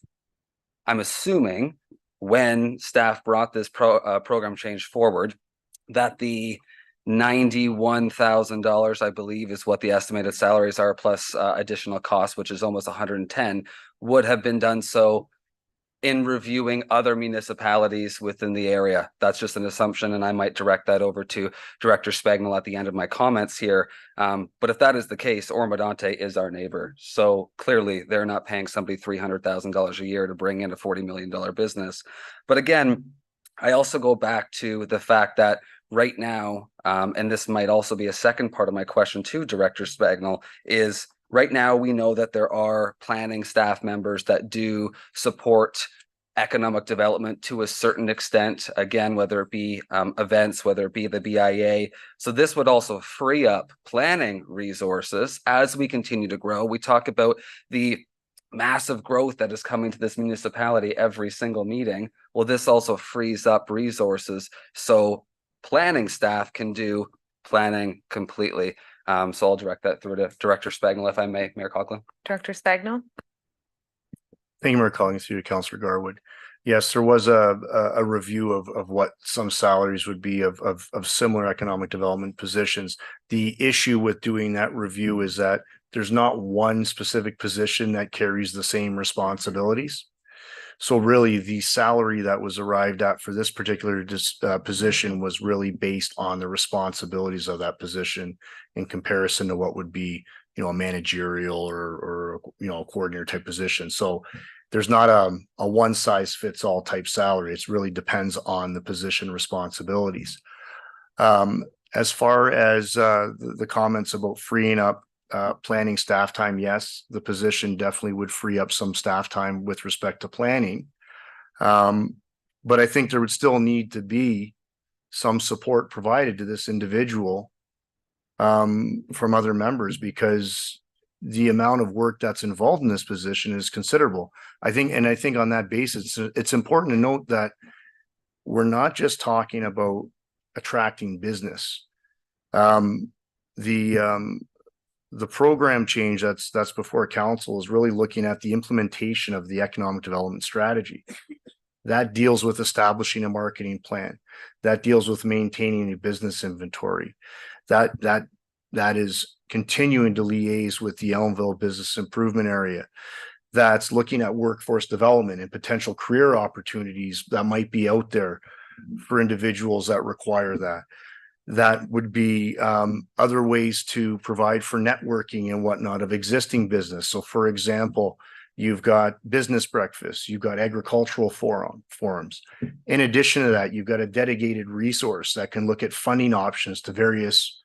I'm assuming when staff brought this program change forward, that the $91,000, I believe, is what the estimated salaries are, plus additional costs, which is almost 110, would have been done so in reviewing other municipalities within the area. That's just an assumption, and I might direct that over to Director Spagnell at the end of my comments here. But if that is the case, Ormadante is our neighbor. So clearly they're not paying somebody $300,000 a year to bring in a $40 million business. But again, I also go back to the fact that right now, and this might also be a second part of my question to Director Spagnell, is right now we know that there are planning staff members that do support economic development to a certain extent, again, whether it be events, whether it be the BIA. So this would also free up planning resources as we continue to grow. We talk about the massive growth that is coming to this municipality every single meeting. Well, this also frees up resources so planning staff can do planning completely. So I'll direct that through to Director Spagnell, if I may, Mayor Coughlin. Director Spagnell. Thank you, Mayor Coughlin, through to Councillor Garwood. Yes, there was a review of what some salaries would be of similar economic development positions. The issue with doing that review is that there's not one specific position that carries the same responsibilities. So really the salary that was arrived at for this particular position was really based on the responsibilities of that position in comparison to what would be, a managerial or a coordinator type position. So there's not a one size fits all type salary. It really depends on the position responsibilities. As far as the comments about freeing up planning staff time, yes, the position definitely would free up some staff time with respect to planning. But I think there would still need to be some support provided to this individual from other members, because the amount of work that's involved in this position is considerable. I think on that basis, it's important to note that we're not just talking about attracting business. The program change that's before council is really looking at the implementation of the economic development strategy. That deals with establishing a marketing plan. That deals with maintaining a business inventory. That is continuing to liaise with the Elmville Business Improvement Area. That's looking at workforce development and potential career opportunities that might be out there for individuals that require that. That would be other ways to provide for networking and whatnot of existing business. So for example, you've got business breakfasts, you've got agricultural forums. In addition to that, you've got a dedicated resource that can look at funding options to various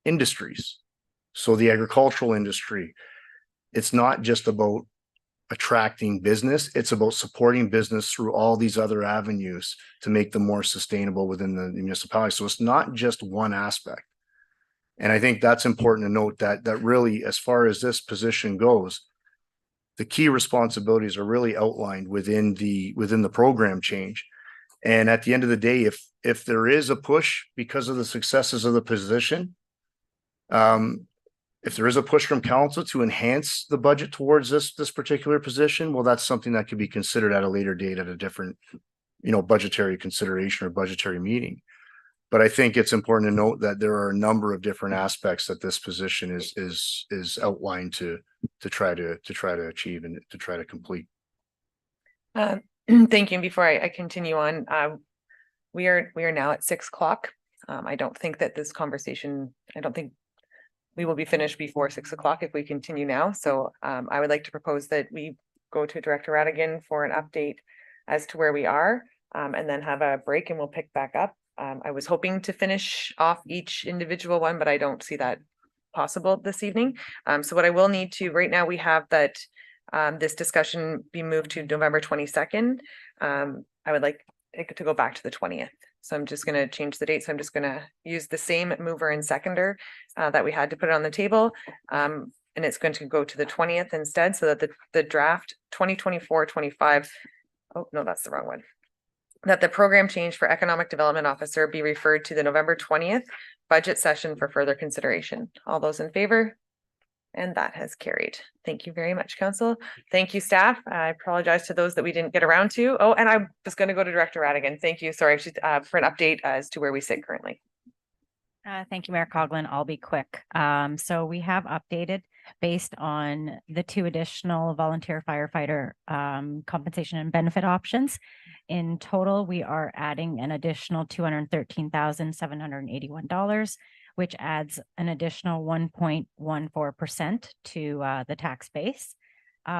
industries. So the agricultural industry, it's not just about attracting business, it's about supporting business through all these other avenues to make them more sustainable within the municipality. So it's not just one aspect. And I think that's important to note that really, as far as this position goes, the key responsibilities are really outlined within the program change. And at the end of the day, if there is a push because of the successes of the position, if there is a push from council to enhance the budget towards this particular position, well, that's something that could be considered at a later date at a different, budgetary consideration or budgetary meeting. But I think it's important to note that there are a number of different aspects that this position is outlined to try to achieve and to try to complete. Thank you. And before I continue on, we are now at 6 o'clock. I don't think that this conversation, we will be finished before 6 o'clock if we continue now. So I would like to propose that we go to Director Radigan for an update as to where we are, and then have a break and we'll pick back up. I was hoping to finish off each individual one, but I don't see that possible this evening. So what I will need to, right now, we have that this discussion be moved to November 22nd. I would like it to go back to the 20th. So I'm just going to change the date. So I'm just going to use the same mover and seconder that we had to put it on the table. And it's going to go to the 20th instead, so that the draft 2024-25, oh, no, that's the wrong one. That the program change for economic development officer be referred to the November 20th budget session for further consideration. All those in favor? And that has carried. Thank you very much, council. Thank you, staff. I apologize to those that we didn't get around to. Oh, and I was going to go to Director Radigan. Thank you. Sorry, for an update as to where we sit currently. Thank you, Mayor Coughlin. I'll be quick. So we have updated based on the 2 additional volunteer firefighter compensation and benefit options. In total, we are adding an additional $213,781, which adds an additional 1.14% to the tax base.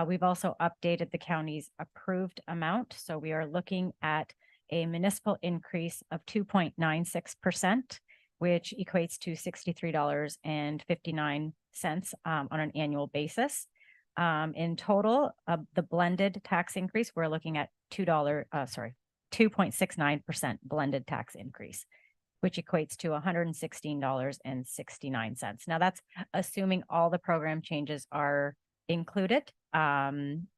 We've also updated the county's approved amount. So we are looking at a municipal increase of 2.96%, which equates to $63.59 on an annual basis. In total, the blended tax increase, we're looking at $2.69% blended tax increase, which equates to $116.69. Now that's assuming all the program changes are included,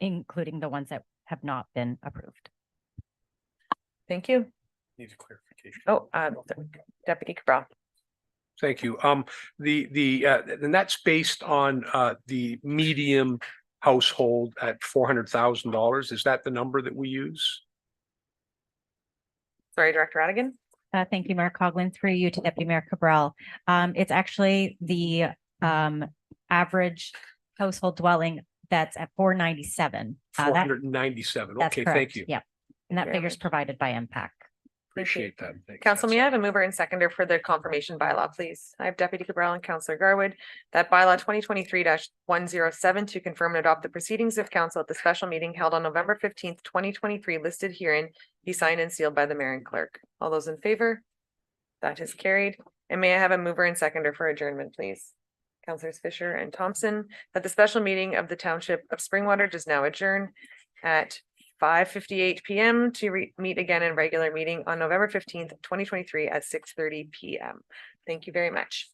including the ones that have not been approved. Thank you. Need a clarification. Oh, Deputy Cabral. Thank you. And that's based on the medium household at $400,000. Is that the number that we use? Sorry, Director Radigan. Thank you, Mayor Coughlin. Through you to Deputy Mayor Cabral. It's actually the average household dwelling that's at 497. 497. That's Okay, correct. thank you. Yeah, and that Very figure's much. provided by MPAC. Appreciate that. Thanks. Council, may I have a mover and seconder for the confirmation bylaw, please? I have Deputy Cabral and Councillor Garwood. That bylaw 2023-107 to confirm and adopt the proceedings of council at the special meeting held on November 15th, 2023, listed herein, be signed and sealed by the mayor and clerk. All those in favor? That is carried. And may I have a mover and seconder for adjournment, please? Councillors Fisher and Thompson, that the special meeting of the Township of Springwater does now adjourn at 5:58 p.m. to meet again in regular meeting on November 15th, 2023 at 6:30 p.m. Thank you very much.